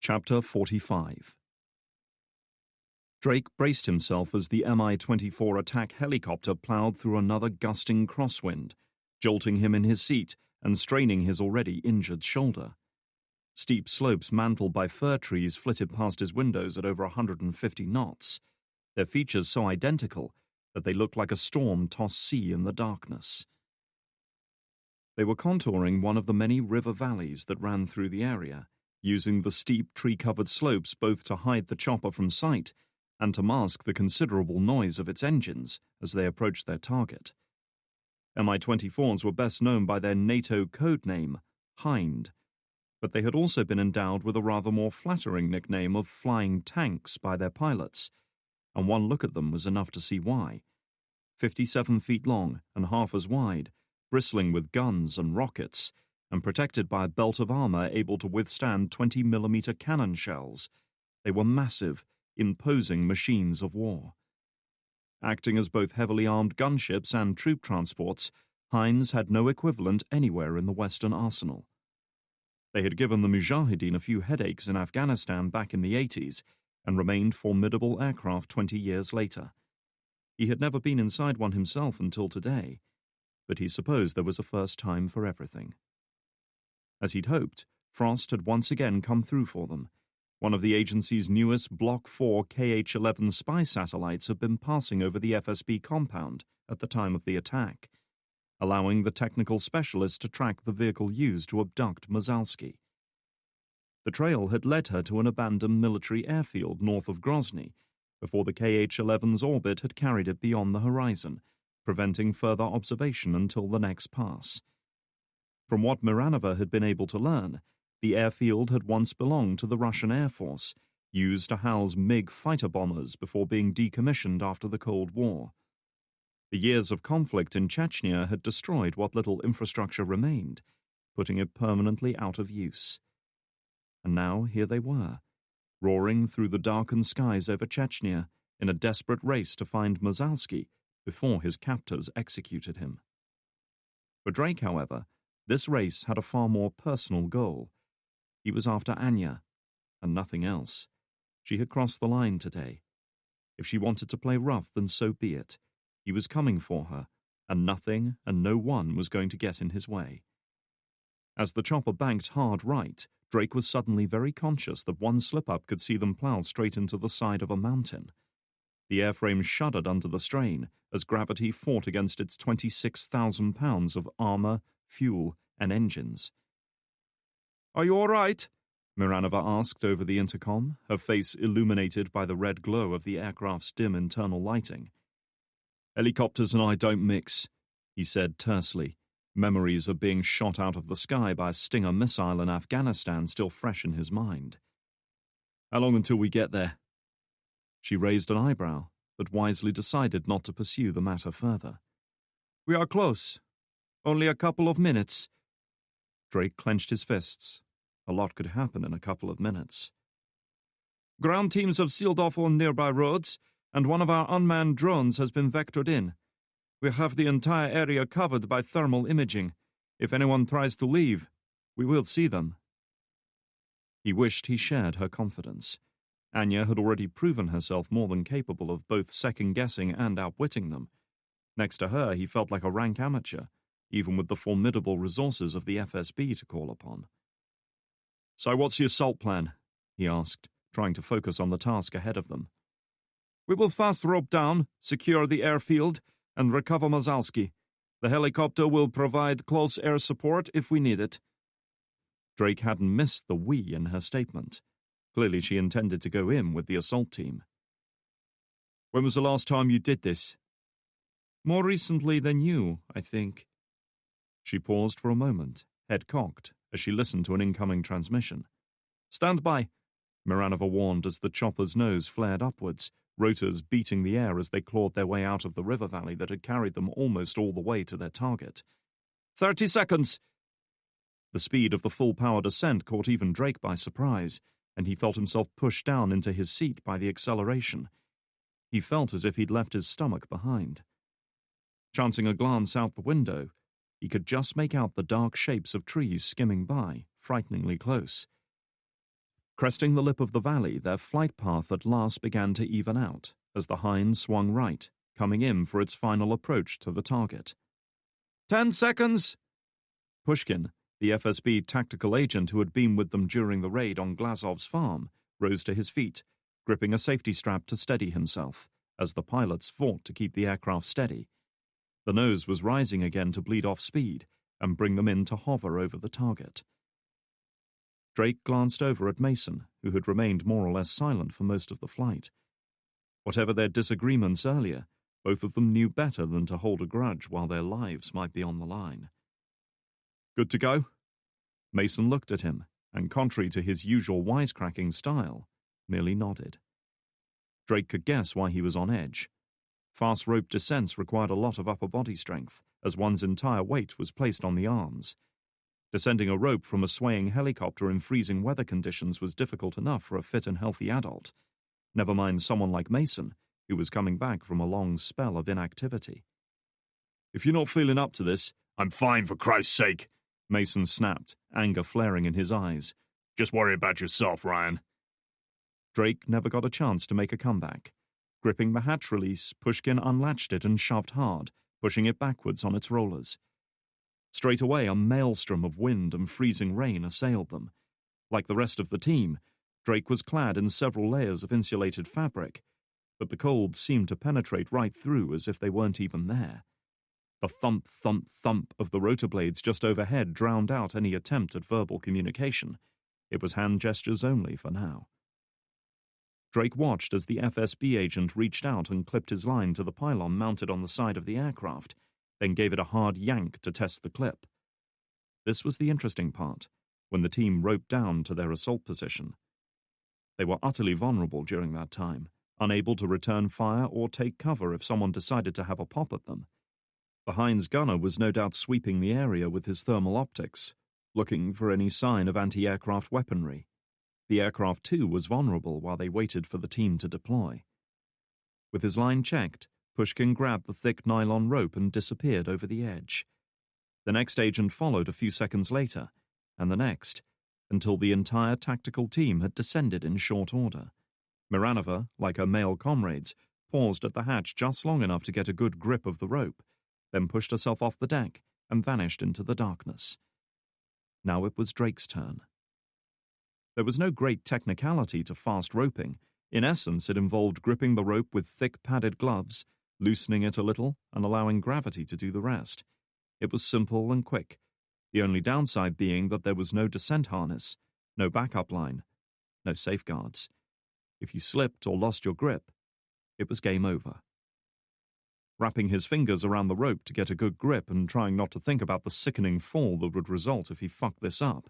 Chapter 45. Drake braced himself as the Mi-24 attack helicopter plowed through another gusting crosswind, jolting him in his seat and straining his already injured shoulder. Steep slopes mantled by fir trees flitted past his windows at over 150 knots, their features so identical that they looked like a storm-tossed sea in the darkness. They were contouring one of the many river valleys that ran through the area, using the steep tree-covered slopes both to hide the chopper from sight and to mask the considerable noise of its engines as they approached their target. Mi-24s were best known by their NATO code name, Hind, but they had also been endowed with a rather more flattering nickname of Flying Tanks by their pilots, and one look at them was enough to see why. 57 feet long and half as wide, bristling with guns and rockets, and protected by a belt of armor able to withstand 20mm cannon shells, they were massive, imposing machines of war. Acting as both heavily armed gunships and troop transports, Hinds had no equivalent anywhere in the Western arsenal. They had given the Mujahideen a few headaches in Afghanistan back in the 80s and remained formidable aircraft 20 years later. He had never been inside one himself until today, but he supposed there was a first time for everything. As he'd hoped, Frost had once again come through for them. One of the agency's newest Block 4 KH-11 spy satellites had been passing over the FSB compound at the time of the attack, allowing the technical specialists to track the vehicle used to abduct Mazalski. The trail had led her to an abandoned military airfield north of Grozny, before the KH-11's orbit had carried it beyond the horizon, preventing further observation until the next pass. From what Miranova had been able to learn, the airfield had once belonged to the Russian Air Force, used to house MiG fighter bombers before being decommissioned after the Cold War. The years of conflict in Chechnya had destroyed what little infrastructure remained, putting it permanently out of use. And now here they were, roaring through the darkened skies over Chechnya in a desperate race to find Mazalski before his captors executed him. For Drake, however, this race had a far more personal goal. He was after Anya, and nothing else. She had crossed the line today. If she wanted to play rough, then so be it. He was coming for her, and nothing and no one was going to get in his way. As the chopper banked hard right, Drake was suddenly very conscious that one slip-up could see them plow straight into the side of a mountain. The airframe shuddered under the strain as gravity fought against its 26,000 pounds of armor, fuel, and engines. "Are you all right?" Miranova asked over the intercom, her face illuminated by the red glow of the aircraft's dim internal lighting. "Helicopters and I don't mix," he said tersely, memories of being shot out of the sky by a Stinger missile in Afghanistan still fresh in his mind. "How long until we get there?" She raised an eyebrow, but wisely decided not to pursue the matter further. "We are close. Only a couple of minutes." Drake clenched his fists. A lot could happen in a couple of minutes. "Ground teams have sealed off all nearby roads, and one of our unmanned drones has been vectored in. We have the entire area covered by thermal imaging. If anyone tries to leave, we will see them." He wished he shared her confidence. Anya had already proven herself more than capable of both second-guessing and outwitting them. Next to her, he felt like a rank amateur, even with the formidable resources of the FSB to call upon. "So what's the assault plan?" he asked, trying to focus on the task ahead of them. "We will fast rope down, secure the airfield, and recover Mazalski. The helicopter will provide close air support if we need it." Drake hadn't missed the "we" in her statement. Clearly she intended to go in with the assault team. "When was the last time you did this?" "More recently than you, I think." She paused for a moment, head cocked, as she listened to an incoming transmission. "Stand by," Miranova warned as the chopper's nose flared upwards, rotors beating the air as they clawed their way out of the river valley that had carried them almost all the way to their target. 30 seconds! The speed of the full-power descent caught even Drake by surprise, and he felt himself pushed down into his seat by the acceleration. He felt as if he'd left his stomach behind. Chancing a glance out the window, he could just make out the dark shapes of trees skimming by, frighteningly close. Cresting the lip of the valley, their flight path at last began to even out as the hind swung right, coming in for its final approach to the target. 10 seconds! Pushkin, the FSB tactical agent who had been with them during the raid on Glazov's farm, rose to his feet, gripping a safety strap to steady himself, as the pilots fought to keep the aircraft steady. The nose was rising again to bleed off speed and bring them in to hover over the target. Drake glanced over at Mason, who had remained more or less silent for most of the flight. Whatever their disagreements earlier, both of them knew better than to hold a grudge while their lives might be on the line. Good to go? Mason looked at him, and contrary to his usual wisecracking style, merely nodded. Drake could guess why he was on edge. Fast rope descents required a lot of upper body strength, as one's entire weight was placed on the arms. Descending a rope from a swaying helicopter in freezing weather conditions was difficult enough for a fit and healthy adult. Never mind someone like Mason, who was coming back from a long spell of inactivity. If you're not feeling up to this, I'm fine for Christ's sake, Mason snapped, anger flaring in his eyes. Just worry about yourself, Ryan. Drake never got a chance to make a comeback. Gripping the hatch release, Pushkin unlatched it and shoved hard, pushing it backwards on its rollers. Straight away, a maelstrom of wind and freezing rain assailed them. Like the rest of the team, Drake was clad in several layers of insulated fabric, but the cold seemed to penetrate right through as if they weren't even there. The thump, thump, thump of the rotor blades just overhead drowned out any attempt at verbal communication. It was hand gestures only for now. Drake watched as the FSB agent reached out and clipped his line to the pylon mounted on the side of the aircraft, then gave it a hard yank to test the clip. This was the interesting part, when the team roped down to their assault position. They were utterly vulnerable during that time, unable to return fire or take cover if someone decided to have a pop at them. The Heinz gunner was no doubt sweeping the area with his thermal optics, looking for any sign of anti-aircraft weaponry. The aircraft, too, was vulnerable while they waited for the team to deploy. With his line checked, Pushkin grabbed the thick nylon rope and disappeared over the edge. The next agent followed a few seconds later, and the next, until the entire tactical team had descended in short order. Miranova, like her male comrades, paused at the hatch just long enough to get a good grip of the rope, then pushed herself off the deck and vanished into the darkness. Now it was Drake's turn. There was no great technicality to fast roping. In essence, it involved gripping the rope with thick padded gloves, loosening it a little, and allowing gravity to do the rest. It was simple and quick, the only downside being that there was no descent harness, no backup line, no safeguards. If you slipped or lost your grip, it was game over. Wrapping his fingers around the rope to get a good grip and trying not to think about the sickening fall that would result if he fucked this up,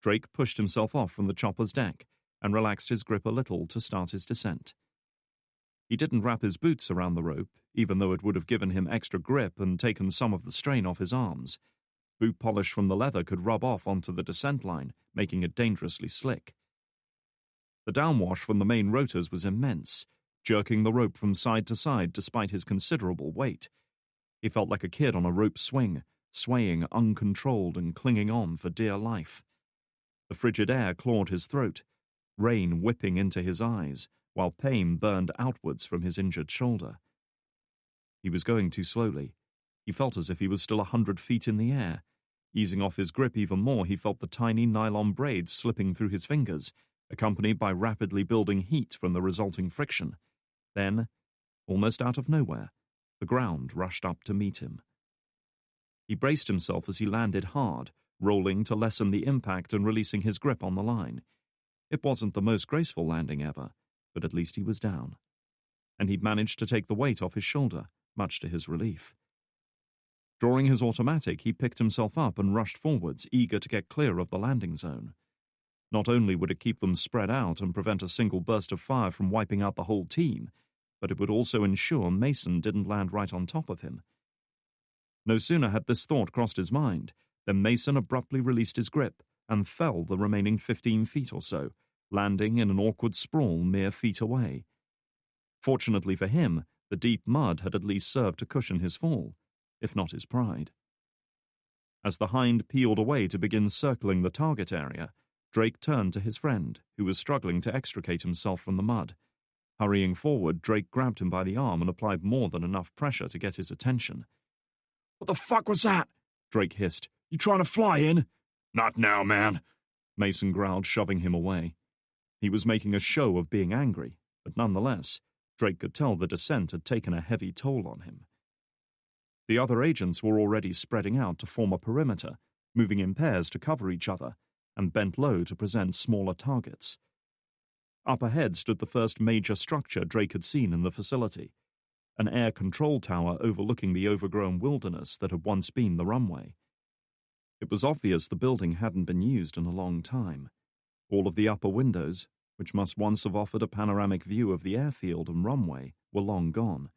Drake pushed himself off from the chopper's deck and relaxed his grip a little to start his descent. He didn't wrap his boots around the rope, even though it would have given him extra grip and taken some of the strain off his arms. Boot polish from the leather could rub off onto the descent line, making it dangerously slick. The downwash from the main rotors was immense, jerking the rope from side to side despite his considerable weight. He felt like a kid on a rope swing, swaying uncontrolled and clinging on for dear life. The frigid air clawed his throat, rain whipping into his eyes, while pain burned outwards from his injured shoulder. He was going too slowly. He felt as if he was still 100 feet in the air. Easing off his grip even more, he felt the tiny nylon braids slipping through his fingers, accompanied by rapidly building heat from the resulting friction. Then, almost out of nowhere, the ground rushed up to meet him. He braced himself as he landed hard, rolling to lessen the impact and releasing his grip on the line. It wasn't the most graceful landing ever, but at least he was down. And he'd managed to take the weight off his shoulder, much to his relief. Drawing his automatic, he picked himself up and rushed forwards, eager to get clear of the landing zone. Not only would it keep them spread out and prevent a single burst of fire from wiping out the whole team, but it would also ensure Mason didn't land right on top of him. No sooner had this thought crossed his mind than Mason abruptly released his grip and fell the remaining 15 feet or so, landing in an awkward sprawl mere feet away. Fortunately for him, the deep mud had at least served to cushion his fall, if not his pride. As the hind peeled away to begin circling the target area, Drake turned to his friend, who was struggling to extricate himself from the mud. Hurrying forward, Drake grabbed him by the arm and applied more than enough pressure to get his attention. "What the fuck was that?" Drake hissed. "You trying to fly in?" "Not now, man," Mason growled, shoving him away. He was making a show of being angry, but nonetheless, Drake could tell the descent had taken a heavy toll on him. The other agents were already spreading out to form a perimeter, moving in pairs to cover each other, and bent low to present smaller targets. Up ahead stood the first major structure Drake had seen in the facility, an air control tower overlooking the overgrown wilderness that had once been the runway. It was obvious the building hadn't been used in a long time. All of the upper windows, which must once have offered a panoramic view of the airfield and runway, were long gone.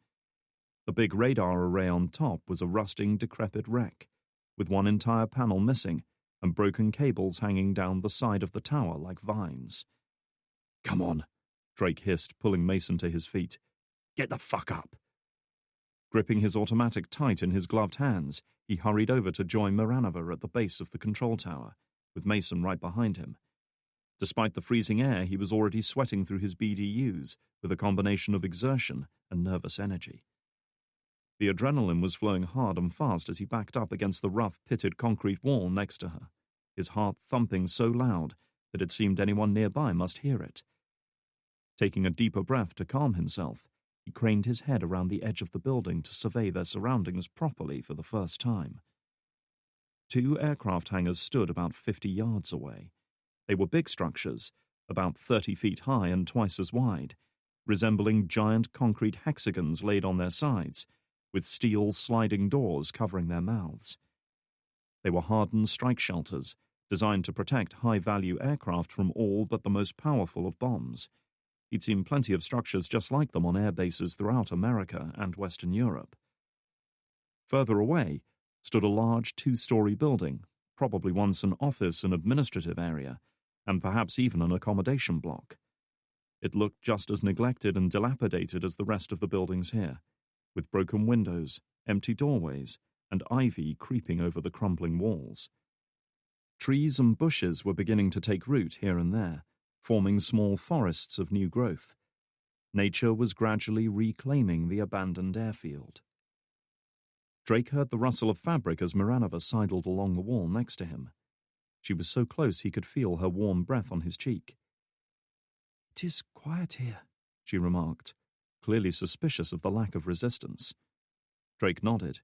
The big radar array on top was a rusting, decrepit wreck, with one entire panel missing and broken cables hanging down the side of the tower like vines. "Come on," Drake hissed, pulling Mason to his feet. "Get the fuck up." Gripping his automatic tight in his gloved hands, he hurried over to join Miranova at the base of the control tower, with Mason right behind him. Despite the freezing air, he was already sweating through his BDUs with a combination of exertion and nervous energy. The adrenaline was flowing hard and fast as he backed up against the rough, pitted concrete wall next to her, his heart thumping so loud that it seemed anyone nearby must hear it. Taking a deeper breath to calm himself, he craned his head around the edge of the building to survey their surroundings properly for the first time. 2 aircraft hangars stood about 50 yards away. They were big structures, about 30 feet high and twice as wide, resembling giant concrete hexagons laid on their sides, with steel sliding doors covering their mouths. They were hardened strike shelters, designed to protect high-value aircraft from all but the most powerful of bombs. He'd seen plenty of structures just like them on air bases throughout America and Western Europe. Further away stood a large 2-story building, probably once an office and administrative area, and perhaps even an accommodation block. It looked just as neglected and dilapidated as the rest of the buildings here, with broken windows, empty doorways, and ivy creeping over the crumbling walls. Trees and bushes were beginning to take root here and there, forming small forests of new growth. Nature was gradually reclaiming the abandoned airfield. Drake heard the rustle of fabric as Miranova sidled along the wall next to him. She was so close he could feel her warm breath on his cheek. "It is quiet here," she remarked, clearly suspicious of the lack of resistance. Drake nodded.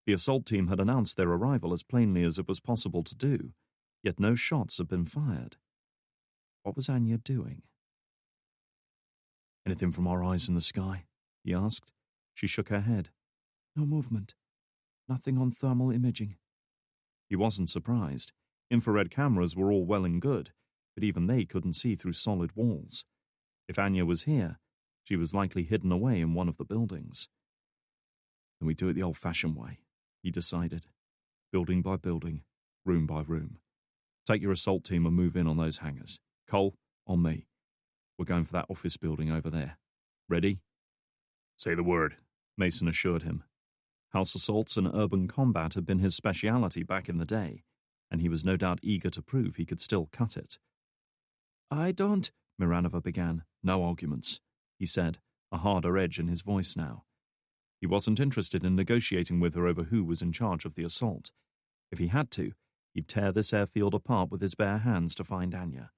The assault team had announced their arrival as plainly as it was possible to do, yet no shots had been fired. What was Anya doing? "Anything from our eyes in the sky?" he asked. She shook her head. "No movement. Nothing on thermal imaging." He wasn't surprised. Infrared cameras were all well and good, but even they couldn't see through solid walls. If Anya was here, she was likely hidden away in one of the buildings. "Then we do it the old-fashioned way," he decided. "Building by building, room by room. Take your assault team and move in on those hangars. Cole, on me. We're going for that office building over there. Ready?" "Say the word," Mason assured him. House assaults and urban combat had been his speciality back in the day, and he was no doubt eager to prove he could still cut it. "I don't—" Miranova began. "No arguments," he said, a harder edge in his voice now. He wasn't interested in negotiating with her over who was in charge of the assault. If he had to, he'd tear this airfield apart with his bare hands to find Anya.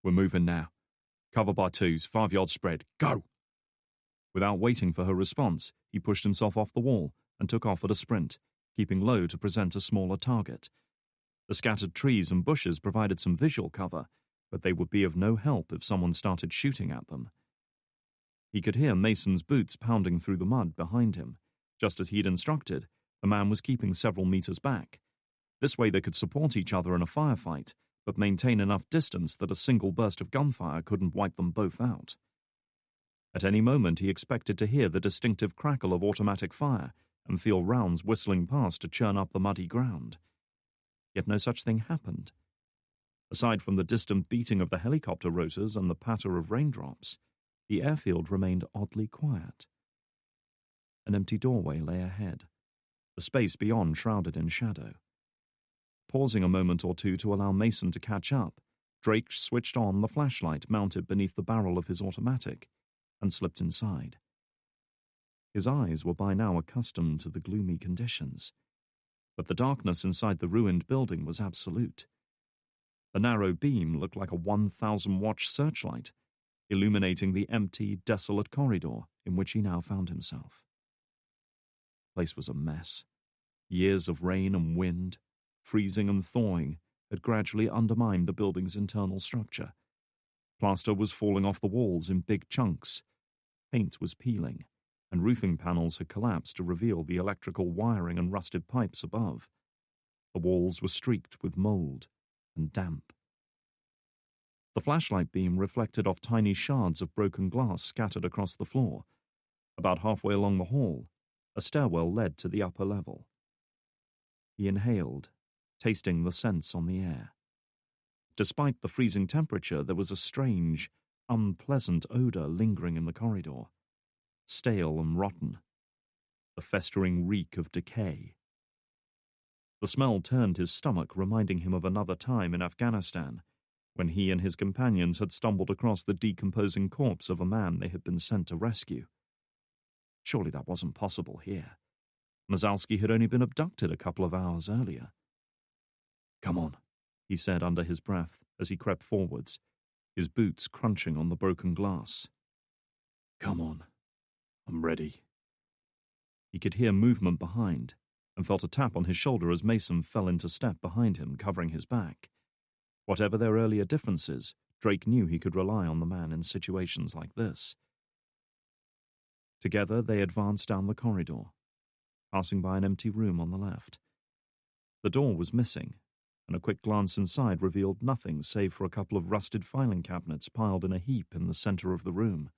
"We're moving now. Cover by 2s, 5 yards spread. Go!" Without waiting for her response, he pushed himself off the wall and took off at a sprint, keeping low to present a smaller target. The scattered trees and bushes provided some visual cover, but they would be of no help if someone started shooting at them. He could hear Mason's boots pounding through the mud behind him. Just as he'd instructed, the man was keeping several meters back. This way they could support each other in a firefight, but maintain enough distance that a single burst of gunfire couldn't wipe them both out. At any moment he expected to hear the distinctive crackle of automatic fire and feel rounds whistling past to churn up the muddy ground. Yet no such thing happened. Aside from the distant beating of the helicopter rotors and the patter of raindrops, the airfield remained oddly quiet. An empty doorway lay ahead, the space beyond shrouded in shadow. Pausing a moment or two to allow Mason to catch up, Drake switched on the flashlight mounted beneath the barrel of his automatic and slipped inside. His eyes were by now accustomed to the gloomy conditions, but the darkness inside the ruined building was absolute. The narrow beam looked like a 1,000-watt searchlight, illuminating the empty, desolate corridor in which he now found himself. The place was a mess. Years of rain and wind, freezing and thawing, had gradually undermined the building's internal structure. Plaster was falling off the walls in big chunks, paint was peeling, and roofing panels had collapsed to reveal the electrical wiring and rusted pipes above. The walls were streaked with mold and damp. The flashlight beam reflected off tiny shards of broken glass scattered across the floor. About halfway along the hall, a stairwell led to the upper level. He inhaled, tasting the scents on the air. Despite the freezing temperature, there was a strange, unpleasant odor lingering in the corridor, stale and rotten, the festering reek of decay. The smell turned his stomach, reminding him of another time in Afghanistan, when he and his companions had stumbled across the decomposing corpse of a man they had been sent to rescue. Surely that wasn't possible here. Mazalski had only been abducted a couple of hours earlier. "Come on," he said under his breath as he crept forwards, his boots crunching on the broken glass. "Come on. I'm ready." He could hear movement behind, and felt a tap on his shoulder as Mason fell into step behind him, covering his back. Whatever their earlier differences, Drake knew he could rely on the man in situations like this. Together they advanced down the corridor, passing by an empty room on the left. The door was missing, and a quick glance inside revealed nothing save for a couple of rusted filing cabinets piled in a heap in the center of the room.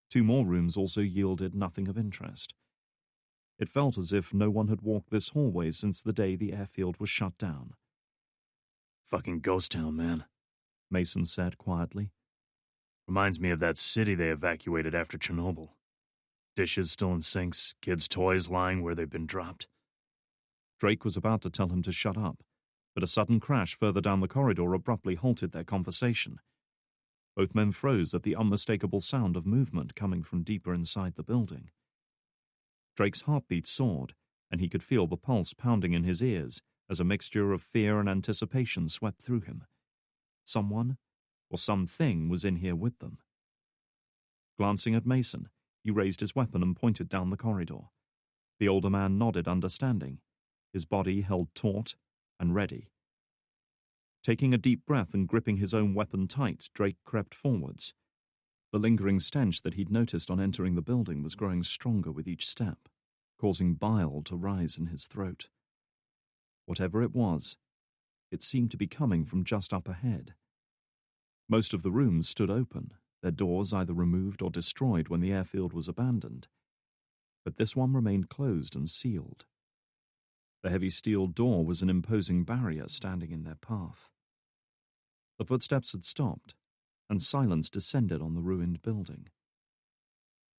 2 more rooms also yielded nothing of interest. It felt as if no one had walked this hallway since the day the airfield was shut down. "Fucking ghost town, man," Mason said quietly. "Reminds me of that city they evacuated after Chernobyl. Dishes still in sinks, kids' toys lying where they've been dropped." Drake was about to tell him to shut up, but a sudden crash further down the corridor abruptly halted their conversation. Both men froze at the unmistakable sound of movement coming from deeper inside the building. Drake's heartbeat soared, and he could feel the pulse pounding in his ears as a mixture of fear and anticipation swept through him. Someone, or something, was in here with them. Glancing at Mason, he raised his weapon and pointed down the corridor. The older man nodded understanding, his body held taut and ready. Taking a deep breath and gripping his own weapon tight, Drake crept forwards. The lingering stench that he'd noticed on entering the building was growing stronger with each step, causing bile to rise in his throat. Whatever it was, it seemed to be coming from just up ahead. Most of the rooms stood open, their doors either removed or destroyed when the airfield was abandoned, but this one remained closed and sealed. The heavy steel door was an imposing barrier standing in their path. The footsteps had stopped, and silence descended on the ruined building.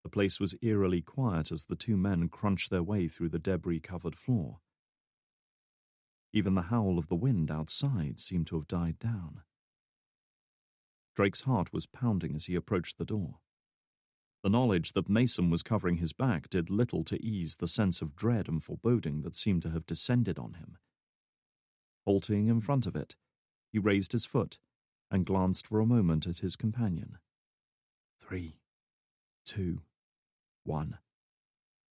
The place was eerily quiet as the 2 men crunched their way through the debris-covered floor. Even the howl of the wind outside seemed to have died down. Drake's heart was pounding as he approached the door. The knowledge that Mason was covering his back did little to ease the sense of dread and foreboding that seemed to have descended on him. Halting in front of it, he raised his foot and glanced for a moment at his companion. 3, 2, 1.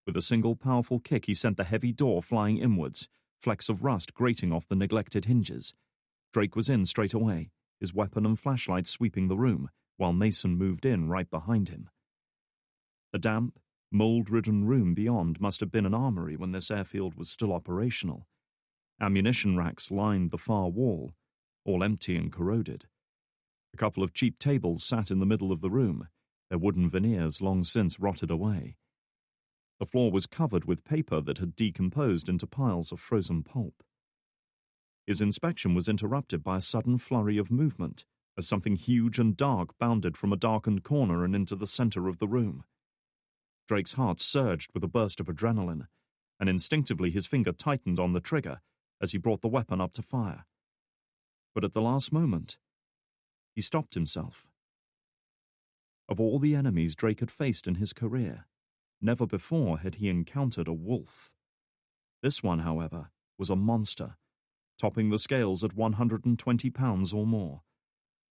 With a single powerful kick, he sent the heavy door flying inwards, flecks of rust grating off the neglected hinges. Drake was in straight away, his weapon and flashlight sweeping the room, while Mason moved in right behind him. The damp, mold-ridden room beyond must have been an armory when this airfield was still operational. Ammunition racks lined the far wall, all empty and corroded. A couple of cheap tables sat in the middle of the room, their wooden veneers long since rotted away. The floor was covered with paper that had decomposed into piles of frozen pulp. His inspection was interrupted by a sudden flurry of movement, as something huge and dark bounded from a darkened corner and into the center of the room. Drake's heart surged with a burst of adrenaline, and instinctively his finger tightened on the trigger as he brought the weapon up to fire. But at the last moment, He stopped himself. Of all the enemies Drake had faced in his career, never before had he encountered a wolf. This one, however, was a monster, topping the scales at 120 pounds or more.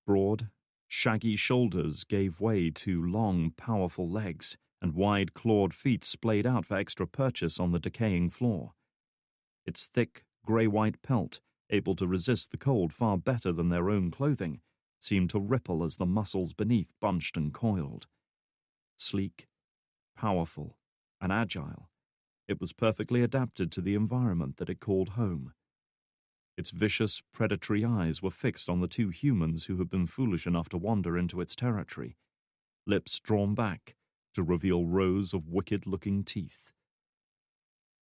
Broad, shaggy shoulders gave way to long, powerful legs, and wide clawed feet splayed out for extra purchase on the decaying floor. Its thick, grey-white pelt, able to resist the cold far better than their own clothing, seemed to ripple as the muscles beneath bunched and coiled. Sleek, powerful, and agile, it was perfectly adapted to the environment that it called home. Its vicious, predatory eyes were fixed on the two humans who had been foolish enough to wander into its territory, lips drawn back to reveal rows of wicked-looking teeth.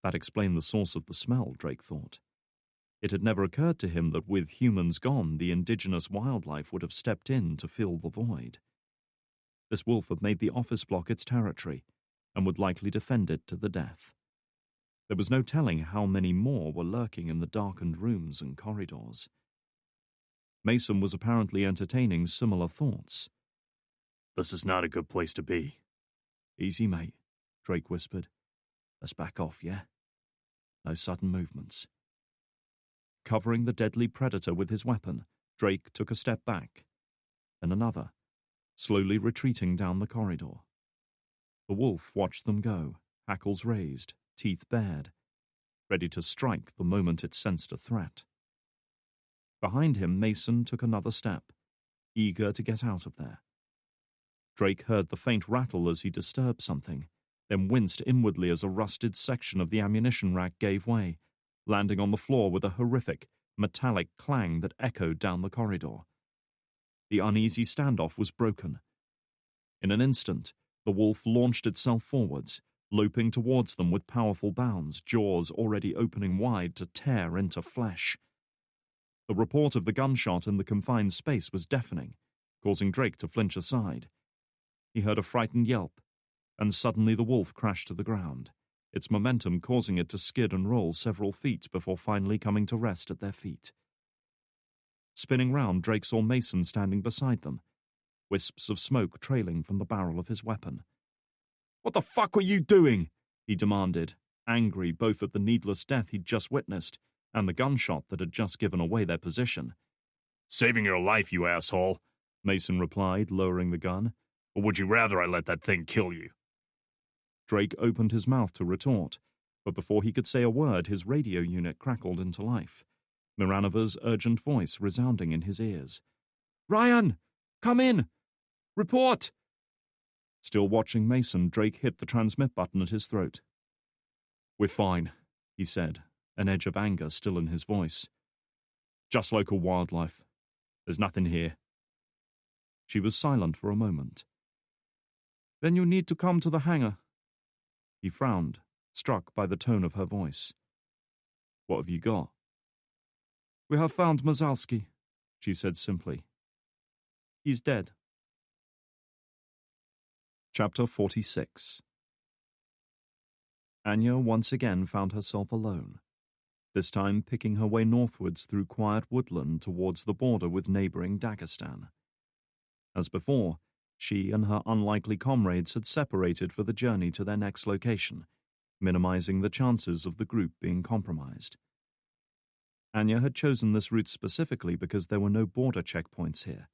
That explained the source of the smell, Drake thought. It had never occurred to him that with humans gone, the indigenous wildlife would have stepped in to fill the void. This wolf had made the office block its territory, and would likely defend it to the death. There was no telling how many more were lurking in the darkened rooms and corridors. Mason was apparently entertaining similar thoughts. This is not a good place to be. Easy, mate, Drake whispered. Let's back off, yeah? No sudden movements. Covering the deadly predator with his weapon, Drake took a step back, then another, slowly retreating down the corridor. The wolf watched them go, hackles raised, teeth bared, ready to strike the moment it sensed a threat. Behind him, Mason took another step, eager to get out of there. Drake heard the faint rattle as he disturbed something, then winced inwardly as a rusted section of the ammunition rack gave way, landing on the floor with a horrific, metallic clang that echoed down the corridor. The uneasy standoff was broken. In an instant, the wolf launched itself forwards, loping towards them with powerful bounds, jaws already opening wide to tear into flesh. The report of the gunshot in the confined space was deafening, causing Drake to flinch aside. He heard a frightened yelp, and suddenly the wolf crashed to the ground, its momentum causing it to skid and roll several feet before finally coming to rest at their feet. Spinning round, Drake saw Mason standing beside them, wisps of smoke trailing from the barrel of his weapon. "What the fuck were you doing?" he demanded, angry both at the needless death he'd just witnessed and the gunshot that had just given away their position. Saving your life, you asshole, Mason replied, lowering the gun. Or would you rather I let that thing kill you? Drake opened his mouth to retort, but before he could say a word, his radio unit crackled into life, Miranova's urgent voice resounding in his ears. "Ryan! Come in! Report!" Still watching Mason, Drake hit the transmit button at his throat. "We're fine," he said, an edge of anger still in his voice. "Just local wildlife. There's nothing here." She was silent for a moment. "Then you need to come to the hangar." He frowned, struck by the tone of her voice. "What have you got?" "We have found Mazalski," she said simply. "He's dead." Chapter 46. Anya once again found herself alone, this time picking her way northwards through quiet woodland towards the border with neighbouring Dagestan. As before, she and her unlikely comrades had separated for the journey to their next location, minimizing the chances of the group being compromised. Anya had chosen this route specifically because there were no border checkpoints here.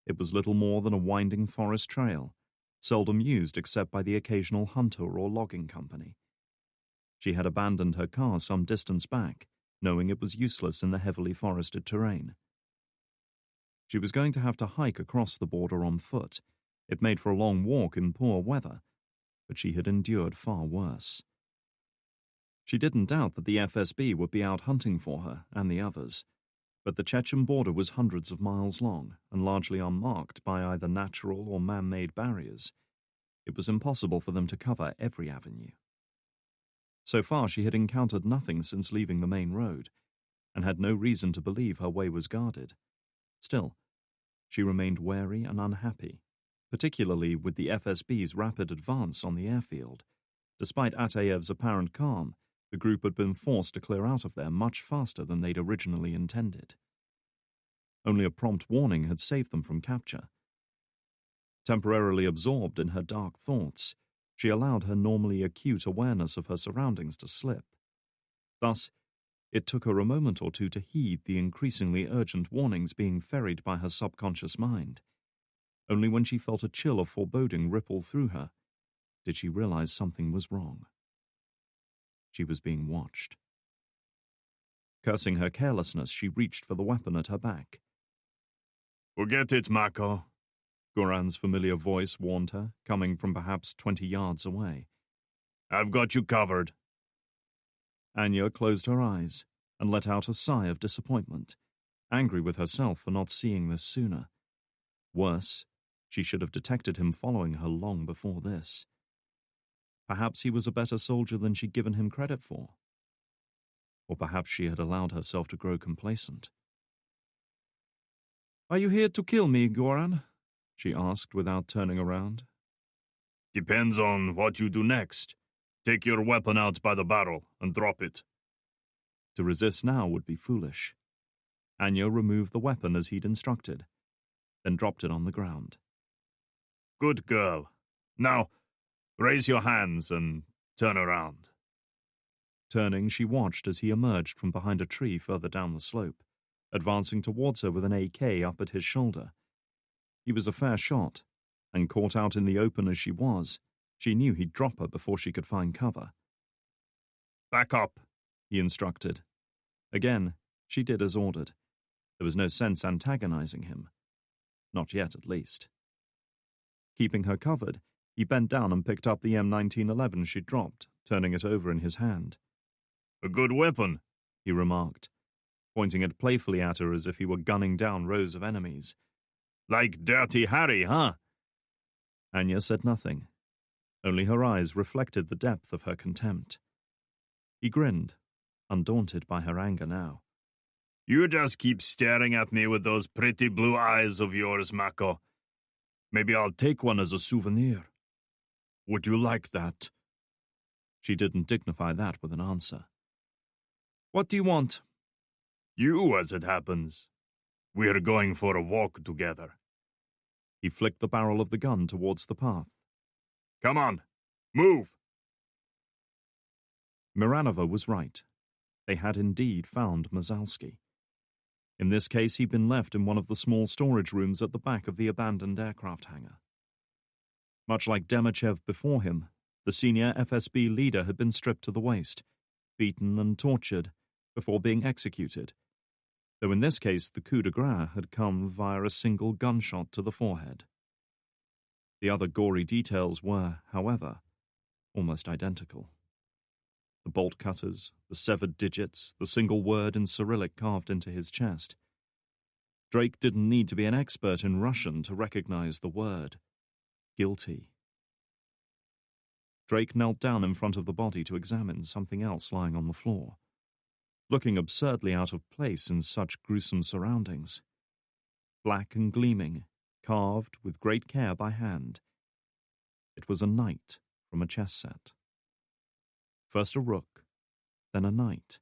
It was little more than a winding forest trail, seldom used except by the occasional hunter or logging company. She had abandoned her car some distance back, knowing it was useless in the heavily forested terrain. She was going to have to hike across the border on foot. It made for a long walk in poor weather, but she had endured far worse. She didn't doubt that the FSB would be out hunting for her and the others, but the Chechen border was hundreds of miles long and largely unmarked by either natural or man-made barriers. It was impossible for them to cover every avenue. So far she had encountered nothing since leaving the main road, and had no reason to believe her way was guarded. Still, she remained wary and unhappy, particularly with the FSB's rapid advance on the airfield. Despite Atayev's apparent calm, the group had been forced to clear out of there much faster than they'd originally intended. Only a prompt warning had saved them from capture. Temporarily absorbed in her dark thoughts, she allowed her normally acute awareness of her surroundings to slip. Thus, it took her a moment or two to heed the increasingly urgent warnings being ferried by her subconscious mind. Only when she felt a chill of foreboding ripple through her did she realize something was wrong. She was being watched. Cursing her carelessness, she reached for the weapon at her back. "Forget it, Mako," Goran's familiar voice warned her, coming from perhaps 20 yards away. "I've got you covered." Anya closed her eyes and let out a sigh of disappointment, angry with herself for not seeing this sooner. Worse, she should have detected him following her long before this. Perhaps he was a better soldier than she'd given him credit for. Or perhaps she had allowed herself to grow complacent. "Are you here to kill me, Goran?" she asked without turning around. "Depends on what you do next. Take your weapon out by the barrel and drop it." To resist now would be foolish. Anya removed the weapon as he'd instructed, then dropped it on the ground. "Good girl. Now, raise your hands and turn around." Turning, she watched as he emerged from behind a tree further down the slope, advancing towards her with an AK up at his shoulder. He was a fair shot, and caught out in the open as she was, she knew he'd drop her before she could find cover. "Back up," he instructed. Again, she did as ordered. There was no sense antagonizing him. Not yet, at least. Keeping her covered, he bent down and picked up the M1911 she'd dropped, turning it over in his hand. "A good weapon," he remarked, pointing it playfully at her as if he were gunning down rows of enemies. "Like Dirty Harry, huh?" Anya said nothing. Only her eyes reflected the depth of her contempt. He grinned, undaunted by her anger now. "You just keep staring at me with those pretty blue eyes of yours, Mako. Maybe I'll take one as a souvenir. Would you like that?" She didn't dignify that with an answer. "What do you want?" "You, as it happens. We're going for a walk together." He flicked the barrel of the gun towards the path. "Come on, move!" Miranova was right. They had indeed found Mazalski. In this case, he'd been left in one of the small storage rooms at the back of the abandoned aircraft hangar. Much like Demichev before him, the senior FSB leader had been stripped to the waist, beaten and tortured, before being executed, though in this case the coup de grace had come via a single gunshot to the forehead. The other gory details were, however, almost identical. The bolt cutters, the severed digits, the single word in Cyrillic carved into his chest. Drake didn't need to be an expert in Russian to recognize the word. Guilty. Drake knelt down in front of the body to examine something else lying on the floor, looking absurdly out of place in such gruesome surroundings. Black and gleaming, carved with great care by hand. It was a knight from a chess set. First a rook, then a knight.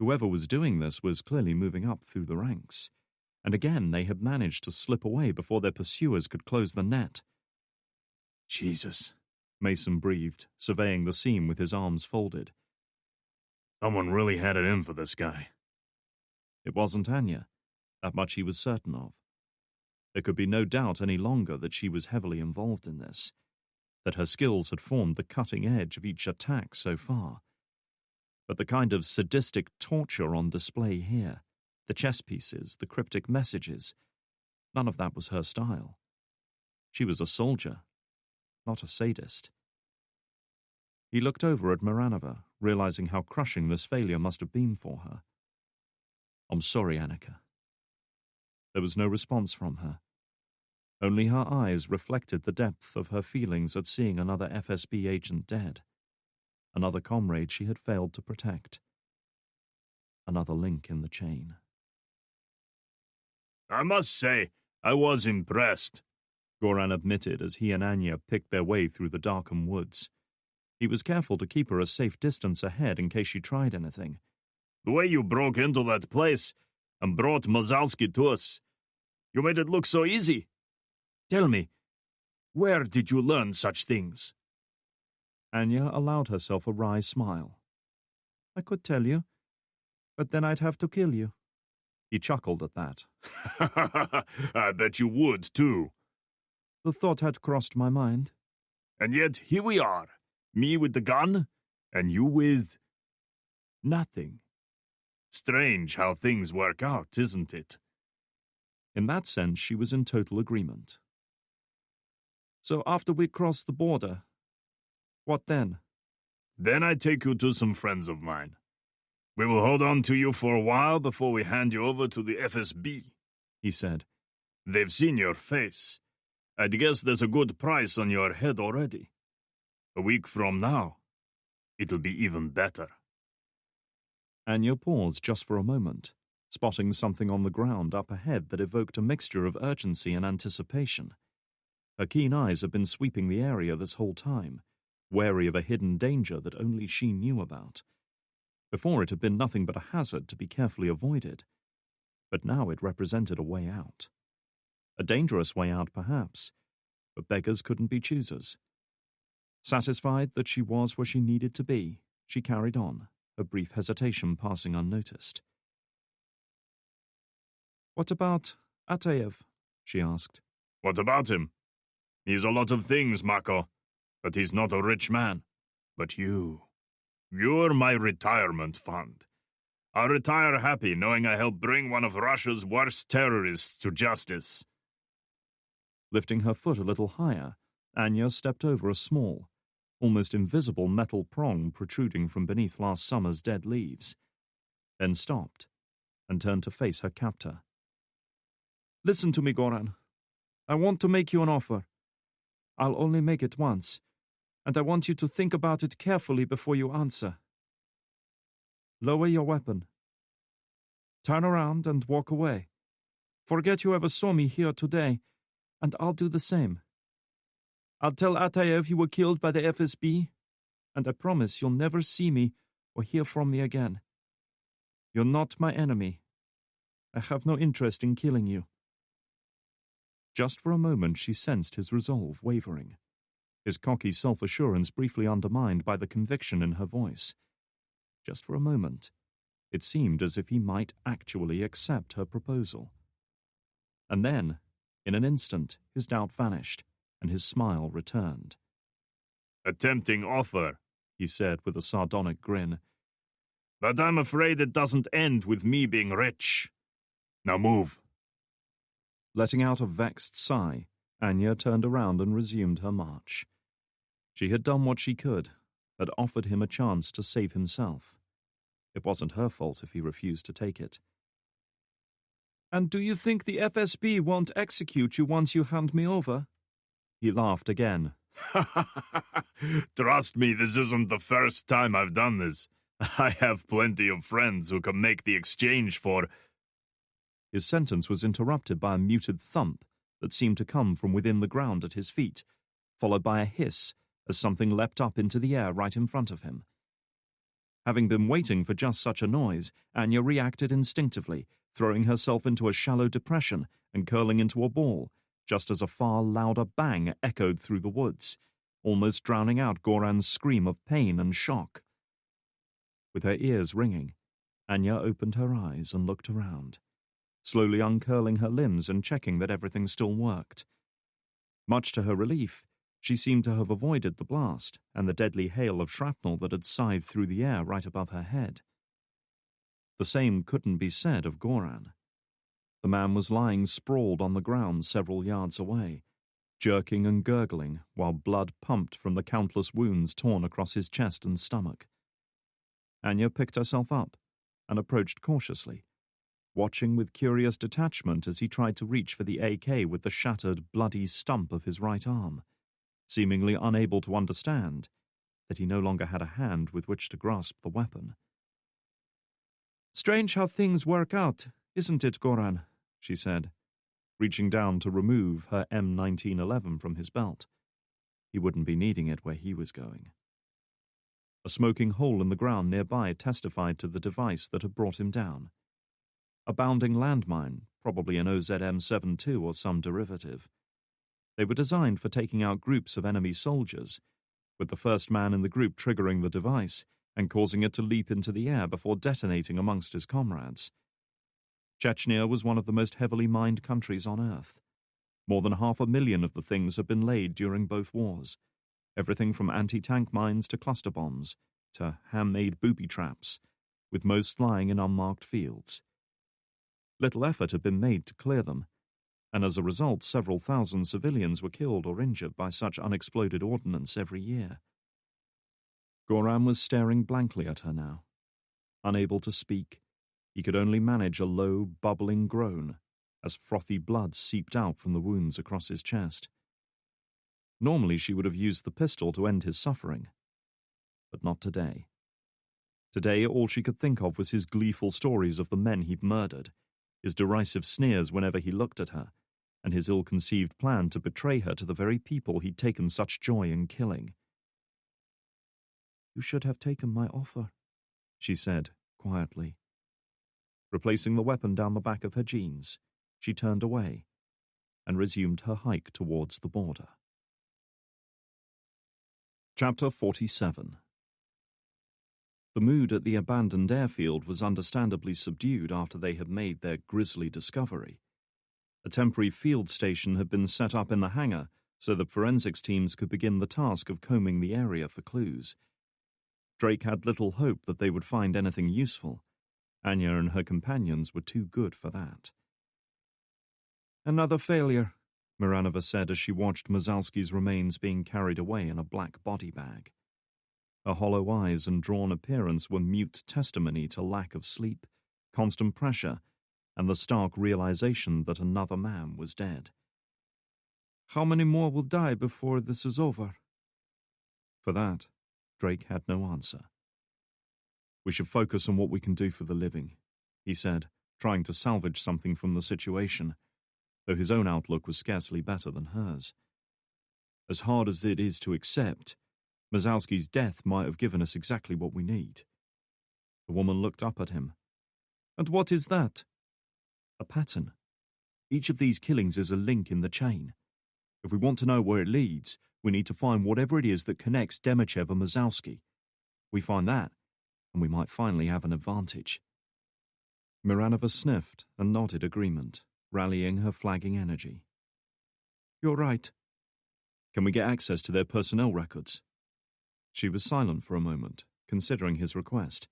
Whoever was doing this was clearly moving up through the ranks, and again they had managed to slip away before their pursuers could close the net. "Jesus," Mason breathed, surveying the scene with his arms folded. "Someone really had it in for this guy." It wasn't Anya, that much he was certain of. There could be no doubt any longer that she was heavily involved in this, that her skills had formed the cutting edge of each attack so far. But the kind of sadistic torture on display here, the chess pieces, the cryptic messages, none of that was her style. She was a soldier, not a sadist. He looked over at Miranova, realizing how crushing this failure must have been for her. "I'm sorry, Annika." There was no response from her. Only her eyes reflected the depth of her feelings at seeing another FSB agent dead. Another comrade she had failed to protect. Another link in the chain. "I must say, I was impressed," Goran admitted as he and Anya picked their way through the darkened woods. He was careful to keep her a safe distance ahead in case she tried anything. "The way you broke into that place, and brought Mazalski to us. You made it look so easy. Tell me, where did you learn such things? Anya allowed herself a wry smile. I could tell you, but then I'd have to kill you. He chuckled at that. I bet you would, too. The thought had crossed my mind. And yet here we are, me with the gun, and you with nothing. Strange how things work out, isn't it? In that sense, she was in total agreement. So after we cross the border, what then? Then I take you to some friends of mine. We will hold on to you for a while before we hand you over to the FSB, he said. They've seen your face. I'd guess there's a good price on your head already. A week from now, it'll be even better. Anya paused just for a moment, spotting something on the ground up ahead that evoked a mixture of urgency and anticipation. Her keen eyes had been sweeping the area this whole time, wary of a hidden danger that only she knew about. Before, it had been nothing but a hazard to be carefully avoided, but now it represented a way out. A dangerous way out, perhaps, but beggars couldn't be choosers. Satisfied that she was where she needed to be, she carried on, her brief hesitation passing unnoticed. What about Ataev? She asked. What about him? He's a lot of things, Mako, but he's not a rich man. But you're my retirement fund. I'll retire happy knowing I helped bring one of Russia's worst terrorists to justice. Lifting her foot a little higher, Anya stepped over a small, almost invisible metal prong protruding from beneath last summer's dead leaves, then stopped and turned to face her captor. Listen to me, Goran. I want to make you an offer. I'll only make it once, and I want you to think about it carefully before you answer. Lower your weapon. Turn around and walk away. Forget you ever saw me here today, and I'll do the same. I'll tell Ataev you were killed by the FSB, and I promise you'll never see me or hear from me again. You're not my enemy. I have no interest in killing you. Just for a moment she sensed his resolve wavering, his cocky self-assurance briefly undermined by the conviction in her voice. Just for a moment, it seemed as if he might actually accept her proposal. And then, in an instant, his doubt vanished, and his smile returned. A tempting offer, he said with a sardonic grin. But I'm afraid it doesn't end with me being rich. Now move. Letting out a vexed sigh, Anya turned around and resumed her march. She had done what she could, had offered him a chance to save himself. It wasn't her fault if he refused to take it. And do you think the FSB won't execute you once you hand me over? He laughed again. Trust me, this isn't the first time I've done this. I have plenty of friends who can make the exchange for... His sentence was interrupted by a muted thump that seemed to come from within the ground at his feet, followed by a hiss as something leapt up into the air right in front of him. Having been waiting for just such a noise, Anya reacted instinctively, throwing herself into a shallow depression and curling into a ball, just as a far louder bang echoed through the woods, almost drowning out Goran's scream of pain and shock. With her ears ringing, Anya opened her eyes and looked around, slowly uncurling her limbs and checking that everything still worked. Much to her relief, she seemed to have avoided the blast and the deadly hail of shrapnel that had scythed through the air right above her head. The same couldn't be said of Goran. The man was lying sprawled on the ground several yards away, jerking and gurgling while blood pumped from the countless wounds torn across his chest and stomach. Anya picked herself up and approached cautiously, watching with curious detachment as he tried to reach for the AK with the shattered, bloody stump of his right arm, seemingly unable to understand that he no longer had a hand with which to grasp the weapon. Strange how things work out, isn't it, Goran? She said, reaching down to remove her M1911 from his belt. He wouldn't be needing it where he was going. A smoking hole in the ground nearby testified to the device that had brought him down. A bounding landmine, probably an OZM-72 or some derivative. They were designed for taking out groups of enemy soldiers, with the first man in the group triggering the device and causing it to leap into the air before detonating amongst his comrades. Chechnya was one of the most heavily mined countries on Earth. More than 500,000 of the things had been laid during both wars, everything from anti-tank mines to cluster bombs, to handmade booby traps, with most lying in unmarked fields. Little effort had been made to clear them, and as a result several thousand civilians were killed or injured by such unexploded ordnance every year. Goran was staring blankly at her now. Unable to speak, he could only manage a low, bubbling groan as frothy blood seeped out from the wounds across his chest. Normally she would have used the pistol to end his suffering, but not today. Today all she could think of was his gleeful stories of the men he'd murdered, his derisive sneers whenever he looked at her, and his ill-conceived plan to betray her to the very people he'd taken such joy in killing. "You should have taken my offer," she said, quietly. Replacing the weapon down the back of her jeans, she turned away and resumed her hike towards the border. Chapter 47. The mood at the abandoned airfield was understandably subdued after they had made their grisly discovery. A temporary field station had been set up in the hangar so that forensics teams could begin the task of combing the area for clues. Drake had little hope that they would find anything useful. Anya and her companions were too good for that. "Another failure," Miranova said as she watched Mazalski's remains being carried away in a black body bag. Her hollow eyes and drawn appearance were mute testimony to lack of sleep, constant pressure, and the stark realization that another man was dead. "How many more will die before this is over?" For that, Drake had no answer. "We should focus on what we can do for the living," he said, trying to salvage something from the situation, though his own outlook was scarcely better than hers. "As hard as it is to accept, Mazalski's death might have given us exactly what we need." The woman looked up at him. "And what is that?" "A pattern. Each of these killings is a link in the chain. If we want to know where it leads, we need to find whatever it is that connects Demichev and Mazalski. We find that, and we might finally have an advantage." Miranova sniffed and nodded agreement, rallying her flagging energy. "You're right. Can we get access to their personnel records?" She was silent for a moment, considering his request,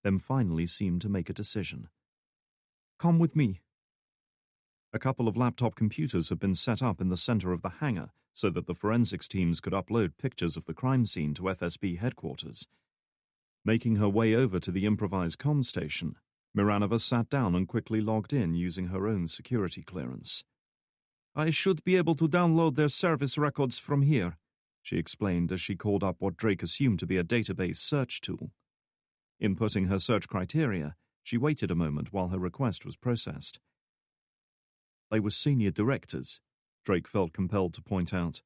then finally seemed to make a decision. "Come with me." A couple of laptop computers had been set up in the center of the hangar so that the forensics teams could upload pictures of the crime scene to FSB headquarters. Making her way over to the improvised comm station, Miranova sat down and quickly logged in using her own security clearance. "I should be able to download their service records from here," she explained as she called up what Drake assumed to be a database search tool. Inputting her search criteria, she waited a moment while her request was processed. They were senior directors, Drake felt compelled to point out.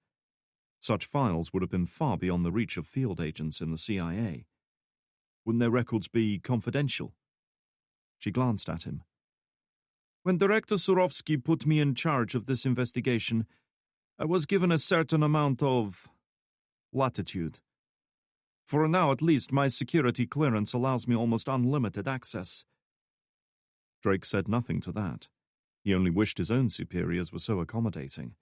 Such files would have been far beyond the reach of field agents in the CIA. Wouldn't their records be confidential? She glanced at him. "When Director Surovsky put me in charge of this investigation, I was given a certain amount of latitude. For now, at least, my security clearance allows me almost unlimited access." Drake said nothing to that. He only wished his own superiors were so accommodating.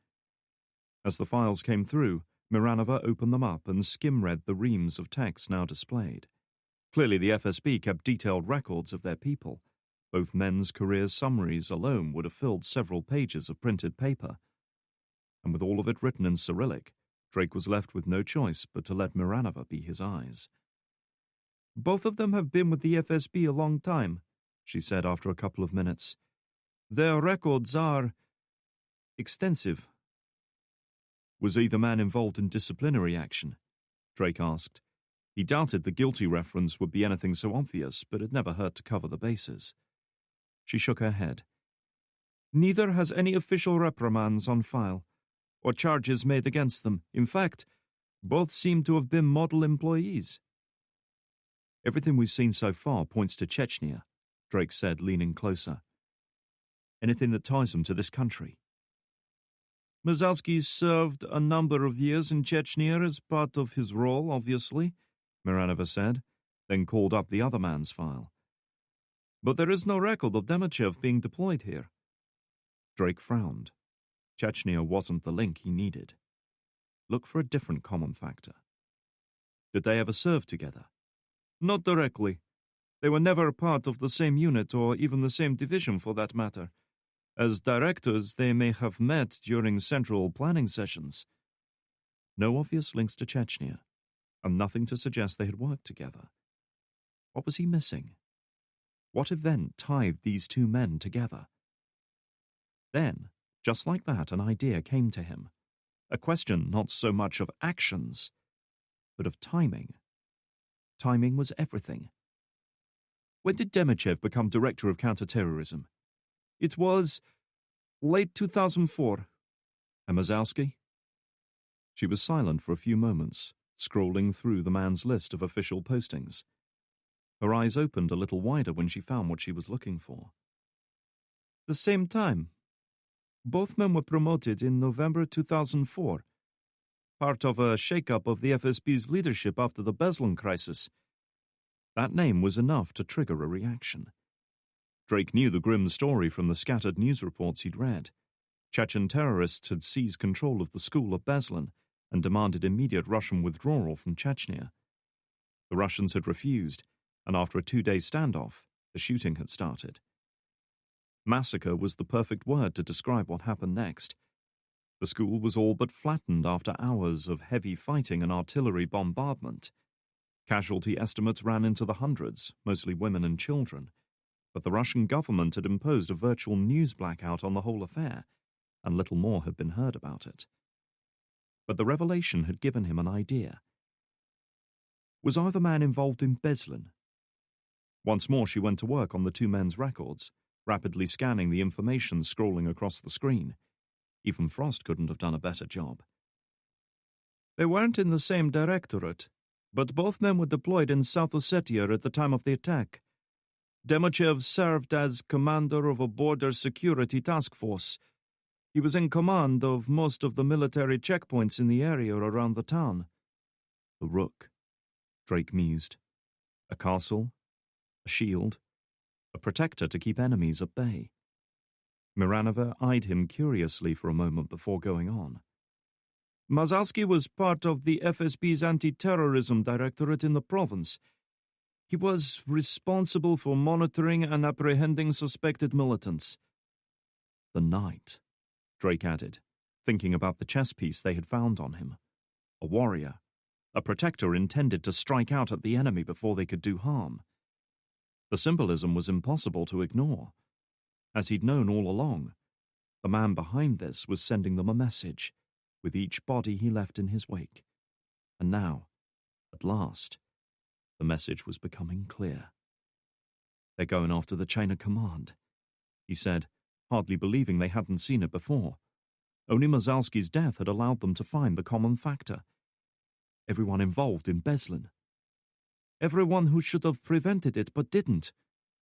As the files came through, Miranova opened them up and skim-read the reams of text now displayed. Clearly the FSB kept detailed records of their people. Both men's career summaries alone would have filled several pages of printed paper. And with all of it written in Cyrillic, Drake was left with no choice but to let Miranova be his eyes. "Both of them have been with the FSB a long time," she said after a couple of minutes. "Their records are extensive." "Was either man involved in disciplinary action?" Drake asked. He doubted the guilty reference would be anything so obvious, but it never hurt to cover the bases. She shook her head. "Neither has any official reprimands on file, or charges made against them. In fact, both seem to have been model employees." "Everything we've seen so far points to Chechnya," Drake said, leaning closer. Anything that ties them to this country? Mrzalski served a number of years in Chechnya as part of his role, obviously, Miranova said, then called up the other man's file. But there is no record of Demichev being deployed here. Drake frowned. Chechnya wasn't the link he needed. Look for a different common factor. Did they ever serve together? Not directly. They were never part of the same unit or even the same division for that matter. As directors, they may have met during central planning sessions. No obvious links to Chechnya, and nothing to suggest they had worked together. What was he missing? What event tied these two men together? Then, just like that, an idea came to him. A question not so much of actions, but of timing. Timing was everything. When did Demichev become director of counterterrorism? It was late 2004. And Mrzalski? She was silent for a few moments, scrolling through the man's list of official postings. Her eyes opened a little wider when she found what she was looking for. The same time. Both men were promoted in November 2004, part of a shakeup of the FSB's leadership after the Beslan crisis. That name was enough to trigger a reaction. Drake knew the grim story from the scattered news reports he'd read. Chechen terrorists had seized control of the school at Beslan and demanded immediate Russian withdrawal from Chechnya. The Russians had refused, and after a 2-day standoff, the shooting had started. Massacre was the perfect word to describe what happened next. The school was all but flattened after hours of heavy fighting and artillery bombardment. Casualty estimates ran into the hundreds, mostly women and children, but the Russian government had imposed a virtual news blackout on the whole affair, and little more had been heard about it. But the revelation had given him an idea. Was either man involved in Beslan? Once more she went to work on the two men's records, rapidly scanning the information scrolling across the screen. Even Frost couldn't have done a better job. They weren't in the same directorate, but both men were deployed in South Ossetia at the time of the attack. Demichev served as commander of a border security task force. He was in command of most of the military checkpoints in the area around the town. The Rook, Drake mused. A castle, a shield, a protector to keep enemies at bay. Miranova eyed him curiously for a moment before going on. Mrzalski was part of the FSB's anti-terrorism directorate in the province. He was responsible for monitoring and apprehending suspected militants. The knight, Drake added, thinking about the chess piece they had found on him. A warrior, a protector intended to strike out at the enemy before they could do harm. The symbolism was impossible to ignore. As he'd known all along, the man behind this was sending them a message, with each body he left in his wake. And now, at last, the message was becoming clear. They're going after the chain of command, he said, hardly believing they hadn't seen it before. Only Mrzalski's death had allowed them to find the common factor. Everyone involved in Beslan. Everyone who should have prevented it but didn't,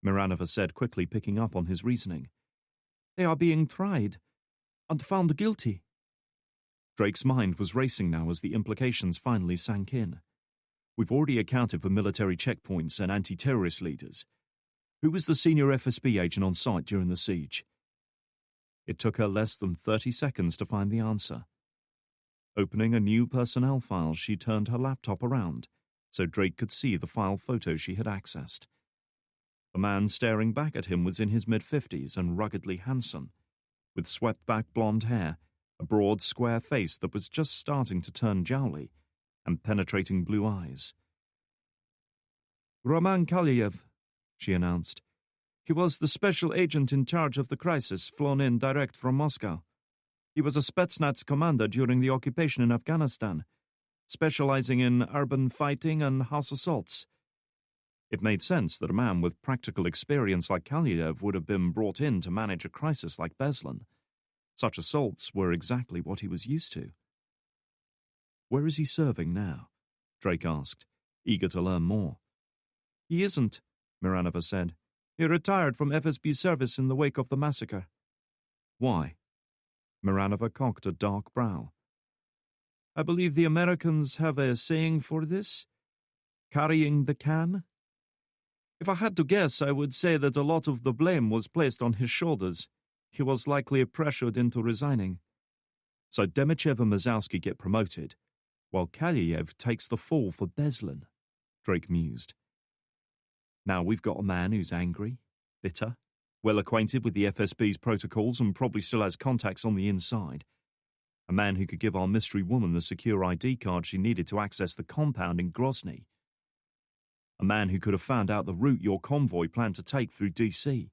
Miranova said, quickly picking up on his reasoning. They are being tried and found guilty. Drake's mind was racing now as the implications finally sank in. We've already accounted for military checkpoints and anti-terrorist leaders. Who was the senior FSB agent on site during the siege? It took her less than 30 seconds to find the answer. Opening a new personnel file, she turned her laptop around so Drake could see the file photo she had accessed. The man staring back at him was in his mid-50s and ruggedly handsome, with swept-back blonde hair, a broad, square face that was just starting to turn jowly, and penetrating blue eyes. Roman Kalyev, she announced. He was the special agent in charge of the crisis, flown in direct from Moscow. He was a Spetsnaz commander during the occupation in Afghanistan, specializing in urban fighting and house assaults. It made sense that a man with practical experience like Kalyev would have been brought in to manage a crisis like Beslan. Such assaults were exactly what he was used to. Where is he serving now? Drake asked, eager to learn more. He isn't, Miranova said. He retired from FSB service in the wake of the massacre. Why? Miranova cocked a dark brow. I believe the Americans have a saying for this. Carrying the can. If I had to guess, I would say that a lot of the blame was placed on his shoulders. He was likely pressured into resigning. So Demichev and Mazowski get promoted, while Kalyev takes the fall for Beslin, Drake mused. Now we've got a man who's angry, bitter, well acquainted with the FSB's protocols and probably still has contacts on the inside. A man who could give our mystery woman the secure ID card she needed to access the compound in Grozny. A man who could have found out the route your convoy planned to take through DC.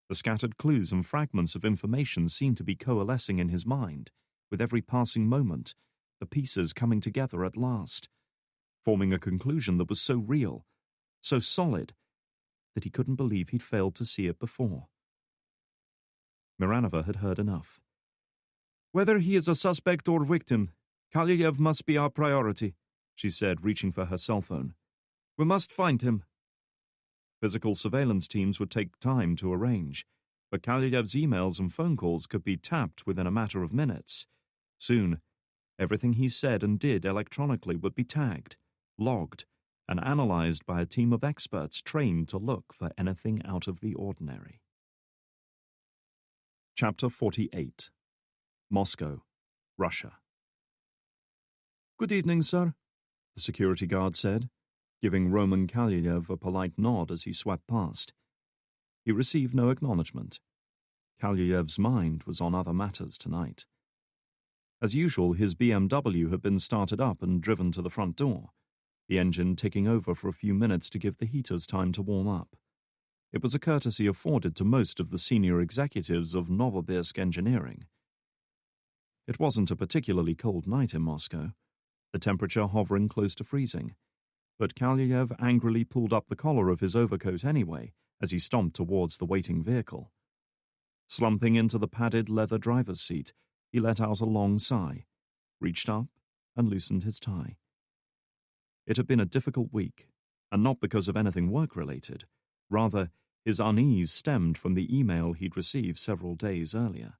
The scattered clues and fragments of information seemed to be coalescing in his mind, with every passing moment, the pieces coming together at last, forming a conclusion that was so real, so solid, that he couldn't believe he'd failed to see it before. Miranova had heard enough. Whether he is a suspect or victim, Kalyev must be our priority, she said, reaching for her cell phone. We must find him. Physical surveillance teams would take time to arrange, but Kalyev's emails and phone calls could be tapped within a matter of minutes. Soon, everything he said and did electronically would be tagged, logged, and analyzed by a team of experts trained to look for anything out of the ordinary. Chapter 48. Moscow, Russia. Good evening, sir, the security guard said, giving Roman Kalyev a polite nod as he swept past. He received no acknowledgement. Kalyev's mind was on other matters tonight. As usual, his BMW had been started up and driven to the front door, the engine ticking over for a few minutes to give the heaters time to warm up. It was a courtesy afforded to most of the senior executives of Novosibirsk Engineering. It wasn't a particularly cold night in Moscow, the temperature hovering close to freezing, but Kalyev angrily pulled up the collar of his overcoat anyway as he stomped towards the waiting vehicle. Slumping into the padded leather driver's seat, he let out a long sigh, reached up, and loosened his tie. It had been a difficult week, and not because of anything work-related. Rather, his unease stemmed from the email he'd received several days earlier.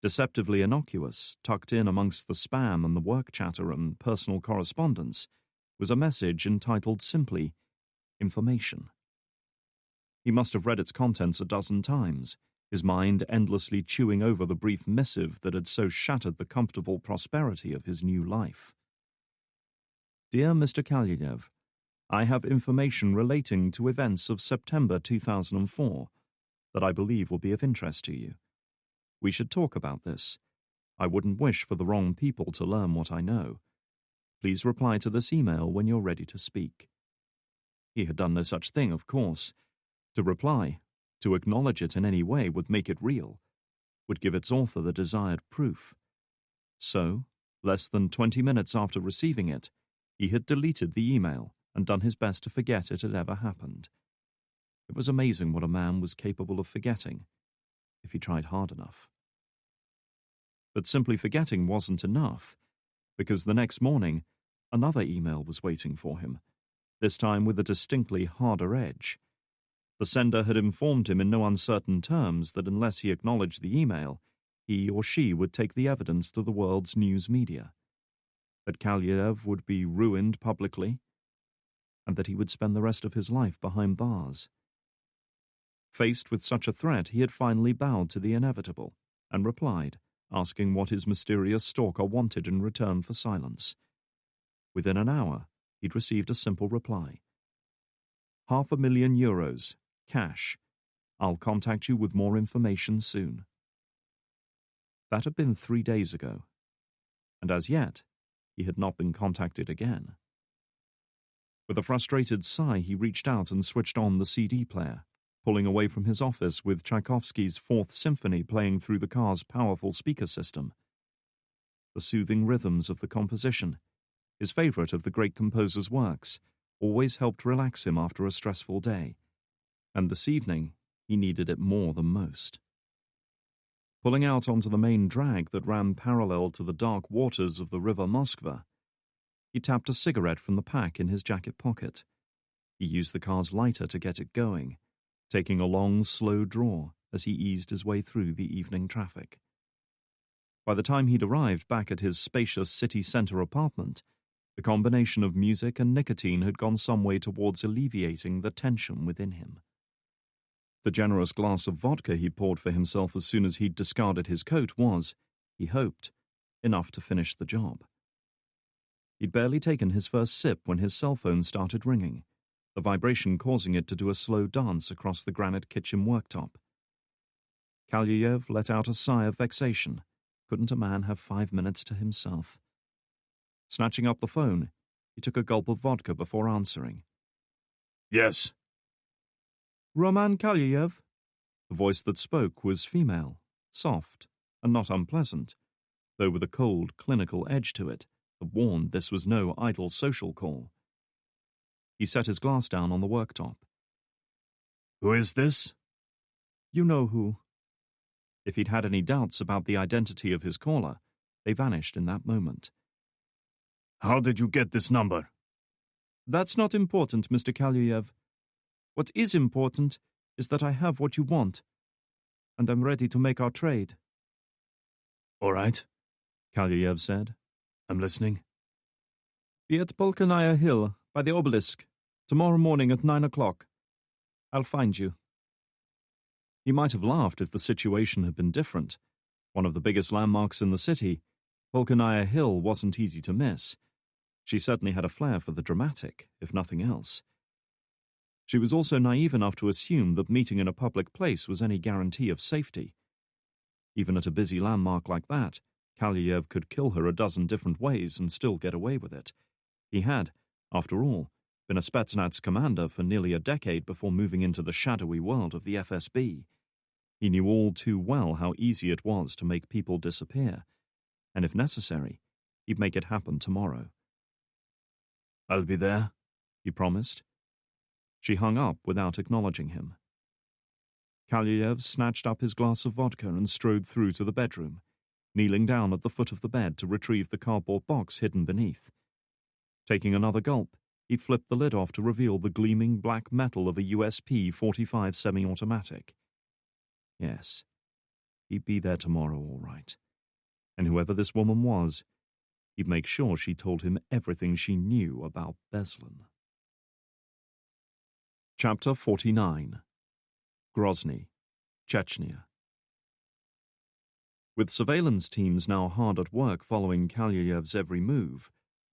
Deceptively innocuous, tucked in amongst the spam and the work chatter and personal correspondence, was a message entitled simply, Information. He must have read its contents a dozen times, his mind endlessly chewing over the brief missive that had so shattered the comfortable prosperity of his new life. Dear Mr. Kalyev, I have information relating to events of September 2004 that I believe will be of interest to you. We should talk about this. I wouldn't wish for the wrong people to learn what I know. Please reply to this email when you're ready to speak. He had done no such thing, of course. To reply, to acknowledge it in any way would make it real, would give its author the desired proof. So, less than 20 minutes after receiving it, he had deleted the email and done his best to forget it had ever happened. It was amazing what a man was capable of forgetting, if he tried hard enough. But simply forgetting wasn't enough, because the next morning, another email was waiting for him, this time with a distinctly harder edge. The sender had informed him in no uncertain terms that unless he acknowledged the email, he or she would take the evidence to the world's news media, that Kalyev would be ruined publicly, and that he would spend the rest of his life behind bars. Faced with such a threat, he had finally bowed to the inevitable and replied, asking what his mysterious stalker wanted in return for silence. Within an hour, he'd received a simple reply. €500,000, cash. I'll contact you with more information soon. That had been 3 days ago, and as yet, he had not been contacted again. With a frustrated sigh, he reached out and switched on the CD player, pulling away from his office with Tchaikovsky's Fourth Symphony playing through the car's powerful speaker system. The soothing rhythms of the composition, his favorite of the great composer's works, always helped relax him after a stressful day, and this evening he needed it more than most. Pulling out onto the main drag that ran parallel to the dark waters of the river Moskva, he tapped a cigarette from the pack in his jacket pocket. He used the car's lighter to get it going, taking a long, slow draw as he eased his way through the evening traffic. By the time he'd arrived back at his spacious city centre apartment, the combination of music and nicotine had gone some way towards alleviating the tension within him. The generous glass of vodka he poured for himself as soon as he'd discarded his coat was, he hoped, enough to finish the job. He'd barely taken his first sip when his cell phone started ringing, the vibration causing it to do a slow dance across the granite kitchen worktop. Kalyayev let out a sigh of vexation. Couldn't a man have 5 minutes to himself? Snatching up the phone, he took a gulp of vodka before answering. Yes. Roman Kalyayev? The voice that spoke was female, soft, and not unpleasant, though with a cold, clinical edge to it that warned this was no idle social call. He set his glass down on the worktop. Who is this? You know who. If he'd had any doubts about the identity of his caller, they vanished in that moment. How did you get this number? That's not important, Mr. Kalyayev. What is important is that I have what you want, and I'm ready to make our trade. All right, Kalyayev said. I'm listening. Be at Polkanaya Hill, by the obelisk, tomorrow morning at 9 o'clock. I'll find you. He might have laughed if the situation had been different. One of the biggest landmarks in the city, Polkanaya Hill wasn't easy to miss. She certainly had a flair for the dramatic, if nothing else. She was also naive enough to assume that meeting in a public place was any guarantee of safety. Even at a busy landmark like that, Kalyayev could kill her a dozen different ways and still get away with it. He had, after all, been a Spetsnaz commander for nearly a decade before moving into the shadowy world of the FSB. He knew all too well how easy it was to make people disappear, and if necessary, he'd make it happen tomorrow. I'll be there, he promised. She hung up without acknowledging him. Kalyayev snatched up his glass of vodka and strode through to the bedroom, kneeling down at the foot of the bed to retrieve the cardboard box hidden beneath. Taking another gulp, he flipped the lid off to reveal the gleaming black metal of a USP-45 semi-automatic. Yes, he'd be there tomorrow, all right. And whoever this woman was, he'd make sure she told him everything she knew about Beslan. Chapter 49. Grozny, Chechnya. With surveillance teams now hard at work following Kalyayev's every move,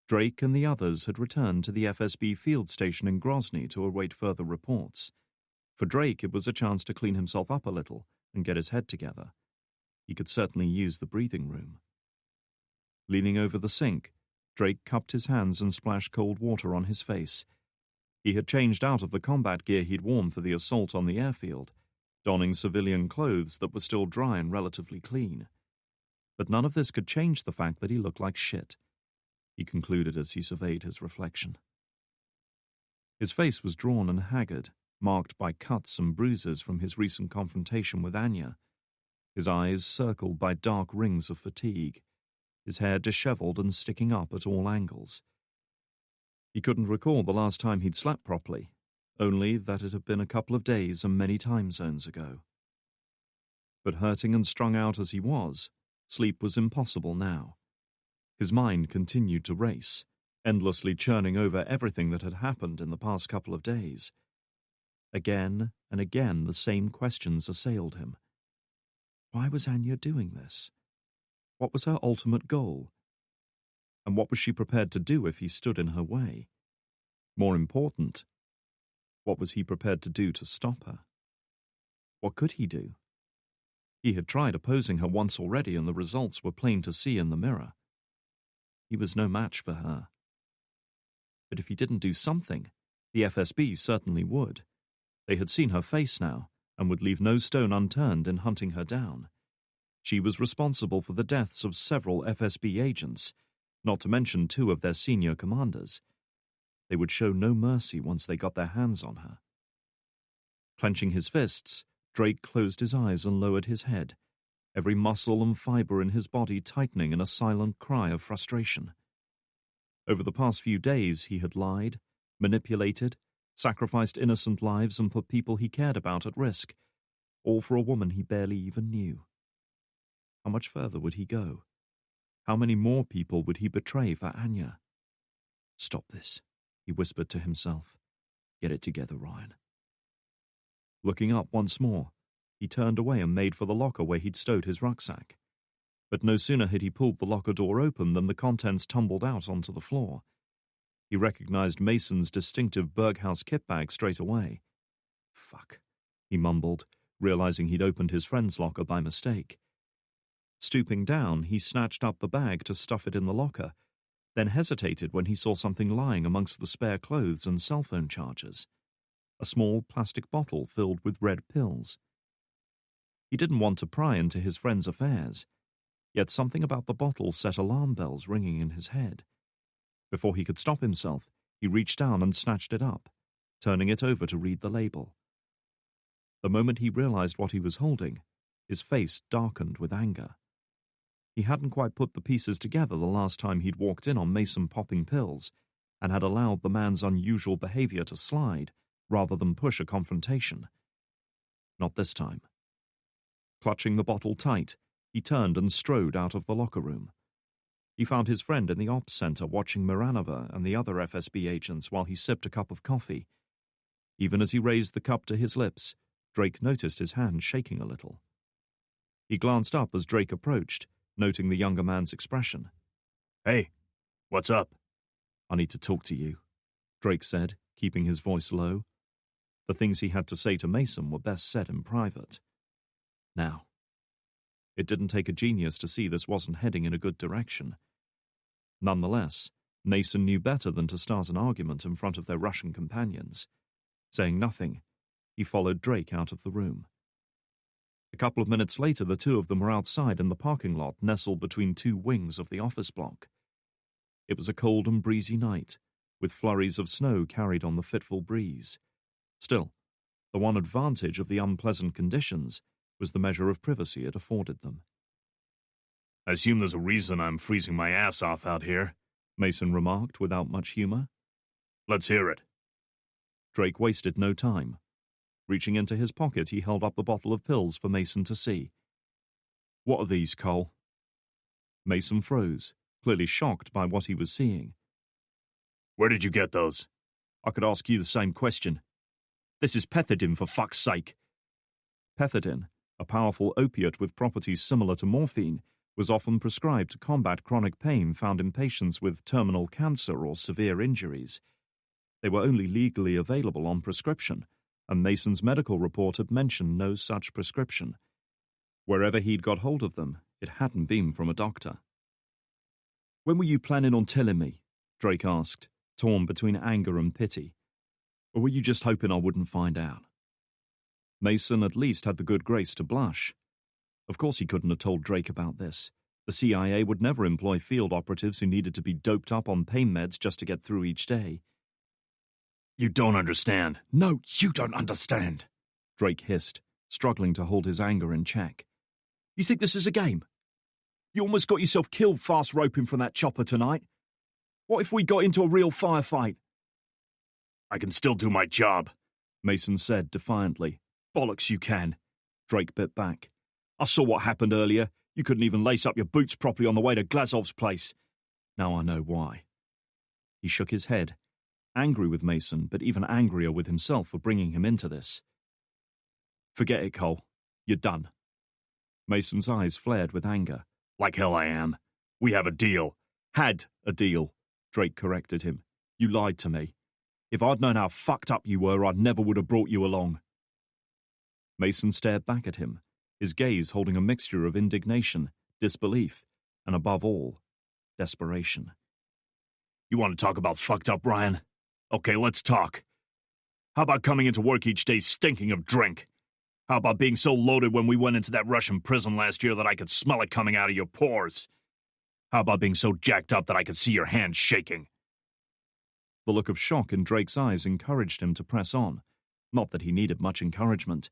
Drake and the others had returned to the FSB field station in Grozny to await further reports. For Drake, it was a chance to clean himself up a little and get his head together. He could certainly use the breathing room. Leaning over the sink, Drake cupped his hands and splashed cold water on his face. He had changed out of the combat gear he'd worn for the assault on the airfield, donning civilian clothes that were still dry and relatively clean. But none of this could change the fact that he looked like shit, he concluded as he surveyed his reflection. His face was drawn and haggard, marked by cuts and bruises from his recent confrontation with Anya, his eyes circled by dark rings of fatigue, his hair disheveled and sticking up at all angles. He couldn't recall the last time he'd slept properly, only that it had been a couple of days and many time zones ago. But hurting and strung out as he was, sleep was impossible now. His mind continued to race, endlessly churning over everything that had happened in the past couple of days. Again and again the same questions assailed him. Why was Anya doing this? What was her ultimate goal? And what was she prepared to do if he stood in her way? More important, what was he prepared to do to stop her? What could he do? He had tried opposing her once already and the results were plain to see in the mirror. He was no match for her. But if he didn't do something, the FSB certainly would. They had seen her face now, and would leave no stone unturned in hunting her down. She was responsible for the deaths of several FSB agents, not to mention 2 of their senior commanders. They would show no mercy once they got their hands on her. Clenching his fists, Drake closed his eyes and lowered his head, every muscle and fiber in his body tightening in a silent cry of frustration. Over the past few days he had lied, manipulated, sacrificed innocent lives and put people he cared about at risk. all for a woman he barely even knew. How much further would he go? How many more people would he betray for Anya? Stop this, he whispered to himself. Get it together, Ryan. Looking up once more, he turned away and made for the locker where he'd stowed his rucksack. But no sooner had he pulled the locker door open than the contents tumbled out onto the floor. He recognized Mason's distinctive Berghaus kit bag straight away. Fuck, he mumbled, realizing he'd opened his friend's locker by mistake. Stooping down, he snatched up the bag to stuff it in the locker, then hesitated when he saw something lying amongst the spare clothes and cell phone chargers. A small plastic bottle filled with red pills. He didn't want to pry into his friend's affairs, yet something about the bottle set alarm bells ringing in his head. Before he could stop himself, he reached down and snatched it up, turning it over to read the label. The moment he realized what he was holding, his face darkened with anger. He hadn't quite put the pieces together the last time he'd walked in on Mason popping pills, and had allowed the man's unusual behavior to slide rather than push a confrontation. Not this time. Clutching the bottle tight, he turned and strode out of the locker room. He found his friend in the ops center watching Miranova and the other FSB agents while he sipped a cup of coffee. Even as he raised the cup to his lips, Drake noticed his hand shaking a little. He glanced up as Drake approached, noting the younger man's expression. Hey, what's up? I need to talk to you, Drake said, keeping his voice low. The things he had to say to Mason were best said in private. Now. It didn't take a genius to see this wasn't heading in a good direction. Nonetheless, Mason knew better than to start an argument in front of their Russian companions. Saying nothing, he followed Drake out of the room. A couple of minutes later, the two of them were outside in the parking lot nestled between two wings of the office block. It was a cold and breezy night, with flurries of snow carried on the fitful breeze. Still, the one advantage of the unpleasant conditions was the measure of privacy it afforded them. I assume there's a reason I'm freezing my ass off out here, Mason remarked without much humor. Let's hear it. Drake wasted no time. Reaching into his pocket, he held up the bottle of pills for Mason to see. What are these, Cole? Mason froze, clearly shocked by what he was seeing. Where did you get those? I could ask you the same question. This is pethidine, for fuck's sake. Pethidine, a powerful opiate with properties similar to morphine, was often prescribed to combat chronic pain found in patients with terminal cancer or severe injuries. They were only legally available on prescription, and Mason's medical report had mentioned no such prescription. Wherever he'd got hold of them, it hadn't been from a doctor. When were you planning on telling me? Drake asked, torn between anger and pity. Or were you just hoping I wouldn't find out? Mason at least had the good grace to blush. Of course he couldn't have told Drake about this. The CIA would never employ field operatives who needed to be doped up on pain meds just to get through each day. You don't understand. No, you don't understand, Drake hissed, struggling to hold his anger in check. You think this is a game? You almost got yourself killed fast roping from that chopper tonight. What if we got into a real firefight? I can still do my job, Mason said defiantly. Bollocks you can, Drake bit back. I saw what happened earlier. You couldn't even lace up your boots properly on the way to Glazov's place. Now I know why. He shook his head, angry with Mason, but even angrier with himself for bringing him into this. Forget it, Cole. You're done. Mason's eyes flared with anger. Like hell I am. We have a deal. Had a deal, Drake corrected him. You lied to me. If I'd known how fucked up you were, I never would have brought you along. Mason stared back at him, his gaze holding a mixture of indignation, disbelief, and above all, desperation. You want to talk about fucked up, Ryan? Okay, let's talk. How about coming into work each day stinking of drink? How about being so loaded when we went into that Russian prison last year that I could smell it coming out of your pores? How about being so jacked up that I could see your hands shaking? The look of shock in Drake's eyes encouraged him to press on. Not that he needed much encouragement.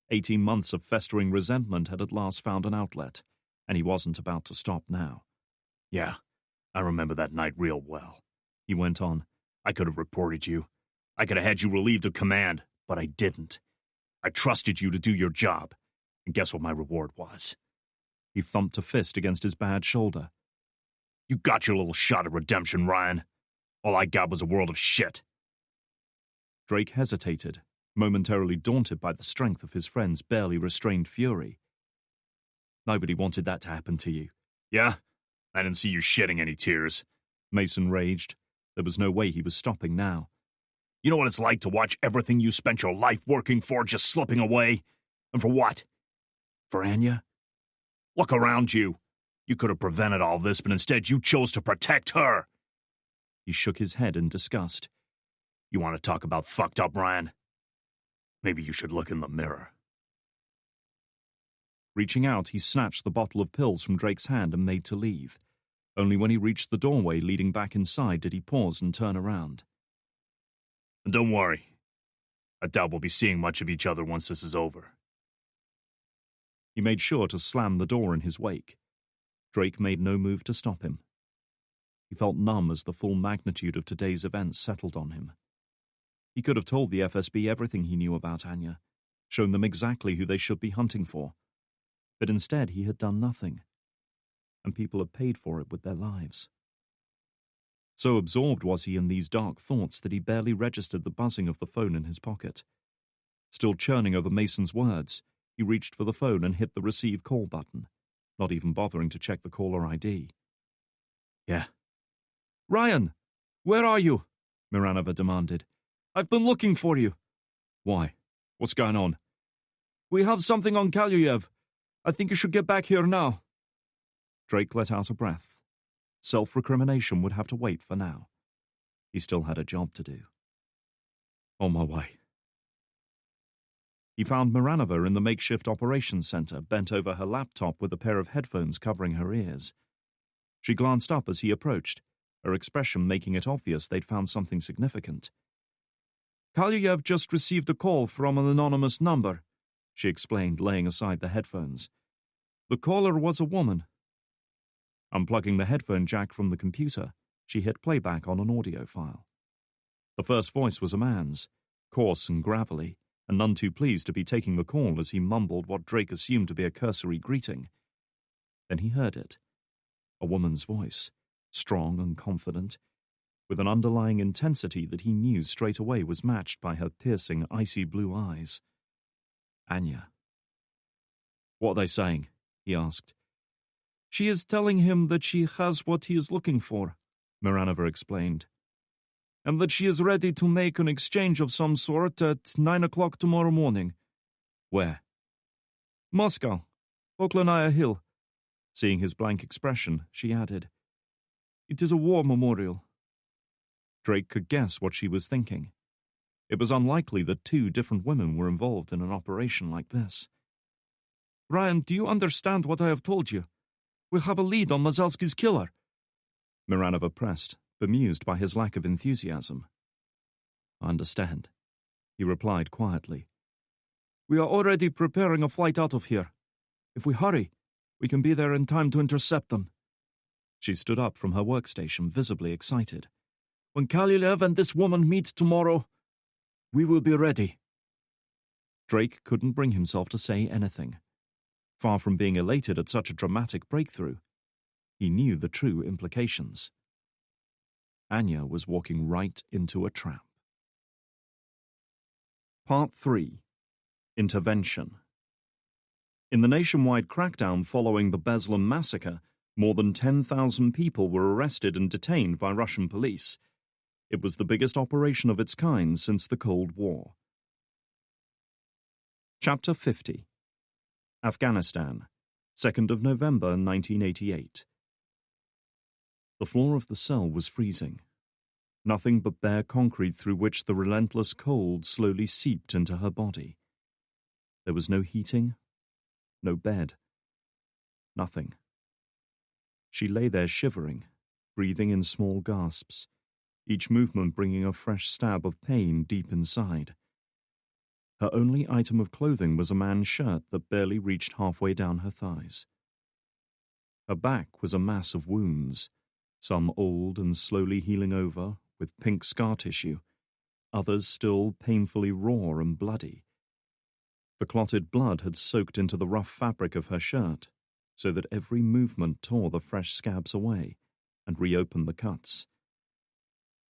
18 months of festering resentment had at last found an outlet, and he wasn't about to stop now. Yeah, I remember that night real well, he went on. I could have reported you. I could have had you relieved of command, but I didn't. I trusted you to do your job, and guess what my reward was? He thumped a fist against his bad shoulder. You got your little shot at redemption, Ryan. All I got was a world of shit. Drake hesitated, momentarily daunted by the strength of his friend's barely restrained fury. Nobody wanted that to happen to you. Yeah? I didn't see you shedding any tears. Mason raged. There was no way he was stopping now. You know what it's like to watch everything you spent your life working for just slipping away? And for what? For Anya? Look around you. You could have prevented all this, but instead you chose to protect her. He shook his head in disgust. You want to talk about fucked up, Ryan? Maybe you should look in the mirror. Reaching out, he snatched the bottle of pills from Drake's hand and made to leave. Only when he reached the doorway leading back inside did he pause and turn around. And don't worry. I doubt we'll be seeing much of each other once this is over. He made sure to slam the door in his wake. Drake made no move to stop him. He felt numb as the full magnitude of today's events settled on him. He could have told the FSB everything he knew about Anya, shown them exactly who they should be hunting for. But instead he had done nothing, and people had paid for it with their lives. So absorbed was he in these dark thoughts that he barely registered the buzzing of the phone in his pocket. Still churning over Mason's words, he reached for the phone and hit the receive call button, not even bothering to check the caller ID. Yeah. Ryan, where are you? Miranova demanded. I've been looking for you. Why? What's going on? We have something on Kaluyev. I think you should get back here now. Drake let out a breath. Self-recrimination would have to wait for now. He still had a job to do. On my way. He found Miranova in the makeshift operations center, bent over her laptop with a pair of headphones covering her ears. She glanced up as he approached, her expression making it obvious they'd found something significant. Kaluyev just received a call from an anonymous number, she explained, laying aside the headphones. The caller was a woman. Unplugging the headphone jack from the computer, she hit playback on an audio file. The first voice was a man's, coarse and gravelly, and none too pleased to be taking the call as he mumbled what Drake assumed to be a cursory greeting. Then he heard it. A woman's voice, strong and confident, with an underlying intensity that he knew straight away was matched by her piercing, icy blue eyes. Anya. What are they saying? He asked. She is telling him that she has what he is looking for, Miranova explained, and that she is ready to make an exchange of some sort at 9 o'clock tomorrow morning. Where? Moscow, Oklonaya Hill. Seeing his blank expression, she added, It is a war memorial. Drake could guess what she was thinking. It was unlikely that two different women were involved in an operation like this. Ryan, do you understand what I have told you? We have a lead on Mazalski's killer. Miranova pressed, bemused by his lack of enthusiasm. I understand, he replied quietly. We are already preparing a flight out of here. If we hurry, we can be there in time to intercept them. She stood up from her workstation, visibly excited. When Kaluyev and this woman meet tomorrow, we will be ready. Drake couldn't bring himself to say anything. Far from being elated at such a dramatic breakthrough, he knew the true implications. Anya was walking right into a trap. Part 3. Intervention. In the nationwide crackdown following the Beslan massacre, more than 10,000 people were arrested and detained by Russian police. It was the biggest operation of its kind since the Cold War. Chapter 50. Afghanistan, 2nd of November 1988. The floor of the cell was freezing. Nothing but bare concrete through which the relentless cold slowly seeped into her body. There was no heating, no bed, nothing. She lay there shivering, breathing in small gasps, each movement bringing a fresh stab of pain deep inside. Her only item of clothing was a man's shirt that barely reached halfway down her thighs. Her back was a mass of wounds, some old and slowly healing over, with pink scar tissue, others still painfully raw and bloody. The clotted blood had soaked into the rough fabric of her shirt, so that every movement tore the fresh scabs away and reopened the cuts.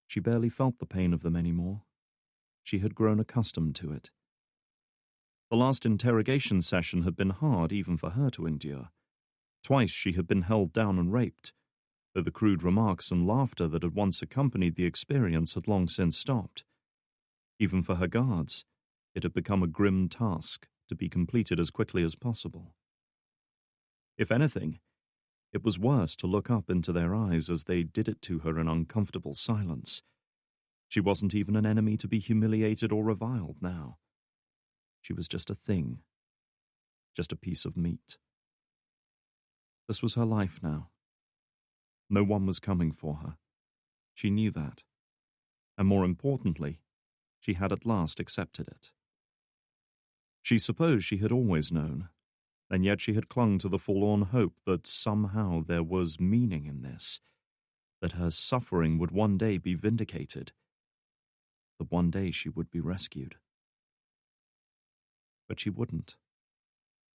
She barely felt the pain of them anymore. She had grown accustomed to it. The last interrogation session had been hard even for her to endure. Twice she had been held down and raped, though the crude remarks and laughter that had once accompanied the experience had long since stopped. Even for her guards, it had become a grim task to be completed as quickly as possible. If anything, it was worse to look up into their eyes as they did it to her in uncomfortable silence. She wasn't even an enemy to be humiliated or reviled now. She was just a thing, just a piece of meat. This was her life now. No one was coming for her. She knew that. And more importantly, she had at last accepted it. She supposed she had always known, and yet she had clung to the forlorn hope that somehow there was meaning in this, that her suffering would one day be vindicated, that one day she would be rescued. But she wouldn't.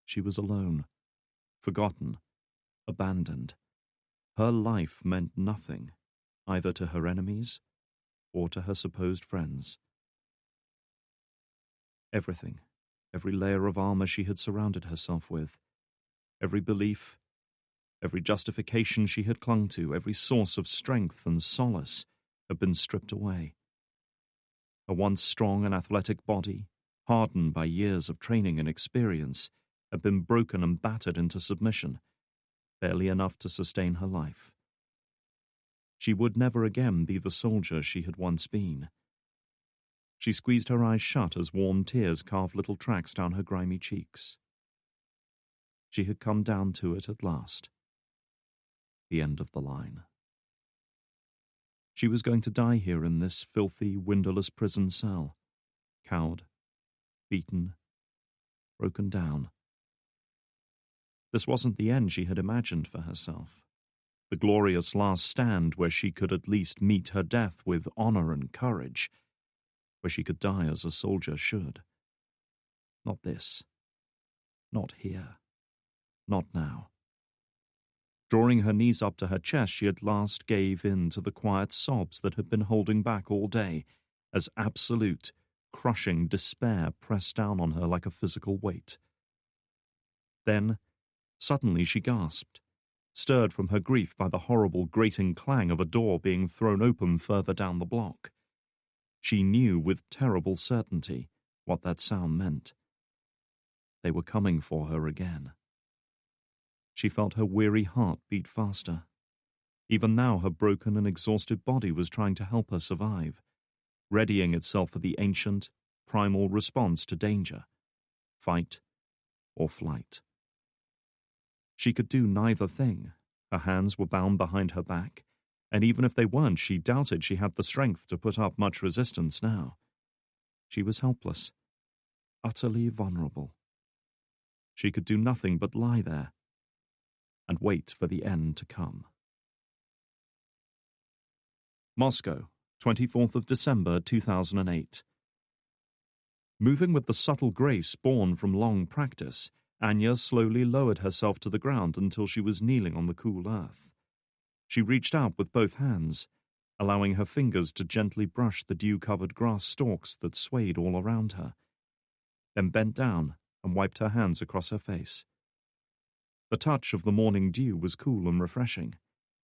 She was alone, forgotten, abandoned. Her life meant nothing, either to her enemies or to her supposed friends. Everything, every layer of armor she had surrounded herself with, every belief, every justification she had clung to, every source of strength and solace had been stripped away. A once strong and athletic body, hardened by years of training and experience, had been broken and battered into submission, barely enough to sustain her life. She would never again be the soldier she had once been. She squeezed her eyes shut as warm tears carved little tracks down her grimy cheeks. She had come down to it at last. The end of the line. She was going to die here in this filthy, windowless prison cell, cowed, beaten, broken down. This wasn't the end she had imagined for herself, the glorious last stand where she could at least meet her death with honor and courage, where she could die as a soldier should. Not this. Not here. Not now. Drawing her knees up to her chest, she at last gave in to the quiet sobs that had been holding back all day, as absolute, crushing despair pressed down on her like a physical weight. Then, suddenly she gasped, stirred from her grief by the horrible grating clang of a door being thrown open further down the block. She knew with terrible certainty what that sound meant. They were coming for her again. She felt her weary heart beat faster. Even now her broken and exhausted body was trying to help her survive, readying itself for the ancient, primal response to danger, fight or flight. She could do neither thing. Her hands were bound behind her back, and even if they weren't, she doubted she had the strength to put up much resistance now. She was helpless, utterly vulnerable. She could do nothing but lie there and wait for the end to come. Moscow, 24th of December 2008. Moving with the subtle grace born from long practice, Anya slowly lowered herself to the ground until she was kneeling on the cool earth. She reached out with both hands, allowing her fingers to gently brush the dew-covered grass stalks that swayed all around her, then bent down and wiped her hands across her face. The touch of the morning dew was cool and refreshing,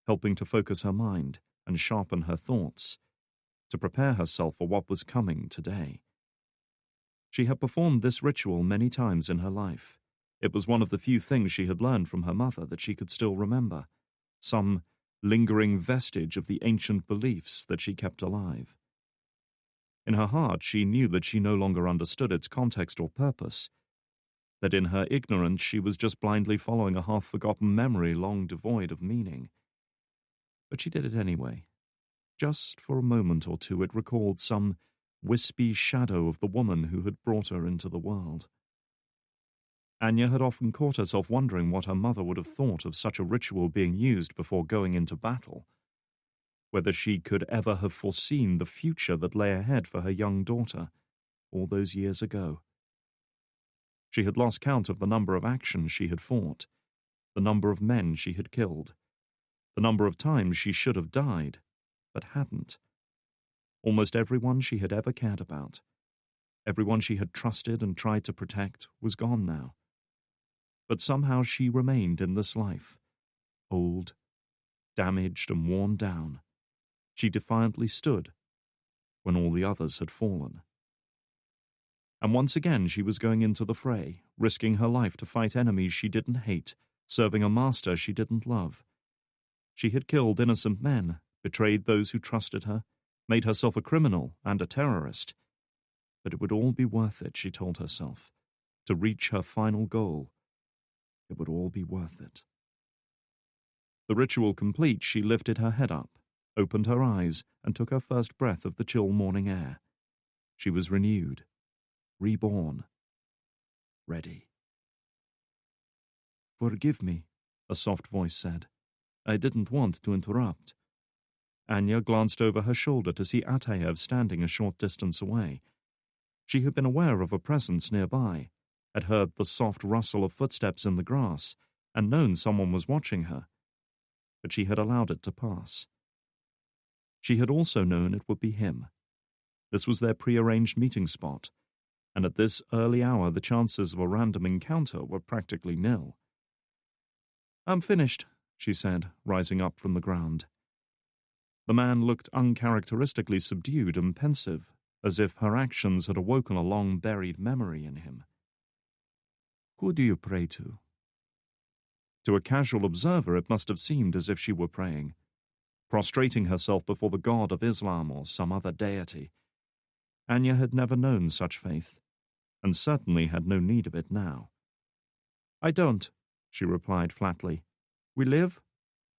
helping to focus her mind and sharpen her thoughts, to prepare herself for what was coming today. She had performed this ritual many times in her life. It was one of the few things she had learned from her mother that she could still remember, some lingering vestige of the ancient beliefs that she kept alive. In her heart, she knew that she no longer understood its context or purpose, that in her ignorance she was just blindly following a half-forgotten memory long devoid of meaning. But she did it anyway. Just for a moment or two it recalled some wispy shadow of the woman who had brought her into the world. Anya had often caught herself wondering what her mother would have thought of such a ritual being used before going into battle, whether she could ever have foreseen the future that lay ahead for her young daughter all those years ago. She had lost count of the number of actions she had fought, the number of men she had killed, the number of times she should have died, but hadn't. Almost everyone she had ever cared about, everyone she had trusted and tried to protect, was gone now. But somehow she remained in this life, old, damaged and worn down. She defiantly stood when all the others had fallen. And once again she was going into the fray, risking her life to fight enemies she didn't hate, serving a master she didn't love. She had killed innocent men, betrayed those who trusted her, made herself a criminal and a terrorist. But it would all be worth it, she told herself, to reach her final goal. It would all be worth it. The ritual complete, she lifted her head up, opened her eyes, and took her first breath of the chill morning air. She was renewed, reborn, ready. "Forgive me," a soft voice said. "I didn't want to interrupt." Anya glanced over her shoulder to see Atayev standing a short distance away. She had been aware of a presence nearby, had heard the soft rustle of footsteps in the grass, and known someone was watching her. But she had allowed it to pass. She had also known it would be him. This was their prearranged meeting spot, and at this early hour the chances of a random encounter were practically nil. "I'm finished," she said, rising up from the ground. The man looked uncharacteristically subdued and pensive, as if her actions had awoken a long-buried memory in him. "Who do you pray to?" To a casual observer it must have seemed as if she were praying, prostrating herself before the god of Islam or some other deity. Anya had never known such faith, and certainly had no need of it now. "I don't," she replied flatly. "We live,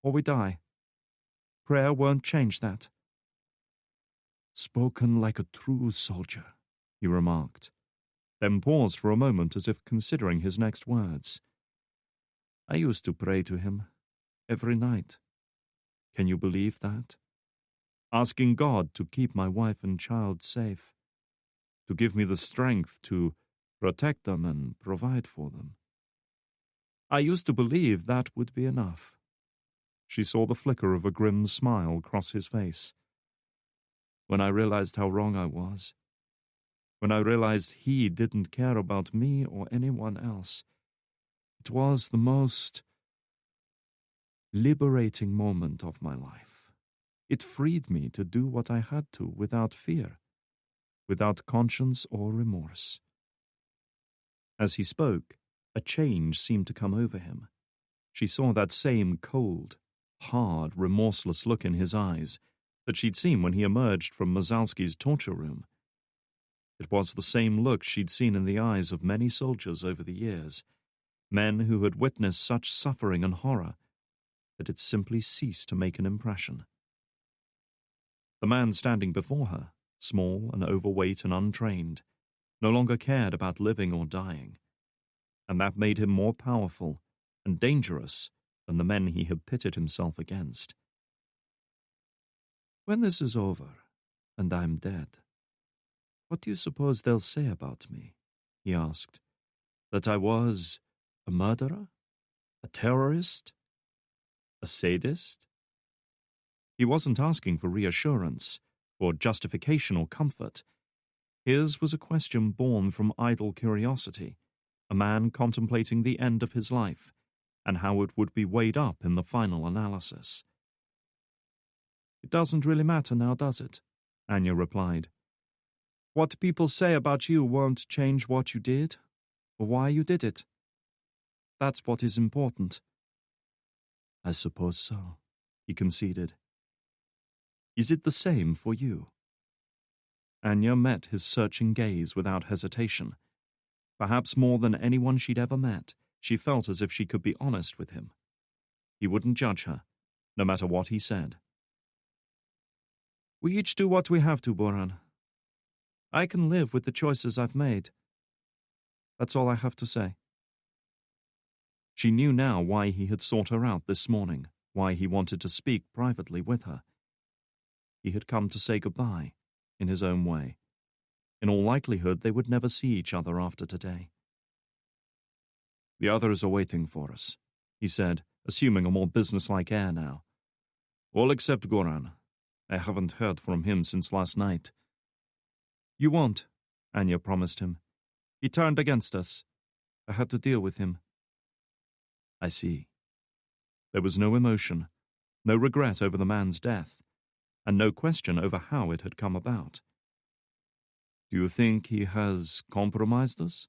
or we die. Prayer won't change that." "Spoken like a true soldier," he remarked, then paused for a moment as if considering his next words. "I used to pray to him every night. Can you believe that? Asking God to keep my wife and child safe, to give me the strength to protect them and provide for them. I used to believe that would be enough." She saw the flicker of a grim smile cross his face. "When I realized how wrong I was, when I realized he didn't care about me or anyone else, it was the most liberating moment of my life. It freed me to do what I had to without fear, without conscience or remorse." As he spoke, a change seemed to come over him. She saw that same cold, hard, remorseless look in his eyes that she'd seen when he emerged from Mazalski's torture room. It was the same look she'd seen in the eyes of many soldiers over the years, men who had witnessed such suffering and horror that it simply ceased to make an impression. The man standing before her, small and overweight and untrained, no longer cared about living or dying, and that made him more powerful and dangerous than the men he had pitted himself against. "When this is over, and I'm dead, what do you suppose they'll say about me?" he asked. "That I was a murderer? A terrorist? A sadist?" He wasn't asking for reassurance, or justification or comfort. His was a question born from idle curiosity, a man contemplating the end of his life, and how it would be weighed up in the final analysis. "It doesn't really matter now, does it?" Anya replied. "What people say about you won't change what you did, or why you did it. That's what is important." "I suppose so," he conceded. "Is it the same for you?" Anya met his searching gaze without hesitation. Perhaps more than anyone she'd ever met, she felt as if she could be honest with him. He wouldn't judge her, no matter what he said. "We each do what we have to, Boran. I can live with the choices I've made. That's all I have to say." She knew now why he had sought her out this morning, why he wanted to speak privately with her. He had come to say goodbye, in his own way. In all likelihood, they would never see each other after today. The others are waiting for us, he said, assuming a more businesslike air now. All except Goran. I haven't heard from him since last night. You won't, Anya promised him. He turned against us. I had to deal with him. I see. There was no emotion, no regret over the man's death, and no question over how it had come about. Do you think he has compromised us?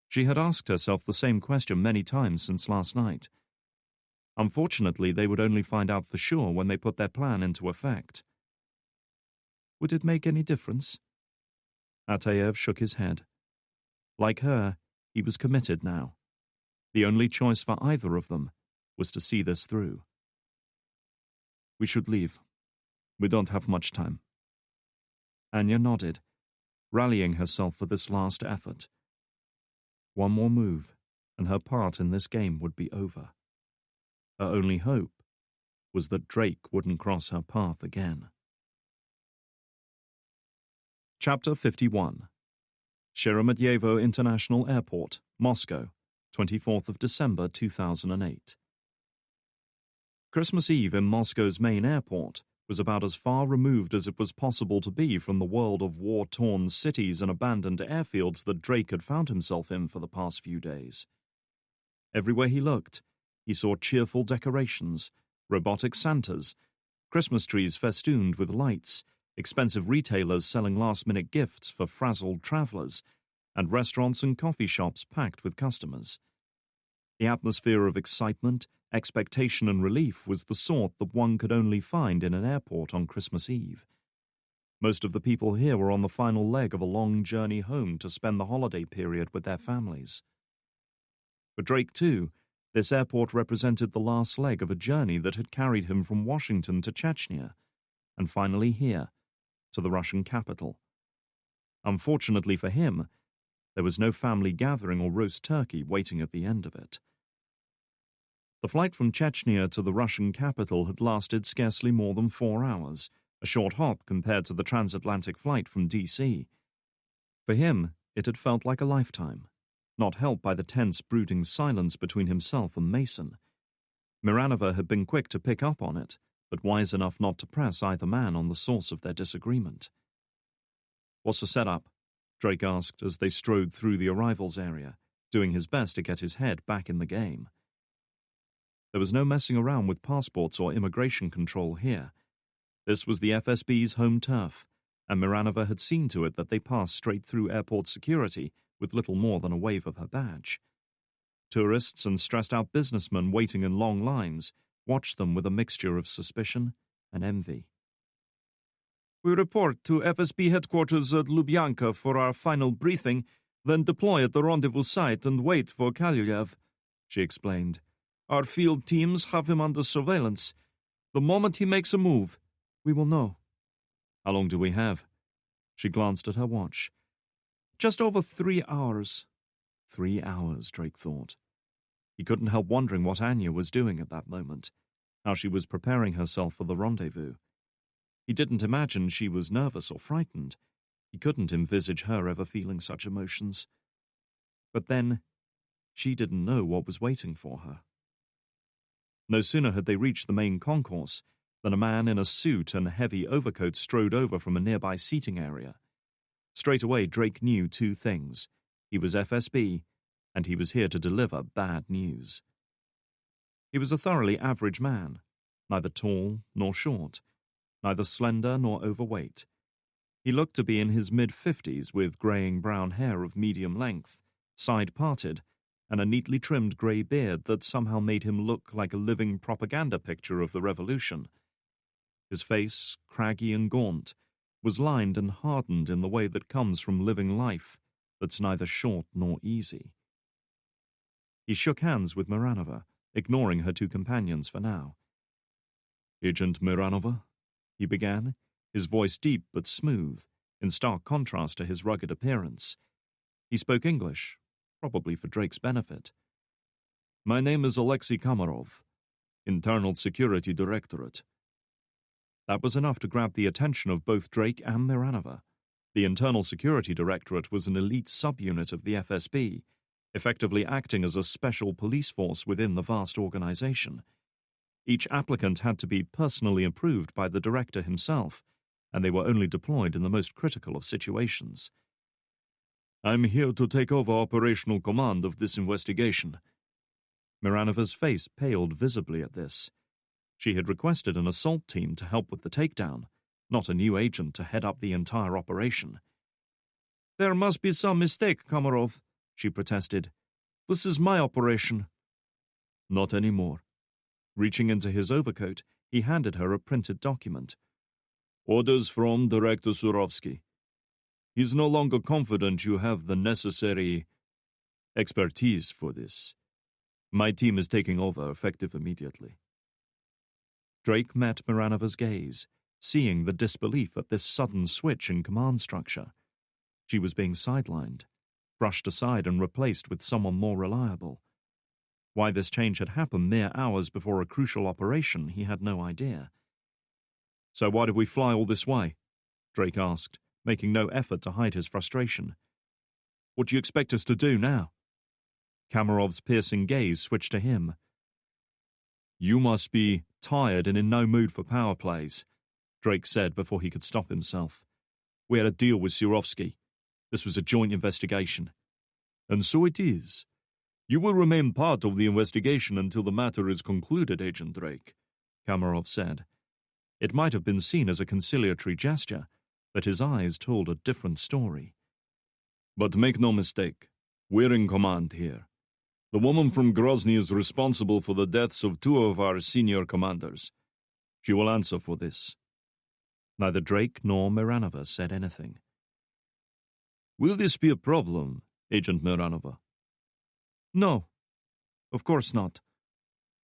She had asked herself the same question many times since last night. Unfortunately, they would only find out for sure when they put their plan into effect. Would it make any difference? Ataev shook his head. Like her, he was committed now. The only choice for either of them was to see this through. We should leave. We don't have much time. Anya nodded, rallying herself for this last effort. One more move, and her part in this game would be over. Her only hope was that Drake wouldn't cross her path again. Chapter 51. Sheremetyevo International Airport, Moscow, 24th of December 2008. Christmas Eve in Moscow's main airport was about as far removed as it was possible to be from the world of war-torn cities and abandoned airfields that Drake had found himself in for the past few days. Everywhere he looked, he saw cheerful decorations, robotic Santas, Christmas trees festooned with lights, expensive retailers selling last-minute gifts for frazzled travelers, and restaurants and coffee shops packed with customers. The atmosphere of excitement, expectation and relief was the sort that one could only find in an airport on Christmas Eve. Most of the people here were on the final leg of a long journey home to spend the holiday period with their families. For Drake, too, this airport represented the last leg of a journey that had carried him from Washington to Chechnya, and finally here, to the Russian capital. Unfortunately for him, there was no family gathering or roast turkey waiting at the end of it. The flight from Chechnya to the Russian capital had lasted scarcely more than 4 hours, a short hop compared to the transatlantic flight from D.C. For him, it had felt like a lifetime, not helped by the tense, brooding silence between himself and Mason. Miranova had been quick to pick up on it, but wise enough not to press either man on the source of their disagreement. "What's the setup?" Drake asked as they strode through the arrivals area, doing his best to get his head back in the game. There was no messing around with passports or immigration control here. This was the FSB's home turf, and Miranova had seen to it that they passed straight through airport security with little more than a wave of her badge. Tourists and stressed-out businessmen waiting in long lines watched them with a mixture of suspicion and envy. "We report to FSB headquarters at Lubyanka for our final briefing, then deploy at the rendezvous site and wait for Kalyuyev," she explained. "Our field teams have him under surveillance. The moment he makes a move, we will know." "How long do we have?" She glanced at her watch. "Just over 3 hours." 3 hours, Drake thought. He couldn't help wondering what Anya was doing at that moment, how she was preparing herself for the rendezvous. He didn't imagine she was nervous or frightened. He couldn't envisage her ever feeling such emotions. But then, she didn't know what was waiting for her. No sooner had they reached the main concourse than a man in a suit and heavy overcoat strode over from a nearby seating area. Straight away, Drake knew 2 things. He was FSB, and he was here to deliver bad news. He was a thoroughly average man, neither tall nor short, neither slender nor overweight. He looked to be in his mid-50s with greying brown hair of medium length, side-parted, and a neatly trimmed grey beard that somehow made him look like a living propaganda picture of the revolution. His face, craggy and gaunt, was lined and hardened in the way that comes from living life that's neither short nor easy. He shook hands with Miranova, ignoring her 2 companions for now. "Agent Miranova," he began, his voice deep but smooth, in stark contrast to his rugged appearance. He spoke English, probably for Drake's benefit. "My name is Alexei Komarov, Internal Security Directorate." That was enough to grab the attention of both Drake and Miranova. The Internal Security Directorate was an elite subunit of the FSB, effectively acting as a special police force within the vast organization. Each applicant had to be personally approved by the director himself, and they were only deployed in the most critical of situations. I'm here to take over operational command of this investigation. Miranova's face paled visibly at this. She had requested an assault team to help with the takedown, not a new agent to head up the entire operation. There must be some mistake, Komarov, she protested. This is my operation. Not anymore. Reaching into his overcoat, he handed her a printed document. Orders from Director Surovsky. He's no longer confident you have the necessary expertise for this. My team is taking over, effective immediately. Drake met Miranova's gaze, seeing the disbelief at this sudden switch in command structure. She was being sidelined, brushed aside and replaced with someone more reliable. Why this change had happened mere hours before a crucial operation, he had no idea. So why did we fly all this way? Drake asked, making no effort to hide his frustration. What do you expect us to do now? Kamarov's piercing gaze switched to him. You must be tired and in no mood for power plays, Drake said before he could stop himself. We had a deal with Surovsky. This was a joint investigation. And so it is. You will remain part of the investigation until the matter is concluded, Agent Drake, Kamarov said. It might have been seen as a conciliatory gesture, but his eyes told a different story. But make no mistake, we're in command here. The woman from Grozny is responsible for the deaths of two of our senior commanders. She will answer for this. Neither Drake nor Miranova said anything. Will this be a problem, Agent Miranova? No, of course not.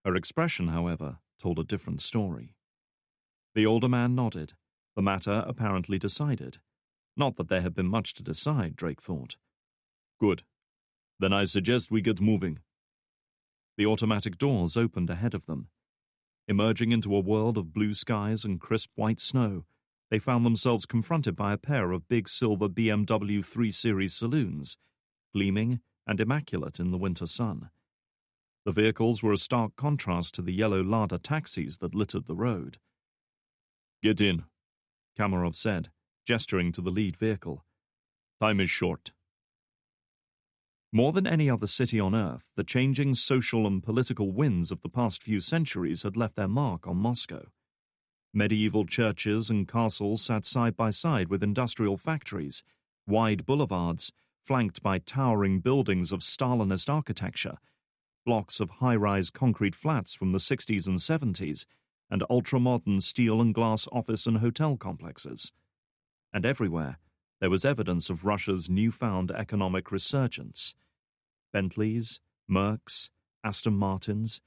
Her expression, however, told a different story. The older man nodded, the matter apparently decided. Not that there had been much to decide, Drake thought. Good. Then I suggest we get moving. The automatic doors opened ahead of them. Emerging into a world of blue skies and crisp white snow, they found themselves confronted by a pair of big silver BMW 3 Series saloons, gleaming and immaculate in the winter sun. The vehicles were a stark contrast to the yellow Lada taxis that littered the road. Get in, Kamarov said, gesturing to the lead vehicle. Time is short. More than any other city on Earth, the changing social and political winds of the past few centuries had left their mark on Moscow. Medieval churches and castles sat side by side with industrial factories, wide boulevards, flanked by towering buildings of Stalinist architecture, blocks of high-rise concrete flats from the 60s and 70s, and ultra-modern steel and glass office and hotel complexes. And everywhere, there was evidence of Russia's newfound economic resurgence. Bentleys, Mercs, Aston Martins.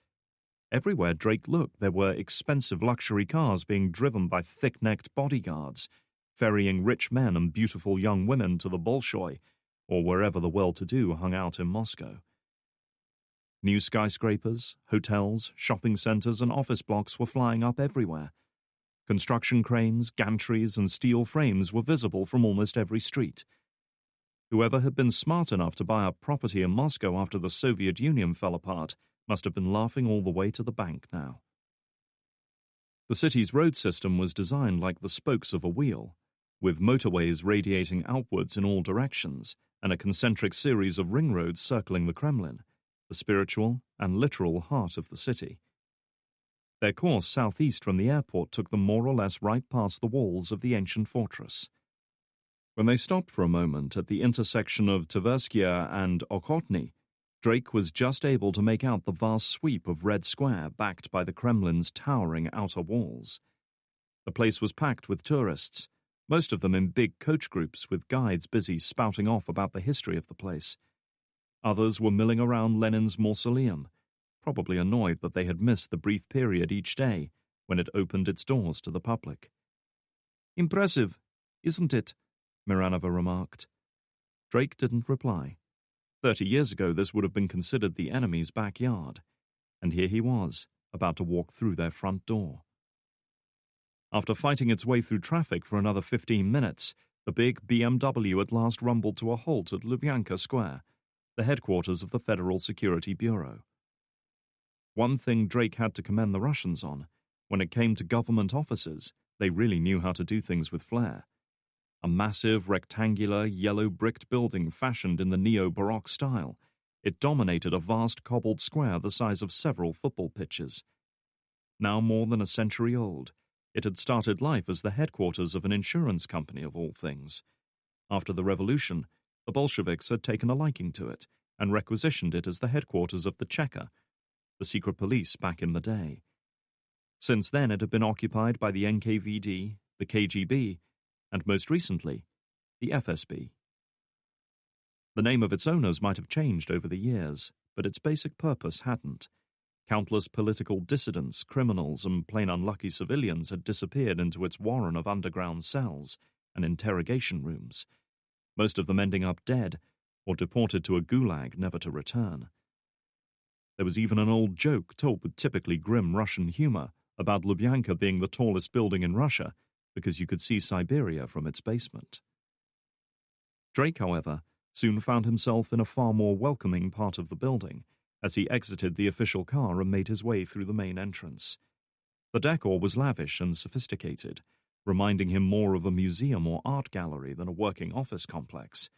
Everywhere Drake looked, there were expensive luxury cars being driven by thick-necked bodyguards, ferrying rich men and beautiful young women to the Bolshoi, or wherever the well-to-do hung out in Moscow. New skyscrapers, hotels, shopping centers, and office blocks were flying up everywhere. Construction cranes, gantries, and steel frames were visible from almost every street. Whoever had been smart enough to buy up property in Moscow after the Soviet Union fell apart must have been laughing all the way to the bank now. The city's road system was designed like the spokes of a wheel, with motorways radiating outwards in all directions and a concentric series of ring roads circling the Kremlin, the spiritual and literal heart of the city. Their course southeast from the airport took them more or less right past the walls of the ancient fortress. When they stopped for a moment at the intersection of Tverskia and Okhotny, Drake was just able to make out the vast sweep of Red Square backed by the Kremlin's towering outer walls. The place was packed with tourists, most of them in big coach groups with guides busy spouting off about the history of the place. Others were milling around Lenin's mausoleum, probably annoyed that they had missed the brief period each day when it opened its doors to the public. Impressive, isn't it? Miranova remarked. Drake didn't reply. 30 years ago this would have been considered the enemy's backyard, and here he was, about to walk through their front door. After fighting its way through traffic for another 15 minutes, the big BMW at last rumbled to a halt at Lubyanka Square, the headquarters of the Federal Security Bureau. One thing Drake had to commend the Russians on: when it came to government offices, they really knew how to do things with flair. A massive, rectangular, yellow-bricked building fashioned in the neo-Baroque style, it dominated a vast cobbled square the size of several football pitches. Now more than a century old, it had started life as the headquarters of an insurance company of all things. After the revolution, the Bolsheviks had taken a liking to it and requisitioned it as the headquarters of the Cheka, the secret police back in the day. Since then it had been occupied by the NKVD, the KGB, and most recently, the FSB. The name of its owners might have changed over the years, but its basic purpose hadn't. Countless political dissidents, criminals, and plain unlucky civilians had disappeared into its warren of underground cells and interrogation rooms, most of them ending up dead or deported to a gulag never to return. There was even an old joke told with typically grim Russian humor about Lubyanka being the tallest building in Russia because you could see Siberia from its basement. Drake, however, soon found himself in a far more welcoming part of the building as he exited the official car and made his way through the main entrance. The decor was lavish and sophisticated, reminding him more of a museum or art gallery than a working office complex.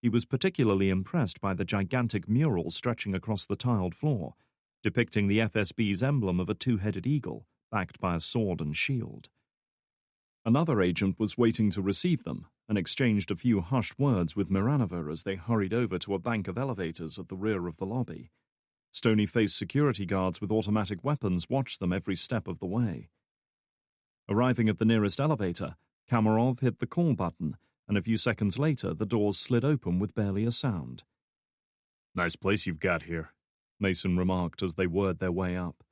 He was particularly impressed by the gigantic mural stretching across the tiled floor, depicting the FSB's emblem of a two-headed eagle, backed by a sword and shield. Another agent was waiting to receive them and exchanged a few hushed words with Miranova as they hurried over to a bank of elevators at the rear of the lobby. Stony-faced security guards with automatic weapons watched them every step of the way. Arriving at the nearest elevator, Kamarov hit the call button, and a few seconds later the doors slid open with barely a sound. "Nice place you've got here," Mason remarked as they whirred their way up.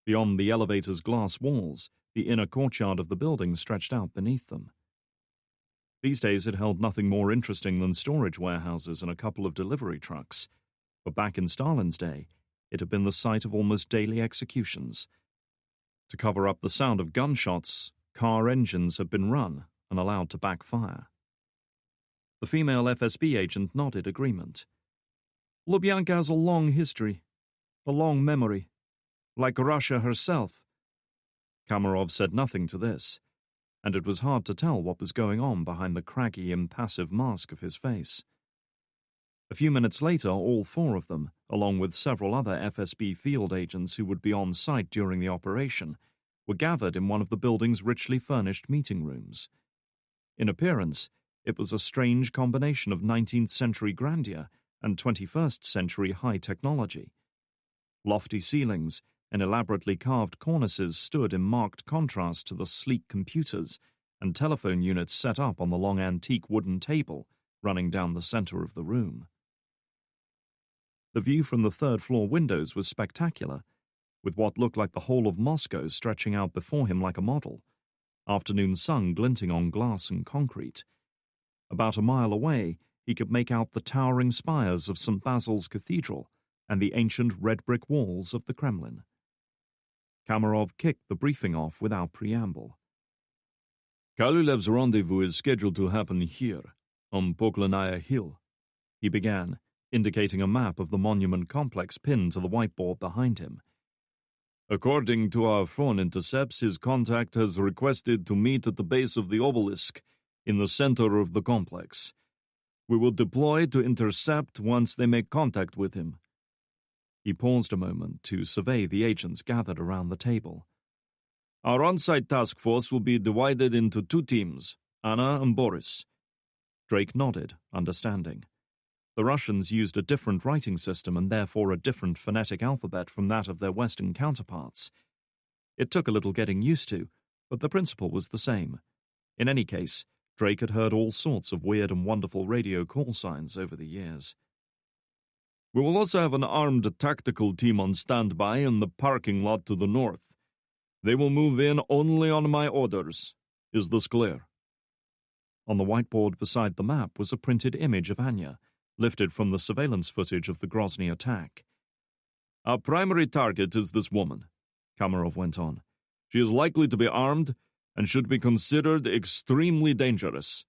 Beyond the elevator's glass walls, the inner courtyard of the building stretched out beneath them. These days it held nothing more interesting than storage warehouses and a couple of delivery trucks, but back in Stalin's day, it had been the site of almost daily executions. To cover up the sound of gunshots, car engines had been run and allowed to backfire. The female FSB agent nodded agreement. "Lubyanka has a long history, a long memory, like Russia herself." Kamarov said nothing to this, and it was hard to tell what was going on behind the craggy, impassive mask of his face. A few minutes later, all four of them, along with several other FSB field agents who would be on site during the operation, were gathered in one of the building's richly furnished meeting rooms. In appearance, it was a strange combination of 19th century grandeur and 21st century high technology. Lofty ceilings and elaborately carved cornices stood in marked contrast to the sleek computers and telephone units set up on the long antique wooden table running down the center of the room. The view from the third-floor windows was spectacular, with what looked like the whole of Moscow stretching out before him like a model, afternoon sun glinting on glass and concrete. About a mile away, he could make out the towering spires of St. Basil's Cathedral and the ancient red-brick walls of the Kremlin. Kamarov kicked the briefing off without preamble. "Kalulev's rendezvous is scheduled to happen here, on Poklanaya Hill," he began, indicating a map of the monument complex pinned to the whiteboard behind him. "According to our phone intercepts, his contact has requested to meet at the base of the obelisk in the center of the complex. We will deploy to intercept once they make contact with him." He paused a moment to survey the agents gathered around the table. "Our on-site task force will be divided into two teams, Anna and Boris." Drake nodded, understanding. The Russians used a different writing system and therefore a different phonetic alphabet from that of their Western counterparts. It took a little getting used to, but the principle was the same. In any case, Drake had heard all sorts of weird and wonderful radio call signs over the years. "We will also have an armed tactical team on standby in the parking lot to the north. They will move in only on my orders. Is this clear?" On the whiteboard beside the map was a printed image of Anya, lifted from the surveillance footage of the Grozny attack. "Our primary target is this woman," Kamarov went on. "She is likely to be armed and should be considered extremely dangerous.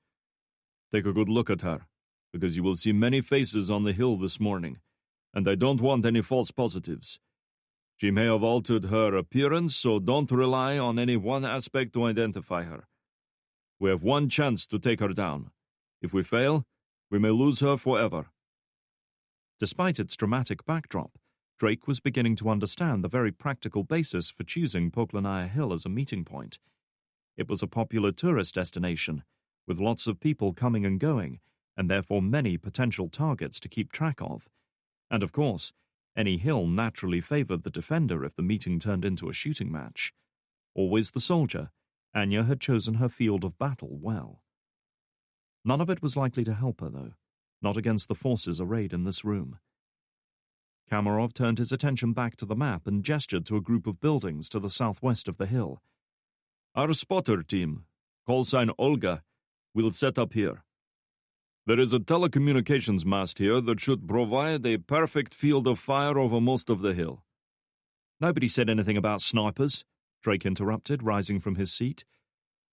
Take a good look at her. because you will see many faces on the hill this morning, and I don't want any false positives. She may have altered her appearance, so don't rely on any one aspect to identify her. We have one chance to take her down. If we fail, we may lose her forever." Despite its dramatic backdrop, Drake was beginning to understand the very practical basis for choosing Poglanaya Hill as a meeting point. It was a popular tourist destination, with lots of people coming and going, and therefore many potential targets to keep track of. And of course, any hill naturally favored the defender if the meeting turned into a shooting match. Always the soldier, Anya had chosen her field of battle well. None of it was likely to help her, though, not against the forces arrayed in this room. Kamarov turned his attention back to the map and gestured to a group of buildings to the southwest of the hill. "Our spotter team, call sign Olga, will set up here. There is a telecommunications mast here that should provide a perfect field of fire over most of the hill." "Nobody said anything about snipers," Drake interrupted, rising from his seat.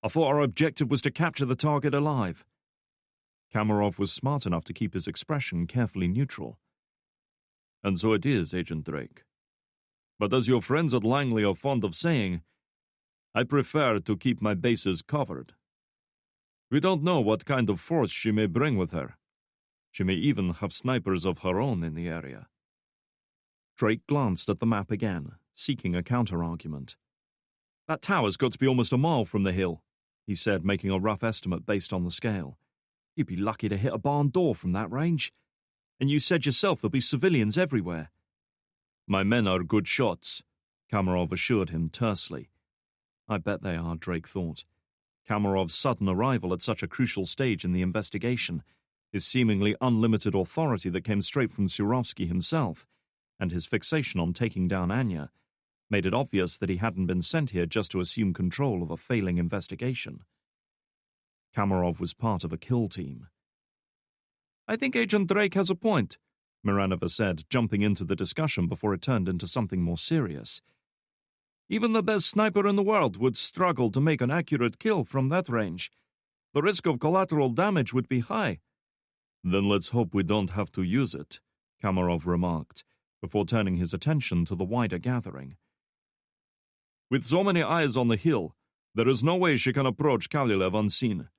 "I thought our objective was to capture the target alive." Kamarov was smart enough to keep his expression carefully neutral. "And so it is, Agent Drake. But as your friends at Langley are fond of saying, I prefer to keep my bases covered. We don't know what kind of force she may bring with her. She may even have snipers of her own in the area." Drake glanced at the map again, seeking a counter-argument. "That tower's got to be almost a mile from the hill," he said, making a rough estimate based on the scale. "You'd be lucky to hit a barn door from that range. And you said yourself there'll be civilians everywhere." "My men are good shots," Kamarov assured him tersely. I bet they are, Drake thought. Kamarov's sudden arrival at such a crucial stage in the investigation, his seemingly unlimited authority that came straight from Surovsky himself, and his fixation on taking down Anya, made it obvious that he hadn't been sent here just to assume control of a failing investigation. Kamarov was part of a kill team. "I think Agent Drake has a point," Miranova said, jumping into the discussion before it turned into something more serious. "Even the best sniper in the world would struggle to make an accurate kill from that range. The risk of collateral damage would be high." "Then let's hope we don't have to use it," Kamarov remarked, before turning his attention to the wider gathering. "With so many eyes on the hill, there is no way she can approach Kalilev unseen.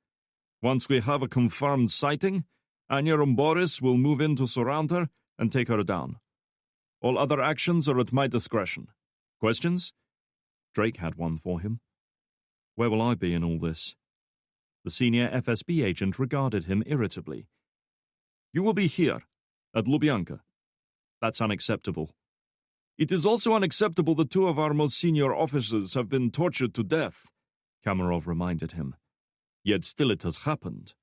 Once we have a confirmed sighting, Anya and Boris will move in to surround her and take her down. All other actions are at my discretion. Questions?" Drake had one for him. "Where will I be in all this?" The senior FSB agent regarded him irritably. "You will be here, at Lubyanka." "That's unacceptable." "It is also unacceptable that two of our most senior officers have been tortured to death," Kamarov reminded him. "Yet still it has happened."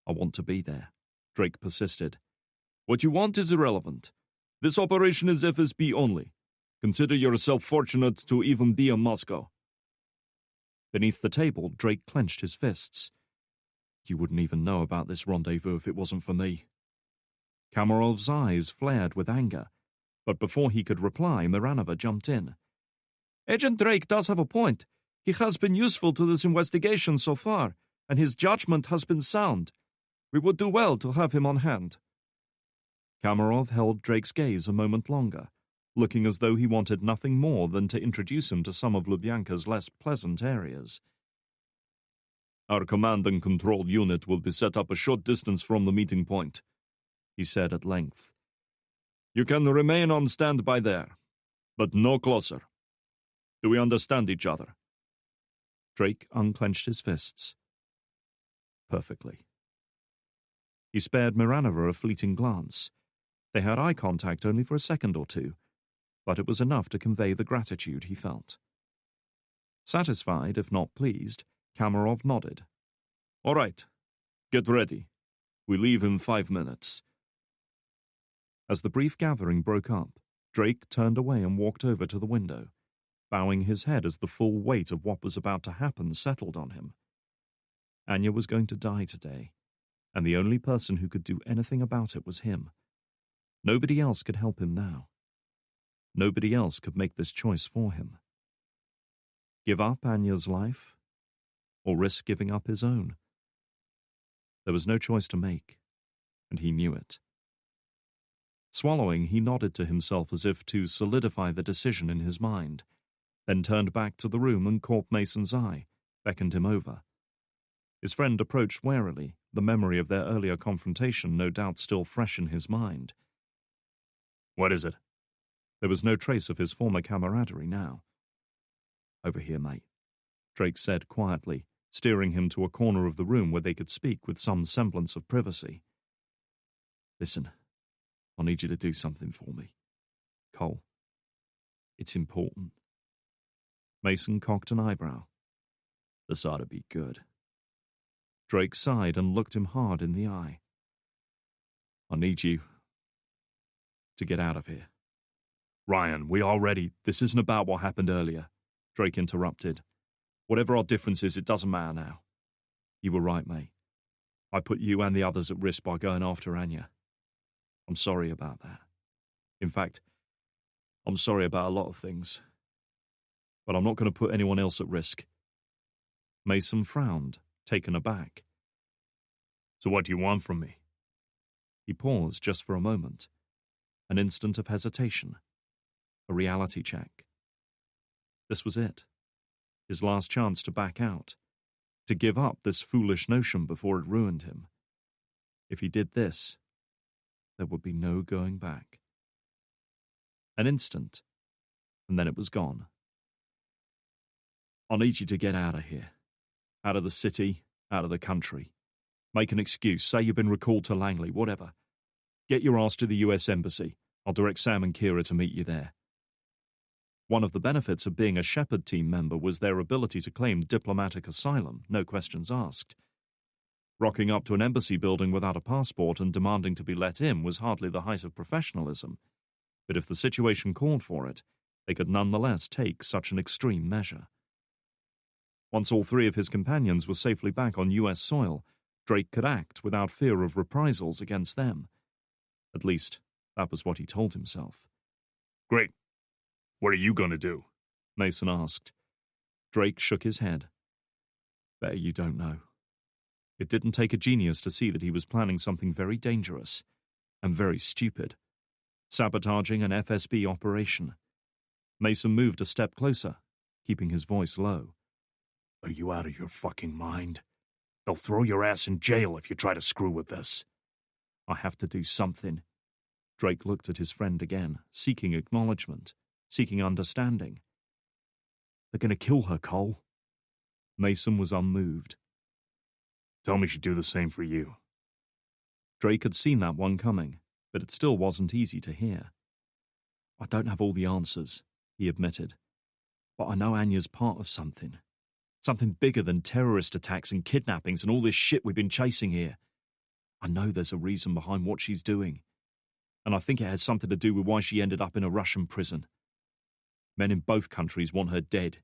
"I want to be there," Drake persisted. "What you want is irrelevant. This operation is FSB only. Consider yourself fortunate to even be in Moscow." Beneath the table, Drake clenched his fists. "You wouldn't even know about this rendezvous if it wasn't for me." Kamarov's eyes flared with anger, but before he could reply, Miranova jumped in. "Agent Drake does have a point. He has been useful to this investigation so far, and his judgment has been sound. We would do well to have him on hand." Kamarov held Drake's gaze a moment longer, looking as though he wanted nothing more than to introduce him to some of Lubyanka's less pleasant areas. "Our command and control unit will be set up a short distance from the meeting point," he said at length. "You can remain on standby there, but no closer. Do we understand each other?" Drake unclenched his fists. "Perfectly." He spared Miranova a fleeting glance. They had eye contact only for a second or two, but it was enough to convey the gratitude he felt. Satisfied, if not pleased, Kamarov nodded. "All right. Get ready. We leave in 5 minutes." As the brief gathering broke up, Drake turned away and walked over to the window, bowing his head as the full weight of what was about to happen settled on him. Anya was going to die today, and the only person who could do anything about it was him. Nobody else could help him now. Nobody else could make this choice for him. Give up Anya's life, or risk giving up his own? There was no choice to make. and he knew it. Swallowing, he nodded to himself as if to solidify the decision in his mind, then turned back to the room and caught Mason's eye, beckoned him over. His friend approached warily, the memory of their earlier confrontation no doubt still fresh in his mind. What is it? There was no trace of his former camaraderie now. Over here, mate, Drake said quietly, steering him to a corner of the room where they could speak with some semblance of privacy. Listen, I need you to do something for me. Cole, it's important. Mason cocked an eyebrow. This ought to be good. Drake sighed and looked him hard in the eye. I need you to get out of here. Ryan, This isn't about what happened earlier, Drake interrupted. Whatever our difference is, it doesn't matter now. You were right, mate. I put you and the others at risk by going after Anya. I'm sorry about that. In fact, I'm sorry about a lot of things. But I'm not going to put anyone else at risk. Mason frowned, taken aback. So what do you want from me? He paused just for a moment. An instant of hesitation. A reality check. This was it. His last chance to back out. To give up this foolish notion before it ruined him. If he did this, there would be no going back. An instant, and then it was gone. I need you to get out of here. Out of the city, out of the country. Make an excuse, say you've been recalled to Langley, whatever. Get your ass to the US Embassy. I'll direct Sam and Kira to meet you there. One of the benefits of being a Shepherd team member was their ability to claim diplomatic asylum, no questions asked. Rocking up to an embassy building without a passport and demanding to be let in was hardly the height of professionalism, but if the situation called for it, they could nonetheless take such an extreme measure. Once all three of his companions were safely back on US soil, Drake could act without fear of reprisals against them. At least, that was what he told himself. Great. What are you going to do? Mason asked. Drake shook his head. Better you don't know. It didn't take a genius to see that he was planning something very dangerous and very stupid. Sabotaging an FSB operation. Mason moved a step closer, keeping his voice low. Are you out of your fucking mind? They'll throw your ass in jail if you try to screw with this. I have to do something. Drake looked at his friend again, seeking acknowledgement, seeking understanding. They're going to kill her, Cole. Mason was unmoved. Tell me she'd do the same for you. Drake had seen that one coming, but it still wasn't easy to hear. I don't have all the answers, he admitted. But I know Anya's part of something. Something bigger than terrorist attacks and kidnappings and all this shit we've been chasing here. I know there's a reason behind what she's doing. And I think it has something to do with why she ended up in a Russian prison. Men in both countries want her dead.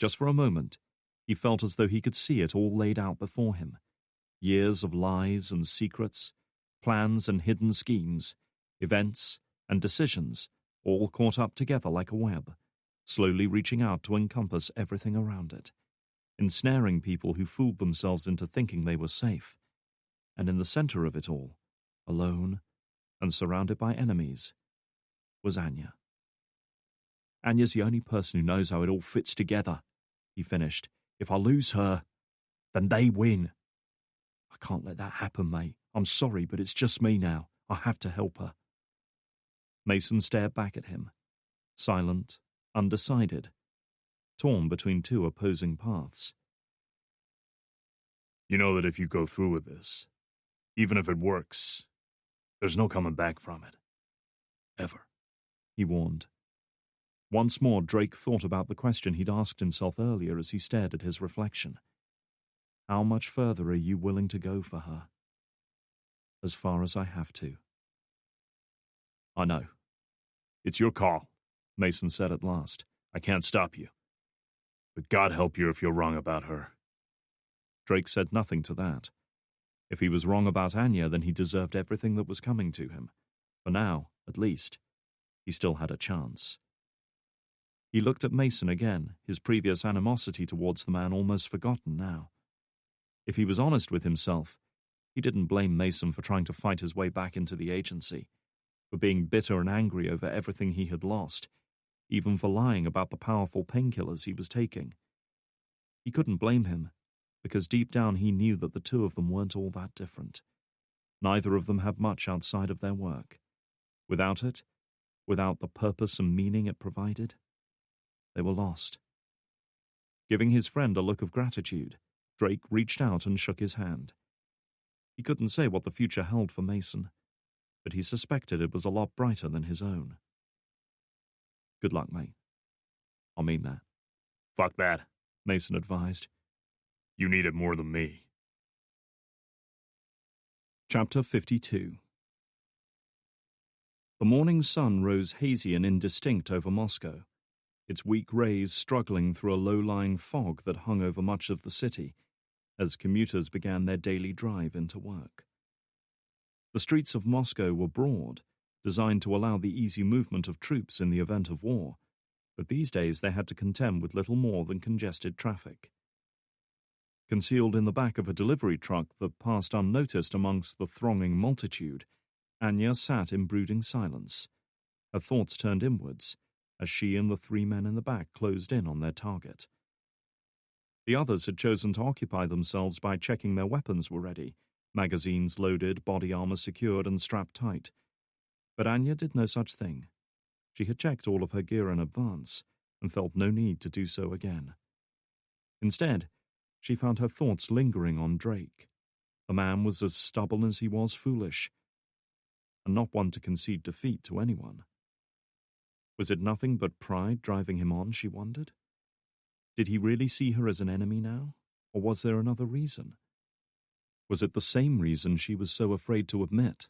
Just for a moment, he felt as though he could see it all laid out before him. Years of lies and secrets, plans and hidden schemes, events and decisions, all caught up together like a web, slowly reaching out to encompass everything around it, ensnaring people who fooled themselves into thinking they were safe. And in the center of it all, alone and surrounded by enemies, was Anya. Anya's the only person who knows how it all fits together, he finished. If I lose her, then they win. I can't let that happen, mate. I'm sorry, but it's just me now. I have to help her. Mason stared back at him, silent, undecided, torn between two opposing paths. You know that if you go through with this, even if it works, there's no coming back from it. Ever. He warned. Once more, Drake thought about the question he'd asked himself earlier as he stared at his reflection. How much further are you willing to go for her? As far as I have to. I know. It's your call, Mason said at last. I can't stop you. But God help you if you're wrong about her. Drake said nothing to that. If he was wrong about Anya, then he deserved everything that was coming to him. For now, at least, he still had a chance. He looked at Mason again, his previous animosity towards the man almost forgotten now. If he was honest with himself, He didn't blame Mason for trying to fight his way back into the agency, for being bitter and angry over everything he had lost, even for lying about the powerful painkillers he was taking. He couldn't blame him, because deep down he knew that the two of them weren't all that different. Neither of them had much outside of their work. Without it, without the purpose and meaning it provided, they were lost. Giving his friend a look of gratitude, Drake reached out and shook his hand. He couldn't say what the future held for Mason, but he suspected it was a lot brighter than his own. Good luck, mate. I mean that. Fuck that. Mason advised. You need it more than me. Chapter 52. The morning sun rose hazy and indistinct over Moscow, its weak rays struggling through a low-lying fog that hung over much of the city as commuters began their daily drive into work. The streets of Moscow were broad, designed to allow the easy movement of troops in the event of war, but these days they had to contend with little more than congested traffic. Concealed in the back of a delivery truck that passed unnoticed amongst the thronging multitude, Anya sat in brooding silence, her thoughts turned inwards as she and the three men in the back closed in on their target. The others had chosen to occupy themselves by checking their weapons were ready, magazines loaded, body armor secured and strapped tight. But Anya did no such thing. She had checked all of her gear in advance and felt no need to do so again. Instead, she found her thoughts lingering on Drake. The man was as stubborn as he was foolish, and not one to concede defeat to anyone. Was it nothing but pride driving him on, she wondered? Did he really see her as an enemy now, or was there another reason? Was it the same reason she was so afraid to admit,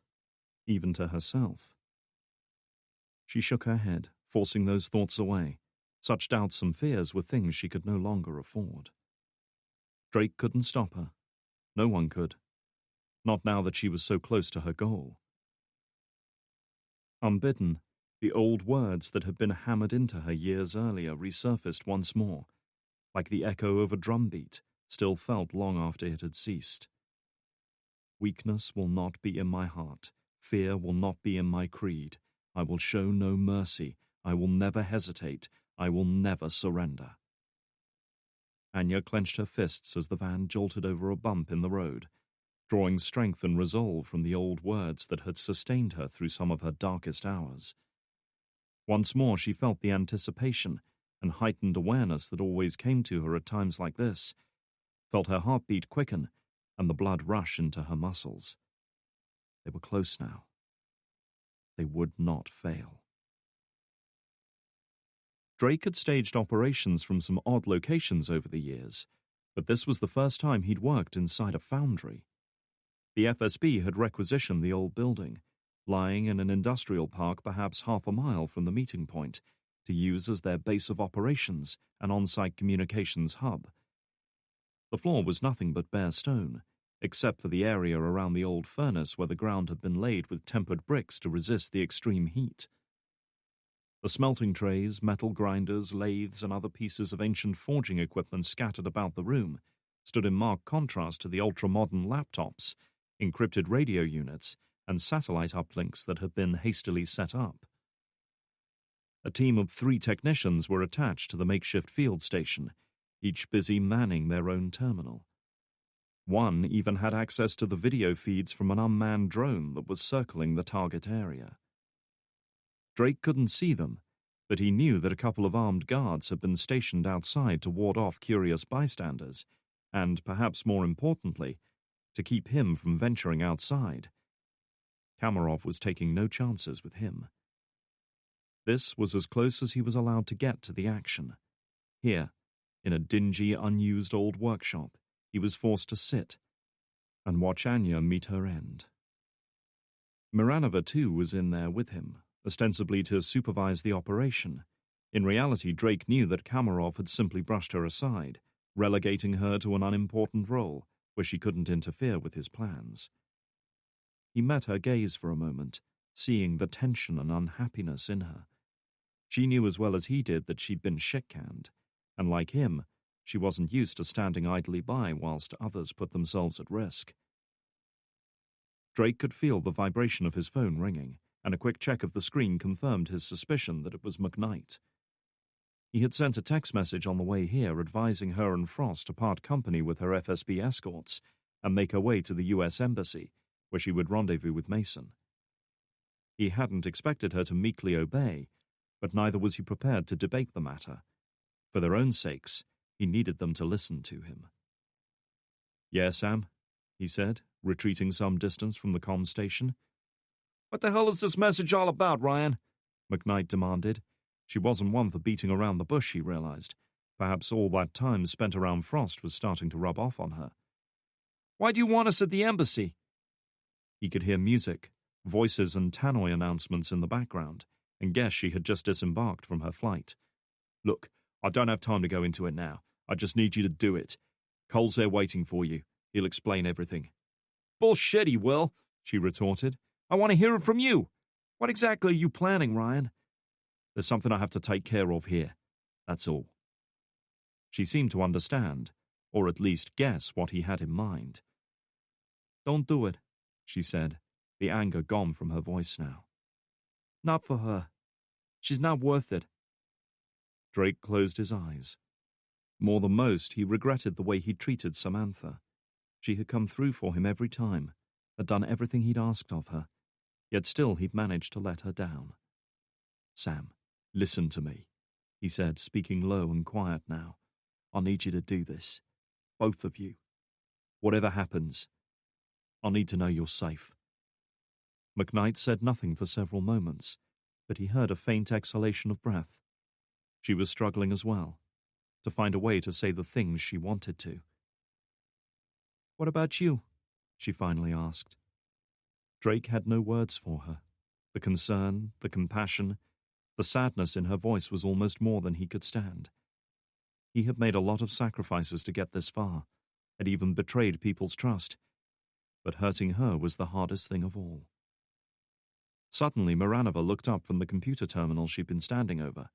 even to herself? She shook her head, forcing those thoughts away. Such doubts and fears were things she could no longer afford. Drake couldn't stop her. No one could. Not now that she was so close to her goal. Unbidden, the old words that had been hammered into her years earlier resurfaced once more, like the echo of a drumbeat, still felt long after it had ceased. Weakness will not be in my heart. Fear will not be in my creed. I will show no mercy. I will never hesitate. I will never surrender. Anya clenched her fists as the van jolted over a bump in the road, drawing strength and resolve from the old words that had sustained her through some of her darkest hours. Once more she felt the anticipation and heightened awareness that always came to her at times like this, felt her heartbeat quicken and the blood rush into her muscles. They were close now. They would not fail. Drake had staged operations from some odd locations over the years, but this was the first time he'd worked inside a foundry. The FSB had requisitioned the old building, lying in an industrial park perhaps half a mile from the meeting point, to use as their base of operations and on-site communications hub. The floor was nothing but bare stone, except for the area around the old furnace where the ground had been laid with tempered bricks to resist the extreme heat. The smelting trays, metal grinders, lathes, and other pieces of ancient forging equipment scattered about the room stood in marked contrast to the ultra-modern laptops, encrypted radio units, and satellite uplinks that had been hastily set up. A team of 3 technicians were attached to the makeshift field station, each busy manning their own terminal. One even had access to the video feeds from an unmanned drone that was circling the target area. Drake couldn't see them, but he knew that a couple of armed guards had been stationed outside to ward off curious bystanders, and, perhaps more importantly, to keep him from venturing outside. Kamarov was taking no chances with him. This was as close as he was allowed to get to the action. Here, in a dingy, unused old workshop, he was forced to sit and watch Anya meet her end. Miranova, too, was in there with him, ostensibly to supervise the operation. In reality, Drake knew that Kamarov had simply brushed her aside, relegating her to an unimportant role where she couldn't interfere with his plans. He met her gaze for a moment, seeing the tension and unhappiness in her. She knew as well as he did that she'd been shit-canned, and like him, she wasn't used to standing idly by whilst others put themselves at risk. Drake could feel the vibration of his phone ringing, and a quick check of the screen confirmed his suspicion that it was McKnight. He had sent a text message on the way here advising her and Frost to part company with her FSB escorts and make her way to the U.S. Embassy, where she would rendezvous with Mason. He hadn't expected her to meekly obey, but neither was he prepared to debate the matter. For their own sakes, he needed them to listen to him. "Yeah, Sam," he said, retreating some distance from the comm station. "What the hell is this message all about, Ryan?" McKnight demanded. She wasn't one for beating around the bush, he realized. Perhaps all that time spent around Frost was starting to rub off on her. "Why do you want us at the embassy?" He could hear music, voices and tannoy announcements in the background, and guessed she had just disembarked from her flight. "Look, I don't have time to go into it now. I just need you to do it. Cole's there waiting for you. He'll explain everything." "Bullshit, he will," she retorted. "I want to hear it from you. What exactly are you planning, Ryan?" "There's something I have to take care of here. That's all." She seemed to understand, or at least guess what he had in mind. "Don't do it," she said, the anger gone from her voice now. "Not for her. She's not worth it." Drake closed his eyes. More than most, he regretted the way he'd treated Samantha. She had come through for him every time, had done everything he'd asked of her, yet still he'd managed to let her down. "Sam, listen to me," he said, speaking low and quiet now. "I need you to do this. Both of you. Whatever happens, I need to know you're safe." McKnight said nothing for several moments, but he heard a faint exhalation of breath. She was struggling as well, to find a way to say the things she wanted to. "What about you?" she finally asked. Drake had no words for her. The concern, the compassion, the sadness in her voice was almost more than he could stand. He had made a lot of sacrifices to get this far, had even betrayed people's trust, but hurting her was the hardest thing of all. Suddenly, Miranova looked up from the computer terminal she'd been standing over.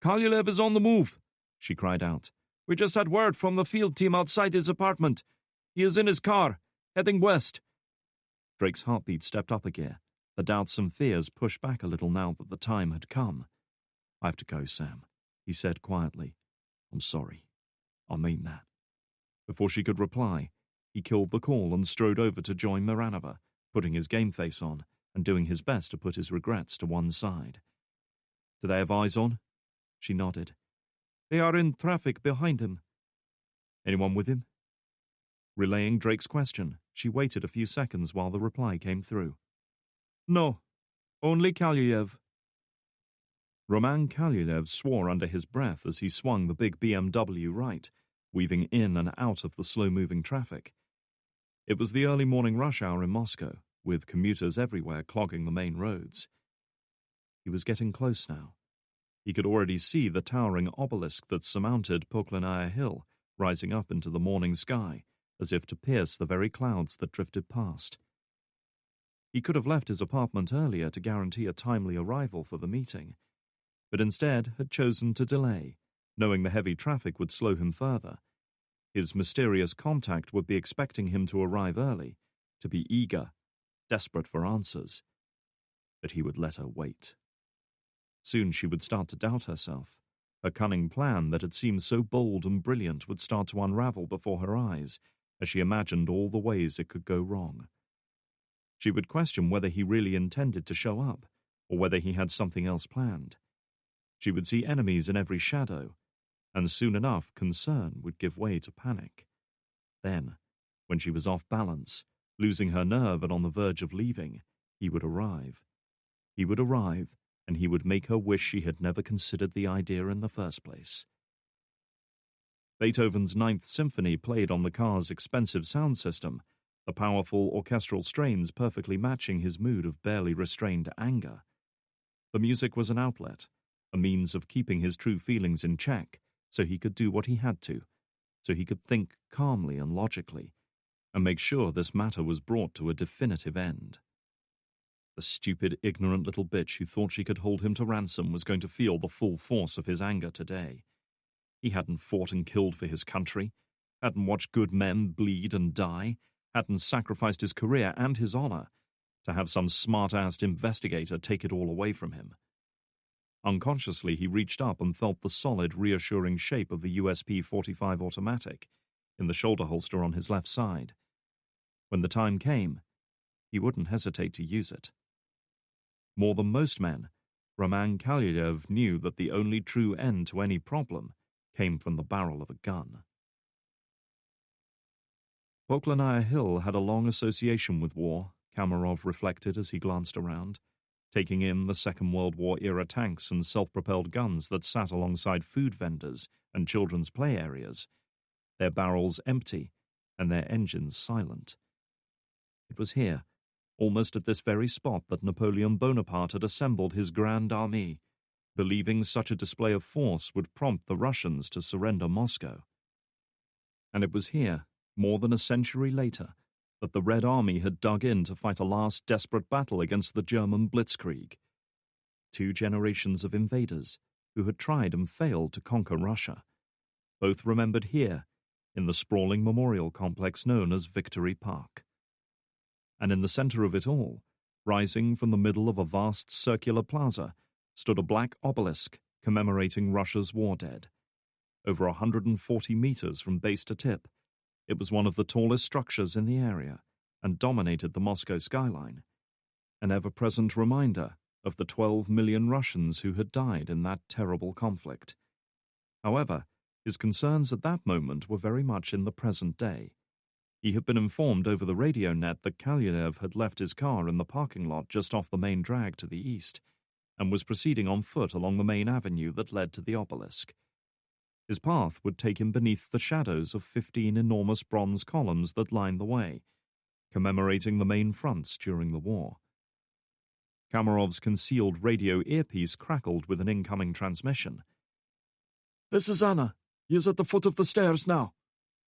"Kalyulev is on the move," she cried out. "We just had word from the field team outside his apartment. He is in his car, heading west." Drake's heartbeat stepped up a gear. The doubts and fears pushed back a little now that the time had come. "I have to go, Sam," he said quietly. "I'm sorry. I mean that." Before she could reply, he killed the call and strode over to join Miranova, putting his game face on and doing his best to put his regrets to one side. "Do they have eyes on?" She nodded. "They are in traffic behind him." "Anyone with him?" Relaying Drake's question, she waited a few seconds while the reply came through. "No, only Kalyulev." Roman Kalyulev swore under his breath as he swung the big BMW right, weaving in and out of the slow-moving traffic. It was the early morning rush hour in Moscow, with commuters everywhere clogging the main roads. He was getting close now. He could already see the towering obelisk that surmounted Poklenaya Hill rising up into the morning sky, as if to pierce the very clouds that drifted past. He could have left his apartment earlier to guarantee a timely arrival for the meeting, but instead had chosen to delay, knowing the heavy traffic would slow him further. His mysterious contact would be expecting him to arrive early, to be eager, desperate for answers. But he would let her wait. Soon she would start to doubt herself. Her cunning plan that had seemed so bold and brilliant would start to unravel before her eyes as she imagined all the ways it could go wrong. She would question whether he really intended to show up, or whether he had something else planned. She would see enemies in every shadow, and soon enough concern would give way to panic. Then, when she was off balance, losing her nerve and on the verge of leaving, he would arrive. He would arrive, and he would make her wish she had never considered the idea in the first place. Beethoven's Ninth Symphony played on the car's expensive sound system, the powerful orchestral strains perfectly matching his mood of barely restrained anger. The music was an outlet, a means of keeping his true feelings in check, so he could do what he had to, so he could think calmly and logically, and make sure this matter was brought to a definitive end. The stupid, ignorant little bitch who thought she could hold him to ransom was going to feel the full force of his anger today. He hadn't fought and killed for his country, hadn't watched good men bleed and die, hadn't sacrificed his career and his honor to have some smart-assed investigator take it all away from him. Unconsciously, he reached up and felt the solid, reassuring shape of the USP-45 automatic in the shoulder holster on his left side. When the time came, he wouldn't hesitate to use it. More than most men, Roman Kalyev knew that the only true end to any problem came from the barrel of a gun. Poklanaya Hill had a long association with war, Kamarov reflected as he glanced around, taking in the Second World War-era tanks and self-propelled guns that sat alongside food vendors and children's play areas, their barrels empty and their engines silent. It was here, almost at this very spot, that Napoleon Bonaparte had assembled his Grand Army, believing such a display of force would prompt the Russians to surrender Moscow. And it was here, more than a century later, that the Red Army had dug in to fight a last desperate battle against the German Blitzkrieg. 2 generations of invaders who had tried and failed to conquer Russia, both remembered here, in the sprawling memorial complex known as Victory Park. And in the center of it all, rising from the middle of a vast circular plaza, stood a black obelisk commemorating Russia's war dead. Over 140 meters from base to tip, it was one of the tallest structures in the area and dominated the Moscow skyline, an ever-present reminder of the 12 million Russians who had died in that terrible conflict. However, his concerns at that moment were very much in the present day. He had been informed over the radio net that Kalyev had left his car in the parking lot just off the main drag to the east and was proceeding on foot along the main avenue that led to the obelisk. His path would take him beneath the shadows of 15 enormous bronze columns that lined the way, commemorating the main fronts during the war. Kamarov's concealed radio earpiece crackled with an incoming transmission. "This is Anna. He is at the foot of the stairs now,"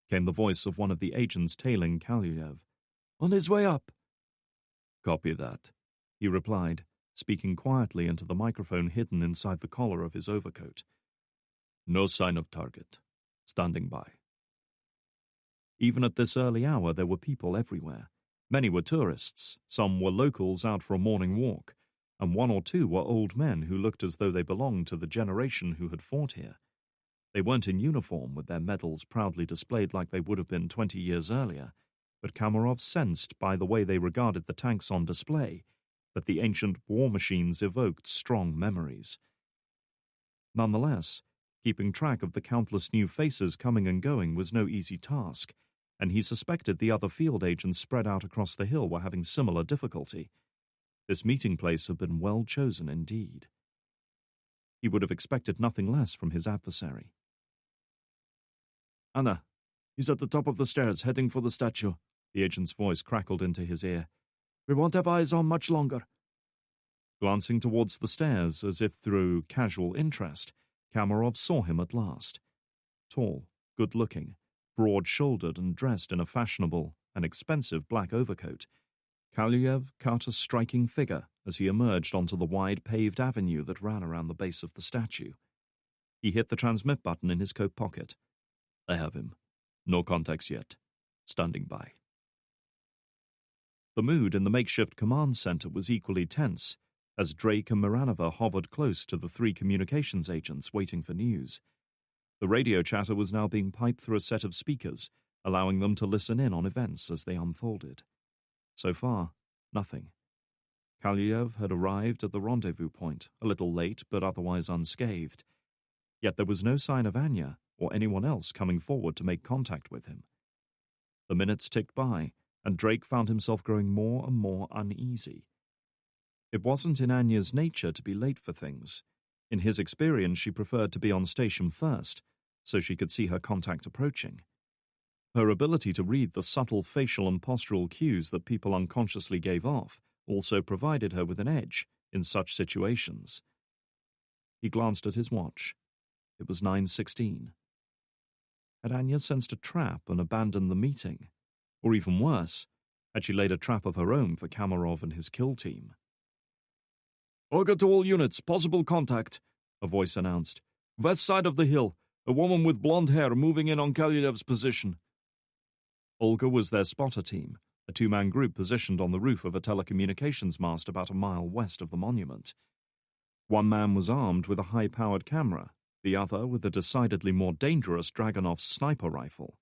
came the voice of one of the agents tailing Kalyev. "On his way up." "Copy that," he replied, speaking quietly into the microphone hidden inside the collar of his overcoat. "No sign of target. Standing by." Even at this early hour there were people everywhere. Many were tourists, some were locals out for a morning walk, and 1 or 2 were old men who looked as though they belonged to the generation who had fought here. They weren't in uniform with their medals proudly displayed like they would have been 20 years earlier, but Kamarov sensed by the way they regarded the tanks on display that the ancient war machines evoked strong memories. Nonetheless, keeping track of the countless new faces coming and going was no easy task, and he suspected the other field agents spread out across the hill were having similar difficulty. This meeting place had been well chosen indeed. He would have expected nothing less from his adversary. "Anna, he's at the top of the stairs, heading for the statue," the agent's voice crackled into his ear. "We won't have eyes on much longer." Glancing towards the stairs as if through casual interest, Kamarov saw him at last. Tall, good-looking, broad-shouldered and dressed in a fashionable and expensive black overcoat, Kalyev cut a striking figure as he emerged onto the wide paved avenue that ran around the base of the statue. He hit the transmit button in his coat pocket. "I have him. No contacts yet. Standing by." The mood in the makeshift command center was equally tense, as Drake and Miranova hovered close to the 3 communications agents waiting for news. The radio chatter was now being piped through a set of speakers, allowing them to listen in on events as they unfolded. So far, nothing. Kalyev had arrived at the rendezvous point, a little late but otherwise unscathed. Yet there was no sign of Anya or anyone else coming forward to make contact with him. The minutes ticked by, and Drake found himself growing more and more uneasy. It wasn't in Anya's nature to be late for things. In his experience, she preferred to be on station first, so she could see her contact approaching. Her ability to read the subtle facial and postural cues that people unconsciously gave off also provided her with an edge in such situations. He glanced at his watch. It was 9:16. Had Anya sensed a trap and abandoned the meeting? Or even worse, had she laid a trap of her own for Kamarov and his kill team? "Order to all units, possible contact," a voice announced. "West side of the hill, a woman with blonde hair moving in on Kalyev's position." Olga was their spotter team, a two-man group positioned on the roof of a telecommunications mast about a mile west of the monument. One man was armed with a high-powered camera, the other with a decidedly more dangerous Dragunov sniper rifle.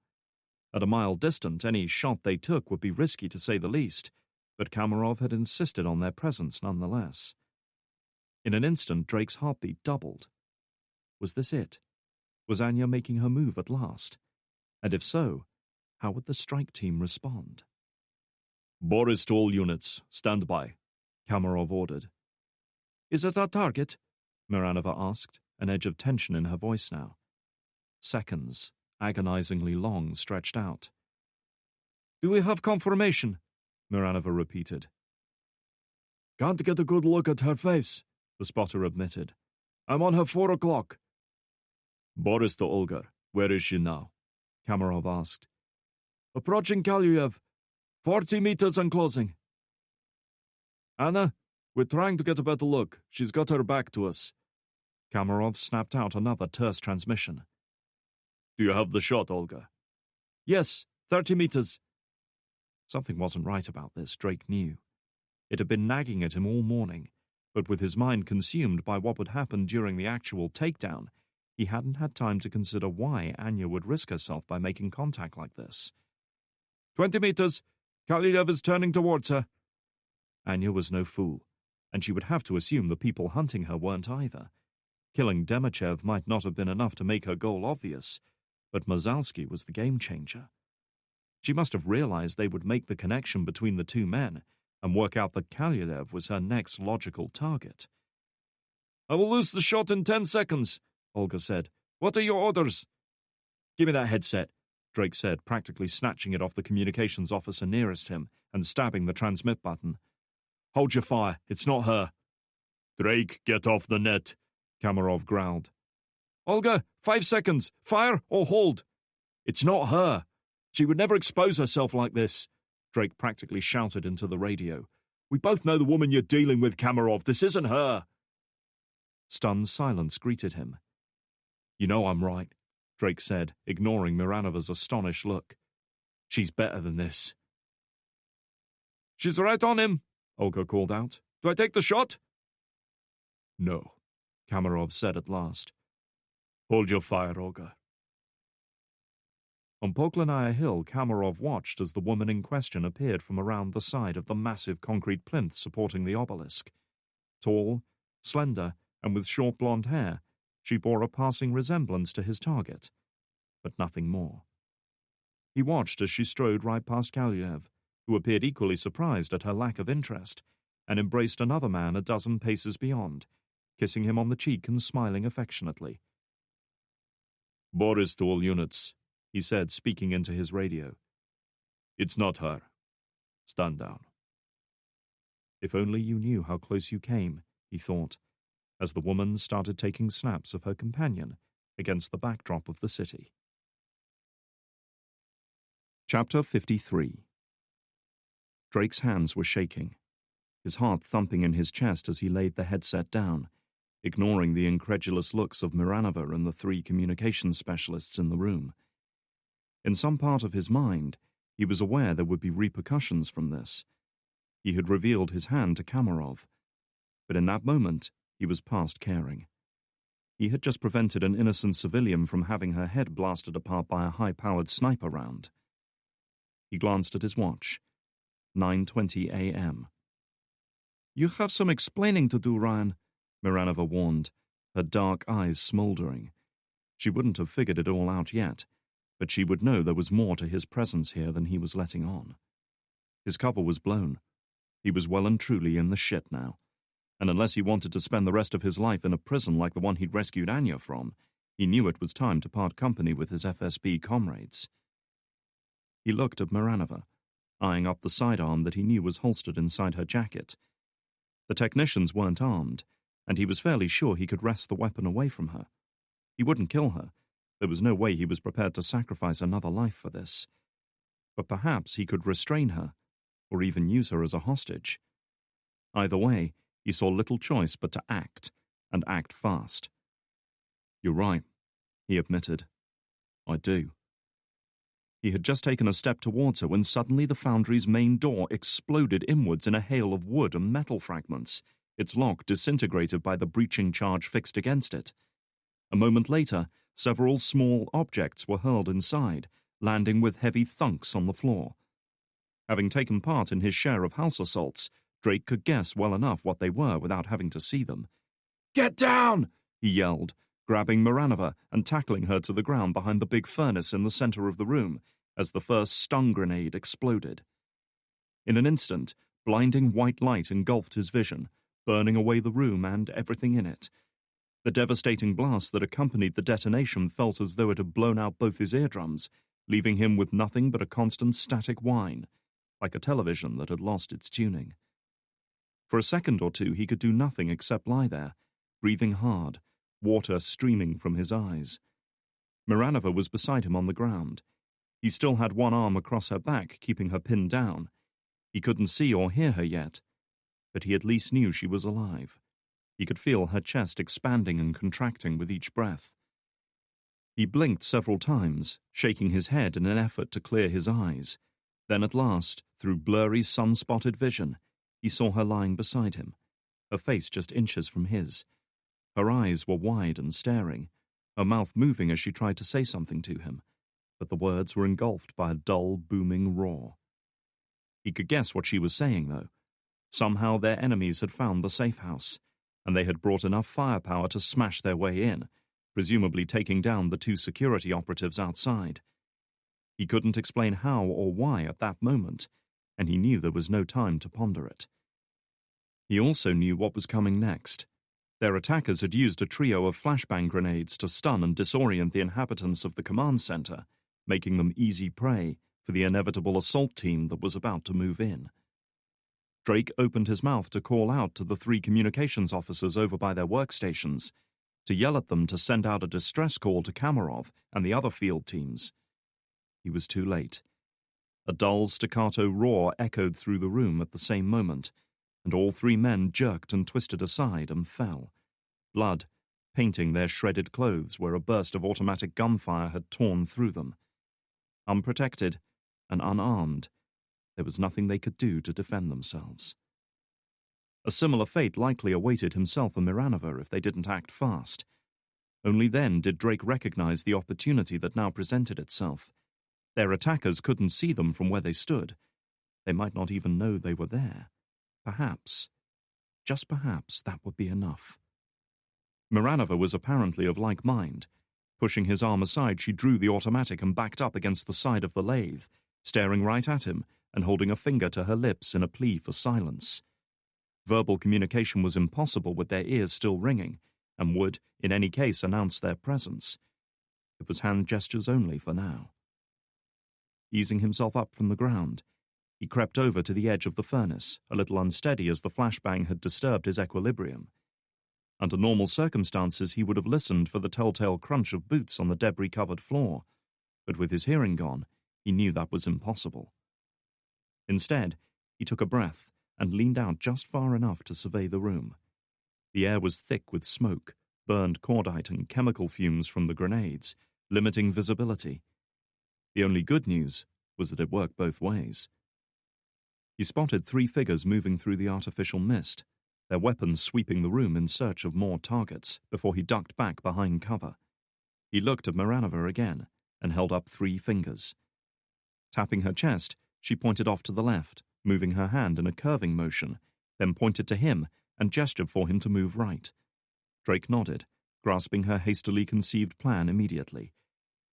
At a mile distant, any shot they took would be risky to say the least, but Kamarov had insisted on their presence nonetheless. In an instant, Drake's heartbeat doubled. Was this it? Was Anya making her move at last? And if so, how would the strike team respond? "Boris to all units, stand by," Kamarov ordered. Is it our target? Miranova asked, an edge of tension in her voice now. Seconds, agonizingly long, stretched out. Do we have confirmation? Miranova repeated. "Can't get a good look at her face," the spotter admitted. "I'm on her 4 o'clock. "Boris to Olga, where is she now?" Kamarov asked. Approaching Kaluyev. 40 meters and closing. "Anna, we're trying to get a better look. She's got her back to us." Kamarov snapped out another terse transmission. "Do you have the shot, Olga?" Yes, 30 meters. Something wasn't right about this, Drake knew. It had been nagging at him all morning, but with his mind consumed by what would happen during the actual takedown, he hadn't had time to consider why Anya would risk herself by making contact like this. 20 meters. Kaluyev is turning towards her. Anya was no fool, and she would have to assume the people hunting her weren't either. Killing Demichev might not have been enough to make her goal obvious, but Mazalsky was the game-changer. She must have realized they would make the connection between the two men and work out that Kaluyev was her next logical target. I will lose the shot in 10 seconds, Olga said. What are your orders? Give me that headset, Drake said, practically snatching it off the communications officer nearest him and stabbing the transmit button. Hold your fire, it's not her. Drake, get off the net, Kamarov growled. Olga, 5 seconds, fire or hold. It's not her. She would never expose herself like this, Drake practically shouted into the radio. We both know the woman you're dealing with, Kamarov. This isn't her. Stunned silence greeted him. You know I'm right, Drake said, ignoring Miranova's astonished look. She's better than this. She's right on him, Olga called out. Do I take the shot? No, Kamarov said at last. Hold your fire, Olga. On Poglanaya Hill, Kamarov watched as the woman in question appeared from around the side of the massive concrete plinth supporting the obelisk. Tall, slender, and with short blonde hair, she bore a passing resemblance to his target, but nothing more. He watched as she strode right past Kaluyev, who appeared equally surprised at her lack of interest, and embraced another man a dozen paces beyond, kissing him on the cheek and smiling affectionately. Boris to all units, he said, speaking into his radio. It's not her. Stand down. If only you knew how close you came, he thought, as the woman started taking snaps of her companion against the backdrop of the city. Chapter 53. Drake's hands were shaking, his heart thumping in his chest as he laid the headset down, ignoring the incredulous looks of Miranova and the 3 communications specialists in the room. In some part of his mind, he was aware there would be repercussions from this. He had revealed his hand to Kamarov, but in that moment, he was past caring. He had just prevented an innocent civilian from having her head blasted apart by a high-powered sniper round. He glanced at his watch. 9:20 a.m. You have some explaining to do, Ryan, Miranova warned, her dark eyes smoldering. She wouldn't have figured it all out yet, but she would know there was more to his presence here than he was letting on. His cover was blown. He was well and truly in the shit now, and unless he wanted to spend the rest of his life in a prison like the one he'd rescued Anya from, he knew it was time to part company with his FSB comrades. He looked at Miranova, eyeing up the sidearm that he knew was holstered inside her jacket. The technicians weren't armed, and he was fairly sure he could wrest the weapon away from her. He wouldn't kill her. There was no way he was prepared to sacrifice another life for this. But perhaps he could restrain her, or even use her as a hostage. Either way, he saw little choice but to act, and act fast. You're right, he admitted. I do. He had just taken a step towards her when suddenly the foundry's main door exploded inwards in a hail of wood and metal fragments, its lock disintegrated by the breaching charge fixed against it. A moment later, several small objects were hurled inside, landing with heavy thunks on the floor. Having taken part in his share of house assaults, Drake could guess well enough what they were without having to see them. "Get down!" he yelled, grabbing Miranova and tackling her to the ground behind the big furnace in the center of the room as the first stun grenade exploded. In an instant, blinding white light engulfed his vision, burning away the room and everything in it. The devastating blast that accompanied the detonation felt as though it had blown out both his eardrums, leaving him with nothing but a constant static whine, like a television that had lost its tuning. For a second or two he could do nothing except lie there, breathing hard, water streaming from his eyes. Miranova was beside him on the ground. He still had one arm across her back, keeping her pinned down. He couldn't see or hear her yet, but he at least knew she was alive. He could feel her chest expanding and contracting with each breath. He blinked several times, shaking his head in an effort to clear his eyes. Then at last, through blurry sun-spotted vision, he saw her lying beside him, her face just inches from his. Her eyes were wide and staring, her mouth moving as she tried to say something to him, but the words were engulfed by a dull, booming roar. He could guess what she was saying, though. Somehow their enemies had found the safe house, and they had brought enough firepower to smash their way in, presumably taking down the 2 security operatives outside. He couldn't explain how or why at that moment, and he knew there was no time to ponder it. He also knew what was coming next. Their attackers had used a trio of flashbang grenades to stun and disorient the inhabitants of the command center, making them easy prey for the inevitable assault team that was about to move in. Drake opened his mouth to call out to the 3 communications officers over by their workstations, to yell at them to send out a distress call to Kamarov and the other field teams. He was too late. A dull staccato roar echoed through the room at the same moment, and all 3 men jerked and twisted aside and fell, blood painting their shredded clothes where a burst of automatic gunfire had torn through them. Unprotected and unarmed, there was nothing they could do to defend themselves. A similar fate likely awaited himself and Miranova if they didn't act fast. Only then did Drake recognize the opportunity that now presented itself. Their attackers couldn't see them from where they stood. They might not even know they were there. Perhaps, just perhaps, that would be enough. Miranova was apparently of like mind. Pushing his arm aside, she drew the automatic and backed up against the side of the lathe, staring right at him and holding a finger to her lips in a plea for silence. Verbal communication was impossible with their ears still ringing, and would, in any case, announce their presence. It was hand gestures only for now. Easing himself up from the ground, he crept over to the edge of the furnace, a little unsteady as the flashbang had disturbed his equilibrium. Under normal circumstances, he would have listened for the telltale crunch of boots on the debris-covered floor, but with his hearing gone, he knew that was impossible. Instead, he took a breath and leaned out just far enough to survey the room. The air was thick with smoke, burned cordite and chemical fumes from the grenades, limiting visibility. The only good news was that it worked both ways. He spotted 3 figures moving through the artificial mist, their weapons sweeping the room in search of more targets before he ducked back behind cover. He looked at Miranova again and held up 3 fingers. Tapping her chest, she pointed off to the left, moving her hand in a curving motion, then pointed to him and gestured for him to move right. Drake nodded, grasping her hastily conceived plan immediately.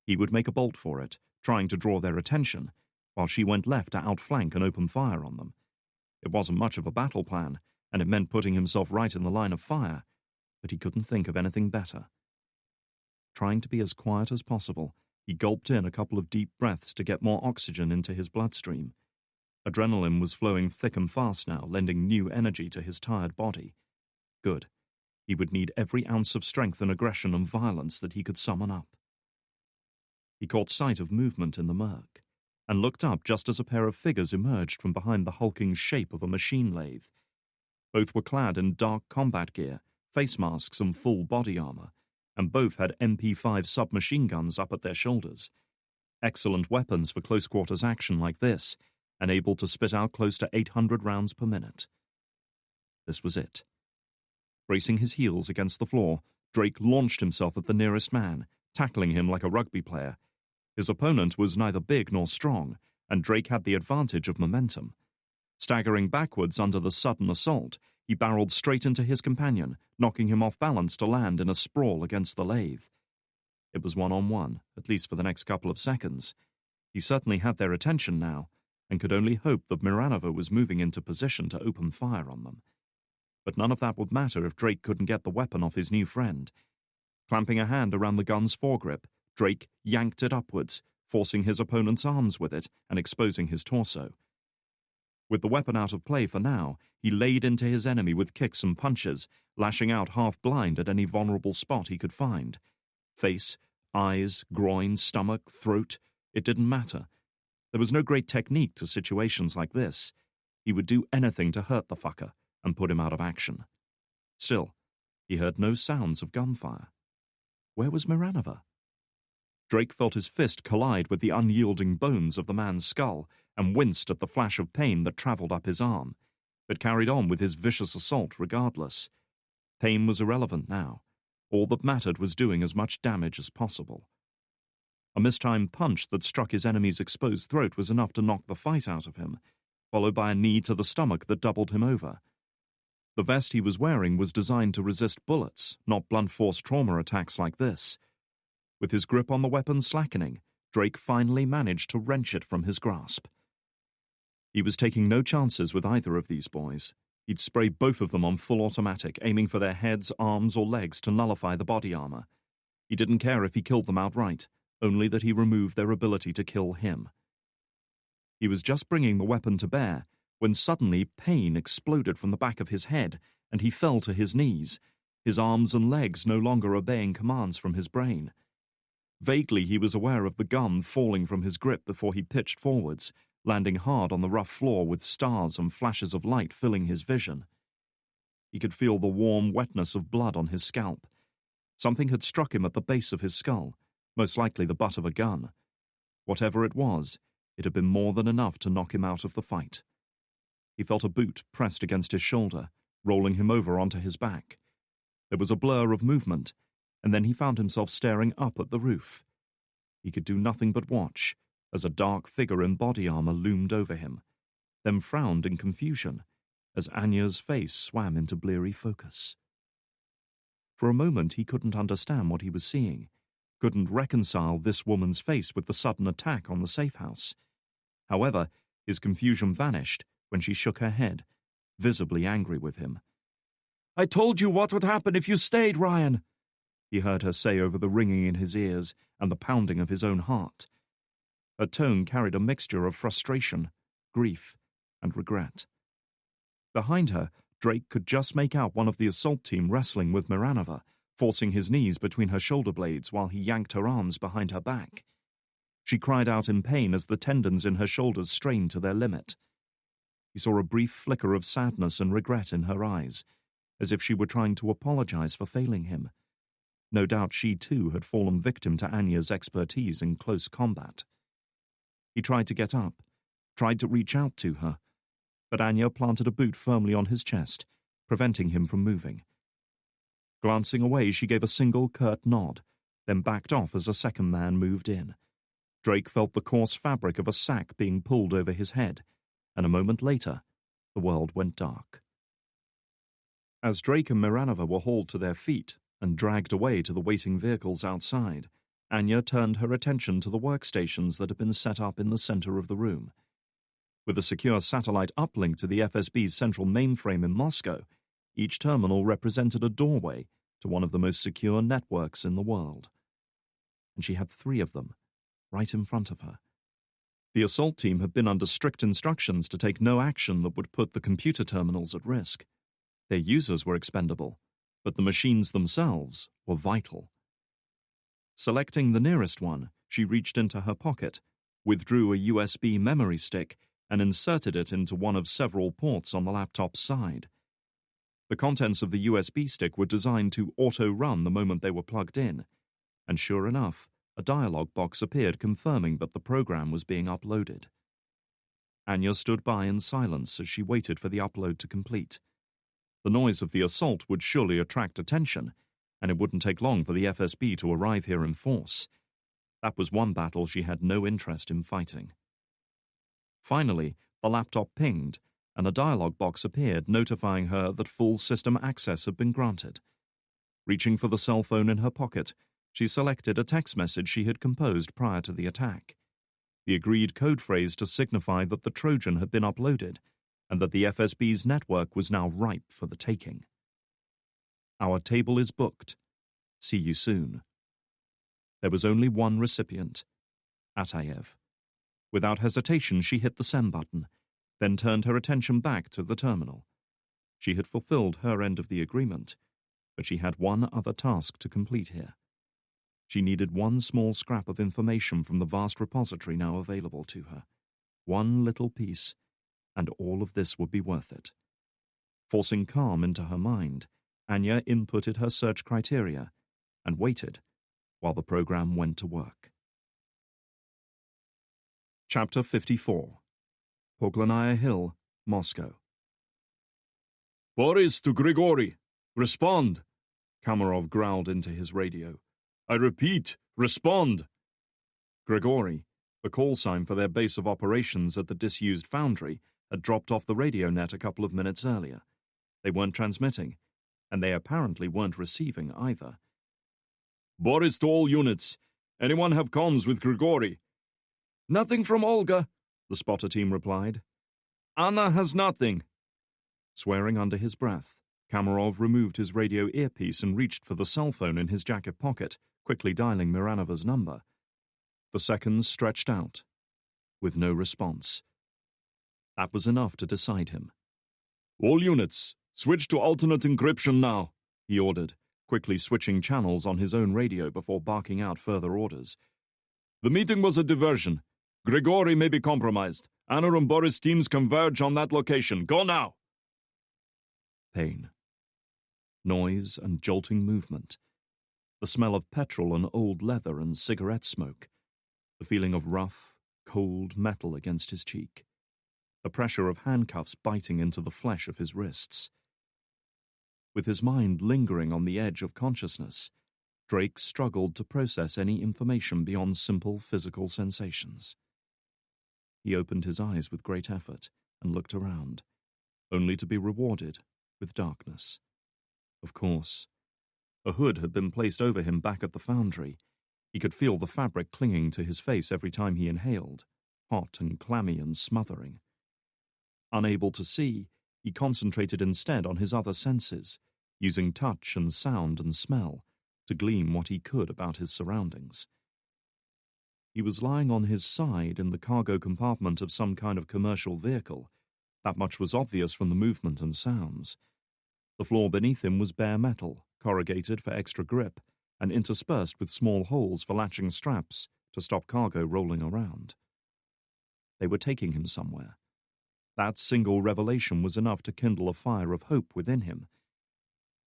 He would make a bolt for it, trying to draw their attention, while she went left to outflank and open fire on them. It wasn't much of a battle plan, and it meant putting himself right in the line of fire, but he couldn't think of anything better. Trying to be as quiet as possible, he gulped in a couple of deep breaths to get more oxygen into his bloodstream. Adrenaline was flowing thick and fast now, lending new energy to his tired body. Good. He would need every ounce of strength and aggression and violence that he could summon up. He caught sight of movement in the murk, and looked up just as a pair of figures emerged from behind the hulking shape of a machine lathe. Both were clad in dark combat gear, face masks and full body armor, and both had MP5 submachine guns up at their shoulders. excellent weapons for close-quarters action like this, and able to spit out close to 800 rounds per minute. This was it. Bracing his heels against the floor, Drake launched himself at the nearest man, tackling him like a rugby player. His opponent was neither big nor strong, and Drake had the advantage of momentum. Staggering backwards under the sudden assault, he barreled straight into his companion, knocking him off balance to land in a sprawl against the lathe. It was one-on-one, at least for the next couple of seconds. He certainly had their attention now, and could only hope that Miranova was moving into position to open fire on them. But none of that would matter if Drake couldn't get the weapon off his new friend. Clamping a hand around the gun's foregrip, Drake yanked it upwards, forcing his opponent's arms with it and exposing his torso. With the weapon out of play for now, he laid into his enemy with kicks and punches, lashing out half-blind at any vulnerable spot he could find. Face, eyes, groin, stomach, throat, it didn't matter. There was no great technique to situations like this. He would do anything to hurt the fucker and put him out of action. Still, he heard no sounds of gunfire. Where was Miranova? Drake felt his fist collide with the unyielding bones of the man's skull and winced at the flash of pain that travelled up his arm, but carried on with his vicious assault regardless. Pain was irrelevant now. All that mattered was doing as much damage as possible. A mistimed punch that struck his enemy's exposed throat was enough to knock the fight out of him, followed by a knee to the stomach that doubled him over. The vest he was wearing was designed to resist bullets, not blunt force trauma attacks like this. With his grip on the weapon slackening, Drake finally managed to wrench it from his grasp. He was taking no chances with either of these boys. He'd spray both of them on full automatic, aiming for their heads, arms, or legs to nullify the body armor. He didn't care if he killed them outright, only that he removed their ability to kill him. He was just bringing the weapon to bear when suddenly pain exploded from the back of his head and he fell to his knees, his arms and legs no longer obeying commands from his brain. Vaguely he was aware of the gun falling from his grip before he pitched forwards, landing hard on the rough floor with stars and flashes of light filling his vision. He could feel the warm wetness of blood on his scalp. Something had struck him at the base of his skull, most likely the butt of a gun. Whatever it was, it had been more than enough to knock him out of the fight. He felt a boot pressed against his shoulder, rolling him over onto his back. There was a blur of movement, and then he found himself staring up at the roof. He could do nothing but watch, as a dark figure in body armor loomed over him, then frowned in confusion, as Anya's face swam into bleary focus. For a moment he couldn't understand what he was seeing, couldn't reconcile this woman's face with the sudden attack on the safe house. However, his confusion vanished when she shook her head, visibly angry with him. "I told you what would happen if you stayed, Ryan," he heard her say over the ringing in his ears and the pounding of his own heart. Her tone carried a mixture of frustration, grief, and regret. Behind her, Drake could just make out one of the assault team wrestling with Miranova, forcing his knees between her shoulder blades while he yanked her arms behind her back. She cried out in pain as the tendons in her shoulders strained to their limit. He saw a brief flicker of sadness and regret in her eyes, as if she were trying to apologize for failing him. No doubt she too had fallen victim to Anya's expertise in close combat. He tried to get up, tried to reach out to her, but Anya planted a boot firmly on his chest, preventing him from moving. Glancing away, she gave a single curt nod, then backed off as a second man moved in. Drake felt the coarse fabric of a sack being pulled over his head, and a moment later, the world went dark. As Drake and Miranova were hauled to their feet and dragged away to the waiting vehicles outside, Anya turned her attention to the workstations that had been set up in the center of the room. With a secure satellite uplink to the FSB's central mainframe in Moscow, each terminal represented a doorway to one of the most secure networks in the world. And she had 3 of them, right in front of her. The assault team had been under strict instructions to take no action that would put the computer terminals at risk. Their users were expendable, but the machines themselves were vital. Selecting the nearest one, she reached into her pocket, withdrew a USB memory stick, and inserted it into one of several ports on the laptop's side. The contents of the USB stick were designed to auto-run the moment they were plugged in, and sure enough, A dialogue box appeared confirming that the program was being uploaded. Anya stood by in silence as she waited for the upload to complete. The noise of the assault would surely attract attention, and it wouldn't take long for the FSB to arrive here in force. That was one battle she had no interest in fighting. Finally, the laptop pinged, and a dialogue box appeared notifying her that full system access had been granted. Reaching for the cell phone in her pocket, she selected a text message she had composed prior to the attack. The agreed code phrase to signify that the Trojan had been uploaded, and that the FSB's network was now ripe for the taking. Our table is booked. See you soon. There was only one recipient, Ataev. Without hesitation, she hit the send button, then turned her attention back to the terminal. She had fulfilled her end of the agreement, but she had one other task to complete here. She needed one small scrap of information from the vast repository now available to her. One little piece, and all of this would be worth it. Forcing calm into her mind, Anya inputted her search criteria and waited while the program went to work. Chapter 54. Poglanaya Hill, Moscow. Boris to Grigory. Respond, Kamarov growled into his radio. I repeat, respond. Grigory, the call sign for their base of operations at the disused foundry, had dropped off the radio net a couple of minutes earlier. They weren't transmitting, and they apparently weren't receiving either. Boris to all units. Anyone have comms with Grigory? Nothing from Olga, the spotter team replied. Anna has nothing. Swearing under his breath, Kamarov removed his radio earpiece and reached for the cell phone in his jacket pocket, quickly dialing Miranova's number. The seconds stretched out, with no response. That was enough to decide him. All units, switch to alternate encryption now, he ordered, quickly switching channels on his own radio before barking out further orders. The meeting was a diversion. Grigory may be compromised. Anna and Boris teams converge on that location. Go now! Pain. Noise and jolting movement. The smell of petrol and old leather and cigarette smoke. The feeling of rough, cold metal against his cheek. The pressure of handcuffs biting into the flesh of his wrists. With his mind lingering on the edge of consciousness, Drake struggled to process any information beyond simple physical sensations. He opened his eyes with great effort and looked around, only to be rewarded with darkness. Of course, a hood had been placed over him back at the foundry. He could feel the fabric clinging to his face every time he inhaled, hot and clammy and smothering. Unable to see, he concentrated instead on his other senses, using touch and sound and smell to glean what he could about his surroundings. He was lying on his side in the cargo compartment of some kind of commercial vehicle. That much was obvious from the movement and sounds. The floor beneath him was bare metal, corrugated for extra grip, and interspersed with small holes for latching straps to stop cargo rolling around. They were taking him somewhere. That single revelation was enough to kindle a fire of hope within him.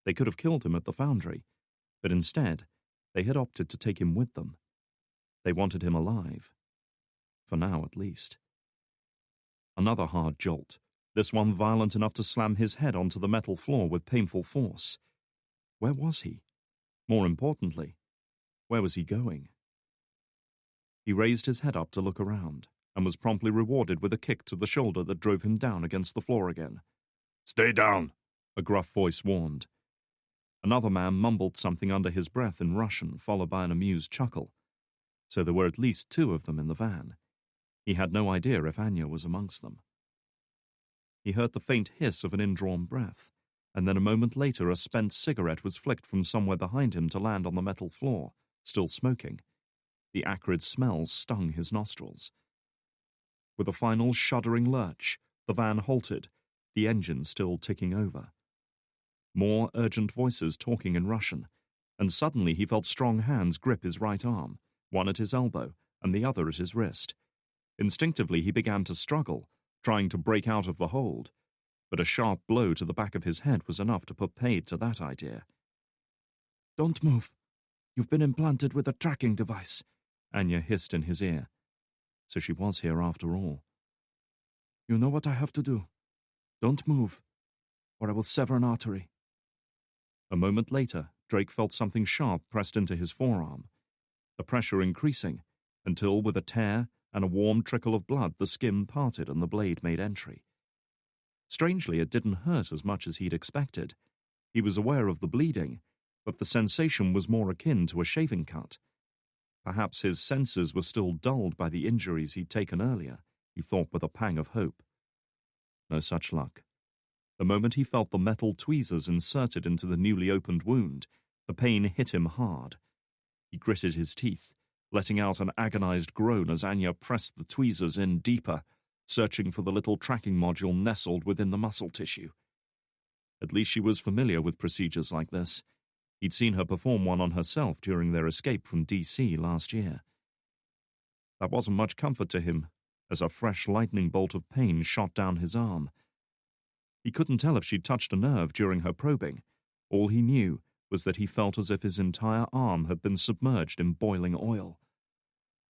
They could have killed him at the foundry, but instead, they had opted to take him with them. They wanted him alive. For now, at least. Another hard jolt, this one violent enough to slam his head onto the metal floor with painful force. Where was he? More importantly, where was he going? He raised his head up to look around, and was promptly rewarded with a kick to the shoulder that drove him down against the floor again. Stay down, a gruff voice warned. Another man mumbled something under his breath in Russian, followed by an amused chuckle. So there were at least two of them in the van. He had no idea if Anya was amongst them. He heard the faint hiss of an indrawn breath, and then a moment later a spent cigarette was flicked from somewhere behind him to land on the metal floor, still smoking. The acrid smell stung his nostrils. With a final shuddering lurch, the van halted, the engine still ticking over. More urgent voices talking in Russian, and suddenly he felt strong hands grip his right arm, one at his elbow and the other at his wrist. Instinctively he began to struggle, trying to break out of the hold, but a sharp blow to the back of his head was enough to put paid to that idea. Don't move. You've been implanted with a tracking device. Anya hissed in his ear. So she was here after all. You know what I have to do. Don't move, or I will sever an artery. A moment later, Drake felt something sharp pressed into his forearm, the pressure increasing, until with a tear and a warm trickle of blood the skin parted and the blade made entry. Strangely, it didn't hurt as much as he'd expected. He was aware of the bleeding, but the sensation was more akin to a shaving cut. Perhaps his senses were still dulled by the injuries he'd taken earlier, he thought with a pang of hope. No such luck. The moment he felt the metal tweezers inserted into the newly opened wound, the pain hit him hard. He gritted his teeth, letting out an agonized groan as Anya pressed the tweezers in deeper, searching for the little tracking module nestled within the muscle tissue. At least she was familiar with procedures like this. He'd seen her perform one on herself during their escape from D.C. last year. That wasn't much comfort to him, as a fresh lightning bolt of pain shot down his arm. He couldn't tell if she'd touched a nerve during her probing. All he knew was that he felt as if his entire arm had been submerged in boiling oil.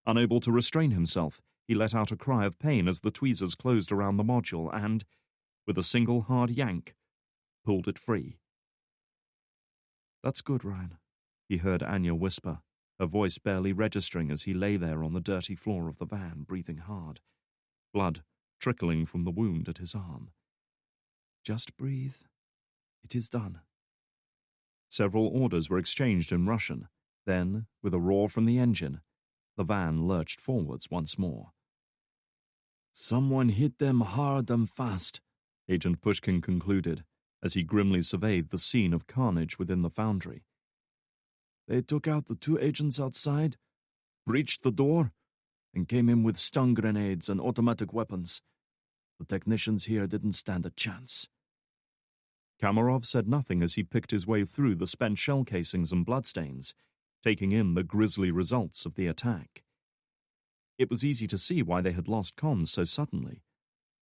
Unable to restrain himself, he let out a cry of pain as the tweezers closed around the module and, with a single hard yank, pulled it free. That's good, Ryan, he heard Anya whisper, her voice barely registering as he lay there on the dirty floor of the van, breathing hard, blood trickling from the wound at his arm. Just breathe. It is done. Several orders were exchanged in Russian. Then, with a roar from the engine, the van lurched forwards once more. Someone hit them hard and fast, Agent Pushkin concluded, as he grimly surveyed the scene of carnage within the foundry. They took out the 2 agents outside, breached the door, and came in with stun grenades and automatic weapons. The technicians here didn't stand a chance. Kamarov said nothing as he picked his way through the spent shell casings and bloodstains, taking in the grisly results of the attack. It was easy to see why they had lost comms so suddenly.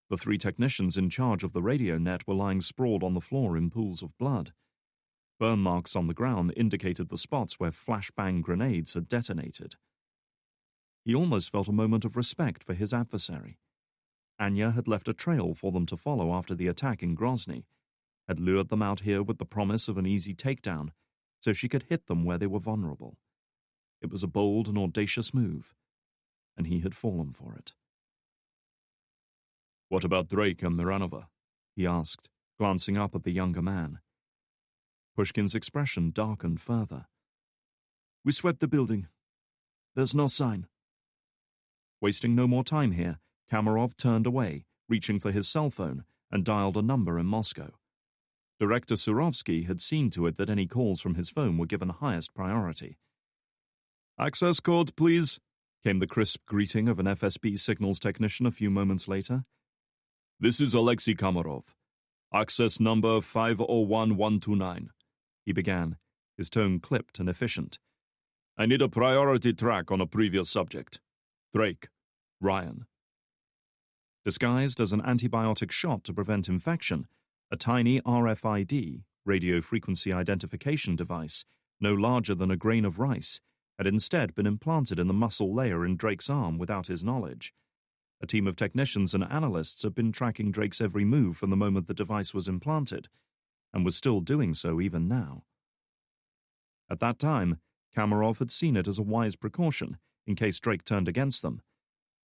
The 3 technicians in charge of the radio net were lying sprawled on the floor in pools of blood. Burn marks on the ground indicated the spots where flashbang grenades had detonated. He almost felt a moment of respect for his adversary. Anya had left a trail for them to follow after the attack in Grozny, had lured them out here with the promise of an easy takedown, so she could hit them where they were vulnerable. It was a bold and audacious move, and he had fallen for it. "What about Drake and Miranova?" he asked, glancing up at the younger man. Pushkin's expression darkened further. We swept the building. There's no sign. Wasting no more time here, Kamarov turned away, reaching for his cell phone, and dialed a number in Moscow. Director Surovsky had seen to it that any calls from his phone were given highest priority. "Access code, please," came the crisp greeting of an FSB signals technician a few moments later. "This is Alexei Kamarov. Access number 501129. He began, his tone clipped and efficient. "I need a priority track on a previous subject. Drake. Ryan." Disguised as an antibiotic shot to prevent infection, a tiny RFID, radio frequency identification device, no larger than a grain of rice, had instead been implanted in the muscle layer in Drake's arm without his knowledge. A team of technicians and analysts had been tracking Drake's every move from the moment the device was implanted, and was still doing so even now. At that time, Kamarov had seen it as a wise precaution in case Drake turned against them,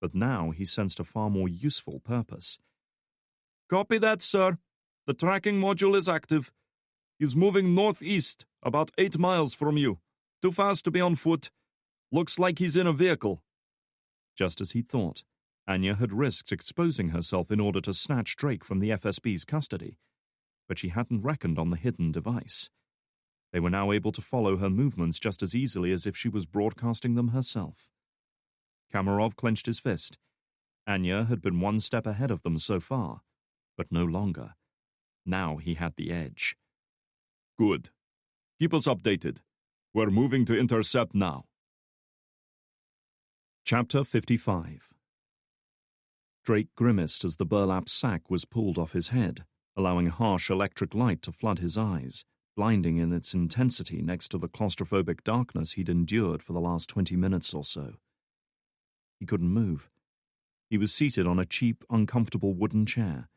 but now he sensed a far more useful purpose. "Copy that, sir. The tracking module is active. He's moving northeast, about 8 miles from you. Too fast to be on foot. Looks like he's in a vehicle." Just as he thought, Anya had risked exposing herself in order to snatch Drake from the FSB's custody, but she hadn't reckoned on the hidden device. They were now able to follow her movements just as easily as if she was broadcasting them herself. Kamarov clenched his fist. Anya had been one step ahead of them so far, but no longer. Now he had the edge. "Good. Keep us updated. We're moving to intercept now." Chapter 55. Drake grimaced as the burlap sack was pulled off his head, allowing harsh electric light to flood his eyes, blinding in its intensity next to the claustrophobic darkness he'd endured for the last 20 minutes or so. He couldn't move. He was seated on a cheap, uncomfortable wooden chair,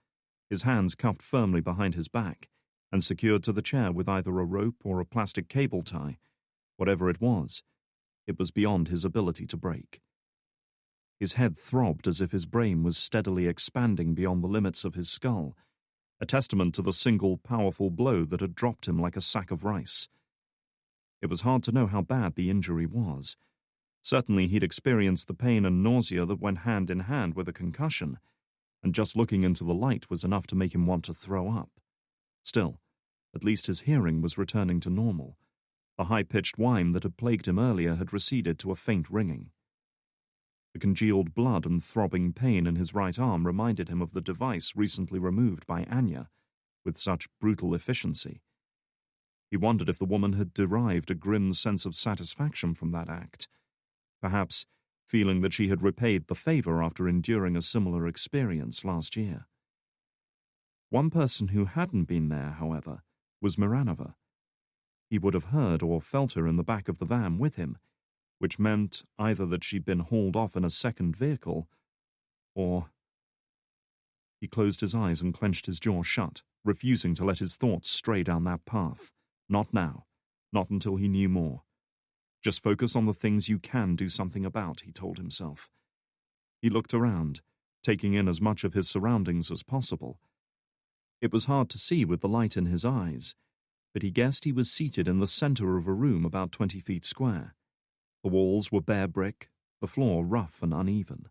his hands cuffed firmly behind his back and secured to the chair with either a rope or a plastic cable tie. Whatever it was beyond his ability to break. His head throbbed as if his brain was steadily expanding beyond the limits of his skull, a testament to the single powerful blow that had dropped him like a sack of rice. It was hard to know how bad the injury was. Certainly he'd experienced the pain and nausea that went hand in hand with a concussion, and just looking into the light was enough to make him want to throw up. Still, at least his hearing was returning to normal. The high-pitched whine that had plagued him earlier had receded to a faint ringing. The congealed blood and throbbing pain in his right arm reminded him of the device recently removed by Anya, with such brutal efficiency. He wondered if the woman had derived a grim sense of satisfaction from that act, perhaps feeling that she had repaid the favor after enduring a similar experience last year. One person who hadn't been there, however, was Miranova. He would have heard or felt her in the back of the van with him, which meant either that she'd been hauled off in a second vehicle, or... He closed his eyes and clenched his jaw shut, refusing to let his thoughts stray down that path. Not now. Not until he knew more. Just focus on the things you can do something about, he told himself. He looked around, taking in as much of his surroundings as possible. It was hard to see with the light in his eyes, but he guessed he was seated in the center of a room about 20 feet square. The walls were bare brick, the floor rough and uneven.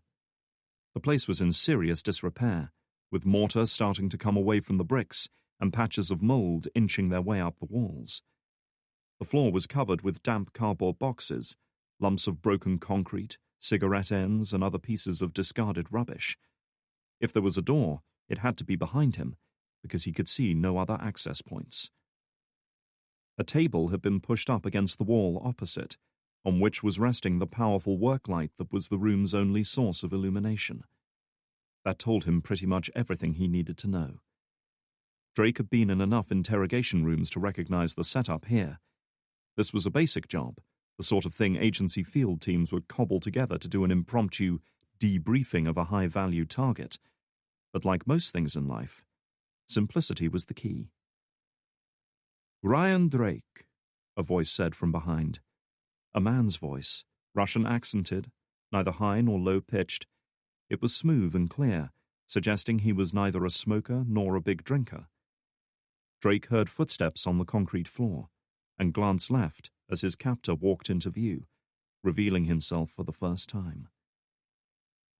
The place was in serious disrepair, with mortar starting to come away from the bricks and patches of mold inching their way up the walls. The floor was covered with damp cardboard boxes, lumps of broken concrete, cigarette ends, and other pieces of discarded rubbish. If there was a door, it had to be behind him, because he could see no other access points. A table had been pushed up against the wall opposite, on which was resting the powerful work light that was the room's only source of illumination. That told him pretty much everything he needed to know. Drake had been in enough interrogation rooms to recognize the setup here. This was a basic job, the sort of thing agency field teams would cobble together to do an impromptu debriefing of a high-value target. But like most things in life, simplicity was the key. "Ryan Drake," a voice said from behind. A man's voice, Russian accented, neither high nor low-pitched. It was smooth and clear, suggesting he was neither a smoker nor a big drinker. Drake heard footsteps on the concrete floor, and glanced left as his captor walked into view, revealing himself for the first time.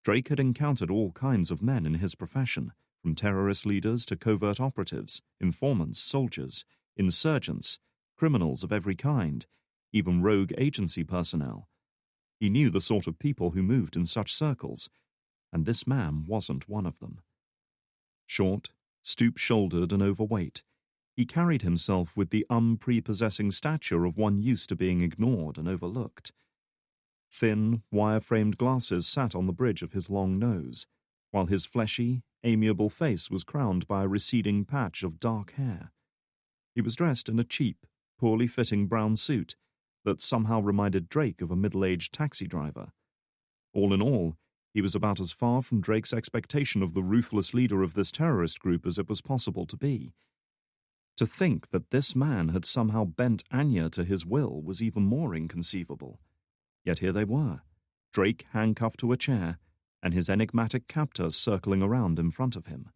Drake had encountered all kinds of men in his profession, from terrorist leaders to covert operatives, informants, soldiers, insurgents, criminals of every kind, even rogue agency personnel. He knew the sort of people who moved in such circles, and this man wasn't one of them. Short, stoop-shouldered and overweight, he carried himself with the unprepossessing stature of one used to being ignored and overlooked. Thin, wire-framed glasses sat on the bridge of his long nose, while his fleshy, amiable face was crowned by a receding patch of dark hair. He was dressed in a cheap, poorly fitting brown suit that somehow reminded Drake of a middle-aged taxi driver. All in all, he was about as far from Drake's expectation of the ruthless leader of this terrorist group as it was possible to be. To think that this man had somehow bent Anya to his will was even more inconceivable. Yet here they were, Drake handcuffed to a chair, and his enigmatic captor circling around in front of him.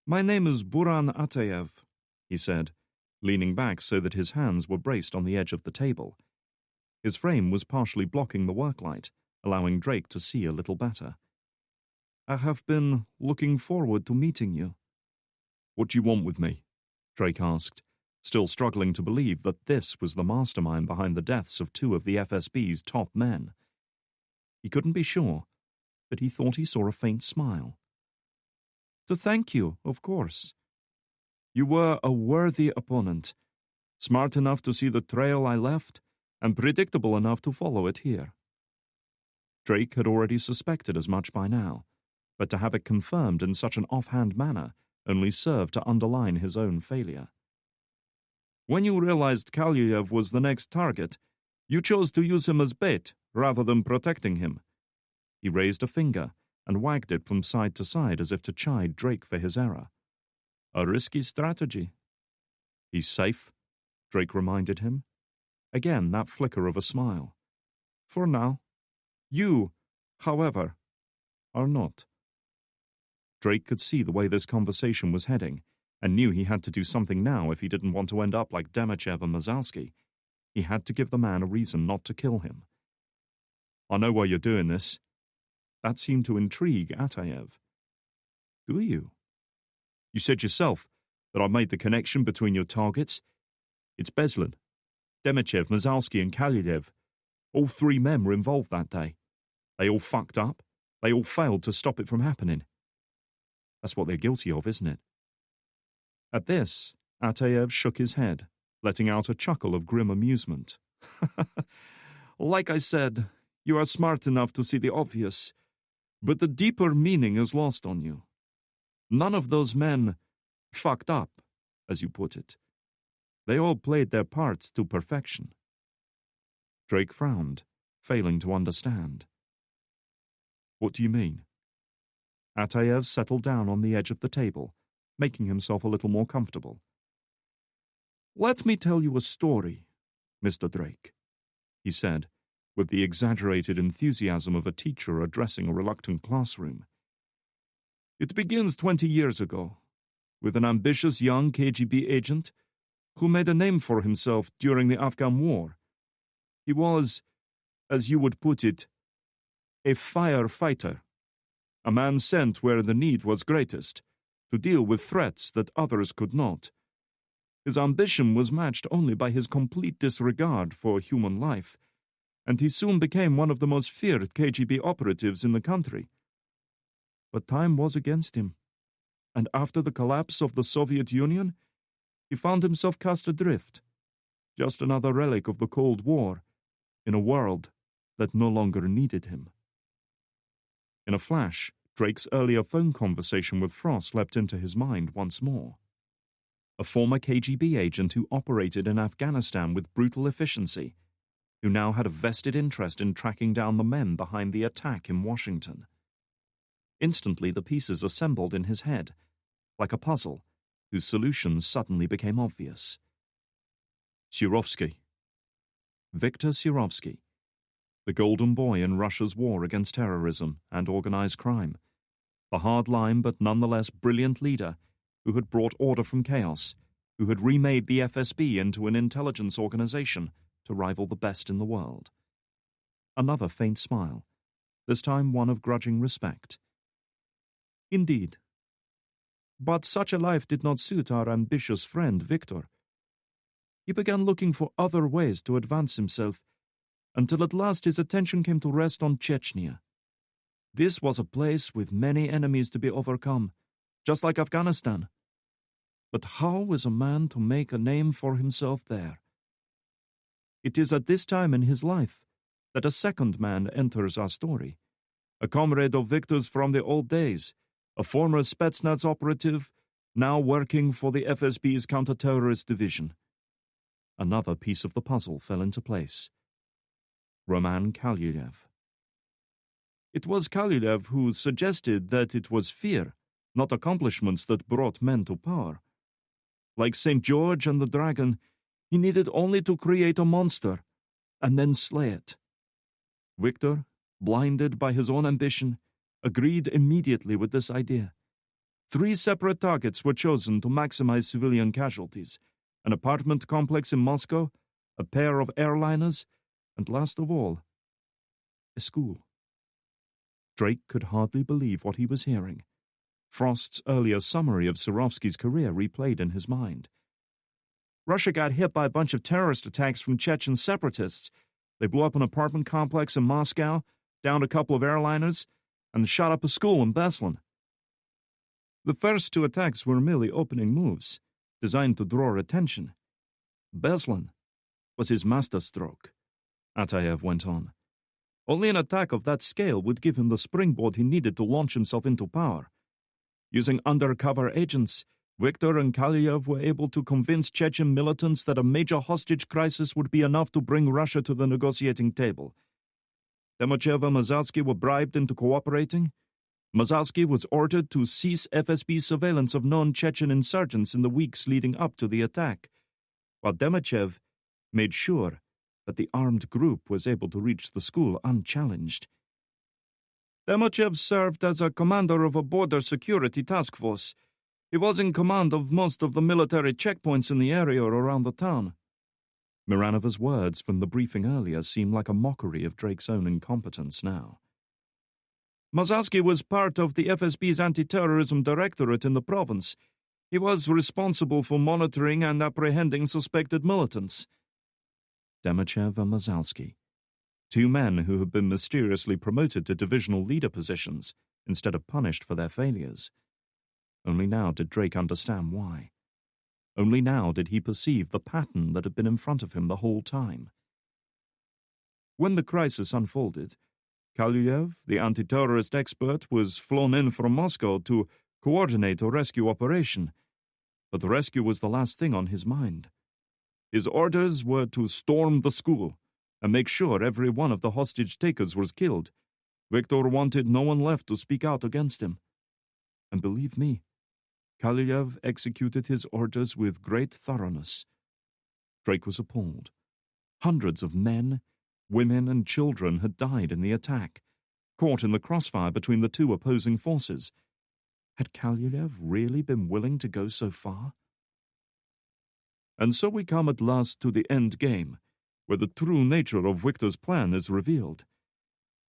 "My name is Buran Atayev," he said, leaning back so that his hands were braced on the edge of the table. His frame was partially blocking the worklight, allowing Drake to see a little better. "I have been looking forward to meeting you." "What do you want with me?" Drake asked, still struggling to believe that this was the mastermind behind the deaths of two of the FSB's top men. He couldn't be sure, but he thought he saw a faint smile. "To thank you, of course. You were a worthy opponent, smart enough to see the trail I left, and predictable enough to follow it here." Drake had already suspected as much by now, but to have it confirmed in such an offhand manner only served to underline his own failure. "When you realized Kalyev was the next target, you chose to use him as bait rather than protecting him, He raised a finger and wagged it from side to side as if to chide Drake for his error. A risky strategy. He's safe, Drake reminded him. Again, that flicker of a smile. For now. You, however, are not. Drake could see the way this conversation was heading, and knew he had to do something now if he didn't want to end up like Demichev and Mazalsky. He had to give the man a reason not to kill him. I know why you're doing this. That seemed to intrigue Ataev. Do you? You said yourself that I made the connection between your targets. It's Beslin, Demichev, Mazalsky, and Kalyudev. All three men were involved that day. They all fucked up. They all failed to stop it from happening. That's what they're guilty of, isn't it? At this, Ataev shook his head, letting out a chuckle of grim amusement. Like I said, you are smart enough to see the obvious, but the deeper meaning is lost on you. None of those men fucked up, as you put it. They all played their parts to perfection. Drake frowned, failing to understand. What do you mean? Ataev settled down on the edge of the table, making himself a little more comfortable. Let me tell you a story, Mr. Drake, he said, with the exaggerated enthusiasm of a teacher addressing a reluctant classroom. It begins 20 years ago, with an ambitious young KGB agent who made a name for himself during the Afghan War. He was, as you would put it, a firefighter, a man sent where the need was greatest, to deal with threats that others could not. His ambition was matched only by his complete disregard for human life, and he soon became one of the most feared KGB operatives in the country. But time was against him, and after the collapse of the Soviet Union, he found himself cast adrift, just another relic of the Cold War, in a world that no longer needed him. In a flash, Drake's earlier phone conversation with Frost leapt into his mind once more. A former KGB agent who operated in Afghanistan with brutal efficiency, who now had a vested interest in tracking down the men behind the attack in Washington. Instantly the pieces assembled in his head, like a puzzle, whose solutions suddenly became obvious. Surovsky. Viktor Surovsky, the golden boy in Russia's war against terrorism and organized crime, the hard-line but nonetheless brilliant leader who had brought order from chaos, who had remade the FSB into an intelligence organization to rival the best in the world. Another faint smile, this time one of grudging respect. Indeed. But such a life did not suit our ambitious friend Victor. He began looking for other ways to advance himself, until at last his attention came to rest on Chechnya. This was a place with many enemies to be overcome, just like Afghanistan. But how is a man to make a name for himself there? It is at this time in his life that a second man enters our story, a comrade of Victor's from the old days, a former Spetsnaz operative, now working for the FSB's counter-terrorist division. Another piece of the puzzle fell into place. Roman Kalyudev. It was Kalyudev who suggested that it was fear, not accomplishments, that brought men to power. Like St. George and the dragon, he needed only to create a monster, and then slay it. Victor, blinded by his own ambition, agreed immediately with this idea. 3 separate targets were chosen to maximize civilian casualties: an apartment complex in Moscow, a pair of airliners, and last of all, a school. Drake could hardly believe what he was hearing. Frost's earlier summary of Surovsky's career replayed in his mind. Russia got hit by a bunch of terrorist attacks from Chechen separatists. They blew up an apartment complex in Moscow, downed a couple of airliners, and shot up a school in Beslin. The first 2 attacks were merely opening moves, designed to draw attention. Beslin was his masterstroke, Ataev went on. Only an attack of that scale would give him the springboard he needed to launch himself into power. Using undercover agents, Viktor and Kalyudev were able to convince Chechen militants that a major hostage crisis would be enough to bring Russia to the negotiating table. Demochev and Mazalsky were bribed into cooperating. Mazalsky was ordered to cease FSB surveillance of known Chechen insurgents in the weeks leading up to the attack, while Demochev made sure that the armed group was able to reach the school unchallenged. Demochev served as a commander of a border security task force. He was in command of most of the military checkpoints in the area around the town. Miranova's words from the briefing earlier seemed like a mockery of Drake's own incompetence now. Mazalsky was part of the FSB's anti-terrorism directorate in the province. He was responsible for monitoring and apprehending suspected militants. Demochev and Mazalsky, two men who had been mysteriously promoted to divisional leader positions instead of punished for their failures. Only now did Drake understand why. Only now did he perceive the pattern that had been in front of him the whole time. When the crisis unfolded, Kaluyev, the anti-terrorist expert, was flown in from Moscow to coordinate a rescue operation, but the rescue was the last thing on his mind. His orders were to storm the school and make sure every one of the hostage-takers was killed. Viktor wanted no one left to speak out against him. And believe me, Kaluyev executed his orders with great thoroughness. Drake was appalled. Hundreds of men, women, and children had died in the attack, caught in the crossfire between the two opposing forces. Had Kaluyev really been willing to go so far? And so we come at last to the end game, where the true nature of Viktor's plan is revealed.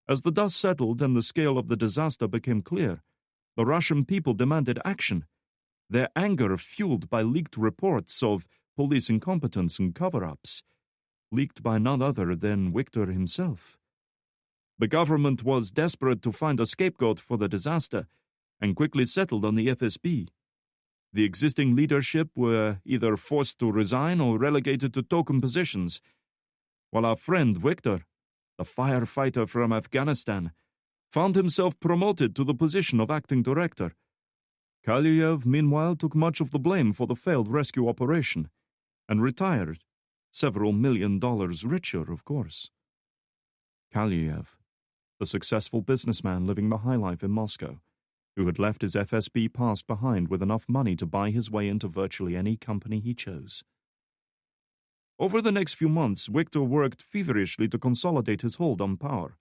As the dust settled and the scale of the disaster became clear, the Russian people demanded action, their anger fueled by leaked reports of police incompetence and cover-ups, leaked by none other than Viktor himself. The government was desperate to find a scapegoat for the disaster and quickly settled on the FSB. The existing leadership were either forced to resign or relegated to token positions, while our friend Viktor, the firefighter from Afghanistan, found himself promoted to the position of acting director. Kaluyev, meanwhile, took much of the blame for the failed rescue operation and retired, several $1 million richer, of course. Kaluyev, the successful businessman living the high life in Moscow, who had left his FSB past behind with enough money to buy his way into virtually any company he chose. Over the next few months, Viktor worked feverishly to consolidate his hold on power.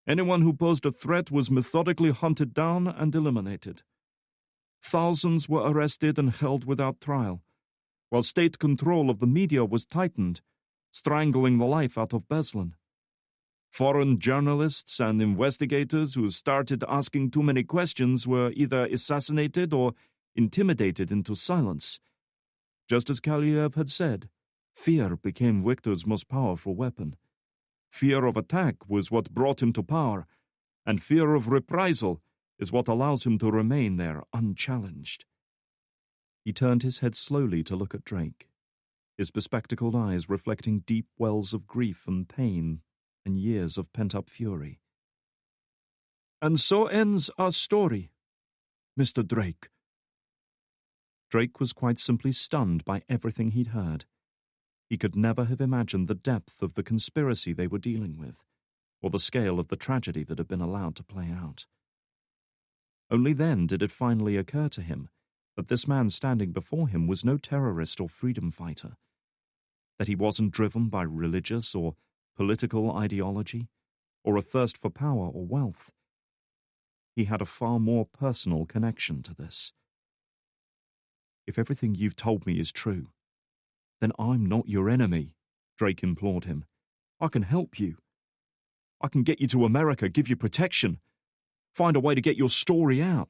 Anyone who posed a threat was methodically hunted down and eliminated. Thousands were arrested and held without trial, while state control of the media was tightened, strangling the life out of Beslan. Foreign journalists and investigators who started asking too many questions were either assassinated or intimidated into silence. Just as Kaluyev had said, fear became Viktor's most powerful weapon. Fear of attack was what brought him to power, and fear of reprisal is what allows him to remain there unchallenged. He turned his head slowly to look at Drake, his bespectacled eyes reflecting deep wells of grief and pain and years of pent-up fury. And so ends our story, Mr. Drake. Drake was quite simply stunned by everything he'd heard. He could never have imagined the depth of the conspiracy they were dealing with, or the scale of the tragedy that had been allowed to play out. Only then did it finally occur to him that this man standing before him was no terrorist or freedom fighter, that he wasn't driven by religious or political ideology, or a thirst for power or wealth. He had a far more personal connection to this. If everything you've told me is true, then I'm not your enemy, Drake implored him. I can help you. I can get you to America, give you protection, find a way to get your story out.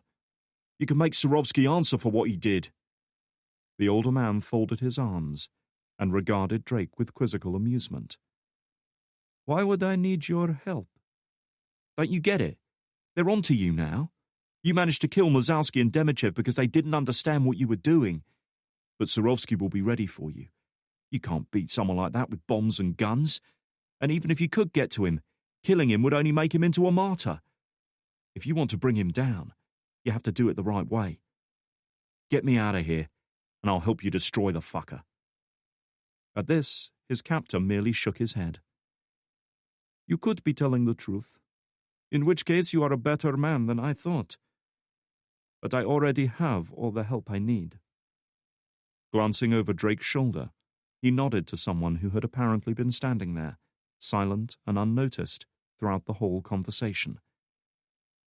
You can make Surovsky answer for what he did. The older man folded his arms and regarded Drake with quizzical amusement. Why would I need your help? Don't you get it? They're onto you now. You managed to kill Mazalsky and Demochev because they didn't understand what you were doing. But Surovsky will be ready for you. You can't beat someone like that with bombs and guns. And even if you could get to him, killing him would only make him into a martyr. If you want to bring him down, you have to do it the right way. Get me out of here, and I'll help you destroy the fucker. At this, his captor merely shook his head. You could be telling the truth, in which case you are a better man than I thought. But I already have all the help I need." Glancing over Drake's shoulder, he nodded to someone who had apparently been standing there, silent and unnoticed, throughout the whole conversation.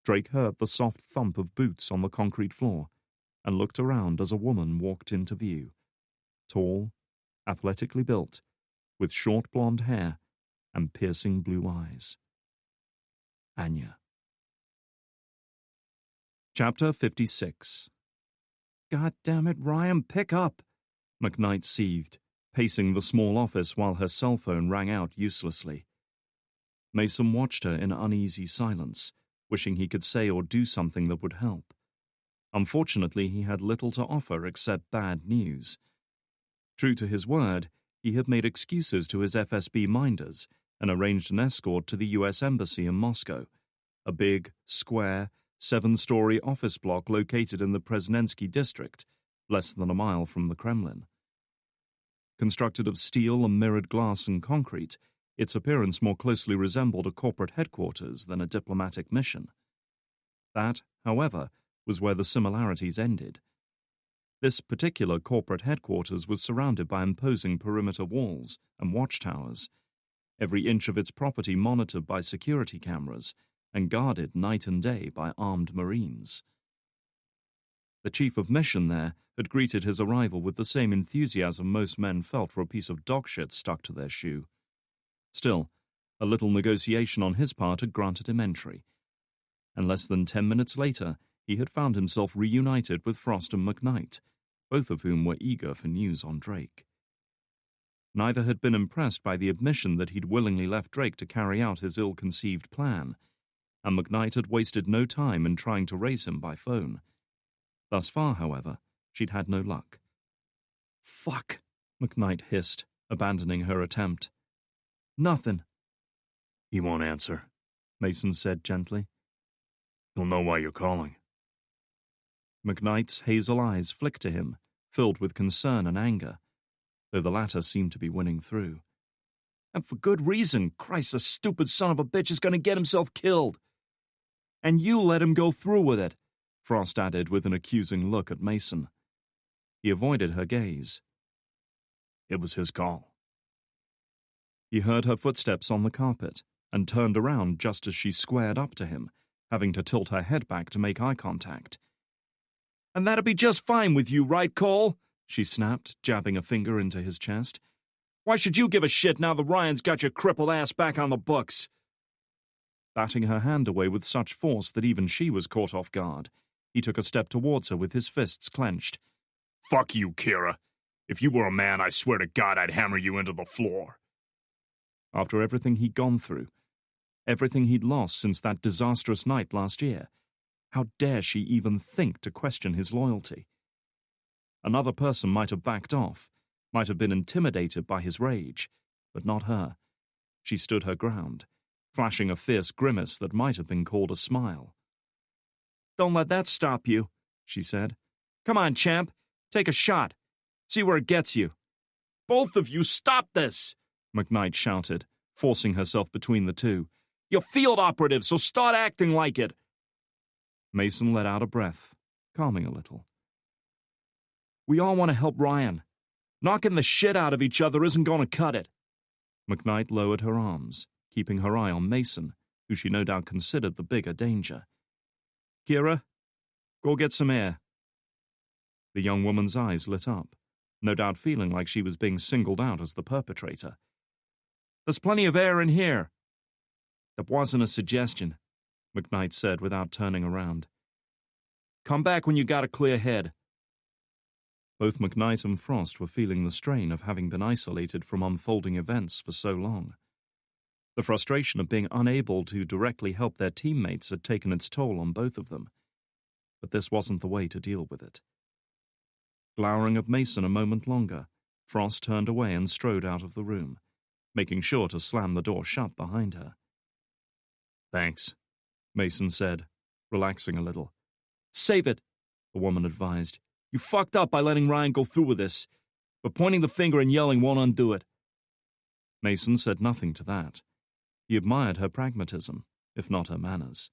Drake heard the soft thump of boots on the concrete floor and looked around as a woman walked into view, tall, athletically built, with short blonde hair and piercing blue eyes. Anya. Chapter 56. "God damn it, Ryan, pick up!" McKnight seethed, pacing the small office while her cell phone rang out uselessly. Mason watched her in uneasy silence, wishing he could say or do something that would help. Unfortunately, he had little to offer except bad news. True to his word, he had made excuses to his FSB minders and arranged an escort to the U.S. Embassy in Moscow, a big, square, 7-story office block located in the Presnensky district, less than a mile from the Kremlin. Constructed of steel and mirrored glass and concrete, its appearance more closely resembled a corporate headquarters than a diplomatic mission. That, however, was where the similarities ended. This particular corporate headquarters was surrounded by imposing perimeter walls and watchtowers, every inch of its property monitored by security cameras and guarded night and day by armed Marines. The chief of mission there had greeted his arrival with the same enthusiasm most men felt for a piece of dog shit stuck to their shoe. Still, a little negotiation on his part had granted him entry, and less than 10 minutes later, he had found himself reunited with Frost and McKnight, both of whom were eager for news on Drake. Neither had been impressed by the admission that he'd willingly left Drake to carry out his ill-conceived plan, and McKnight had wasted no time in trying to raise him by phone. Thus far, however, she'd had no luck. "Fuck," McKnight hissed, abandoning her attempt. "Nothing." "He won't answer," Mason said gently. "He'll know why you're calling." McKnight's hazel eyes flicked to him, filled with concern and anger, though the latter seemed to be winning through. "And for good reason. Christ, the stupid son of a bitch is going to get himself killed. And you let him go through with it," Frost added with an accusing look at Mason. He avoided her gaze. "It was his call." He heard her footsteps on the carpet and turned around just as she squared up to him, having to tilt her head back to make eye contact. "And that'd be just fine with you, right, Cole?" she snapped, jabbing a finger into his chest. "Why should you give a shit now the Ryans got your crippled ass back on the books?" Batting her hand away with such force that even she was caught off guard, he took a step towards her with his fists clenched. "Fuck you, Kira. If you were a man, I swear to God I'd hammer you into the floor." After everything he'd gone through, everything he'd lost since that disastrous night last year, how dare she even think to question his loyalty? Another person might have backed off, might have been intimidated by his rage, but not her. She stood her ground, flashing a fierce grimace that might have been called a smile. "Don't let that stop you," she said. "Come on, champ, take a shot. See where it gets you." "Both of you stop this!" McKnight shouted, forcing herself between the two. "You're field operatives, so start acting like it." Mason let out a breath, calming a little. "We all want to help Ryan. Knocking the shit out of each other isn't going to cut it." McKnight lowered her arms, keeping her eye on Mason, who she no doubt considered the bigger danger. "Kira, go get some air." The young woman's eyes lit up, no doubt feeling like she was being singled out as the perpetrator. "There's plenty of air in here." "That wasn't a suggestion," McKnight said without turning around. "Come back when you got a clear head." Both McKnight and Frost were feeling the strain of having been isolated from unfolding events for so long. The frustration of being unable to directly help their teammates had taken its toll on both of them. But this wasn't the way to deal with it. Glowering at Mason a moment longer, Frost turned away and strode out of the room, making sure to slam the door shut behind her. "Thanks," Mason said, relaxing a little. "Save it," the woman advised. "You fucked up by letting Ryan go through with this, but pointing the finger and yelling won't undo it." Mason said nothing to that. He admired her pragmatism, if not her manners.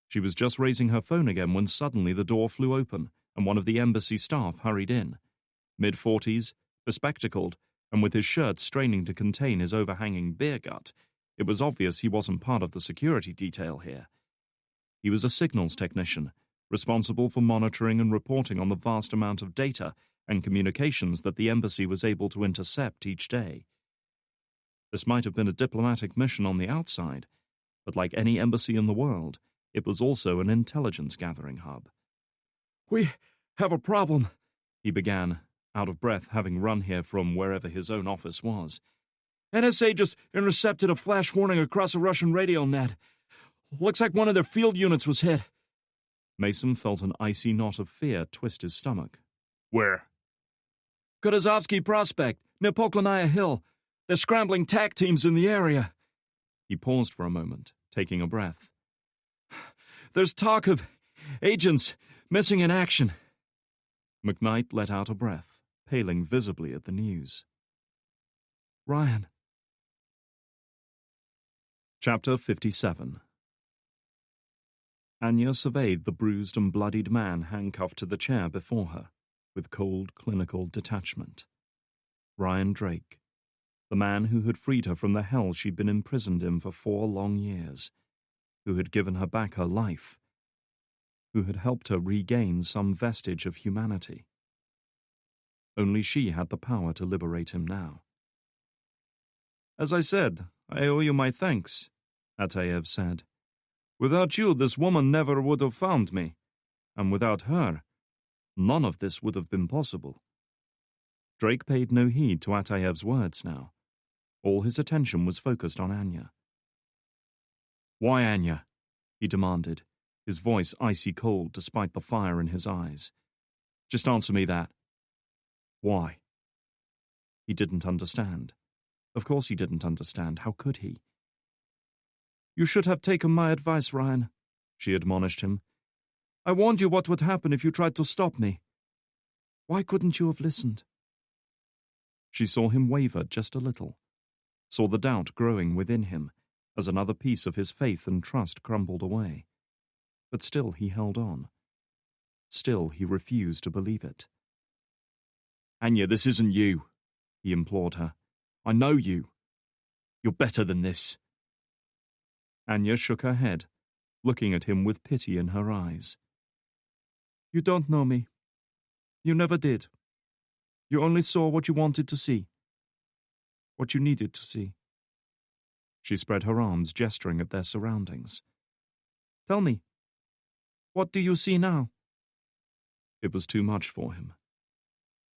She was just raising her phone again when suddenly the door flew open and one of the embassy staff hurried in. Mid-40s, bespectacled, and with his shirt straining to contain his overhanging beer gut, it was obvious he wasn't part of the security detail here. He was a signals technician, responsible for monitoring and reporting on the vast amount of data and communications that the embassy was able to intercept each day. This might have been a diplomatic mission on the outside, but like any embassy in the world, it was also an intelligence-gathering hub. "We have a problem," he began, out of breath having run here from wherever his own office was. "NSA just intercepted a flash warning across a Russian radio net. Looks like one of their field units was hit." Mason felt an icy knot of fear twist his stomach. Where? Kutuzovsky Prospect, near Poklonaya Hill. They're scrambling TAC teams in the area. He paused for a moment, taking a breath. "There's talk of agents missing in action." McKnight let out a breath, paling visibly at the news. "Ryan." Chapter 57. Anya surveyed the bruised and bloodied man handcuffed to the chair before her, with cold, clinical detachment. Ryan Drake, the man who had freed her from the hell she'd been imprisoned in for 4 long years, who had given her back her life, who had helped her regain some vestige of humanity. Only she had the power to liberate him now. "As I said, I owe you my thanks," Ataev said. "Without you, this woman never would have found me, and without her, none of this would have been possible." Drake paid no heed to Ataev's words now. All his attention was focused on Anya. "Why, Anya?" he demanded, his voice icy cold despite the fire in his eyes. "Just answer me that. Why?" He didn't understand. Of course he didn't understand. How could he? "You should have taken my advice, Ryan," she admonished him. "I warned you what would happen if you tried to stop me. Why couldn't you have listened?" She saw him waver just a little, saw the doubt growing within him as another piece of his faith and trust crumbled away. But still he held on. Still he refused to believe it. "Anya, this isn't you," he implored her. "I know you. You're better than this." Anya shook her head, looking at him with pity in her eyes. "You don't know me. You never did. You only saw what you wanted to see. What you needed to see." She spread her arms, gesturing at their surroundings. "Tell me, what do you see now?" It was too much for him.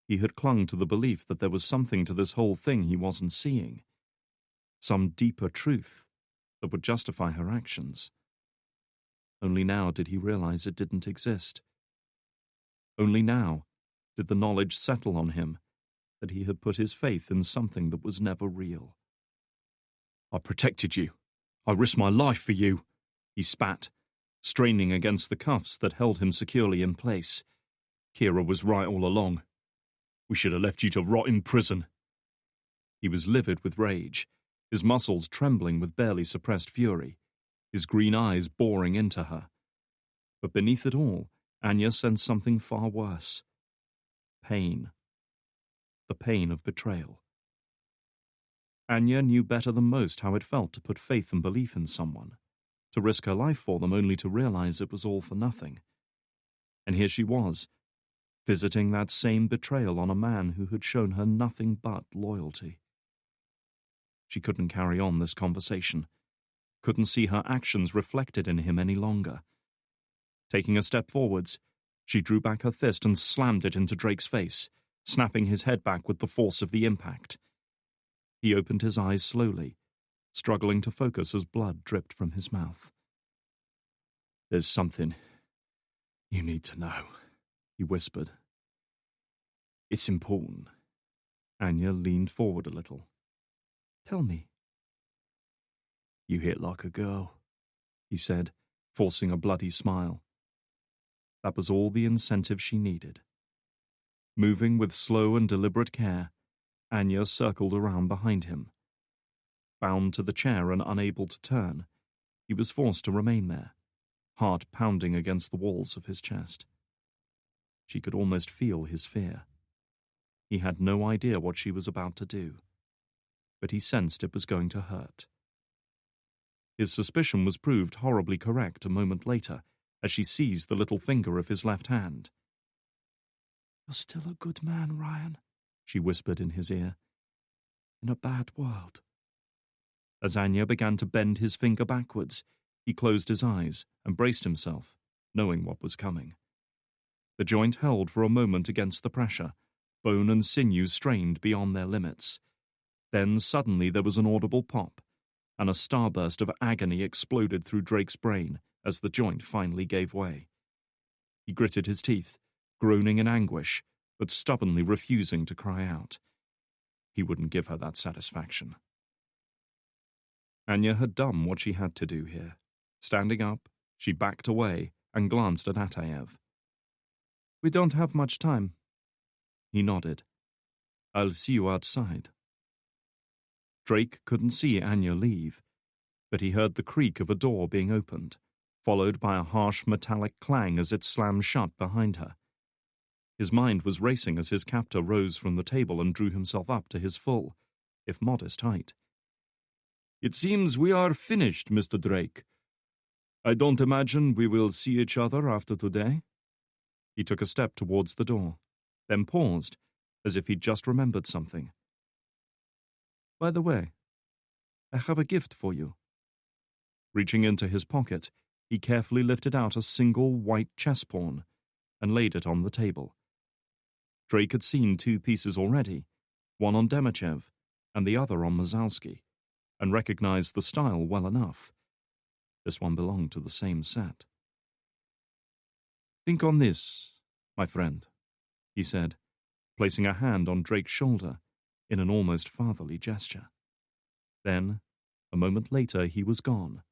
He had clung to the belief that there was something to this whole thing he wasn't seeing. Some deeper truth that would justify her actions. Only now did he realize it didn't exist. Only now did the knowledge settle on him that he had put his faith in something that was never real. "I protected you. I risked my life for you," he spat, straining against the cuffs that held him securely in place. "Kira was right all along. We should have left you to rot in prison." He was livid with rage, his muscles trembling with barely suppressed fury, his green eyes boring into her. But beneath it all, Anya sensed something far worse. Pain. The pain of betrayal. Anya knew better than most how it felt to put faith and belief in someone, to risk her life for them only to realize it was all for nothing. And here she was, visiting that same betrayal on a man who had shown her nothing but loyalty. She couldn't carry on this conversation, couldn't see her actions reflected in him any longer. Taking a step forwards, she drew back her fist and slammed it into Drake's face, snapping his head back with the force of the impact. He opened his eyes slowly, struggling to focus as blood dripped from his mouth. "There's something you need to know," he whispered. "It's important." Anya leaned forward a little. "Tell me." "You hit like a girl," he said, forcing a bloody smile. That was all the incentive she needed. Moving with slow and deliberate care, Anya circled around behind him. bound to the chair and unable to turn, he was forced to remain there, heart pounding against the walls of his chest. She could almost feel his fear. He had no idea what she was about to do, but he sensed it was going to hurt. His suspicion was proved horribly correct a moment later as she seized the little finger of his left hand. "You're still a good man, Ryan," she whispered in his ear. "In a bad world." As Anya began to bend his finger backwards, he closed his eyes and braced himself, knowing what was coming. The joint held for a moment against the pressure, bone and sinew strained beyond their limits. Then suddenly there was an audible pop, and a starburst of agony exploded through Drake's brain as the joint finally gave way. He gritted his teeth, groaning in anguish, but stubbornly refusing to cry out. He wouldn't give her that satisfaction. Anya had done what she had to do here. Standing up, she backed away and glanced at Ataev. "We don't have much time." He nodded. "I'll see you outside." Drake couldn't see Anya leave, but he heard the creak of a door being opened, followed by a harsh metallic clang as it slammed shut behind her. His mind was racing as his captor rose from the table and drew himself up to his full, if modest, height. "It seems we are finished, Mr. Drake. I don't imagine we will see each other after today." He took a step towards the door, then paused, as if he'd just remembered something. "By the way, I have a gift for you." Reaching into his pocket, he carefully lifted out a single white chess pawn and laid it on the table. Drake had seen 2 pieces already, one on Demichev and the other on Mazalsky, and recognized the style well enough. This one belonged to the same set. "Think on this, my friend," he said, placing a hand on Drake's shoulder in an almost fatherly gesture. Then, a moment later, he was gone,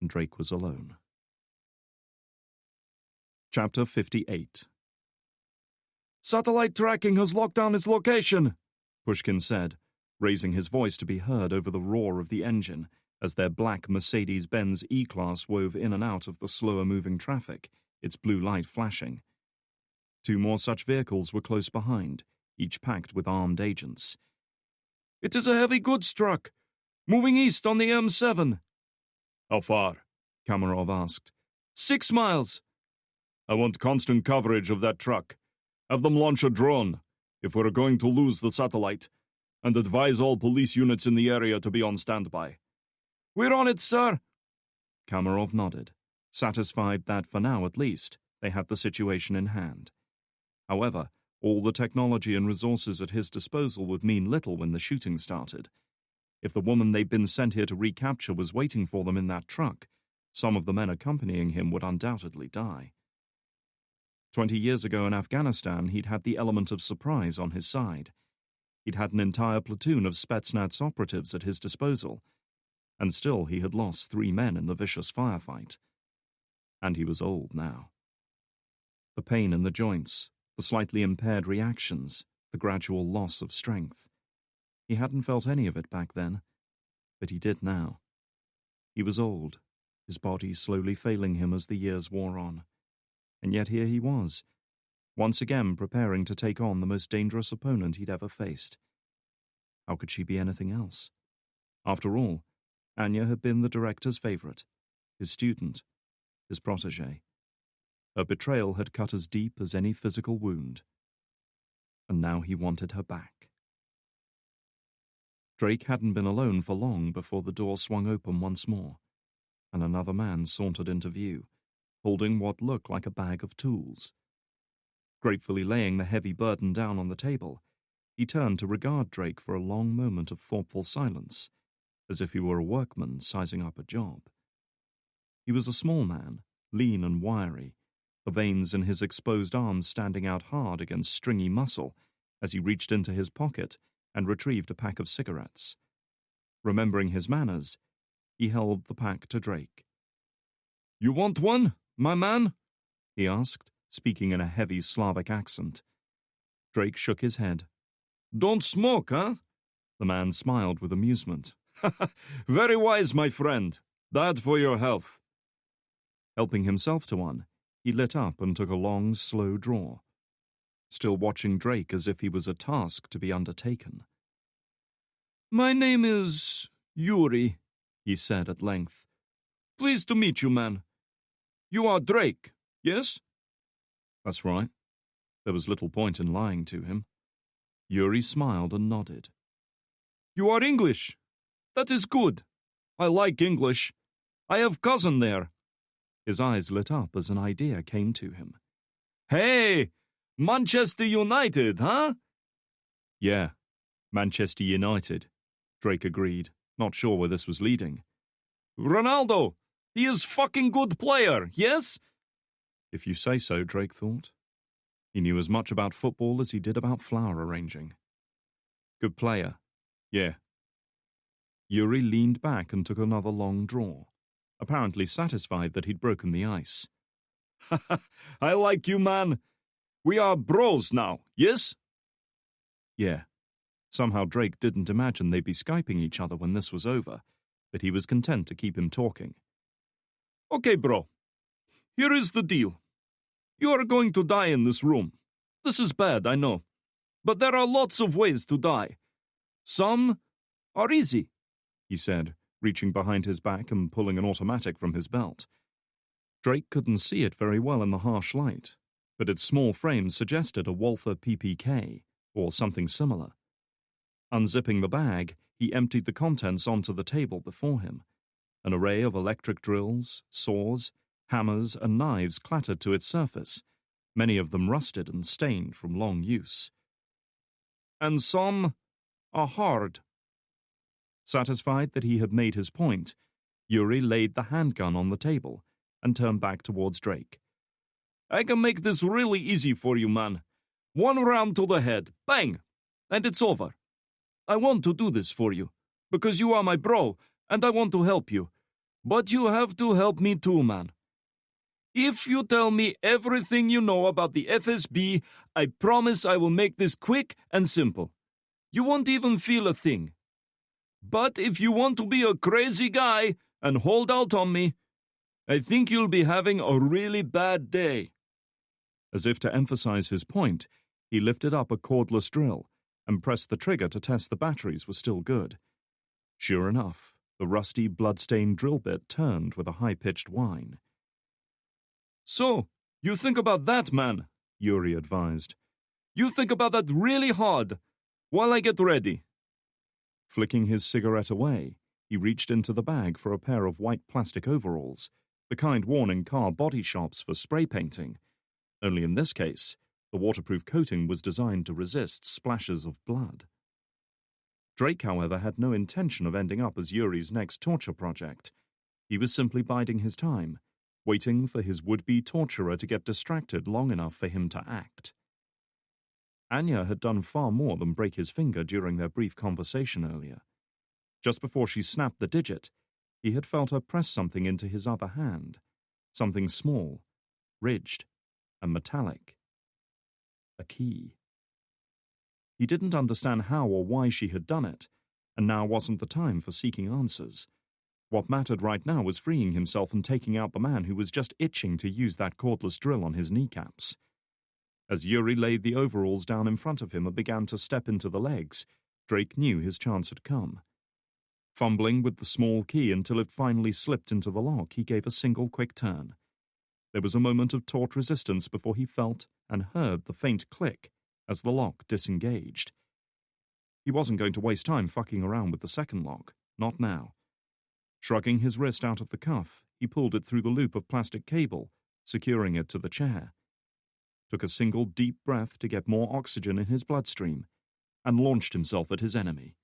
and Drake was alone. Chapter 58. "Satellite tracking has locked down its location," Pushkin said, raising his voice to be heard over the roar of the engine as their black Mercedes-Benz E-Class wove in and out of the slower-moving traffic, its blue light flashing. 2 more such vehicles were close behind, each packed with armed agents. "It is a heavy goods truck, moving east on the M7. "How far?" Kamarov asked. 6 miles. "I want constant coverage of that truck. Have them launch a drone, if we're going to lose the satellite, and advise all police units in the area to be on standby." "We're on it, sir." Kamarov nodded, satisfied that, for now at least, they had the situation in hand. However, all the technology and resources at his disposal would mean little when the shooting started. If the woman they'd been sent here to recapture was waiting for them in that truck, some of the men accompanying him would undoubtedly die. 20 years ago in Afghanistan, he'd had the element of surprise on his side. He'd had an entire platoon of Spetsnaz operatives at his disposal, and still he had lost 3 men in the vicious firefight. And he was old now. The pain in the joints, the slightly impaired reactions, the gradual loss of strength. He hadn't felt any of it back then, but he did now. He was old, his body slowly failing him as the years wore on. And yet here he was, once again preparing to take on the most dangerous opponent he'd ever faced. How could she be anything else? After all, Anya had been the director's favorite, his student, his protégé. Her betrayal had cut as deep as any physical wound. And now he wanted her back. Drake hadn't been alone for long before the door swung open once more, and another man sauntered into view, holding what looked like a bag of tools. Gratefully laying the heavy burden down on the table, he turned to regard Drake for a long moment of thoughtful silence, as if he were a workman sizing up a job. He was a small man, lean and wiry, the veins in his exposed arms standing out hard against stringy muscle as he reached into his pocket and retrieved a pack of cigarettes. Remembering his manners, he held the pack to Drake. "You want one, my man?" he asked, speaking in a heavy Slavic accent. Drake shook his head. "Don't smoke, huh?" The man smiled with amusement. Very wise, my friend. That for your health. Helping himself to one, he lit up and took a long, slow draw, still watching Drake as if he was a task to be undertaken. My name is Yuri, he said at length. Pleased to meet you, man. You are Drake, yes? That's right. There was little point in lying to him. Yuri smiled and nodded. You are English. That is good. I like English. I have cousin there. His eyes lit up as an idea came to him. Hey, Manchester United, huh? Yeah, Manchester United, Drake agreed, not sure where this was leading. Ronaldo, he is fucking good player, yes? If you say so, Drake thought. He knew as much about football as he did about flower arranging. Good player, yeah. Yuri leaned back and took another long draw, apparently satisfied that he'd broken the ice. I like you, man. We are bros now, yes? Yeah. Somehow Drake didn't imagine they'd be Skyping each other when this was over, but he was content to keep him talking. Okay, bro. Here is the deal. You are going to die in this room. This is bad, I know. But there are lots of ways to die. Some are easy, he said, reaching behind his back and pulling an automatic from his belt. Drake couldn't see it very well in the harsh light, but its small frame suggested a Walther PPK, or something similar. Unzipping the bag, he emptied the contents onto the table before him. An array of electric drills, saws, hammers, and knives clattered to its surface, many of them rusted and stained from long use. And some are hard. Satisfied that he had made his point, Yuri laid the handgun on the table and turned back towards Drake. I can make this really easy for you, man. One round to the head, bang, and it's over. I want to do this for you, because you are my bro, and I want to help you. But you have to help me too, man. If you tell me everything you know about the FSB, I promise I will make this quick and simple. You won't even feel a thing. But if you want to be a crazy guy and hold out on me, I think you'll be having a really bad day. As if to emphasize his point, he lifted up a cordless drill and pressed the trigger to test the batteries were still good. Sure enough, the rusty, blood-stained drill bit turned with a high-pitched whine. So, you think about that, man, Yuri advised. You think about that really hard, while I get ready. Flicking his cigarette away, he reached into the bag for a pair of white plastic overalls, the kind worn in car body shops for spray painting. Only in this case, the waterproof coating was designed to resist splashes of blood. Drake, however, had no intention of ending up as Yuri's next torture project. He was simply biding his time, waiting for his would-be torturer to get distracted long enough for him to act. Anya had done far more than break his finger during their brief conversation earlier. Just before she snapped the digit, he had felt her press something into his other hand, something small, ridged, and metallic. A key. He didn't understand how or why she had done it, and now wasn't the time for seeking answers. What mattered right now was freeing himself and taking out the man who was just itching to use that cordless drill on his kneecaps. As Yuri laid the overalls down in front of him and began to step into the legs, Drake knew his chance had come. Fumbling with the small key until it finally slipped into the lock, he gave a single quick turn. There was a moment of taut resistance before he felt and heard the faint click as the lock disengaged. He wasn't going to waste time fucking around with the second lock, not now. Shrugging his wrist out of the cuff, he pulled it through the loop of plastic cable, securing it to the chair. Took a single deep breath to get more oxygen in his bloodstream, and launched himself at his enemy.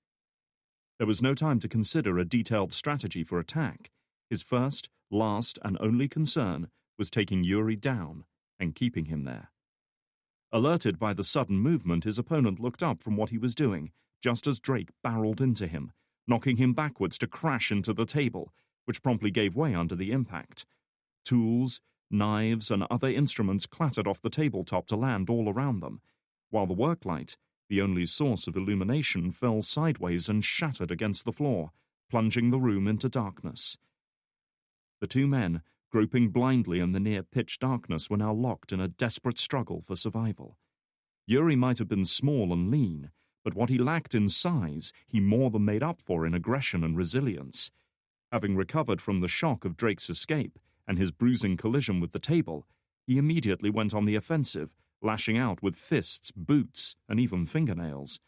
There was no time to consider a detailed strategy for attack. His first, last, and only concern was taking Yuri down and keeping him there. Alerted by the sudden movement, his opponent looked up from what he was doing, just as Drake barreled into him, knocking him backwards to crash into the table, which promptly gave way under the impact. Tools, knives, and other instruments clattered off the tabletop to land all around them, while the worklight, the only source of illumination, fell sideways and shattered against the floor, plunging the room into darkness. The two men, groping blindly in the near-pitch darkness, were now locked in a desperate struggle for survival. Yuri might have been small and lean, but what he lacked in size, he more than made up for in aggression and resilience. Having recovered from the shock of Drake's escape and his bruising collision with the table, he immediately went on the offensive, lashing out with fists, boots, and even fingernails.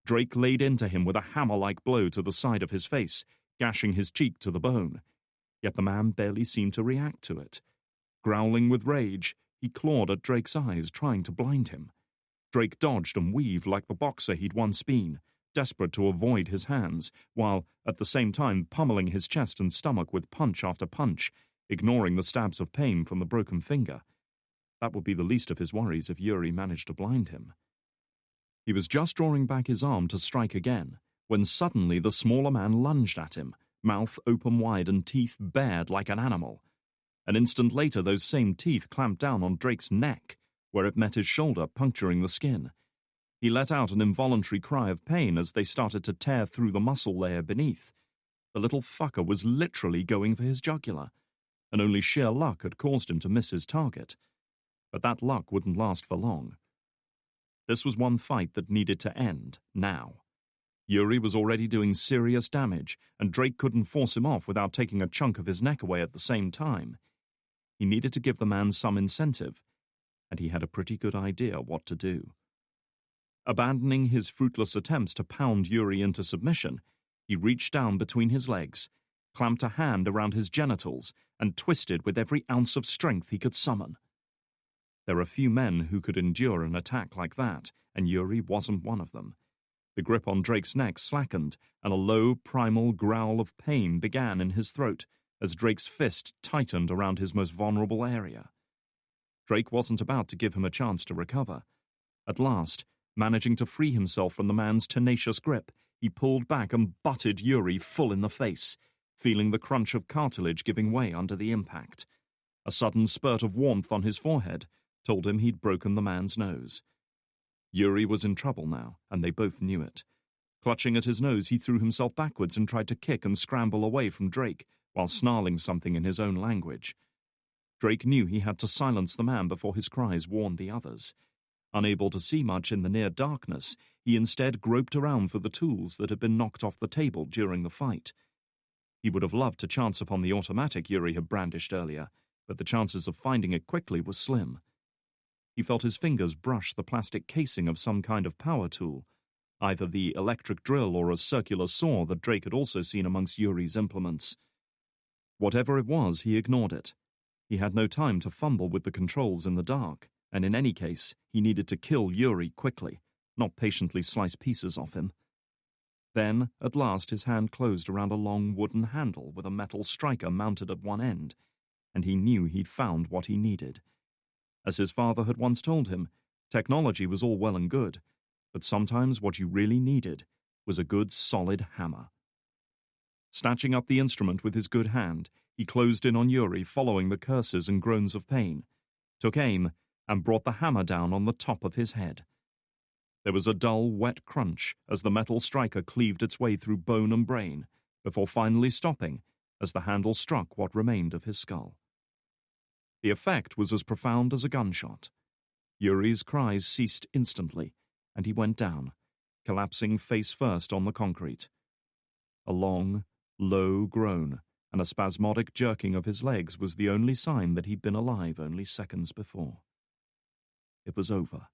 Drake laid into him with a hammer-like blow to the side of his face, gashing his cheek to the bone. Yet the man barely seemed to react to it. Growling with rage, he clawed at Drake's eyes, trying to blind him. Drake dodged and weaved like the boxer he'd once been, desperate to avoid his hands, while at the same time pummeling his chest and stomach with punch after punch, ignoring the stabs of pain from the broken finger. That would be the least of his worries if Yuri managed to blind him. He was just drawing back his arm to strike again, when suddenly the smaller man lunged at him, mouth open wide and teeth bared like an animal. An instant later, those same teeth clamped down on Drake's neck, where it met his shoulder, puncturing the skin. He let out an involuntary cry of pain as they started to tear through the muscle layer beneath. The little fucker was literally going for his jugular, and only sheer luck had caused him to miss his target. But that luck wouldn't last for long. This was one fight that needed to end, now. Yuri was already doing serious damage, and Drake couldn't force him off without taking a chunk of his neck away at the same time. He needed to give the man some incentive, and he had a pretty good idea what to do. Abandoning his fruitless attempts to pound Yuri into submission, he reached down between his legs, clamped a hand around his genitals, and twisted with every ounce of strength he could summon. There are few men who could endure an attack like that, and Yuri wasn't one of them. The grip on Drake's neck slackened, and a low, primal growl of pain began in his throat as Drake's fist tightened around his most vulnerable area. Drake wasn't about to give him a chance to recover. At last, managing to free himself from the man's tenacious grip, he pulled back and butted Yuri full in the face, feeling the crunch of cartilage giving way under the impact. A sudden spurt of warmth on his forehead told him he'd broken the man's nose. Yuri was in trouble now, and they both knew it. Clutching at his nose, he threw himself backwards and tried to kick and scramble away from Drake, while snarling something in his own language. Drake knew he had to silence the man before his cries warned the others. Unable to see much in the near darkness, he instead groped around for the tools that had been knocked off the table during the fight. He would have loved to chance upon the automatic Yuri had brandished earlier, but the chances of finding it quickly were slim. He felt his fingers brush the plastic casing of some kind of power tool, either the electric drill or a circular saw that Drake had also seen amongst Yuri's implements. Whatever it was, he ignored it. He had no time to fumble with the controls in the dark, and in any case, he needed to kill Yuri quickly, not patiently slice pieces off him. Then, at last, his hand closed around a long wooden handle with a metal striker mounted at one end, and he knew he'd found what he needed. As his father had once told him, technology was all well and good, but sometimes what you really needed was a good, solid hammer. Snatching up the instrument with his good hand, he closed in on Yuri, following the curses and groans of pain, took aim, and brought the hammer down on the top of his head. There was a dull, wet crunch as the metal striker cleaved its way through bone and brain, before finally stopping as the handle struck what remained of his skull. The effect was as profound as a gunshot. Yuri's cries ceased instantly, and he went down, collapsing face first on the concrete. A long, low groan and a spasmodic jerking of his legs was the only sign that he'd been alive only seconds before. It was over.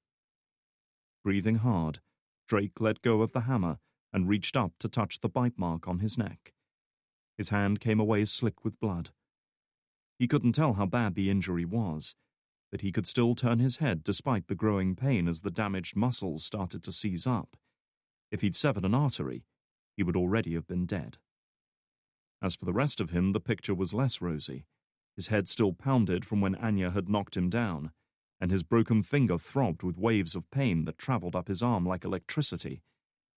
Breathing hard, Drake let go of the hammer and reached up to touch the bite mark on his neck. His hand came away slick with blood. He couldn't tell how bad the injury was, but he could still turn his head despite the growing pain as the damaged muscles started to seize up. If he'd severed an artery, he would already have been dead. As for the rest of him, the picture was less rosy. His head still pounded from when Anya had knocked him down, and his broken finger throbbed with waves of pain that traveled up his arm like electricity,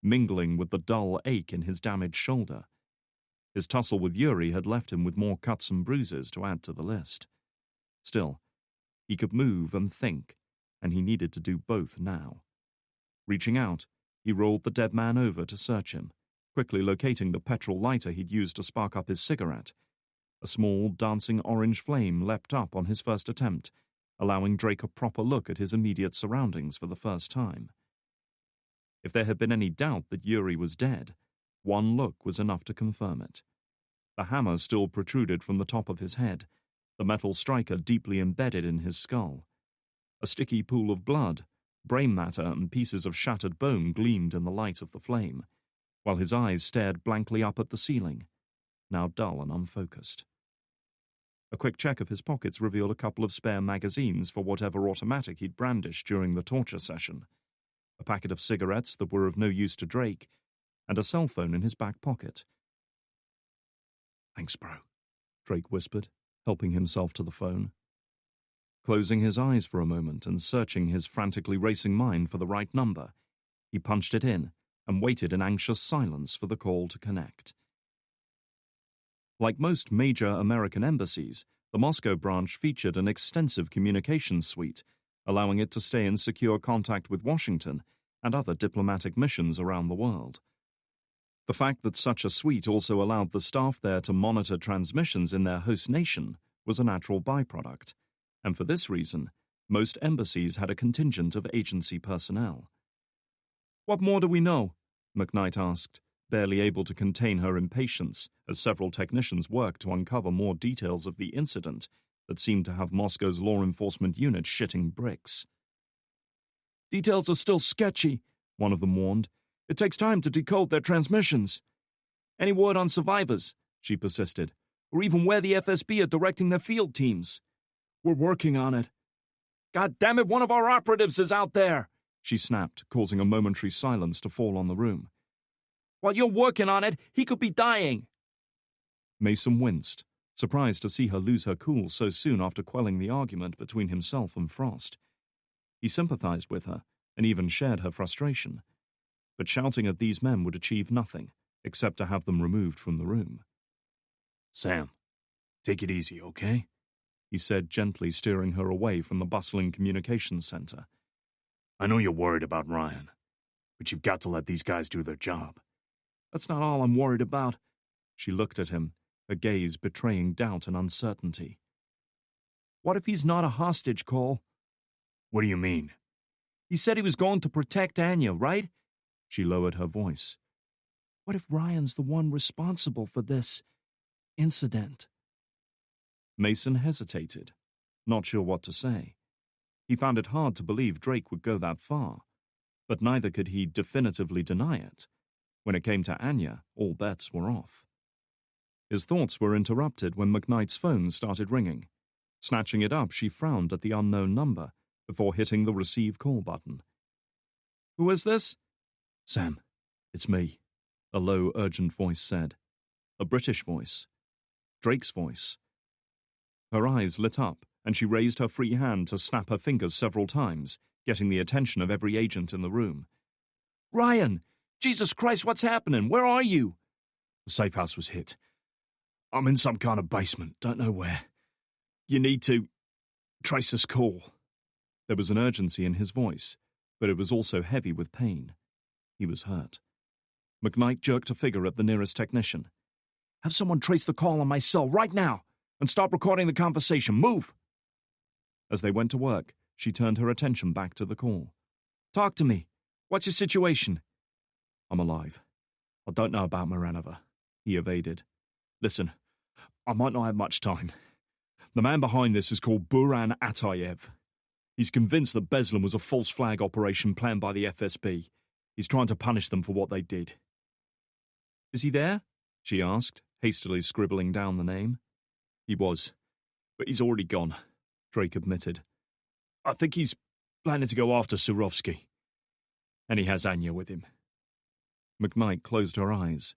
mingling with the dull ache in his damaged shoulder. His tussle with Yuri had left him with more cuts and bruises to add to the list. Still, he could move and think, and he needed to do both now. Reaching out, he rolled the dead man over to search him, quickly locating the petrol lighter he'd used to spark up his cigarette. A small, dancing orange flame leapt up on his first attempt, allowing Drake a proper look at his immediate surroundings for the first time. If there had been any doubt that Yuri was dead, one look was enough to confirm it. The hammer still protruded from the top of his head, the metal striker deeply embedded in his skull. A sticky pool of blood, brain matter and pieces of shattered bone gleamed in the light of the flame, while his eyes stared blankly up at the ceiling, now dull and unfocused. A quick check of his pockets revealed a couple of spare magazines for whatever automatic he'd brandished during the torture session, a packet of cigarettes that were of no use to Drake, and a cell phone in his back pocket. "Thanks, bro," Drake whispered, helping himself to the phone. Closing his eyes for a moment and searching his frantically racing mind for the right number, he punched it in and waited in anxious silence for the call to connect. Like most major American embassies, the Moscow branch featured an extensive communications suite, allowing it to stay in secure contact with Washington and other diplomatic missions around the world. The fact that such a suite also allowed the staff there to monitor transmissions in their host nation was a natural byproduct, and for this reason, most embassies had a contingent of agency personnel. "What more do we know?" McKnight asked, barely able to contain her impatience as several technicians worked to uncover more details of the incident that seemed to have Moscow's law enforcement unit shitting bricks. "Details are still sketchy," one of them warned. "It takes time to decode their transmissions." "Any word on survivors?" she persisted. "Or even where the FSB are directing their field teams?" "We're working on it." "God damn it, one of our operatives is out there!" she snapped, causing a momentary silence to fall on the room. "While you're working on it, he could be dying." Mason winced, surprised to see her lose her cool so soon after quelling the argument between himself and Frost. He sympathized with her and even shared her frustration, but shouting at these men would achieve nothing except to have them removed from the room. "Sam, take it easy, okay?" he said, gently steering her away from the bustling communications center. "I know you're worried about Ryan, but you've got to let these guys do their job." "That's not all I'm worried about." She looked at him, her gaze betraying doubt and uncertainty. "What if he's not a hostage, Cole?" "What do you mean?" "He said he was going to protect Anya, right?" She lowered her voice. "What if Ryan's the one responsible for this incident?" Mason hesitated, not sure what to say. He found it hard to believe Drake would go that far, but neither could he definitively deny it. When it came to Anya, all bets were off. His thoughts were interrupted when McKnight's phone started ringing. Snatching it up, she frowned at the unknown number before hitting the receive call button. "Who is this?" "Sam, it's me," a low, urgent voice said. A British voice. Drake's voice. Her eyes lit up, and she raised her free hand to snap her fingers several times, getting the attention of every agent in the room. "Ryan! Jesus Christ, what's happening? Where are you?" "The safe house was hit. I'm in some kind of basement, don't know where. You need to trace this call." There was an urgency in his voice, but it was also heavy with pain. He was hurt. McKnight jerked a figure at the nearest technician. "Have someone trace the call on my cell right now, and stop recording the conversation. Move!" As they went to work, she turned her attention back to the call. "Talk to me. What's your situation?" "I'm alive. I don't know about Moranova," he evaded. "Listen, I might not have much time. The man behind this is called Buran Atayev. He's convinced that Beslan was a false flag operation planned by the FSB. He's trying to punish them for what they did." "Is he there?" she asked, hastily scribbling down the name. "He was, but he's already gone," Drake admitted. "I think he's planning to go after Surovsky. And he has Anya with him." McKnight closed her eyes.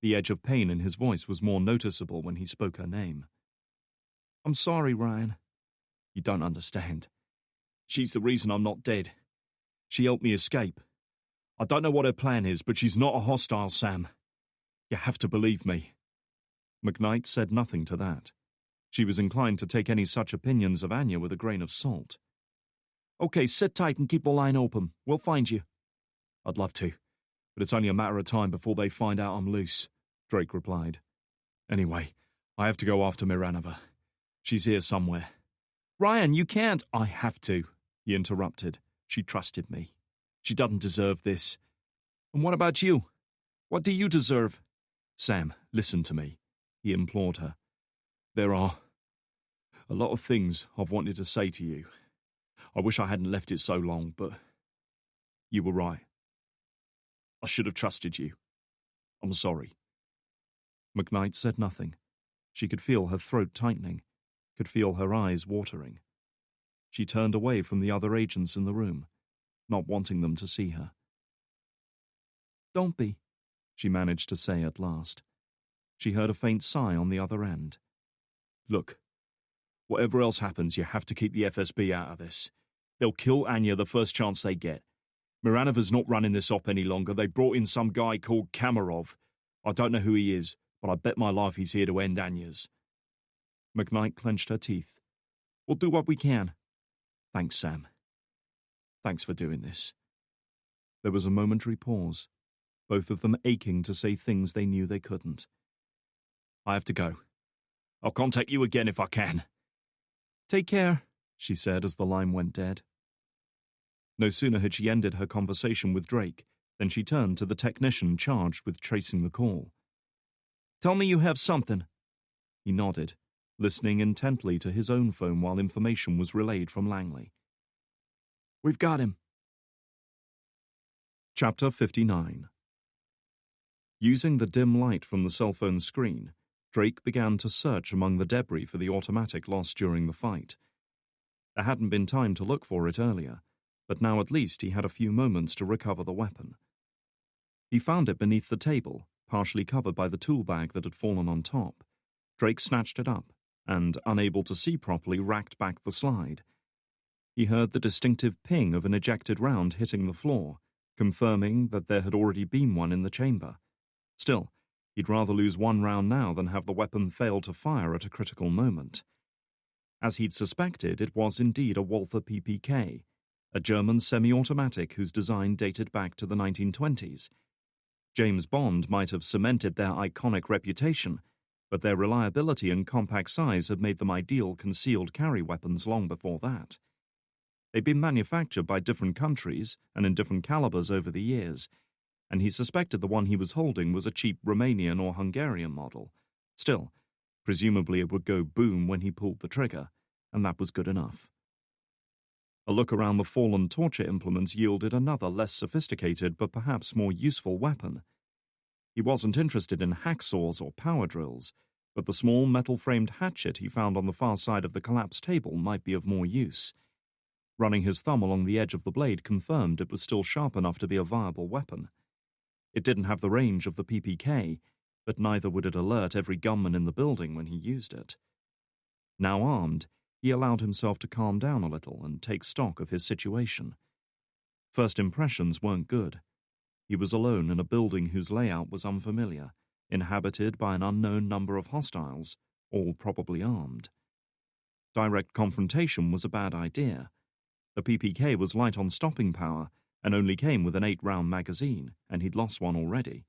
The edge of pain in his voice was more noticeable when he spoke her name. "I'm sorry, Ryan." "You don't understand. She's the reason I'm not dead. She helped me escape. I don't know what her plan is, but she's not a hostile, Sam. You have to believe me." McKnight said nothing to that. She was inclined to take any such opinions of Anya with a grain of salt. "Okay, sit tight and keep the line open. We'll find you." "I'd love to. but it's only a matter of time before they find out I'm loose, Drake replied. Anyway, I have to go after Miranova. She's here somewhere. Ryan, you can't. I have to, he interrupted. She trusted me. She doesn't deserve this. And what about you? What do you deserve? Sam, listen to me, he implored her. There are a lot of things I've wanted to say to you. I wish I hadn't left it so long, but you were right. I should have trusted you. I'm sorry. McKnight said nothing. She could feel her throat tightening, could feel her eyes watering. She turned away from the other agents in the room, not wanting them to see her. Don't be, she managed to say at last. She heard a faint sigh on the other end. Look, whatever else happens, you have to keep the FSB out of this. They'll kill Anya the first chance they get. Miranova's not running this op any longer. They brought in some guy called Kamarov. I don't know who he is, but I bet my life he's here to end Anya's. McKnight clenched her teeth. We'll do what we can. Thanks, Sam. Thanks for doing this. There was a momentary pause, both of them aching to say things they knew they couldn't. I have to go. I'll contact you again if I can. Take care, she said as the line went dead. No sooner had she ended her conversation with Drake than she turned to the technician charged with tracing the call. Tell me you have something. He nodded, listening intently to his own phone while information was relayed from Langley. We've got him. Chapter 59. Using the dim light from the cell phone screen, Drake began to search among the debris for the automatic lost during the fight. There hadn't been time to look for it earlier, but now at least he had a few moments to recover the weapon. He found it beneath the table, partially covered by the tool bag that had fallen on top. Drake snatched it up, and, unable to see properly, racked back the slide. He heard the distinctive ping of an ejected round hitting the floor, confirming that there had already been one in the chamber. Still, he'd rather lose one round now than have the weapon fail to fire at a critical moment. As he'd suspected, it was indeed a Walther PPK, a German semi-automatic whose design dated back to the 1920s. James Bond might have cemented their iconic reputation, but their reliability and compact size had made them ideal concealed carry weapons long before that. They'd been manufactured by different countries and in different calibers over the years, and he suspected the one he was holding was a cheap Romanian or Hungarian model. Still, presumably it would go boom when he pulled the trigger, and that was good enough. A look around the fallen torture implements yielded another less sophisticated but perhaps more useful weapon. He wasn't interested in hacksaws or power drills, but the small metal-framed hatchet he found on the far side of the collapsed table might be of more use. Running his thumb along the edge of the blade confirmed it was still sharp enough to be a viable weapon. It didn't have the range of the PPK, but neither would it alert every gunman in the building when he used it. Now armed, he allowed himself to calm down a little and take stock of his situation. First impressions weren't good. He was alone in a building whose layout was unfamiliar, inhabited by an unknown number of hostiles, all probably armed. Direct confrontation was a bad idea. The PPK was light on stopping power and only came with an 8-round magazine, and he'd lost one already.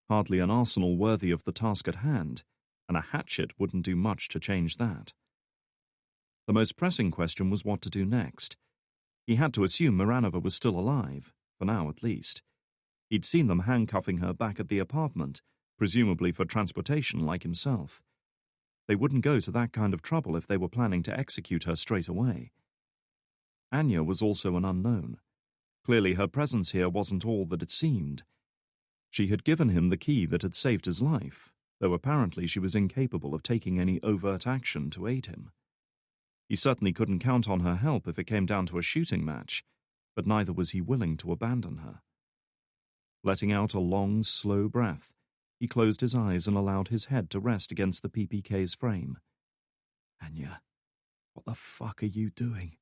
Hardly an arsenal worthy of the task at hand, and a hatchet wouldn't do much to change that. The most pressing question was what to do next. He had to assume Miranova was still alive, for now at least. He'd seen them handcuffing her back at the apartment, presumably for transportation like himself. They wouldn't go to that kind of trouble if they were planning to execute her straight away. Anya was also an unknown. Clearly her presence here wasn't all that it seemed. She had given him the key that had saved his life, though apparently she was incapable of taking any overt action to aid him. He certainly couldn't count on her help if it came down to a shooting match, but neither was he willing to abandon her. Letting out a long, slow breath, he closed his eyes and allowed his head to rest against the PPK's frame. "Anya, what the fuck are you doing?"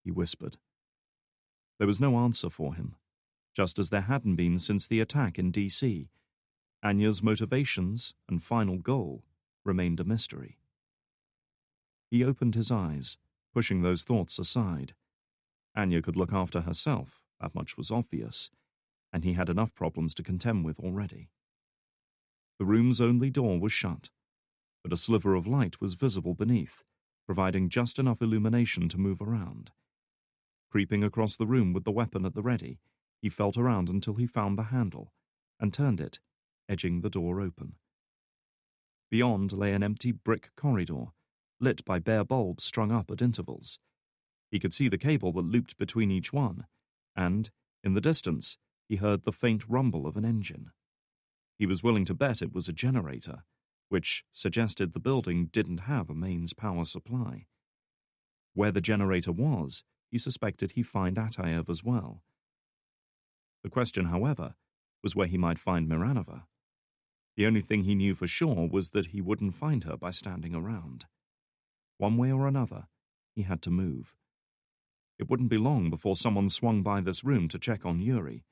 he whispered. There was no answer for him, just as there hadn't been since the attack in D.C. Anya's motivations and final goal remained a mystery. He opened his eyes, pushing those thoughts aside. Anya could look after herself, that much was obvious. and he had enough problems to contend with already. The room's only door was shut, but a sliver of light was visible beneath, providing just enough illumination to move around. Creeping across the room with the weapon at the ready, he felt around until he found the handle, and turned it, edging the door open. Beyond lay an empty brick corridor, lit by bare bulbs strung up at intervals. He could see the cable that looped between each one, and, in the distance, he heard the faint rumble of an engine. He was willing to bet it was a generator, which suggested the building didn't have a mains power supply. Where the generator was, he suspected he'd find Ataev as well. The question, however, was where he might find Miranova. The only thing he knew for sure was that he wouldn't find her by standing around. One way or another, he had to move. It wouldn't be long before someone swung by this room to check on Yuri.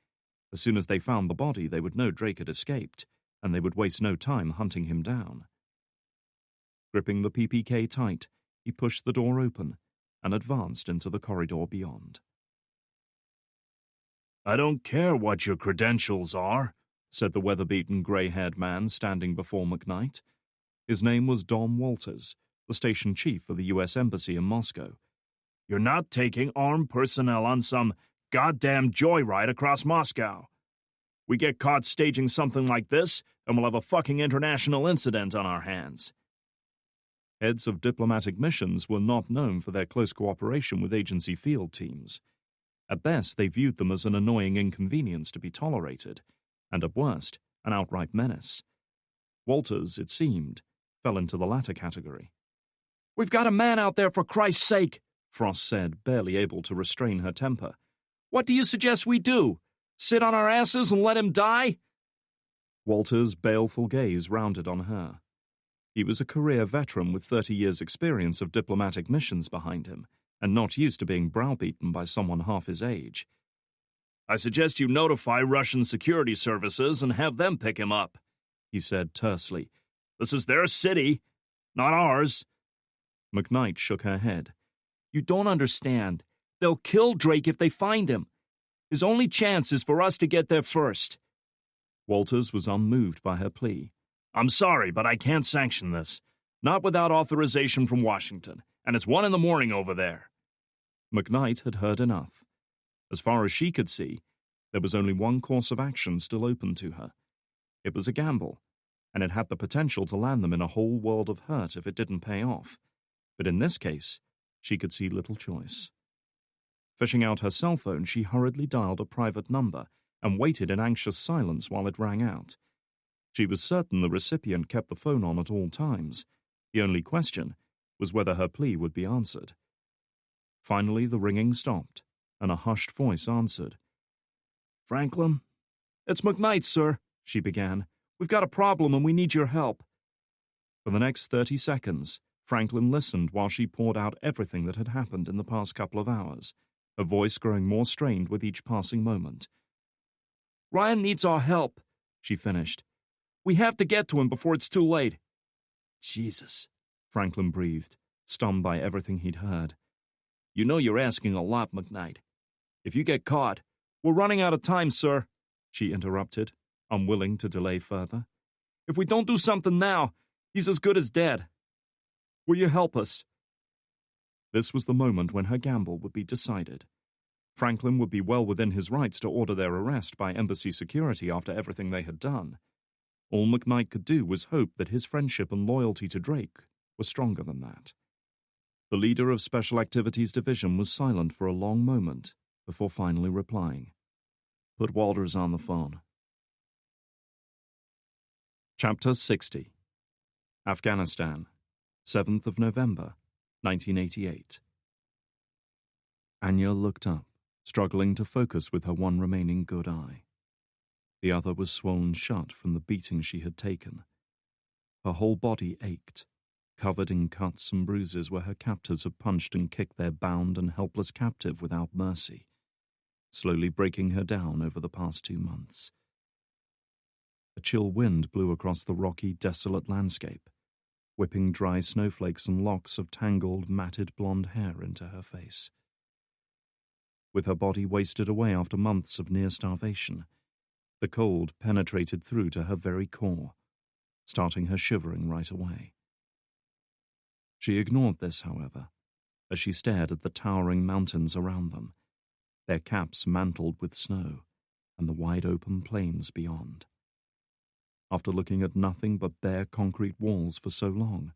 As soon as they found the body, they would know Drake had escaped, and they would waste no time hunting him down. Gripping the PPK tight, he pushed the door open and advanced into the corridor beyond. "I don't care what your credentials are," said the weather-beaten grey-haired man standing before McKnight. His name was Dom Walters, the station chief for the U.S. Embassy in Moscow. "You're not taking armed personnel on some goddamn joyride across Moscow. We get caught staging something like this, and we'll have a fucking international incident on our hands." Heads of diplomatic missions were not known for their close cooperation with agency field teams. At best, they viewed them as an annoying inconvenience to be tolerated, and at worst, an outright menace. Walters, it seemed, fell into the latter category. "We've got a man out there, for Christ's sake," Frost said, barely able to restrain her temper. "What do you suggest we do? Sit on our asses and let him die?" Walter's baleful gaze rounded on her. He was a career veteran with 30 years' experience of diplomatic missions behind him, and not used to being browbeaten by someone half his age. "I suggest you notify Russian security services and have them pick him up," he said tersely. "This is their city, not ours." McKnight shook her head. "You don't understand. They'll kill Drake if they find him. His only chance is for us to get there first." Walters was unmoved by her plea. "I'm sorry, but I can't sanction this. Not without authorization from Washington, and it's 1 a.m. over there." McKnight had heard enough. As far as she could see, there was only one course of action still open to her. It was a gamble, and it had the potential to land them in a whole world of hurt if it didn't pay off. But in this case, she could see little choice. Fishing out her cell phone, she hurriedly dialed a private number and waited in anxious silence while it rang out. She was certain the recipient kept the phone on at all times. The only question was whether her plea would be answered. Finally, the ringing stopped, and a hushed voice answered. "Franklin? It's McKnight, sir," she began. "We've got a problem and we need your help." For the next 30 seconds, Franklin listened while she poured out everything that had happened in the past couple of hours, her voice growing more strained with each passing moment. "Ryan needs our help," she finished. "We have to get to him before it's too late." "Jesus," Franklin breathed, stunned by everything he'd heard. "You know you're asking a lot, McKnight. If you get caught—" "We're running out of time, sir," she interrupted, unwilling to delay further. "If we don't do something now, he's as good as dead. Will you help us?" This was the moment when her gamble would be decided. Franklin would be well within his rights to order their arrest by embassy security after everything they had done. All McKnight could do was hope that his friendship and loyalty to Drake were stronger than that. The leader of Special Activities Division was silent for a long moment before finally replying. "Put Walters on the phone." Chapter 60. Afghanistan, 7th of November, 1988. Anya looked up, struggling to focus with her one remaining good eye. The other was swollen shut from the beating she had taken. Her whole body ached, covered in cuts and bruises where her captors had punched and kicked their bound and helpless captive without mercy, slowly breaking her down over the past 2 months. A chill wind blew across the rocky, desolate landscape, whipping dry snowflakes and locks of tangled, matted blonde hair into her face. With her body wasted away after months of near starvation, The cold penetrated through to her very core, starting her shivering right away. She ignored this, however, as she stared at the towering mountains around them, their caps mantled with snow, and the wide-open plains beyond. After looking at nothing but bare concrete walls for so long,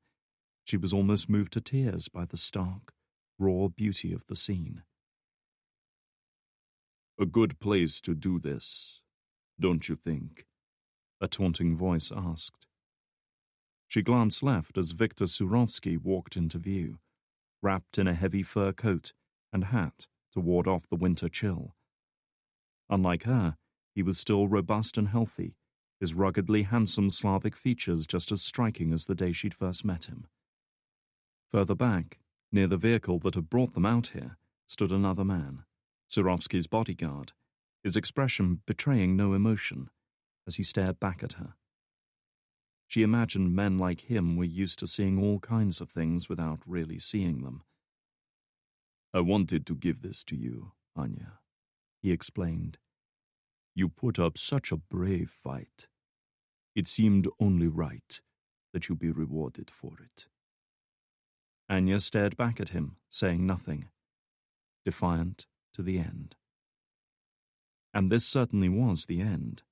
she was almost moved to tears by the stark, raw beauty of the scene. "A good place to do this, don't you think?" a taunting voice asked. She glanced left as Viktor Surovsky walked into view, wrapped in a heavy fur coat and hat to ward off the winter chill. Unlike her, he was still robust and healthy, his ruggedly handsome Slavic features just as striking as the day she'd first met him. Further back, near the vehicle that had brought them out here, stood another man, Surovsky's bodyguard, his expression betraying no emotion as he stared back at her. She imagined men like him were used to seeing all kinds of things without really seeing them. "I wanted to give this to you, Anya," he explained. "You put up such a brave fight. It seemed only right that you be rewarded for it." Anya stared back at him, saying nothing, defiant to the end. And this certainly was the end.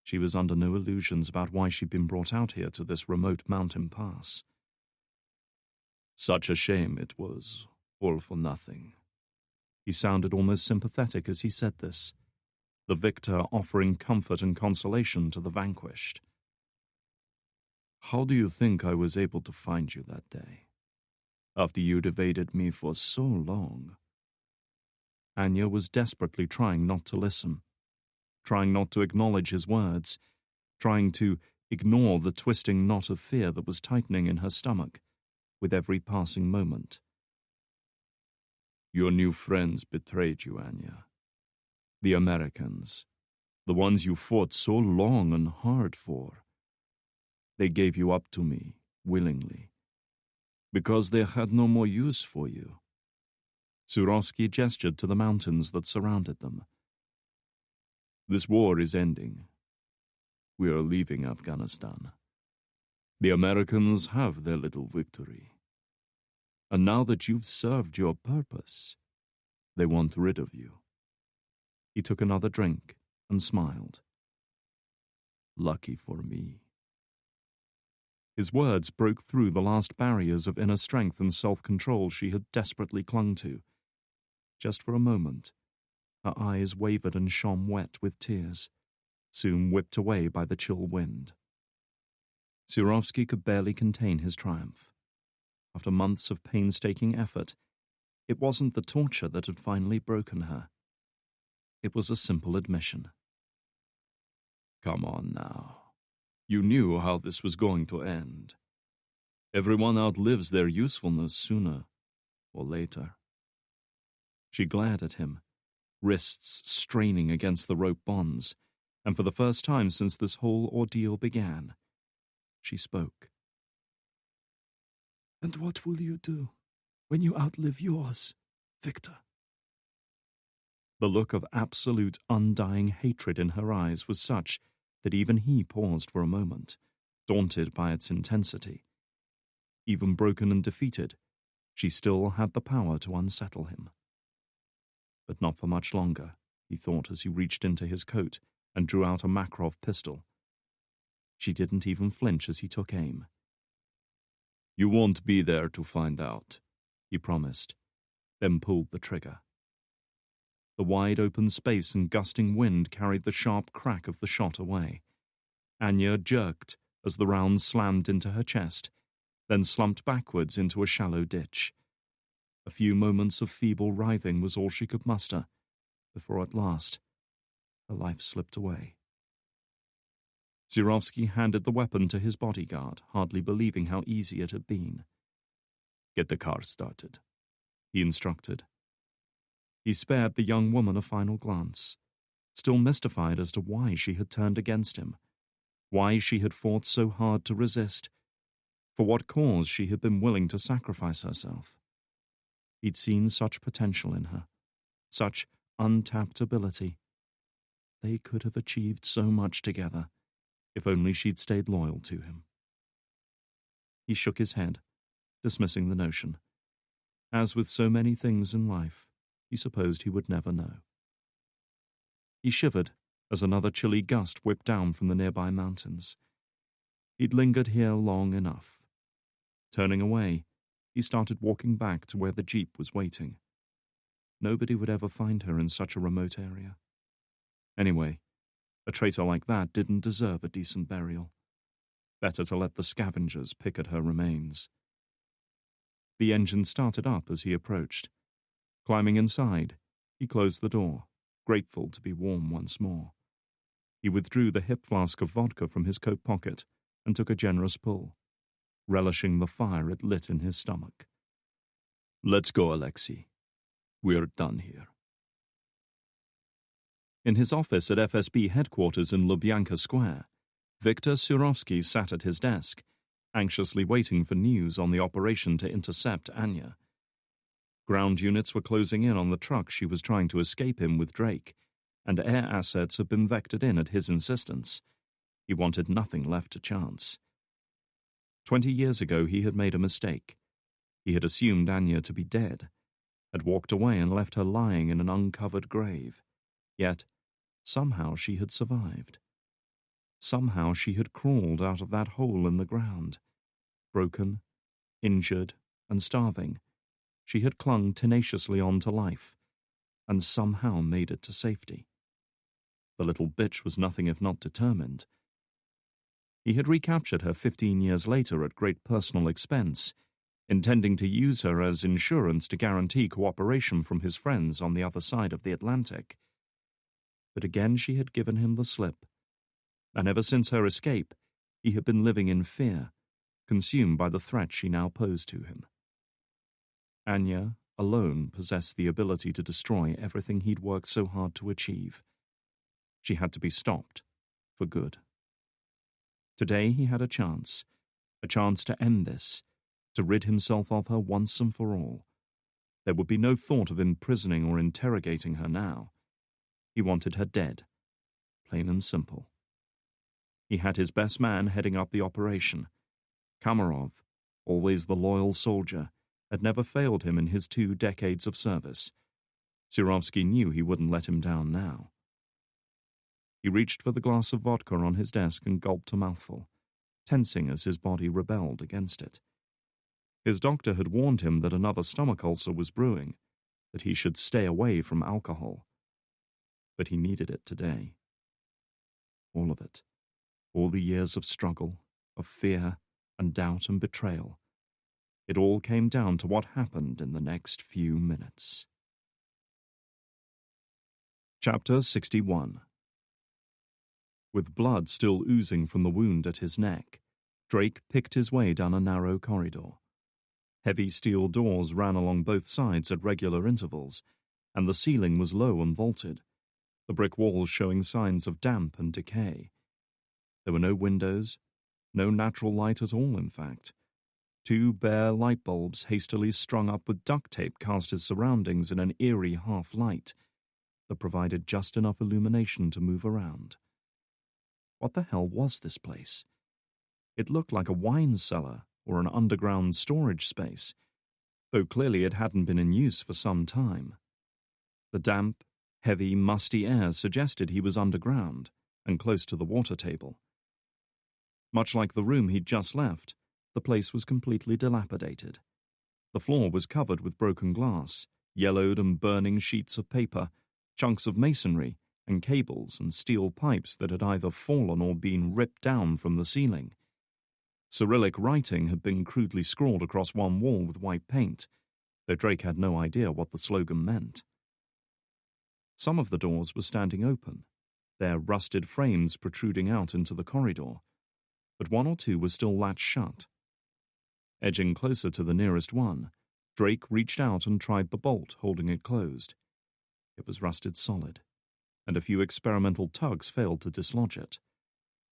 She was under no illusions about why she'd been brought out here to this remote mountain pass. "Such a shame it was, all for nothing." He sounded almost sympathetic as he said this, the victor offering comfort and consolation to the vanquished. "How do you think I was able to find you that day, after you'd evaded me for so long?" Anya was desperately trying not to listen, trying not to acknowledge his words, trying to ignore the twisting knot of fear that was tightening in her stomach with every passing moment. "Your new friends betrayed you, Anya. The Americans, the ones you fought so long and hard for. They gave you up to me, willingly, because they had no more use for you." Surovsky gestured to the mountains that surrounded them. "This war is ending. We are leaving Afghanistan. The Americans have their little victory. And now that you've served your purpose, they want rid of you." He took another drink and smiled. "Lucky for me." His words broke through the last barriers of inner strength and self-control she had desperately clung to. Just for a moment, her eyes wavered and shone wet with tears, soon whipped away by the chill wind. Surovsky could barely contain his triumph. After months of painstaking effort, it wasn't the torture that had finally broken her. It was a simple admission. "Come on now. You knew how this was going to end. Everyone outlives their usefulness sooner or later." She glared at him, wrists straining against the rope bonds, and for the first time since this whole ordeal began, she spoke. "And what will you do when you outlive yours, Victor?" The look of absolute, undying hatred in her eyes was such that even he paused for a moment, daunted by its intensity. Even broken and defeated, she still had the power to unsettle him. But not for much longer, he thought as he reached into his coat and drew out a Makarov pistol. She didn't even flinch as he took aim. "You won't be there to find out," he promised, then pulled the trigger. The wide open space and gusting wind carried the sharp crack of the shot away. Anya jerked as the round slammed into her chest, then slumped backwards into a shallow ditch. A few moments of feeble writhing was all she could muster, before at last her life slipped away. Surovsky handed the weapon to his bodyguard, hardly believing how easy it had been. "Get the car started," he instructed. He spared the young woman a final glance, still mystified as to why she had turned against him, why she had fought so hard to resist, for what cause she had been willing to sacrifice herself. He'd seen such potential in her, such untapped ability. they could have achieved so much together, if only she'd stayed loyal to him. He shook his head, dismissing the notion. As with so many things in life, he supposed he would never know. He shivered as another chilly gust whipped down from the nearby mountains. He'd lingered here long enough. Turning away, he started walking back to where the jeep was waiting. Nobody would ever find her in such a remote area. Anyway, a traitor like that didn't deserve a decent burial. Better to let the scavengers pick at her remains. The engine started up as he approached. Climbing inside, he closed the door, grateful to be warm once more. He withdrew the hip flask of vodka from his coat pocket and took a generous pull, relishing the fire it lit in his stomach. Let's go, Alexei. We're done here. In his office at FSB headquarters in Lubyanka Square, Viktor Surovsky sat at his desk, anxiously waiting for news on the operation to intercept Anya. Ground units were closing in on the truck she was trying to escape in with Drake, and air assets had been vectored in at his insistence. He wanted nothing left to chance. 20 years ago he had made a mistake. He had assumed Anya to be dead, had walked away and left her lying in an uncovered grave. Yet, somehow she had survived. Somehow she had crawled out of that hole in the ground. Broken, injured, and starving, she had clung tenaciously on to life, and somehow made it to safety. The little bitch was nothing if not determined. He had recaptured her 15 years later at great personal expense, intending to use her as insurance to guarantee cooperation from his friends on the other side of the Atlantic. But again she had given him the slip, and ever since her escape, he had been living in fear, consumed by the threat she now posed to him. Anya alone possessed the ability to destroy everything he'd worked so hard to achieve. She had to be stopped, for good. Today he had a chance to end this, to rid himself of her once and for all. There would be no thought of imprisoning or interrogating her now. He wanted her dead, plain and simple. He had his best man heading up the operation. Kamarov, always the loyal soldier, had never failed him in his 2 decades of service. Surovsky knew he wouldn't let him down now. He reached for the glass of vodka on his desk and gulped a mouthful, tensing as his body rebelled against it. His doctor had warned him that another stomach ulcer was brewing, that he should stay away from alcohol. But he needed it today. All of it. All the years of struggle, of fear and doubt and betrayal. It all came down to what happened in the next few minutes. Chapter 61. With blood still oozing from the wound at his neck, Drake picked his way down a narrow corridor. Heavy steel doors ran along both sides at regular intervals, and the ceiling was low and vaulted, the brick walls showing signs of damp and decay. There were no windows, no natural light at all, in fact. 2 bare light bulbs hastily strung up with duct tape cast his surroundings in an eerie half-light that provided just enough illumination to move around. What the hell was this place? It looked like a wine cellar or an underground storage space, though clearly it hadn't been in use for some time. The damp, heavy, musty air suggested he was underground and close to the water table. Much like the room he'd just left, the place was completely dilapidated. The floor was covered with broken glass, yellowed and burning sheets of paper, chunks of masonry, and cables and steel pipes that had either fallen or been ripped down from the ceiling. Cyrillic writing had been crudely scrawled across one wall with white paint, though Drake had no idea what the slogan meant. Some of the doors were standing open, their rusted frames protruding out into the corridor, but 1 or 2 were still latched shut. Edging closer to the nearest one, Drake reached out and tried the bolt holding it closed. It was rusted solid, and a few experimental tugs failed to dislodge it.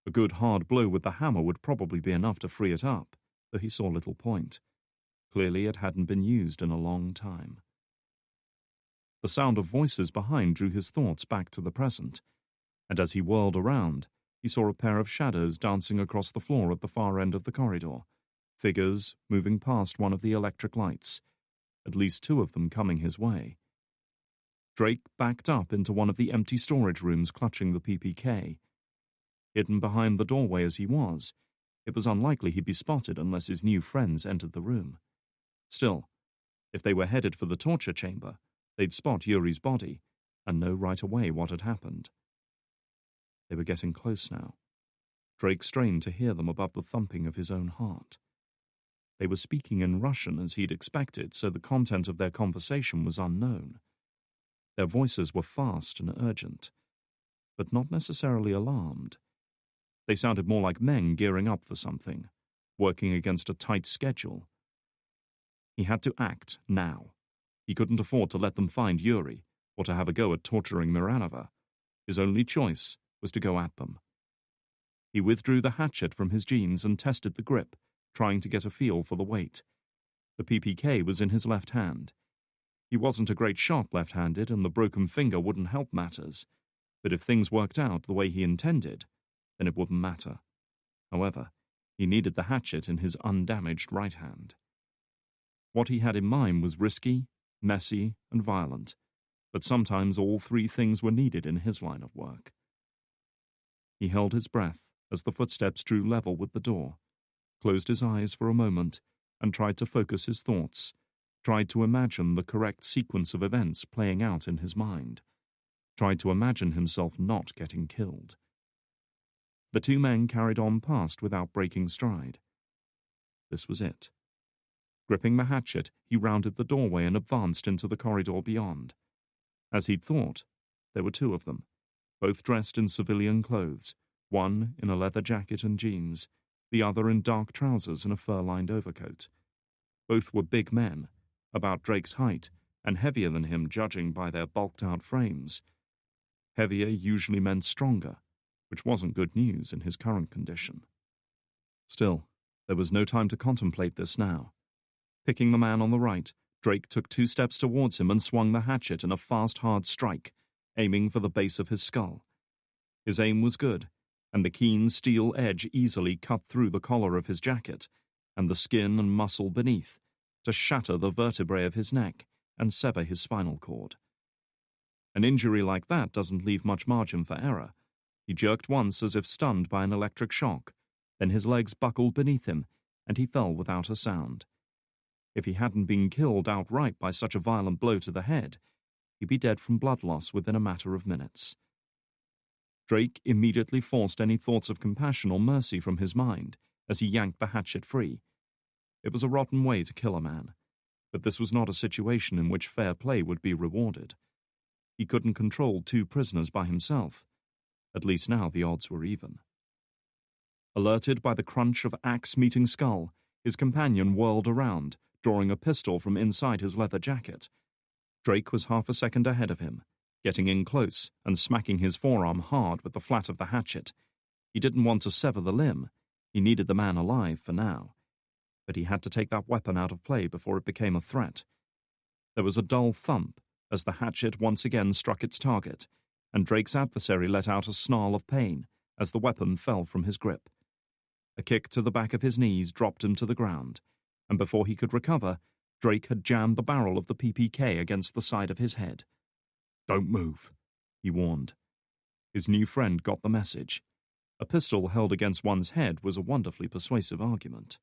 A good hard blow with the hammer would probably be enough to free it up, though he saw little point. Clearly it hadn't been used in a long time. The sound of voices behind drew his thoughts back to the present, and as he whirled around, he saw a pair of shadows dancing across the floor at the far end of the corridor, figures moving past one of the electric lights, at least two of them coming his way. Drake backed up into one of the empty storage rooms clutching the PPK. Hidden behind the doorway as he was, it was unlikely he'd be spotted unless his new friends entered the room. Still, if they were headed for the torture chamber, they'd spot Yuri's body and know right away what had happened. They were getting close now. Drake strained to hear them above the thumping of his own heart. They were speaking in Russian as he'd expected, so the content of their conversation was unknown. Their voices were fast and urgent, but not necessarily alarmed. They sounded more like men gearing up for something, working against a tight schedule. He had to act now. He couldn't afford to let them find Yuri, or to have a go at torturing Miranova. His only choice was to go at them. He withdrew the hatchet from his jeans and tested the grip, trying to get a feel for the weight. The PPK was in his left hand. He wasn't a great shot left-handed, and the broken finger wouldn't help matters. But if things worked out the way he intended, then it wouldn't matter. However, he needed the hatchet in his undamaged right hand. What he had in mind was risky, messy, and violent, but sometimes all three things were needed in his line of work. He held his breath as the footsteps drew level with the door, closed his eyes for a moment, and tried to focus his thoughts, tried to imagine the correct sequence of events playing out in his mind, tried to imagine himself not getting killed. The two men carried on past without breaking stride. This was it. Gripping the hatchet, he rounded the doorway and advanced into the corridor beyond. As he'd thought, there were two of them, both dressed in civilian clothes, one in a leather jacket and jeans, the other in dark trousers and a fur-lined overcoat. Both were big men, about Drake's height, and heavier than him judging by their bulked-out frames. Heavier usually meant stronger, which wasn't good news in his current condition. Still, there was no time to contemplate this now. Picking the man on the right, Drake took 2 steps towards him and swung the hatchet in a fast, hard strike, aiming for the base of his skull. His aim was good, and the keen steel edge easily cut through the collar of his jacket, and the skin and muscle beneath, to shatter the vertebrae of his neck and sever his spinal cord. An injury like that doesn't leave much margin for error. He jerked once as if stunned by an electric shock, then his legs buckled beneath him, and he fell without a sound. If he hadn't been killed outright by such a violent blow to the head, he'd be dead from blood loss within a matter of minutes. Drake immediately forced any thoughts of compassion or mercy from his mind as he yanked the hatchet free. It was a rotten way to kill a man, but this was not a situation in which fair play would be rewarded. He couldn't control 2 prisoners by himself. At least now the odds were even. Alerted by the crunch of axe meeting skull, his companion whirled around, drawing a pistol from inside his leather jacket. Drake was half a second ahead of him, getting in close and smacking his forearm hard with the flat of the hatchet. He didn't want to sever the limb. He needed the man alive for now. But he had to take that weapon out of play before it became a threat. There was a dull thump as the hatchet once again struck its target, and Drake's adversary let out a snarl of pain as the weapon fell from his grip. A kick to the back of his knees dropped him to the ground, and before he could recover, Drake had jammed the barrel of the PPK against the side of his head. "Don't move," he warned. His new friend got the message. A pistol held against one's head was a wonderfully persuasive argument.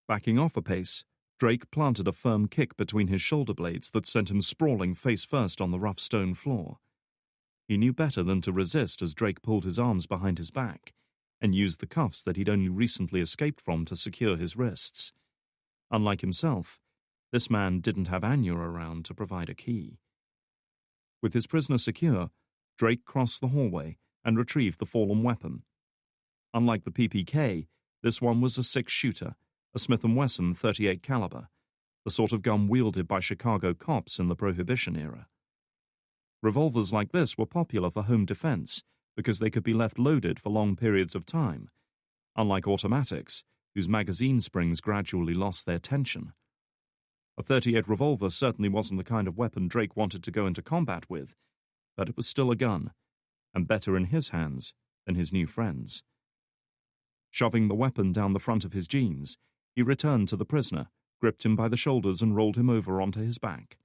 Backing off a pace, Drake planted a firm kick between his shoulder blades that sent him sprawling face first on the rough stone floor. He knew better than to resist as Drake pulled his arms behind his back and used the cuffs that he'd only recently escaped from to secure his wrists. Unlike himself, this man didn't have Anya around to provide a key. With his prisoner secure, Drake crossed the hallway and retrieved the fallen weapon. Unlike the PPK, this one was a 6-shooter, a Smith & Wesson .38 caliber, the sort of gun wielded by Chicago cops in the Prohibition era. Revolvers like this were popular for home defense because they could be left loaded for long periods of time, unlike automatics, whose magazine springs gradually lost their tension. A .38 revolver certainly wasn't the kind of weapon Drake wanted to go into combat with, but it was still a gun, and better in his hands than his new friend's. Shoving the weapon down the front of his jeans, he returned to the prisoner, gripped him by the shoulders and rolled him over onto his back.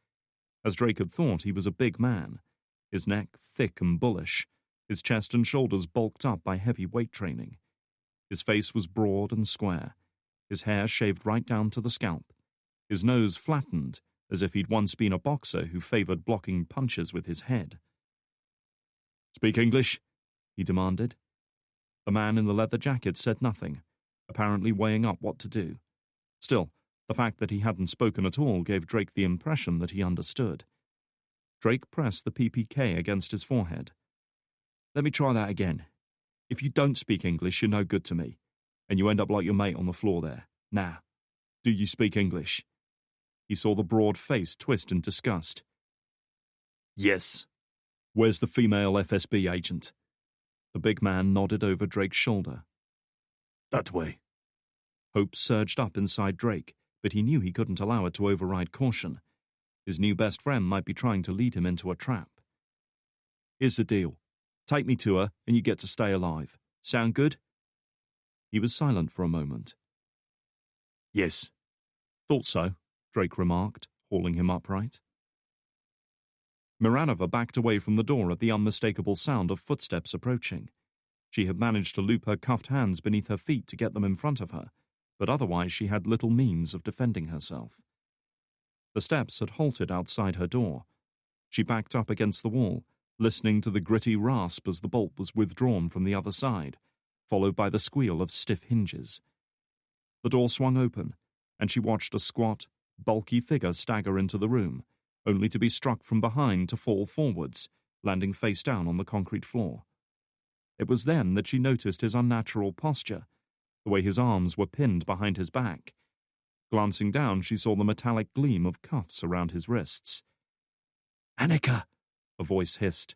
As Drake had thought, he was a big man, his neck thick and bullish, his chest and shoulders bulked up by heavy weight training. His face was broad and square, his hair shaved right down to the scalp, his nose flattened as if he'd once been a boxer who favored blocking punches with his head. "Speak English?" he demanded. The man in the leather jacket said nothing, apparently weighing up what to do. Still, the fact that he hadn't spoken at all gave Drake the impression that he understood. Drake pressed the PPK against his forehead. "Let me try that again. If you don't speak English, you're no good to me, and you end up like your mate on the floor there. Now, do you speak English?" He saw the broad face twist in disgust. "Yes." "Where's the female FSB agent?" The big man nodded over Drake's shoulder. "That way." Hope surged up inside Drake, but he knew he couldn't allow it to override caution. His new best friend might be trying to lead him into a trap. "Here's the deal. Take me to her, and you get to stay alive. Sound good?" He was silent for a moment. "Yes." "Thought so," Drake remarked, hauling him upright. Miranova backed away from the door at the unmistakable sound of footsteps approaching. She had managed to loop her cuffed hands beneath her feet to get them in front of her, but otherwise she had little means of defending herself. The steps had halted outside her door. She backed up against the wall, listening to the gritty rasp as the bolt was withdrawn from the other side, followed by the squeal of stiff hinges. The door swung open, and she watched a squat, bulky figure stagger into the room, only to be struck from behind to fall forwards, landing face down on the concrete floor. It was then that she noticed his unnatural posture, the way his arms were pinned behind his back. Glancing down, she saw the metallic gleam of cuffs around his wrists. "Annika!" a voice hissed.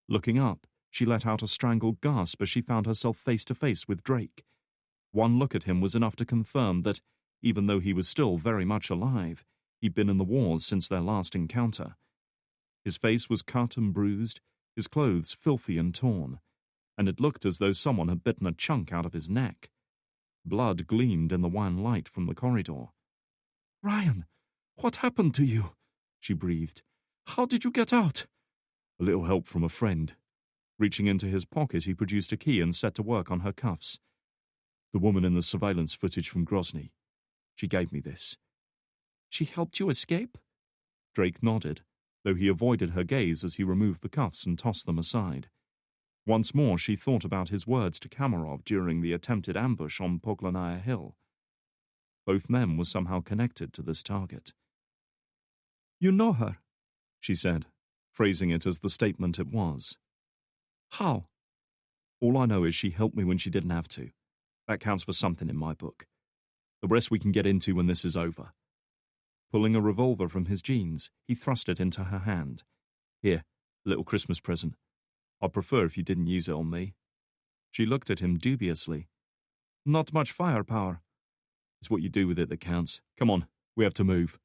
Looking up, she let out a strangled gasp as she found herself face to face with Drake. One look at him was enough to confirm that, even though he was still very much alive, he'd been in the wars since their last encounter. His face was cut and bruised, his clothes filthy and torn, and it looked as though someone had bitten a chunk out of his neck. Blood gleamed in the wan light from the corridor. "Ryan, what happened to you?" she breathed. "How did you get out?" "A little help from a friend." Reaching into his pocket, he produced a key and set to work on her cuffs. "The woman in the surveillance footage from Grozny. She gave me this." "She helped you escape?" Drake nodded, though he avoided her gaze as he removed the cuffs and tossed them aside. Once more she thought about his words to Kamarov during the attempted ambush on Poglanaya Hill. Both men were somehow connected to this target. "You know her?" she said, phrasing it as the statement it was. "How?" "All I know is she helped me when she didn't have to. That counts for something in my book. The rest we can get into when this is over." Pulling a revolver from his jeans, he thrust it into her hand. "Here, a little Christmas present. I'd prefer if you didn't use it on me." She looked at him dubiously. "Not much firepower." "It's what you do with it that counts. Come on, we have to move."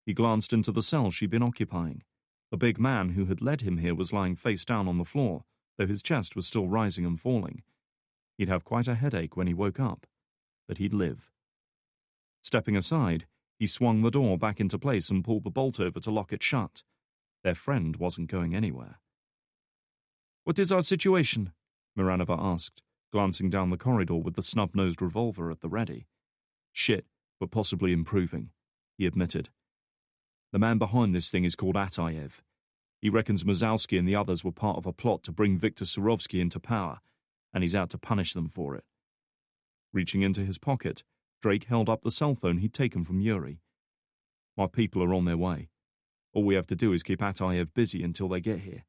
He glanced into the cell she'd been occupying. The big man who had led him here was lying face down on the floor, though his chest was still rising and falling. He'd have quite a headache when he woke up, but he'd live. Stepping aside, he swung the door back into place and pulled the bolt over to lock it shut. Their friend wasn't going anywhere. "What is our situation?" Miranova asked, glancing down the corridor with the snub-nosed revolver at the ready. "Shit, but possibly improving," he admitted. "The man behind this thing is called Atayev. He reckons Mazowski and the others were part of a plot to bring Viktor Surovsky into power, and he's out to punish them for it." Reaching into his pocket, Drake held up the cell phone he'd taken from Yuri. "My people are on their way. All we have to do is keep Atayev busy until they get here."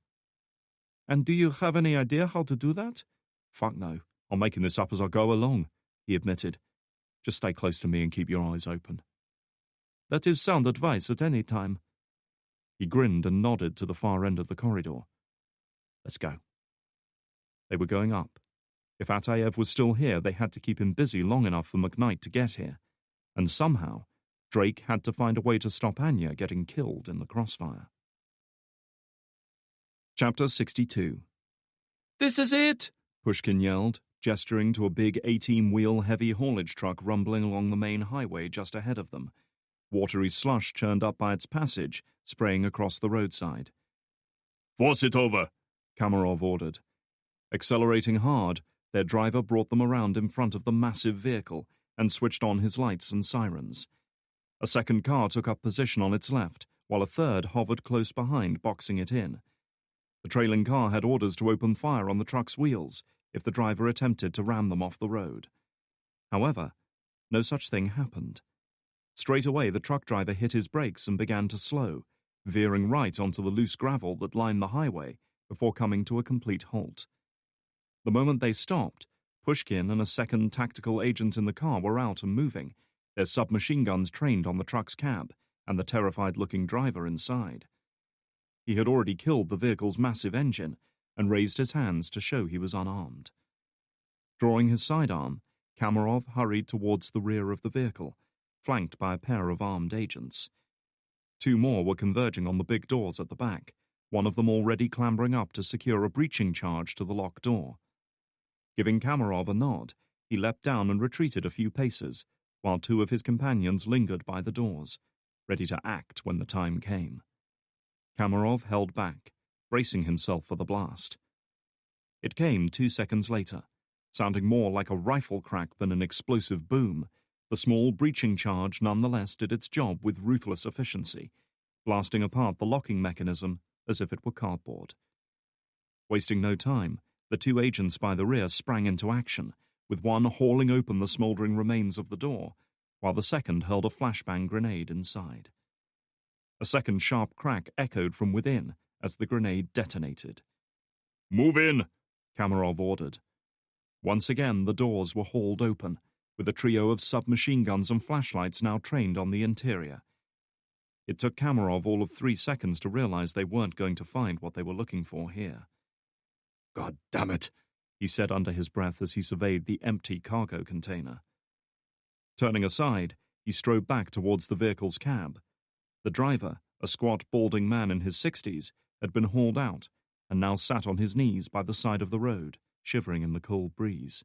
"And do you have any idea how to do that?" "Fuck no. I'm making this up as I go along," he admitted. "Just stay close to me and keep your eyes open." "That is sound advice at any time." He grinned and nodded to the far end of the corridor. "Let's go." They were going up. If Atayev was still here, they had to keep him busy long enough for McKnight to get here. And somehow, Drake had to find a way to stop Anya getting killed in the crossfire. Chapter 62. "This is it!" Pushkin yelled, gesturing to a big 18-wheel heavy haulage truck rumbling along the main highway just ahead of them. Watery slush churned up by its passage, spraying across the roadside. "Force it over," Kamarov ordered. Accelerating hard, their driver brought them around in front of the massive vehicle and switched on his lights and sirens. A second car took up position on its left, while a third hovered close behind, boxing it in. The trailing car had orders to open fire on the truck's wheels if the driver attempted to ram them off the road. However, no such thing happened. Straight away, the truck driver hit his brakes and began to slow, veering right onto the loose gravel that lined the highway before coming to a complete halt. The moment they stopped, Pushkin and a second tactical agent in the car were out and moving, their submachine guns trained on the truck's cab and the terrified-looking driver inside. He had already killed the vehicle's massive engine and raised his hands to show he was unarmed. Drawing his sidearm, Kamarov hurried towards the rear of the vehicle, flanked by a pair of armed agents. Two more were converging on the big doors at the back, one of them already clambering up to secure a breaching charge to the locked door. Giving Kamarov a nod, he leapt down and retreated a few paces, while two of his companions lingered by the doors, ready to act when the time came. Kamarov held back, bracing himself for the blast. It came 2 seconds later, sounding more like a rifle crack than an explosive boom. The small breaching charge nonetheless did its job with ruthless efficiency, blasting apart the locking mechanism as if it were cardboard. Wasting no time, the two agents by the rear sprang into action, with one hauling open the smouldering remains of the door, while the second hurled a flashbang grenade inside. A second sharp crack echoed from within as the grenade detonated. "Move in," Kamarov ordered. Once again, the doors were hauled open, with a trio of submachine guns and flashlights now trained on the interior. It took Kamarov all of 3 seconds to realize they weren't going to find what they were looking for here. "God damn it," he said under his breath as he surveyed the empty cargo container. Turning aside, he strode back towards the vehicle's cab. The driver, a squat, balding man in his 60s, had been hauled out and now sat on his knees by the side of the road, shivering in the cold breeze.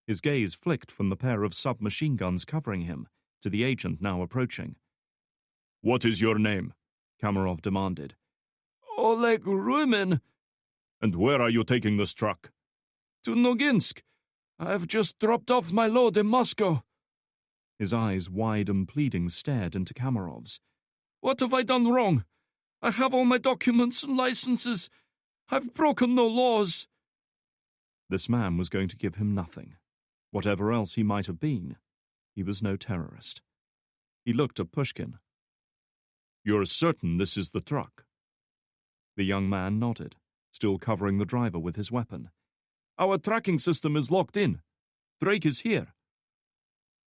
His gaze flicked from the pair of submachine guns covering him to the agent now approaching. "What is your name?" Kamarov demanded. "Oleg Rumin." "And where are you taking this truck?" "To Noginsk. I've just dropped off my load in Moscow." His eyes, wide and pleading, stared into Kamarov's. "What have I done wrong? I have all my documents and licenses. I've broken no laws." This man was going to give him nothing. Whatever else he might have been, he was no terrorist. He looked at Pushkin. "You're certain this is the truck?" The young man nodded, still covering the driver with his weapon. "Our tracking system is locked in. Drake is here."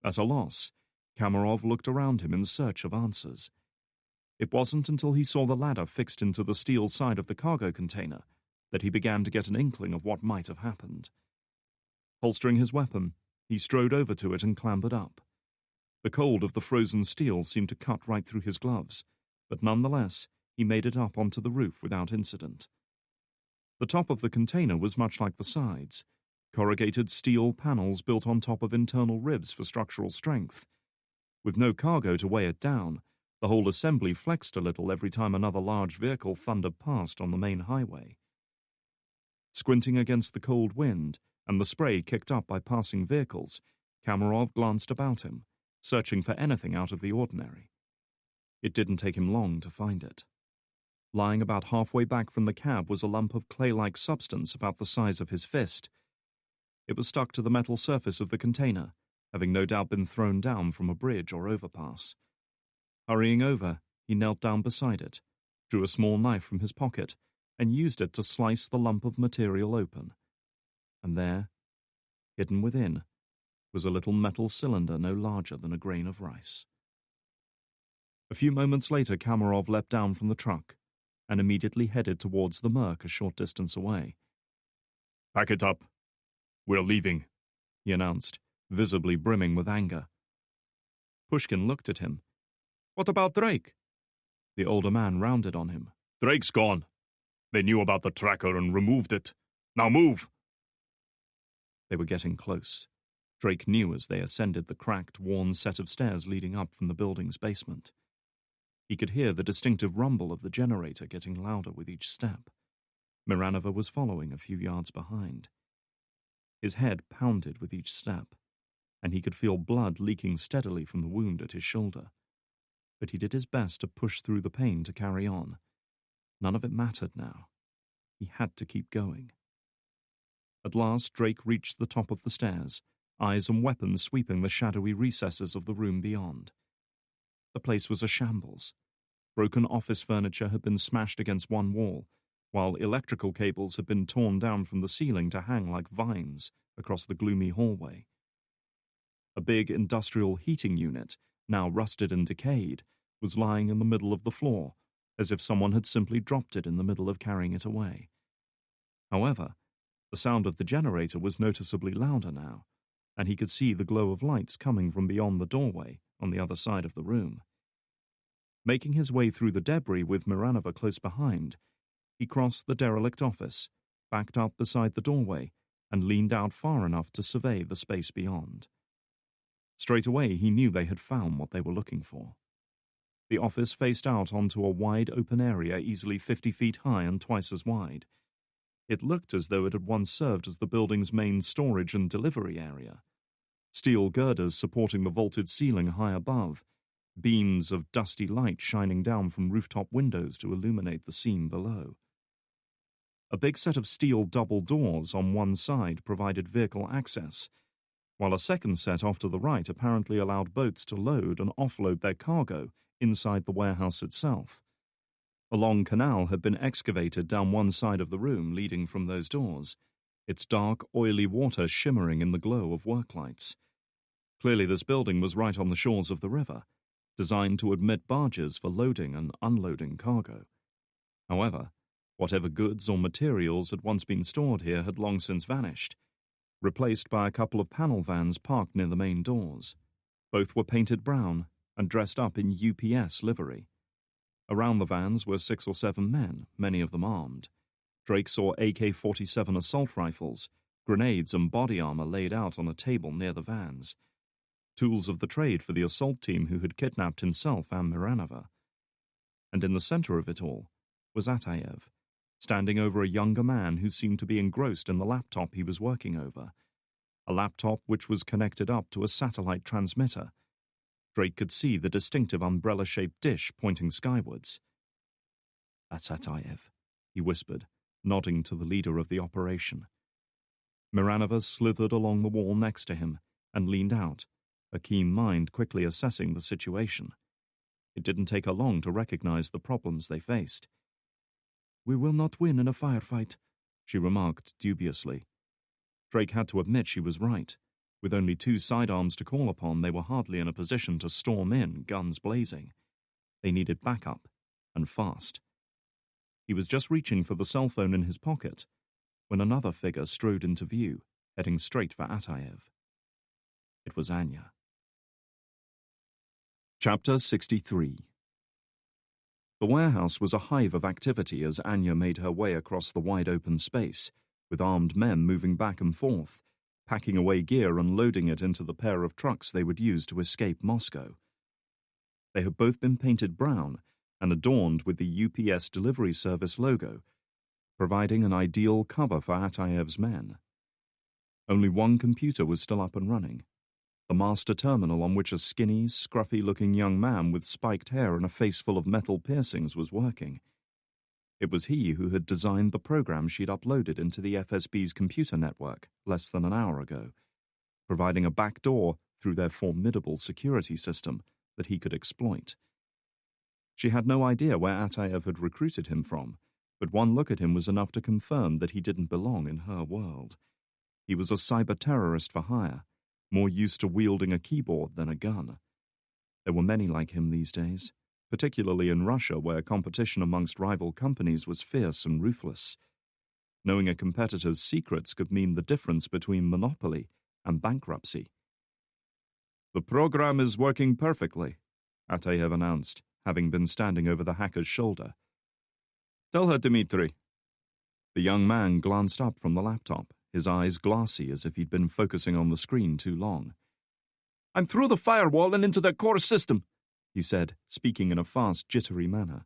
At a loss, Kamarov looked around him in search of answers. It wasn't until he saw the ladder fixed into the steel side of the cargo container that he began to get an inkling of what might have happened. Holstering his weapon, he strode over to it and clambered up. The cold of the frozen steel seemed to cut right through his gloves, but nonetheless, he made it up onto the roof without incident. The top of the container was much like the sides, corrugated steel panels built on top of internal ribs for structural strength. With no cargo to weigh it down, the whole assembly flexed a little every time another large vehicle thundered past on the main highway. Squinting against the cold wind and the spray kicked up by passing vehicles, Kamarov glanced about him, searching for anything out of the ordinary. It didn't take him long to find it. Lying about halfway back from the cab was a lump of clay-like substance about the size of his fist. It was stuck to the metal surface of the container, having no doubt been thrown down from a bridge or overpass. Hurrying over, he knelt down beside it, drew a small knife from his pocket, and used it to slice the lump of material open. And there, hidden within, was a little metal cylinder no larger than a grain of rice. A few moments later, Kamarov leapt down from the truck and immediately headed towards the Merc a short distance away. "Pack it up. We're leaving," he announced, visibly brimming with anger. Pushkin looked at him. "What about Drake?" The older man rounded on him. "Drake's gone. They knew about the tracker and removed it. Now move! They were getting close. Drake knew as they ascended the cracked, worn set of stairs leading up from the building's basement. He could hear the distinctive rumble of the generator getting louder with each step. Miranova was following a few yards behind. His head pounded with each step, and he could feel blood leaking steadily from the wound at his shoulder. But he did his best to push through the pain to carry on. None of it mattered now. He had to keep going. At last, Drake reached the top of the stairs, eyes and weapons sweeping the shadowy recesses of the room beyond. The place was a shambles. Broken office furniture had been smashed against one wall, while electrical cables had been torn down from the ceiling to hang like vines across the gloomy hallway. A big industrial heating unit, now rusted and decayed, was lying in the middle of the floor, as if someone had simply dropped it in the middle of carrying it away. However, the sound of the generator was noticeably louder now, and he could see the glow of lights coming from beyond the doorway on the other side of the room. Making his way through the debris with Miranova close behind, he crossed the derelict office, backed up beside the doorway, and leaned out far enough to survey the space beyond. Straight away he knew they had found what they were looking for. The office faced out onto a wide open area easily 50 feet high and twice as wide. It looked as though it had once served as the building's main storage and delivery area. Steel girders supporting the vaulted ceiling high above, beams of dusty light shining down from rooftop windows to illuminate the scene below. A big set of steel double doors on one side provided vehicle access, while a second set off to the right apparently allowed boats to load and offload their cargo inside the warehouse itself. A long canal had been excavated down one side of the room leading from those doors, its dark, oily water shimmering in the glow of work lights. Clearly this building was right on the shores of the river, designed to admit barges for loading and unloading cargo. However, whatever goods or materials had once been stored here had long since vanished, replaced by a couple of panel vans parked near the main doors. Both were painted brown and dressed up in UPS livery. Around the vans were 6 or 7 men, many of them armed. Drake saw AK-47 assault rifles, grenades and body armor laid out on a table near the vans. Tools of the trade for the assault team who had kidnapped himself and Miranova. And in the center of it all was Ataev, standing over a younger man who seemed to be engrossed in the laptop he was working over, a laptop which was connected up to a satellite transmitter. Drake could see the distinctive umbrella-shaped dish pointing skywards. "That's Ataev," he whispered, nodding to the leader of the operation. Miranova slithered along the wall next to him and leaned out, a keen mind quickly assessing the situation. It didn't take her long to recognize the problems they faced. "We will not win in a firefight," she remarked dubiously. Drake had to admit she was right. With only 2 sidearms to call upon, they were hardly in a position to storm in, guns blazing. They needed backup, and fast. He was just reaching for the cell phone in his pocket when another figure strode into view, heading straight for Ataev. It was Anya. Chapter 63. The warehouse was a hive of activity as Anya made her way across the wide open space, with armed men moving back and forth, packing away gear and loading it into the pair of trucks they would use to escape Moscow. They had both been painted brown and adorned with the UPS delivery service logo, providing an ideal cover for Ataev's men. Only one computer was still up and running, the master terminal on which a skinny, scruffy-looking young man with spiked hair and a face full of metal piercings was working. It was he who had designed the program she'd uploaded into the FSB's computer network less than an hour ago, providing a backdoor through their formidable security system that he could exploit. She had no idea where Ataev had recruited him from, but one look at him was enough to confirm that he didn't belong in her world. He was a cyber-terrorist for hire, more used to wielding a keyboard than a gun. There were many like him these days, particularly in Russia where competition amongst rival companies was fierce and ruthless. Knowing a competitor's secrets could mean the difference between monopoly and bankruptcy. "The program is working perfectly," Ataev announced, having been standing over the hacker's shoulder. "Tell her, Dmitri, The young man glanced up from the laptop, his eyes glassy as if he'd been focusing on the screen too long. I'm through the firewall and into their core system, he said, speaking in a fast, jittery manner.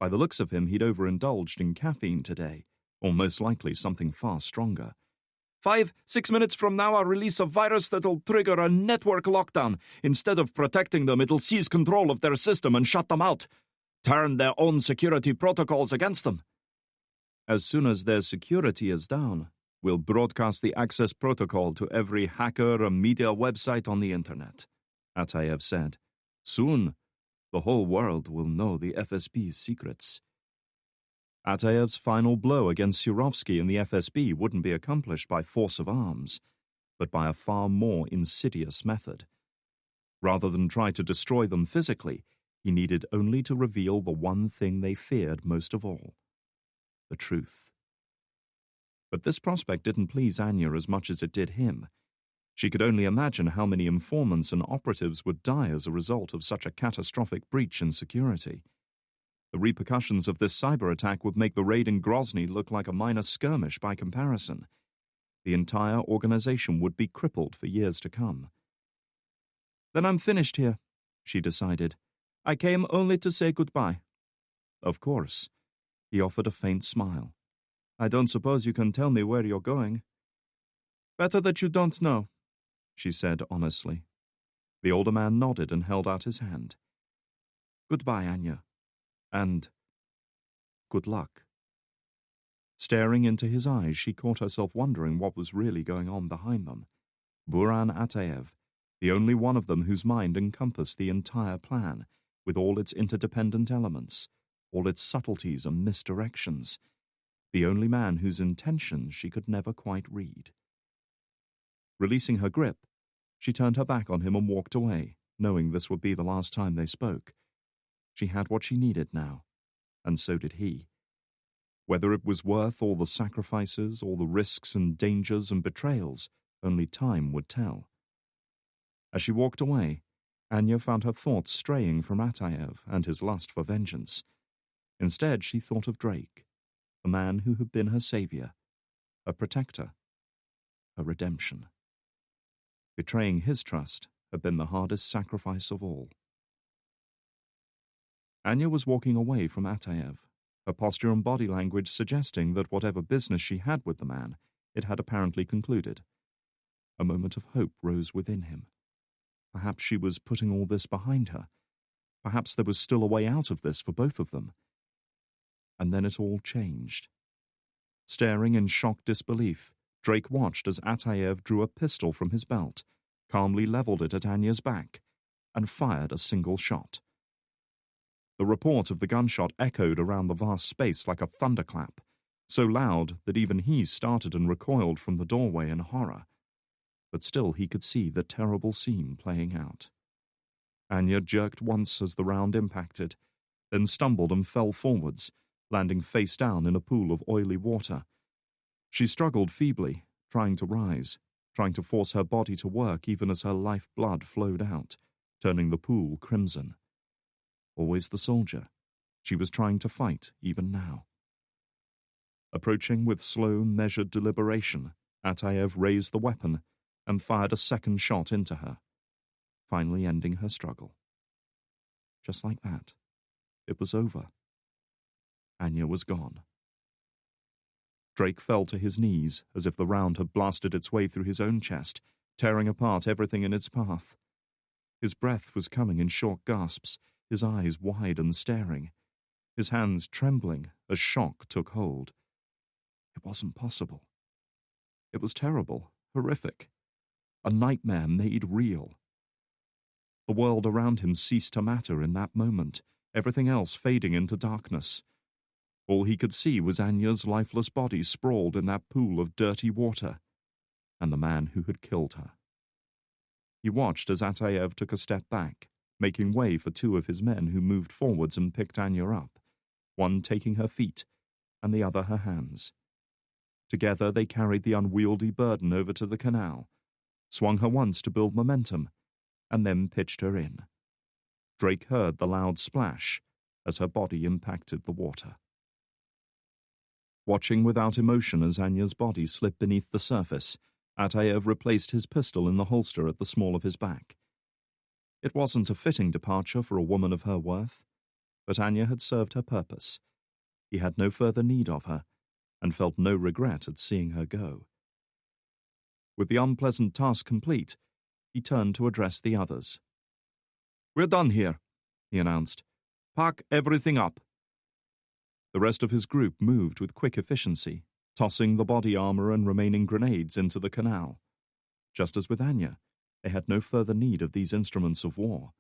By the looks of him, he'd overindulged in caffeine today, or most likely something far stronger. 5-6 minutes from now, I'll release a virus that'll trigger a network lockdown. Instead of protecting them, it'll seize control of their system and shut them out. Turn their own security protocols against them. As soon as their security is down, we'll broadcast the access protocol to every hacker and media website on the internet, Ataev said. Soon, the whole world will know the FSB's secrets. Ataev's final blow against Surovsky and the FSB wouldn't be accomplished by force of arms, but by a far more insidious method. Rather than try to destroy them physically, he needed only to reveal the one thing they feared most of all: the truth. But this prospect didn't please Anya as much as it did him. She could only imagine how many informants and operatives would die as a result of such a catastrophic breach in security. The repercussions of this cyber attack would make the raid in Grozny look like a minor skirmish by comparison. The entire organization would be crippled for years to come. Then I'm finished here, she decided. I came only to say goodbye. Of course. He offered a faint smile. I don't suppose you can tell me where you're going. Better that you don't know, she said honestly. The older man nodded and held out his hand. Goodbye, Anya. And good luck. Staring into his eyes, she caught herself wondering what was really going on behind them. Buran Ataev, the only one of them whose mind encompassed the entire plan, with all its interdependent elements, all its subtleties and misdirections. The only man whose intentions she could never quite read. Releasing her grip, she turned her back on him and walked away, knowing this would be the last time they spoke. She had what she needed now, and so did he. Whether it was worth all the sacrifices, all the risks and dangers and betrayals, only time would tell. As she walked away, Anya found her thoughts straying from Ataev and his lust for vengeance. Instead, she thought of Drake, the man who had been her savior, her protector, her redemption. Betraying his trust had been the hardest sacrifice of all. Anya was walking away from Ataev, her posture and body language suggesting that whatever business she had with the man, it had apparently concluded. A moment of hope rose within him. Perhaps she was putting all this behind her. Perhaps there was still a way out of this for both of them. And then it all changed. Staring in shocked disbelief, Drake watched as Ataev drew a pistol from his belt, calmly leveled it at Anya's back, and fired a single shot. The report of the gunshot echoed around the vast space like a thunderclap, so loud that even he started and recoiled from the doorway in horror. But still he could see the terrible scene playing out. Anya jerked once as the round impacted, then stumbled and fell forwards, landing face down in a pool of oily water. She struggled feebly, trying to rise, trying to force her body to work even as her life blood flowed out, turning the pool crimson. Always the soldier, she was trying to fight even now. Approaching with slow, measured deliberation, Ataev raised the weapon and fired a second shot into her, finally ending her struggle. Just like that, it was over. Anya was gone. Drake fell to his knees as if the round had blasted its way through his own chest, tearing apart everything in its path. His breath was coming in short gasps, his eyes wide and staring, his hands trembling as shock took hold. It wasn't possible. It was terrible, horrific. A nightmare made real. The world around him ceased to matter in that moment, everything else fading into darkness. All he could see was Anya's lifeless body sprawled in that pool of dirty water, and the man who had killed her. He watched as Ataev took a step back, making way for two of his men who moved forwards and picked Anya up, one taking her feet and the other her hands. Together they carried the unwieldy burden over to the canal, swung her once to build momentum, and then pitched her in. Drake heard the loud splash as her body impacted the water. Watching without emotion as Anya's body slipped beneath the surface, Ataev replaced his pistol in the holster at the small of his back. It wasn't a fitting departure for a woman of her worth, but Anya had served her purpose. He had no further need of her, and felt no regret at seeing her go. With the unpleasant task complete, he turned to address the others. "We're done here," he announced. "Pack everything up." The rest of his group moved with quick efficiency, tossing the body armor and remaining grenades into the canal. Just as with Anya, they had no further need of these instruments of war.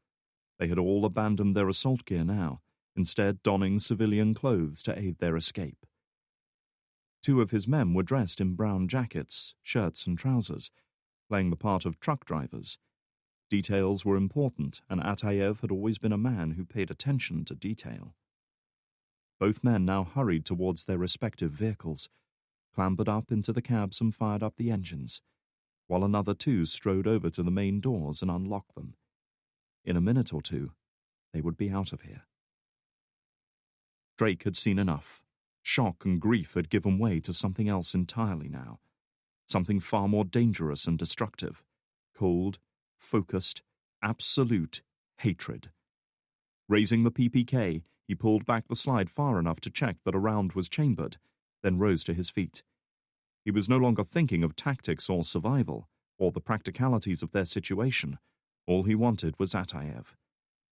They had all abandoned their assault gear now, instead donning civilian clothes to aid their escape. 2 of his men were dressed in brown jackets, shirts and trousers, playing the part of truck drivers. Details were important, and Ataev had always been a man who paid attention to detail. Both men now hurried towards their respective vehicles, clambered up into the cabs and fired up the engines, while another 2 strode over to the main doors and unlocked them. In a minute or 2, they would be out of here. Drake had seen enough. Shock and grief had given way to something else entirely now. Something far more dangerous and destructive. Cold, focused, absolute hatred. Raising the PPK, he pulled back the slide far enough to check that a round was chambered, then rose to his feet. He was no longer thinking of tactics or survival, or the practicalities of their situation. All he wanted was Ataev.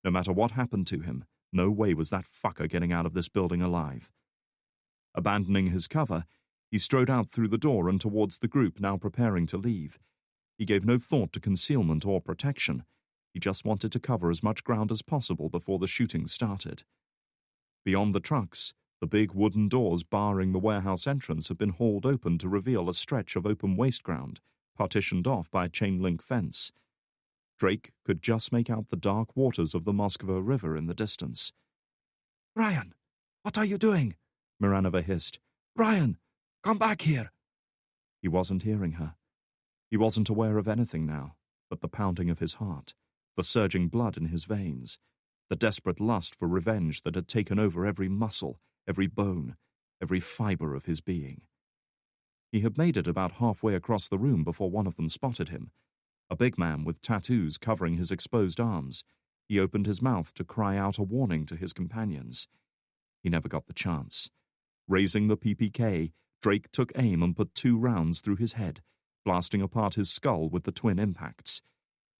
No matter what happened to him, no way was that fucker getting out of this building alive. Abandoning his cover, he strode out through the door and towards the group now preparing to leave. He gave no thought to concealment or protection. He just wanted to cover as much ground as possible before the shooting started. Beyond the trucks, the big wooden doors barring the warehouse entrance had been hauled open to reveal a stretch of open waste ground, partitioned off by a chain-link fence. Drake could just make out the dark waters of the Moskva River in the distance. "Ryan, what are you doing?" Miranova hissed. "Ryan, come back here." He wasn't hearing her. He wasn't aware of anything now but the pounding of his heart, the surging blood in his veins, the desperate lust for revenge that had taken over every muscle, every bone, every fiber of his being. He had made it about halfway across the room before one of them spotted him. A big man with tattoos covering his exposed arms. He opened his mouth to cry out a warning to his companions. He never got the chance. Raising the PPK, Drake took aim and put 2 rounds through his head, blasting apart his skull with the twin impacts.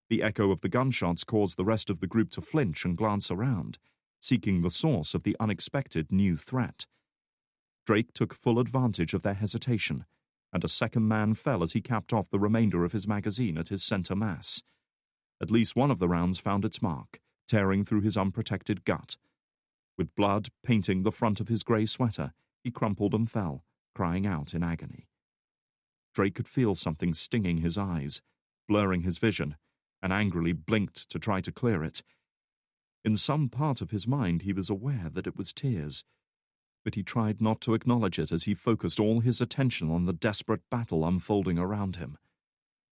The echo of the gunshots caused the rest of the group to flinch and glance around, seeking the source of the unexpected new threat. Drake took full advantage of their hesitation, and a second man fell as he capped off the remainder of his magazine at his center mass. At least one of the rounds found its mark, tearing through his unprotected gut. With blood painting the front of his grey sweater, he crumpled and fell, crying out in agony. Drake could feel something stinging his eyes, blurring his vision, and angrily blinked to try to clear it. In some part of his mind he was aware that it was tears, but he tried not to acknowledge it as he focused all his attention on the desperate battle unfolding around him.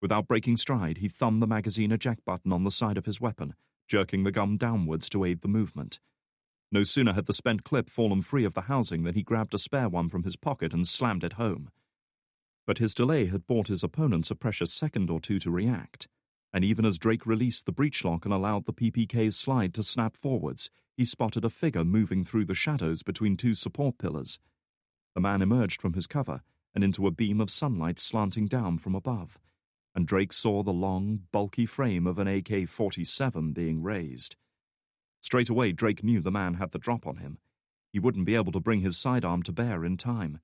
Without breaking stride, he thumbed the magazine eject button on the side of his weapon, jerking the gun downwards to aid the movement. No sooner had the spent clip fallen free of the housing than he grabbed a spare one from his pocket and slammed it home. But his delay had bought his opponents a precious second or 2 to react, and even as Drake released the breech lock and allowed the PPK's slide to snap forwards, he spotted a figure moving through the shadows between 2 support pillars. The man emerged from his cover and into a beam of sunlight slanting down from above, and Drake saw the long, bulky frame of an AK-47 being raised. Straight away, Drake knew the man had the drop on him. He wouldn't be able to bring his sidearm to bear in time,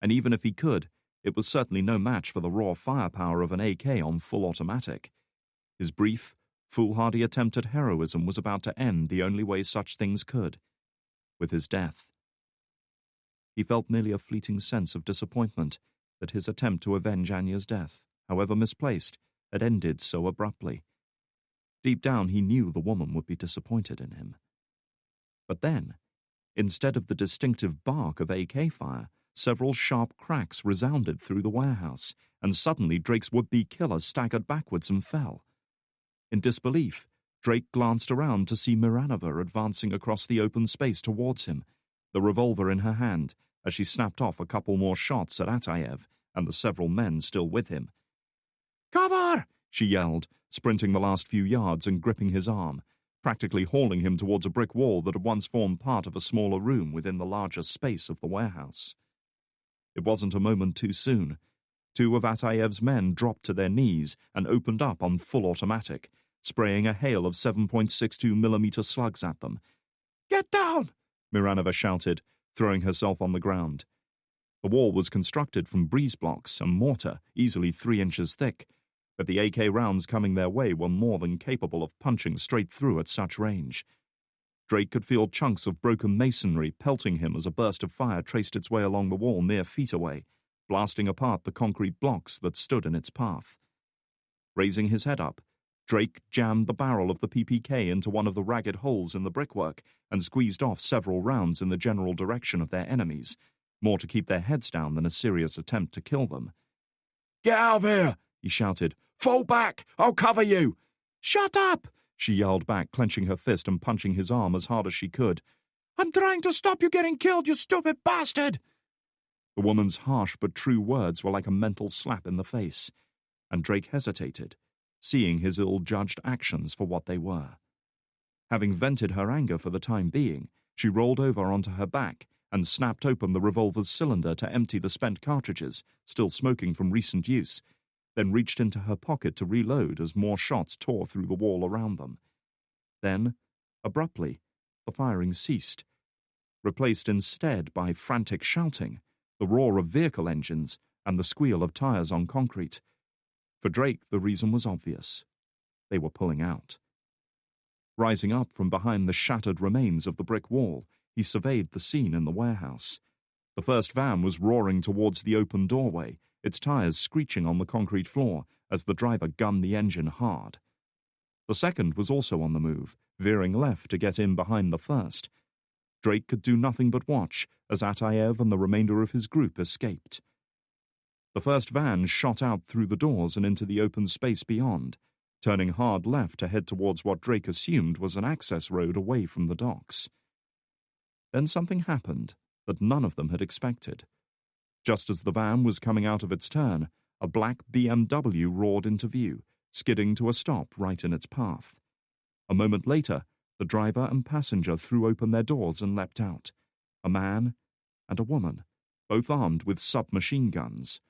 and even if he could, it was certainly no match for the raw firepower of an AK on full automatic. His brief, foolhardy attempt at heroism was about to end the only way such things could, with his death. He felt merely a fleeting sense of disappointment that his attempt to avenge Anya's death, however misplaced, had ended so abruptly. Deep down he knew the woman would be disappointed in him. But then, instead of the distinctive bark of AK fire, several sharp cracks resounded through the warehouse, and suddenly Drake's would-be killer staggered backwards and fell. In disbelief, Drake glanced around to see Miranova advancing across the open space towards him, the revolver in her hand, as she snapped off a couple more shots at Atayev and the several men still with him. "Cover!" she yelled, sprinting the last few yards and gripping his arm, practically hauling him towards a brick wall that had once formed part of a smaller room within the larger space of the warehouse. It wasn't a moment too soon. Two of Atayev's men dropped to their knees and opened up on full automatic, spraying a hail of 7.62mm slugs at them. "Get down!" Miranova shouted, throwing herself on the ground. The wall was constructed from breeze blocks and mortar, easily 3 inches thick, but the AK rounds coming their way were more than capable of punching straight through at such range. Drake could feel chunks of broken masonry pelting him as a burst of fire traced its way along the wall mere feet away, blasting apart the concrete blocks that stood in its path. Raising his head up, Drake jammed the barrel of the PPK into one of the ragged holes in the brickwork and squeezed off several rounds in the general direction of their enemies, more to keep their heads down than a serious attempt to kill them. "Get out of here!" he shouted. "Fall back! I'll cover you!" "Shut up!" she yelled back, clenching her fist and punching his arm as hard as she could. "I'm trying to stop you getting killed, you stupid bastard!" The woman's harsh but true words were like a mental slap in the face, and Drake hesitated, seeing his ill-judged actions for what they were. Having vented her anger for the time being, she rolled over onto her back and snapped open the revolver's cylinder to empty the spent cartridges, still smoking from recent use, then reached into her pocket to reload as more shots tore through the wall around them. Then, abruptly, the firing ceased, replaced instead by frantic shouting, the roar of vehicle engines, and the squeal of tires on concrete. For Drake, the reason was obvious. They were pulling out. Rising up from behind the shattered remains of the brick wall, he surveyed the scene in the warehouse. The first van was roaring towards the open doorway, its tires screeching on the concrete floor as the driver gunned the engine hard. The second was also on the move, veering left to get in behind the first. Drake could do nothing but watch as Atayev and the remainder of his group escaped. The first van shot out through the doors and into the open space beyond, turning hard left to head towards what Drake assumed was an access road away from the docks. Then something happened that none of them had expected. Just as the van was coming out of its turn, a black BMW roared into view, skidding to a stop right in its path. A moment later, the driver and passenger threw open their doors and leapt out. A man and a woman, both armed with submachine guns.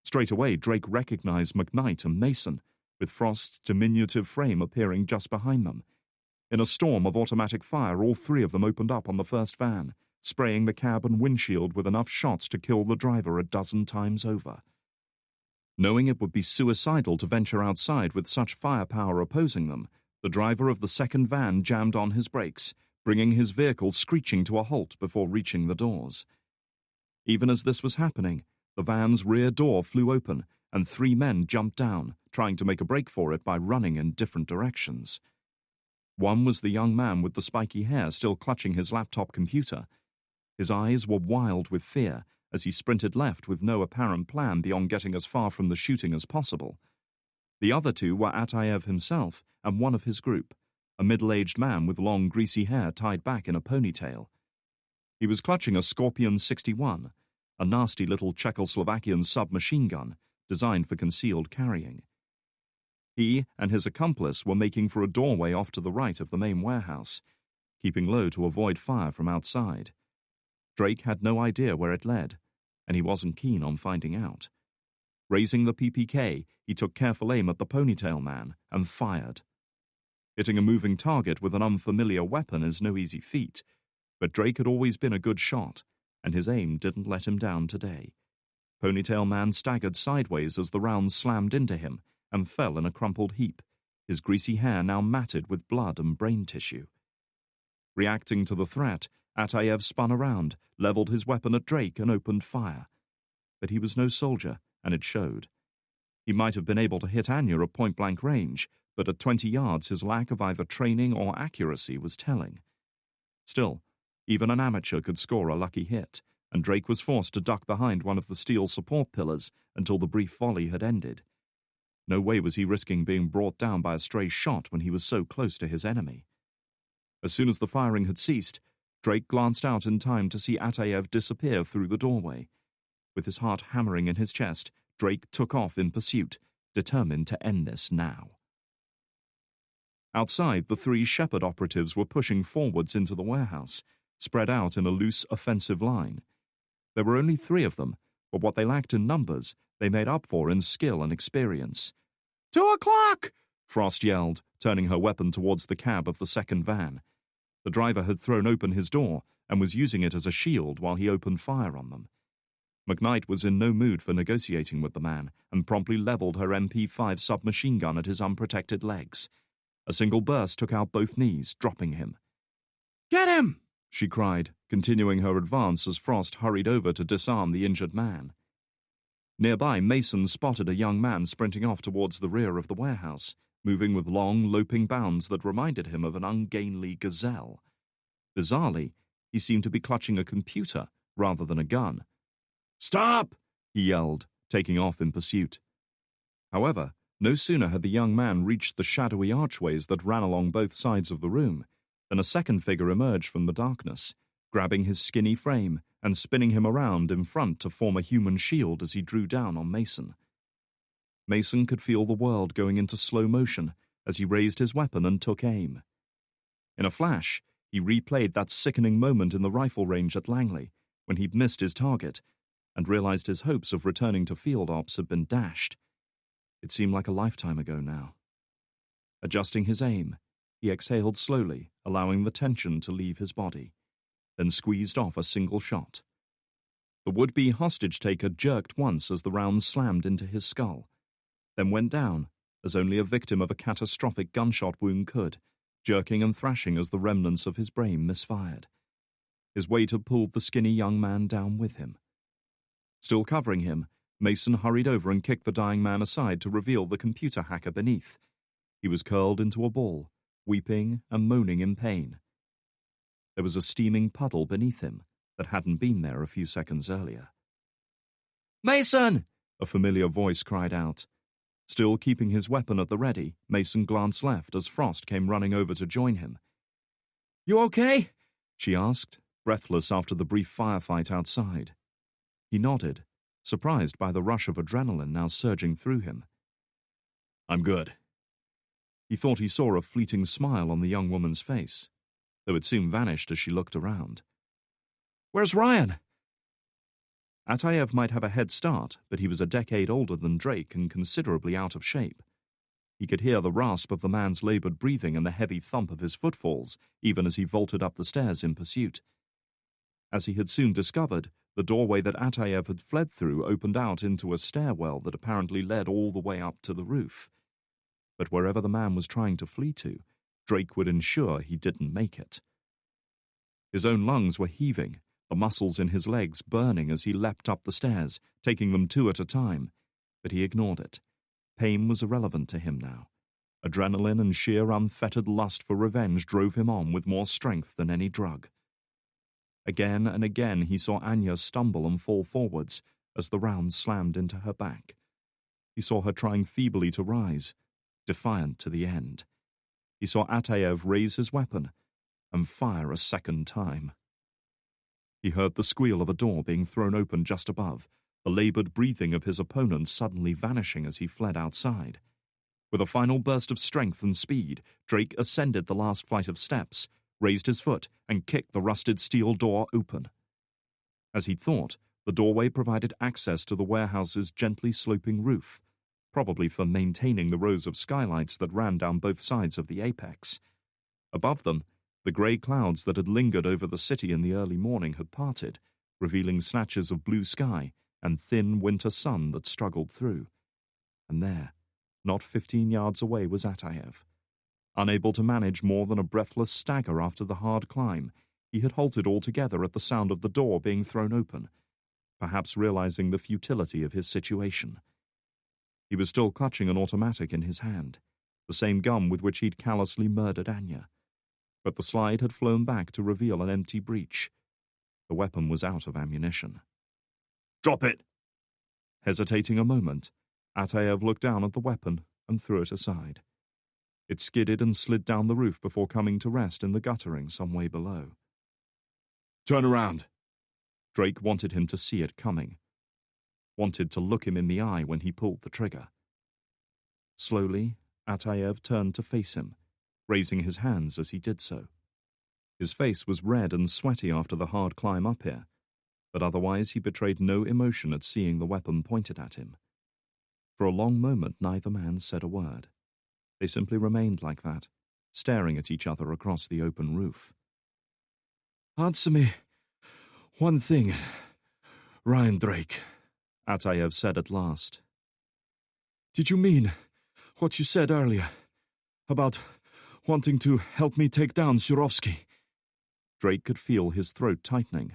Straight away, Drake recognized McKnight and Mason, with Frost's diminutive frame appearing just behind them. In a storm of automatic fire, all three of them opened up on the first van, spraying the cab and windshield with enough shots to kill the driver 12 times over. Knowing it would be suicidal to venture outside with such firepower opposing them, the driver of the second van jammed on his brakes, bringing his vehicle screeching to a halt before reaching the doors. Even as this was happening, the van's rear door flew open, and 3 men jumped down, trying to make a break for it by running in different directions. One was the young man with the spiky hair still clutching his laptop computer. His eyes were wild with fear as he sprinted left with no apparent plan beyond getting as far from the shooting as possible. The other 2 were Atayev himself and one of his group, a middle-aged man with long, greasy hair tied back in a ponytail. He was clutching a Scorpion 61, a nasty little Czechoslovakian submachine gun designed for concealed carrying. He and his accomplice were making for a doorway off to the right of the main warehouse, keeping low to avoid fire from outside. Drake had no idea where it led, and he wasn't keen on finding out. Raising the PPK, he took careful aim at the ponytail man and fired. Hitting a moving target with an unfamiliar weapon is no easy feat, but Drake had always been a good shot, and his aim didn't let him down today. Ponytail man staggered sideways as the rounds slammed into him and fell in a crumpled heap, his greasy hair now matted with blood and brain tissue. Reacting to the threat, Atayev spun around, leveled his weapon at Drake and opened fire. But he was no soldier, and it showed. He might have been able to hit Anya at point-blank range, but at 20 yards his lack of either training or accuracy was telling. Still, even an amateur could score a lucky hit, and Drake was forced to duck behind one of the steel support pillars until the brief volley had ended. No way was he risking being brought down by a stray shot when he was so close to his enemy. As soon as the firing had ceased, Drake glanced out in time to see Atayev disappear through the doorway. With his heart hammering in his chest, Drake took off in pursuit, determined to end this now. Outside, the 3 Shepherd operatives were pushing forwards into the warehouse, spread out in a loose offensive line. There were only 3 of them, but what they lacked in numbers, they made up for in skill and experience. 2 o'clock! Frost yelled, turning her weapon towards the cab of the second van. The driver had thrown open his door and was using it as a shield while he opened fire on them. McKnight was in no mood for negotiating with the man and promptly leveled her MP5 submachine gun at his unprotected legs. A single burst took out both knees, dropping him. "Get him!" she cried, continuing her advance as Frost hurried over to disarm the injured man. Nearby, Mason spotted a young man sprinting off towards the rear of the warehouse, moving with long, loping bounds that reminded him of an ungainly gazelle. Bizarrely, he seemed to be clutching a computer rather than a gun. "Stop!" he yelled, taking off in pursuit. However, no sooner had the young man reached the shadowy archways that ran along both sides of the room than a second figure emerged from the darkness, grabbing his skinny frame and spinning him around in front to form a human shield as he drew down on Mason. Mason could feel the world going into slow motion as he raised his weapon and took aim. In a flash, he replayed that sickening moment in the rifle range at Langley when he'd missed his target and realized his hopes of returning to field ops had been dashed. It seemed like a lifetime ago now. Adjusting his aim, he exhaled slowly, allowing the tension to leave his body, then squeezed off a single shot. The would-be hostage-taker jerked once as the round slammed into his skull, then went down, as only a victim of a catastrophic gunshot wound could, jerking and thrashing as the remnants of his brain misfired. His weight had pulled the skinny young man down with him. Still covering him, Mason hurried over and kicked the dying man aside to reveal the computer hacker beneath. He was curled into a ball, weeping and moaning in pain. There was a steaming puddle beneath him that hadn't been there a few seconds earlier. "Mason!" a familiar voice cried out. Still keeping his weapon at the ready, Mason glanced left as Frost came running over to join him. "You okay?" she asked, breathless after the brief firefight outside. He nodded, surprised by the rush of adrenaline now surging through him. "I'm good." He thought he saw a fleeting smile on the young woman's face, though it soon vanished as she looked around. "Where's Ryan?" Atayev might have a head start, but he was a decade older than Drake and considerably out of shape. He could hear the rasp of the man's labored breathing and the heavy thump of his footfalls, even as he vaulted up the stairs in pursuit. As he had soon discovered, the doorway that Atayev had fled through opened out into a stairwell that apparently led all the way up to the roof. But wherever the man was trying to flee to, Drake would ensure he didn't make it. His own lungs were heaving, the muscles in his legs burning as he leapt up the stairs, taking them 2 at a time, but he ignored it. Pain was irrelevant to him now. Adrenaline and sheer unfettered lust for revenge drove him on with more strength than any drug. Again and again he saw Anya stumble and fall forwards as the round slammed into her back. He saw her trying feebly to rise, defiant to the end. He saw Atayev raise his weapon and fire a second time. He heard the squeal of a door being thrown open just above, the labored breathing of his opponent suddenly vanishing as he fled outside. With a final burst of strength and speed, Drake ascended the last flight of steps, raised his foot, and kicked the rusted steel door open. As he'd thought, the doorway provided access to the warehouse's gently sloping roof, probably for maintaining the rows of skylights that ran down both sides of the apex. Above them, the grey clouds that had lingered over the city in the early morning had parted, revealing snatches of blue sky and thin winter sun that struggled through. And there, not 15 yards away, was Atayev. Unable to manage more than a breathless stagger after the hard climb, he had halted altogether at the sound of the door being thrown open, perhaps realizing the futility of his situation. He was still clutching an automatic in his hand, the same gun with which he'd callously murdered Anya. But the slide had flown back to reveal an empty breech. The weapon was out of ammunition. "Drop it!" Hesitating a moment, Atayev looked down at the weapon and threw it aside. It skidded and slid down the roof before coming to rest in the guttering some way below. Turn around. Drake wanted him to see it coming. Wanted to look him in the eye when he pulled the trigger. Slowly, Atayev turned to face him, raising his hands as he did so. His face was red and sweaty after the hard climb up here, but otherwise he betrayed no emotion at seeing the weapon pointed at him. For a long moment neither man said a word. They simply remained like that, staring at each other across the open roof. Answer me one thing, Ryan Drake, Atayev said at last. Did you mean what you said earlier about wanting to help me take down Surovsky? Drake could feel his throat tightening.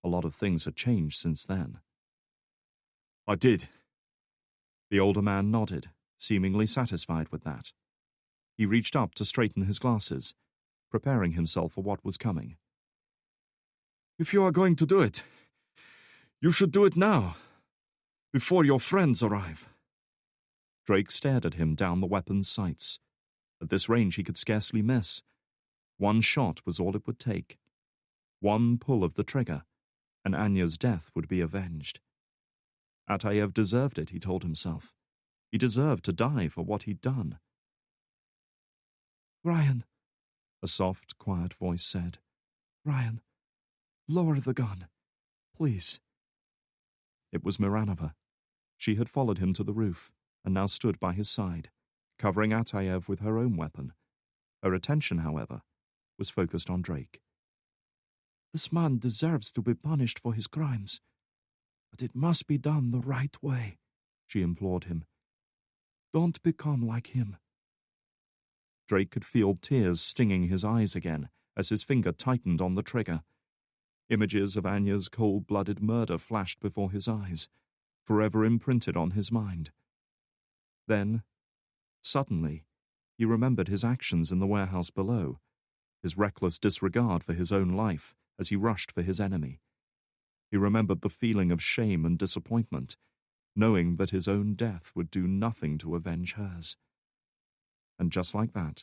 A lot of things had changed since then. I did. The older man nodded, seemingly satisfied with that. He reached up to straighten his glasses, preparing himself for what was coming. If you are going to do it, you should do it now, before your friends arrive. Drake stared at him down the weapon's sights. At this range he could scarcely miss. One shot was all it would take. One pull of the trigger, and Anya's death would be avenged. Atayev deserved it, he told himself. He deserved to die for what he'd done. Ryan, a soft, quiet voice said. Ryan, lower the gun, please. It was Miranova. She had followed him to the roof, and now stood by his side, covering Atayev with her own weapon. Her attention, however, was focused on Drake. This man deserves to be punished for his crimes, but it must be done the right way, she implored him. Don't become like him. Drake could feel tears stinging his eyes again as his finger tightened on the trigger. Images of Anya's cold-blooded murder flashed before his eyes, forever imprinted on his mind. Then, suddenly, he remembered his actions in the warehouse below, his reckless disregard for his own life as he rushed for his enemy. He remembered the feeling of shame and disappointment, knowing that his own death would do nothing to avenge hers. And just like that,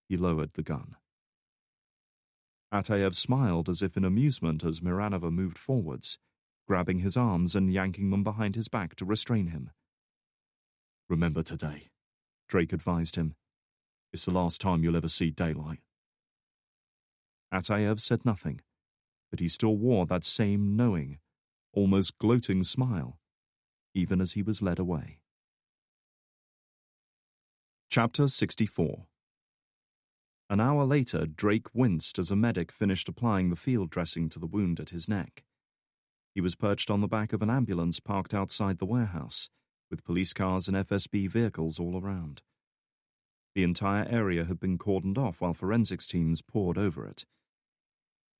he lowered the gun. Atayev smiled as if in amusement as Miranova moved forwards, grabbing his arms and yanking them behind his back to restrain him. Remember today, Drake advised him. It's the last time you'll ever see daylight. Atayev said nothing, but he still wore that same knowing, almost gloating smile, even as he was led away. Chapter 64. An hour later, Drake winced as a medic finished applying the field dressing to the wound at his neck. He was perched on the back of an ambulance parked outside the warehouse, with police cars and FSB vehicles all around. The entire area had been cordoned off while forensics teams pored over it.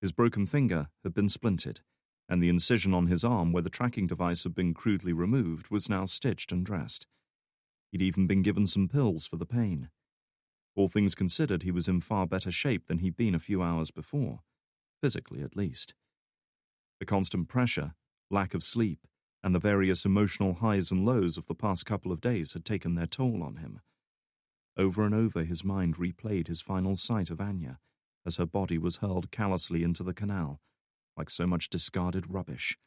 His broken finger had been splintered, and the incision on his arm where the tracking device had been crudely removed was now stitched and dressed. He'd even been given some pills for the pain. All things considered, he was in far better shape than he'd been a few hours before, physically at least. The constant pressure, lack of sleep, and the various emotional highs and lows of the past couple of days had taken their toll on him. Over and over his mind replayed his final sight of Anya, as her body was hurled callously into the canal, like so much discarded rubbish.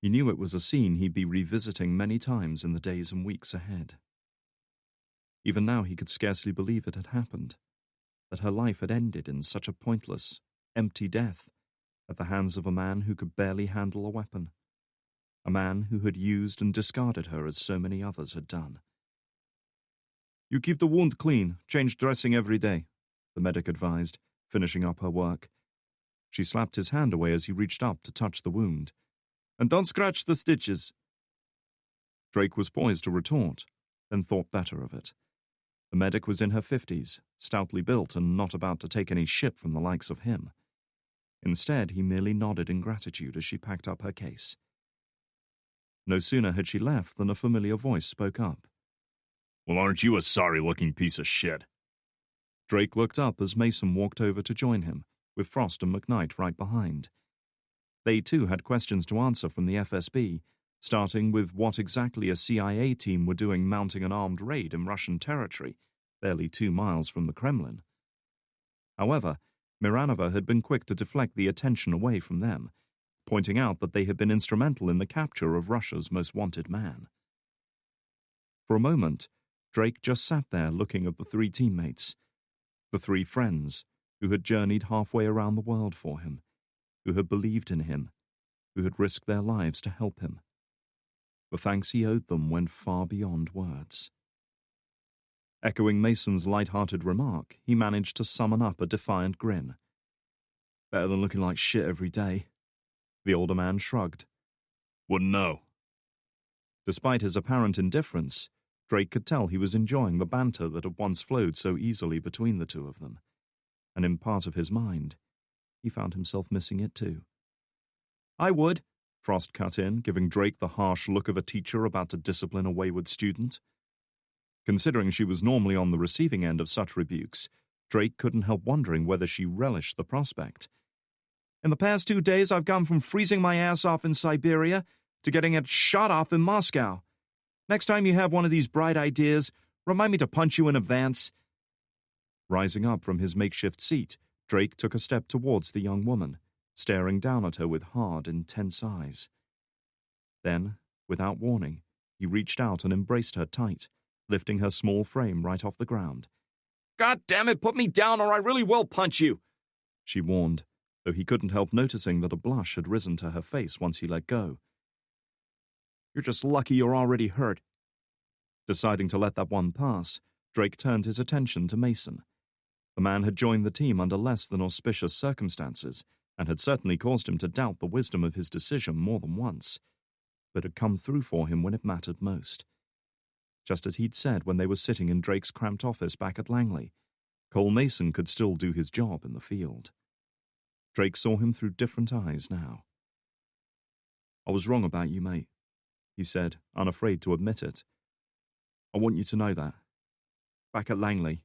He knew it was a scene he'd be revisiting many times in the days and weeks ahead. Even now he could scarcely believe it had happened, that her life had ended in such a pointless, empty death at the hands of a man who could barely handle a weapon, a man who had used and discarded her as so many others had done. You keep the wound clean, change dressing every day, the medic advised, finishing up her work. She slapped his hand away as he reached up to touch the wound. And don't scratch the stitches. Drake was poised to retort, then thought better of it. The medic was in her 50s, stoutly built and not about to take any shit from the likes of him. Instead, he merely nodded in gratitude as she packed up her case. No sooner had she left than a familiar voice spoke up. Well, aren't you a sorry-looking piece of shit? Drake looked up as Mason walked over to join him, with Frost and McKnight right behind. They too had questions to answer from the FSB, starting with what exactly a CIA team were doing mounting an armed raid in Russian territory, barely 2 miles from the Kremlin. However, Miranova had been quick to deflect the attention away from them, pointing out that they had been instrumental in the capture of Russia's most wanted man. For a moment, Drake just sat there looking at the three teammates, the three friends who had journeyed halfway around the world for him, who had believed in him, who had risked their lives to help him. The thanks he owed them went far beyond words. Echoing Mason's light-hearted remark, he managed to summon up a defiant grin. Better than looking like shit every day. The older man shrugged. Wouldn't know. Despite his apparent indifference, Drake could tell he was enjoying the banter that had once flowed so easily between the two of them, and in part of his mind, he found himself missing it too. I would, Frost cut in, giving Drake the harsh look of a teacher about to discipline a wayward student. Considering she was normally on the receiving end of such rebukes, Drake couldn't help wondering whether she relished the prospect. In the past 2 days, I've gone from freezing my ass off in Siberia to getting it shot off in Moscow. Next time you have one of these bright ideas, remind me to punch you in advance. Rising up from his makeshift seat, Drake took a step towards the young woman, staring down at her with hard, intense eyes. Then, without warning, he reached out and embraced her tight, lifting her small frame right off the ground. God damn it, put me down or I really will punch you, she warned, though he couldn't help noticing that a blush had risen to her face once he let go. You're just lucky you're already hurt. Deciding to let that one pass, Drake turned his attention to Mason. The man had joined the team under less than auspicious circumstances, and had certainly caused him to doubt the wisdom of his decision more than once, but had come through for him when it mattered most. Just as he'd said when they were sitting in Drake's cramped office back at Langley, Cole Mason could still do his job in the field. Drake saw him through different eyes now. I was wrong about you, mate, he said, unafraid to admit it. I want you to know that. Back at Langley,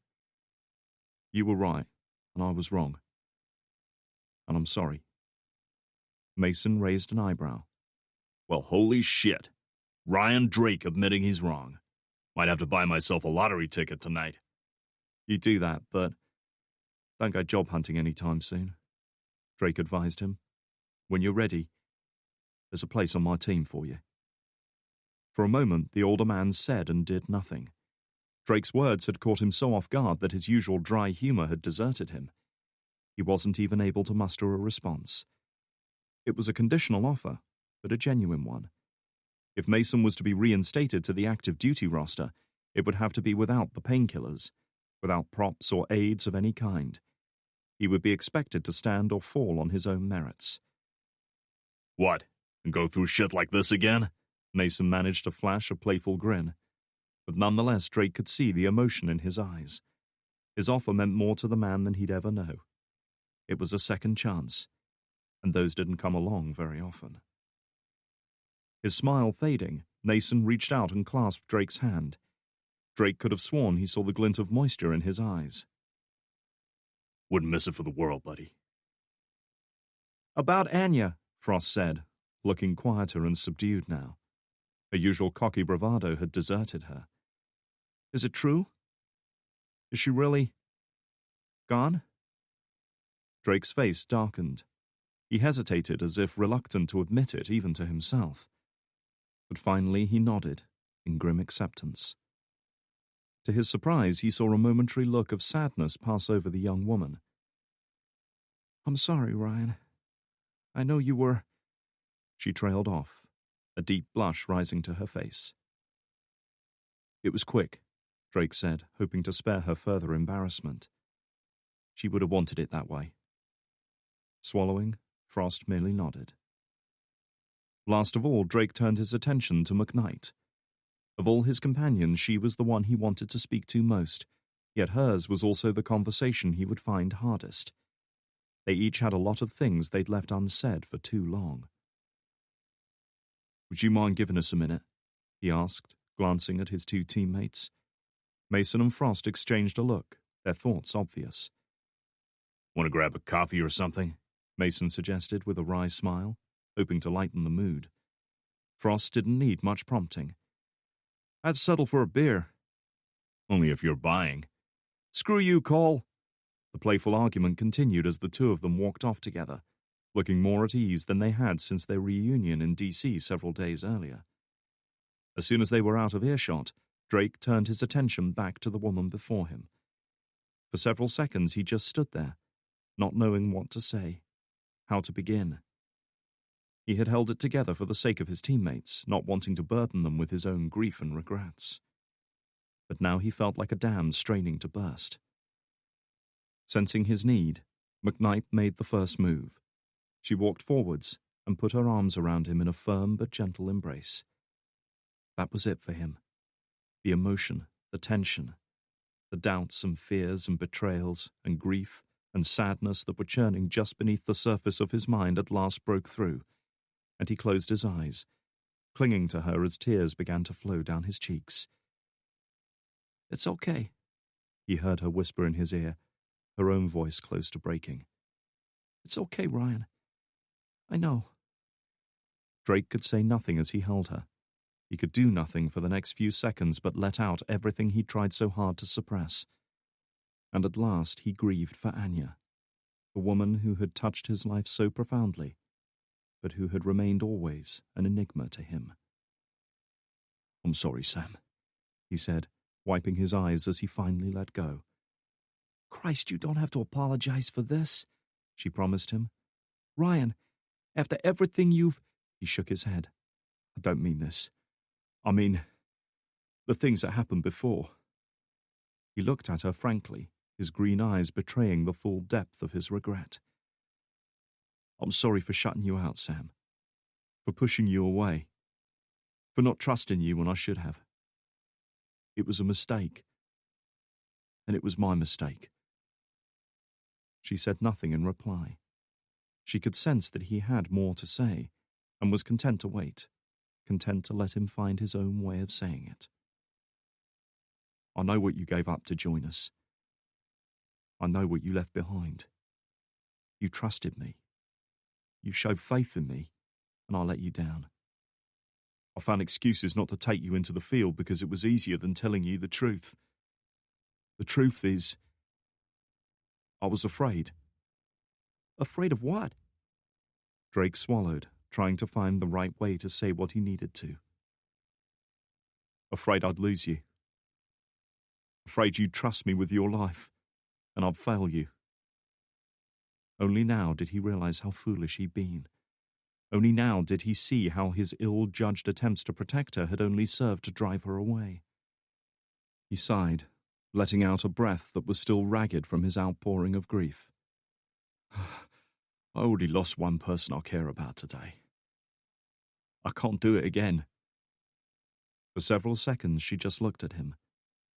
you were right, and I was wrong. And I'm sorry. Mason raised an eyebrow. Well, holy shit. Ryan Drake admitting he's wrong. Might have to buy myself a lottery ticket tonight. You do that, but don't go job hunting anytime soon, Drake advised him. When you're ready, there's a place on my team for you. For a moment, the older man said and did nothing. Drake's words had caught him so off guard that his usual dry humor had deserted him. He wasn't even able to muster a response. It was a conditional offer, but a genuine one. If Mason was to be reinstated to the active duty roster, it would have to be without the painkillers, without props or aids of any kind. He would be expected to stand or fall on his own merits. What? And go through shit like this again? Mason managed to flash a playful grin. But nonetheless, Drake could see the emotion in his eyes. His offer meant more to the man than he'd ever know. It was a second chance, and those didn't come along very often. His smile fading, Mason reached out and clasped Drake's hand. Drake could have sworn he saw the glint of moisture in his eyes. Wouldn't miss it for the world, buddy. About Anya, Frost said, looking quieter and subdued now. Her usual cocky bravado had deserted her. Is it true? Is she really gone? Drake's face darkened. He hesitated as if reluctant to admit it even to himself. But finally he nodded, in grim acceptance. To his surprise, he saw a momentary look of sadness pass over the young woman. I'm sorry, Ryan. I know you were... She trailed off, a deep blush rising to her face. It was quick, Drake said, hoping to spare her further embarrassment. She would have wanted it that way. Swallowing, Frost merely nodded. Last of all, Drake turned his attention to McKnight. Of all his companions, she was the one he wanted to speak to most, yet hers was also the conversation he would find hardest. They each had a lot of things they'd left unsaid for too long. Would you mind giving us a minute? He asked, glancing at his two teammates. Mason and Frost exchanged a look, their thoughts obvious. Want to grab a coffee or something? Mason suggested with a wry smile, hoping to lighten the mood. Frost didn't need much prompting. I'd settle for a beer. Only if you're buying. Screw you, Cole. The playful argument continued as the two of them walked off together, looking more at ease than they had since their reunion in D.C. several days earlier. As soon as they were out of earshot, Drake turned his attention back to the woman before him. For several seconds he just stood there, not knowing what to say, how to begin. He had held it together for the sake of his teammates, not wanting to burden them with his own grief and regrets. But now he felt like a dam straining to burst. Sensing his need, McKnight made the first move. She walked forwards and put her arms around him in a firm but gentle embrace. That was it for him. The emotion, the tension, the doubts and fears and betrayals and grief and sadness that were churning just beneath the surface of his mind at last broke through, and he closed his eyes, clinging to her as tears began to flow down his cheeks. "It's okay," he heard her whisper in his ear, her own voice close to breaking. "It's okay, Ryan. I know." Drake could say nothing as he held her. He could do nothing for the next few seconds but let out everything he tried so hard to suppress. And at last he grieved for Anya, the woman who had touched his life so profoundly, but who had remained always an enigma to him. "I'm sorry, Sam," he said, wiping his eyes as he finally let go. "Christ, you don't have to apologize for this," she promised him. "Ryan, after everything you've—" He shook his head. "I don't mean this. I mean, the things that happened before." He looked at her frankly, his green eyes betraying the full depth of his regret. "I'm sorry for shutting you out, Sam. For pushing you away. For not trusting you when I should have. It was a mistake. And it was my mistake." She said nothing in reply. She could sense that he had more to say, and was content to wait, content to let him find his own way of saying it. "I know what you gave up to join us. I know what you left behind. You trusted me. You showed faith in me, and I let you down. I found excuses not to take you into the field because it was easier than telling you the truth. The truth is, I was afraid." "Afraid of what?" Drake swallowed, trying to find the right way to say what he needed to. "Afraid I'd lose you. Afraid you'd trust me with your life, and I'd fail you." Only now did he realize how foolish he'd been. Only now did he see how his ill-judged attempts to protect her had only served to drive her away. He sighed, letting out a breath that was still ragged from his outpouring of grief. "I already lost one person I care about today. I can't do it again." For several seconds she just looked at him,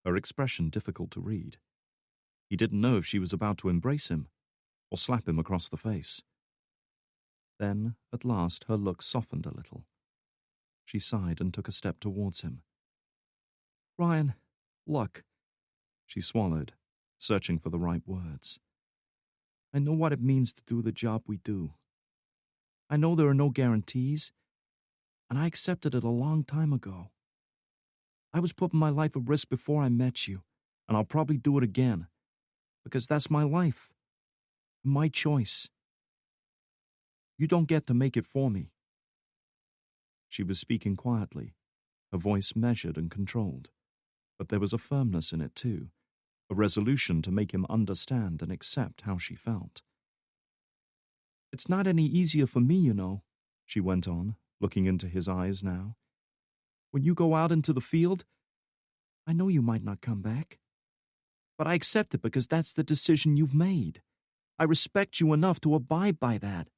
her expression difficult to read. He didn't know if she was about to embrace him or slap him across the face. Then, at last, her look softened a little. She sighed and took a step towards him. "Ryan, look." She swallowed, searching for the right words. "I know what it means to do the job we do. I know there are no guarantees, and I accepted it a long time ago. I was putting my life at risk before I met you, and I'll probably do it again, because that's my life, my choice. You don't get to make it for me." She was speaking quietly, her voice measured and controlled, but there was a firmness in it too, a resolution to make him understand and accept how she felt. "It's not any easier for me, you know," she went on, looking into his eyes now. "When you go out into the field, I know you might not come back. But I accept it because that's the decision you've made. I respect you enough to abide by that."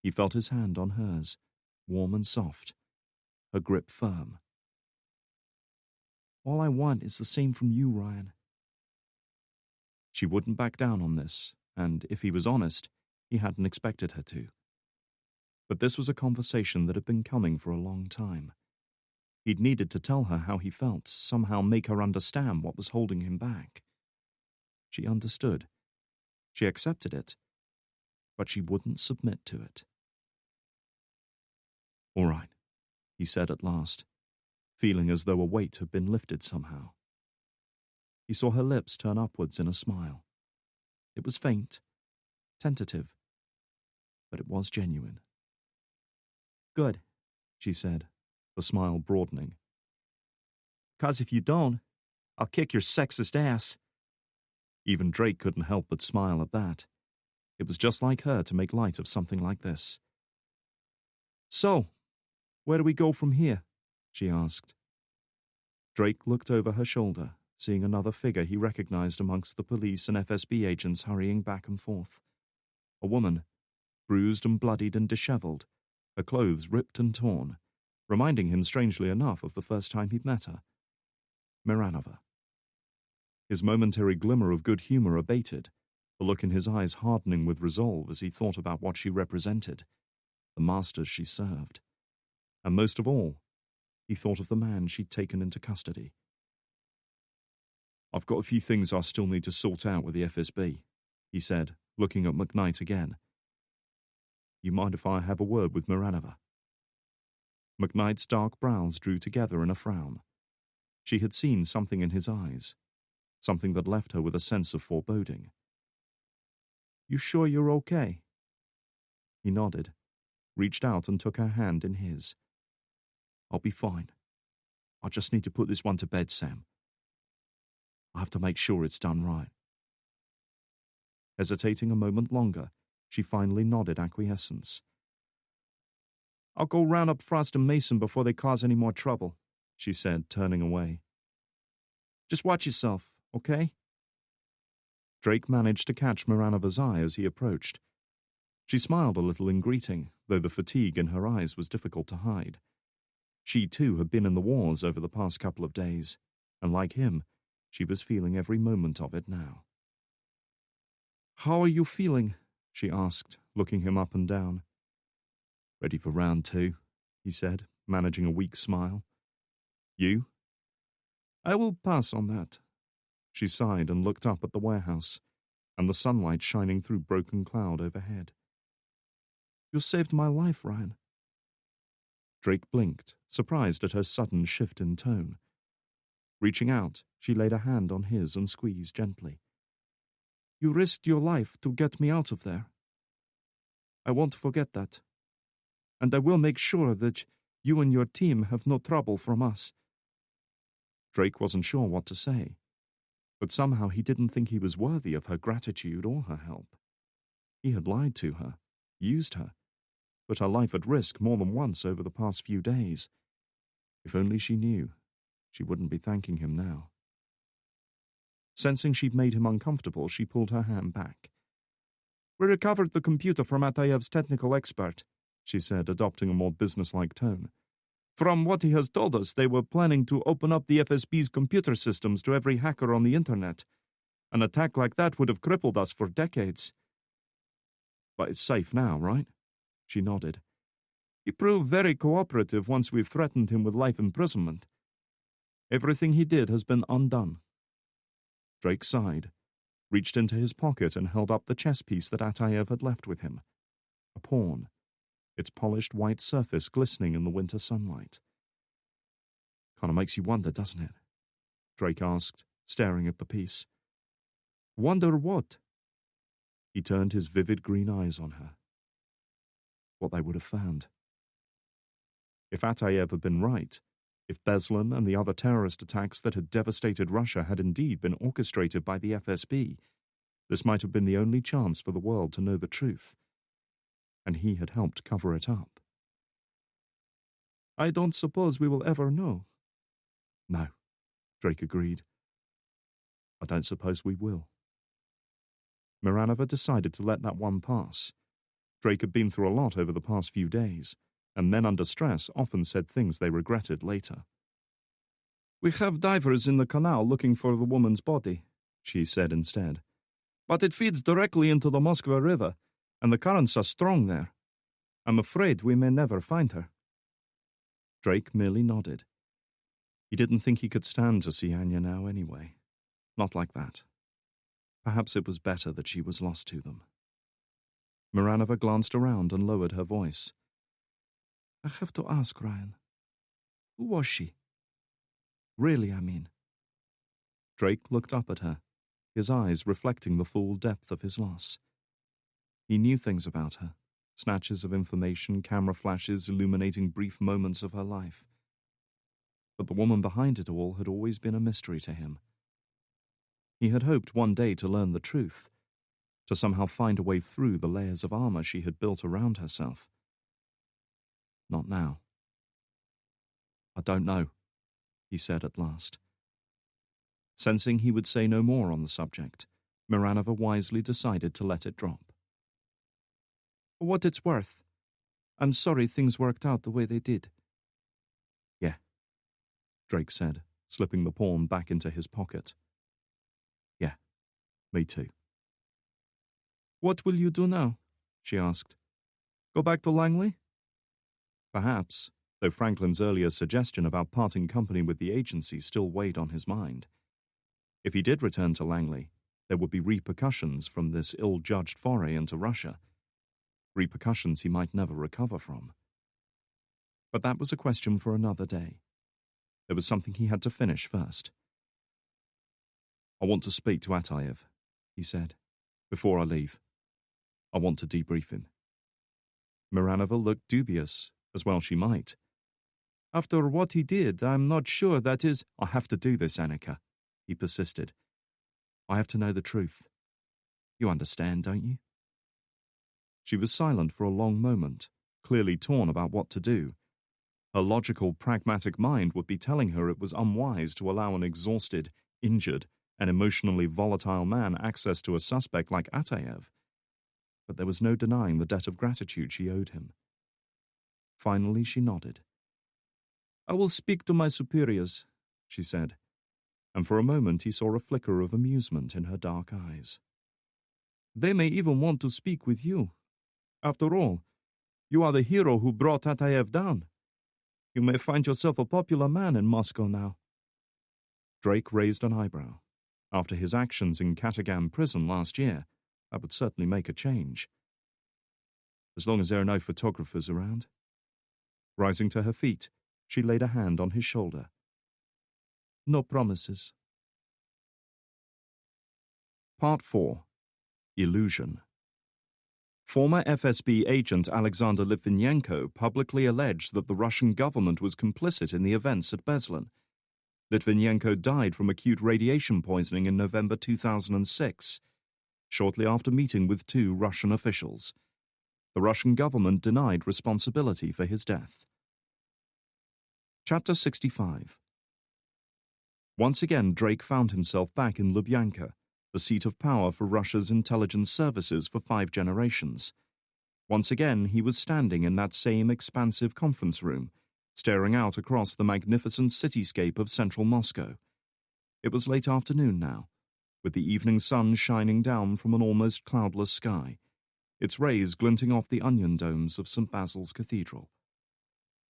He felt his hand on hers, warm and soft, her grip firm. "All I want is the same from you, Ryan." She wouldn't back down on this, and if he was honest, he hadn't expected her to. But this was a conversation that had been coming for a long time. He'd needed to tell her how he felt, somehow make her understand what was holding him back. She understood. She accepted it, but she wouldn't submit to it. "All right," he said at last, feeling as though a weight had been lifted somehow. He saw her lips turn upwards in a smile. It was faint, tentative, but it was genuine. "Good," she said, the smile broadening. "'Cause if you don't, I'll kick your sexist ass." Even Drake couldn't help but smile at that. It was just like her to make light of something like this. "So, where do we go from here?" she asked. Drake looked over her shoulder, seeing another figure he recognized amongst the police and FSB agents hurrying back and forth. A woman, bruised and bloodied and disheveled, her clothes ripped and torn, reminding him strangely enough of the first time he'd met her. Miranova. His momentary glimmer of good humor abated, the look in his eyes hardening with resolve as he thought about what she represented, the masters she served. And most of all, he thought of the man she'd taken into custody. "I've got a few things I still need to sort out with the FSB," he said, looking at McKnight again. "You mind if I have a word with Miranova?" McKnight's dark brows drew together in a frown. She had seen something in his eyes, something that left her with a sense of foreboding. "You sure you're okay?" He nodded, reached out and took her hand in his. "I'll be fine. I just need to put this one to bed, Sam. I have to make sure it's done right." Hesitating a moment longer, she finally nodded acquiescence. "I'll go round up Frost and Mason before they cause any more trouble," she said, turning away. "Just watch yourself, okay?" Drake managed to catch Miranova's eye as he approached. She smiled a little in greeting, though the fatigue in her eyes was difficult to hide. She, too, had been in the wars over the past couple of days, and like him, she was feeling every moment of it now. "How are you feeling?" she asked, looking him up and down. "Ready for round 2, he said, managing a weak smile. "You?" "I will pass on that." She sighed and looked up at the warehouse, and the sunlight shining through broken cloud overhead. "You saved my life, Ryan." Drake blinked, surprised at her sudden shift in tone. Reaching out, she laid a hand on his and squeezed gently. "You risked your life to get me out of there. I won't forget that. And I will make sure that you and your team have no trouble from us." Drake wasn't sure what to say, but somehow he didn't think he was worthy of her gratitude or her help. He had lied to her, used her, put her life at risk more than once over the past few days. If only she knew, she wouldn't be thanking him now. Sensing she'd made him uncomfortable, she pulled her hand back. "We recovered the computer from Atayev's technical expert," she said, adopting a more businesslike tone. "From what he has told us, they were planning to open up the FSB's computer systems to every hacker on the internet. An attack like that would have crippled us for decades." "But it's safe now, right?" She nodded. "He proved very cooperative once we threatened him with life imprisonment. Everything he did has been undone." Drake sighed, reached into his pocket and held up the chess piece that Atayev had left with him. A pawn, its polished white surface glistening in the winter sunlight. "Kinda makes you wonder, doesn't it?" Drake asked, staring at the piece. "Wonder what?" He turned his vivid green eyes on her. What they would have found. If Atayev had been right, if Beslan and the other terrorist attacks that had devastated Russia had indeed been orchestrated by the FSB, this might have been the only chance for the world to know the truth. And he had helped cover it up. "I don't suppose we will ever know." "No," Drake agreed. "I don't suppose we will." Miranova decided to let that one pass. Drake had been through a lot over the past few days, and men under stress often said things they regretted later. "We have divers in the canal looking for the woman's body," she said instead. "But it feeds directly into the Moskva River, and the currents are strong there. I'm afraid we may never find her." Drake merely nodded. He didn't think he could stand to see Anya now anyway. Not like that. Perhaps it was better that she was lost to them. Miranova glanced around and lowered her voice. "I have to ask, Ryan. Who was she? Really, I mean." Drake looked up at her, his eyes reflecting the full depth of his loss. He knew things about her, snatches of information, camera flashes illuminating brief moments of her life. But the woman behind it all had always been a mystery to him. He had hoped one day to learn the truth, to somehow find a way through the layers of armor she had built around herself. Not now. "I don't know," he said at last. Sensing he would say no more on the subject, Miranova wisely decided to let it drop. "For what it's worth, I'm sorry things worked out the way they did." "Yeah," Drake said, slipping the pawn back into his pocket. "Yeah, me too." "What will you do now?" she asked. "Go back to Langley?" Perhaps, though Franklin's earlier suggestion about parting company with the agency still weighed on his mind. If he did return to Langley, there would be repercussions from this ill-judged foray into Russia, repercussions he might never recover from. But that was a question for another day. There was something he had to finish first. "I want to speak to Ataev," he said, "before I leave. I want to debrief him." Miranova looked dubious, as well she might. "After what he did, I'm not sure that is—" "I have to do this, Annika," he persisted. "I have to know the truth. You understand, don't you?" She was silent for a long moment, clearly torn about what to do. Her logical, pragmatic mind would be telling her it was unwise to allow an exhausted, injured, and emotionally volatile man access to a suspect like Ataev. But there was no denying the debt of gratitude she owed him. Finally, she nodded. "I will speak to my superiors," she said, and for a moment he saw a flicker of amusement in her dark eyes. "They may even want to speak with you. After all, you are the hero who brought Ataev down. You may find yourself a popular man in Moscow now." Drake raised an eyebrow. After his actions in Katagam prison last year, that would certainly make a change. As long as there are no photographers around. Rising to her feet, she laid a hand on his shoulder. "No promises." Part 4. Illusion. Former FSB agent Alexander Litvinenko publicly alleged that the Russian government was complicit in the events at Beslan. Litvinenko died from acute radiation poisoning in November 2006, shortly after meeting with 2 Russian officials. The Russian government denied responsibility for his death. Chapter 65. Once again, Drake found himself back in Lubyanka, the seat of power for Russia's intelligence services for 5 generations. Once again, he was standing in that same expansive conference room, staring out across the magnificent cityscape of central Moscow. It was late afternoon now, with the evening sun shining down from an almost cloudless sky, its rays glinting off the onion domes of St. Basil's Cathedral.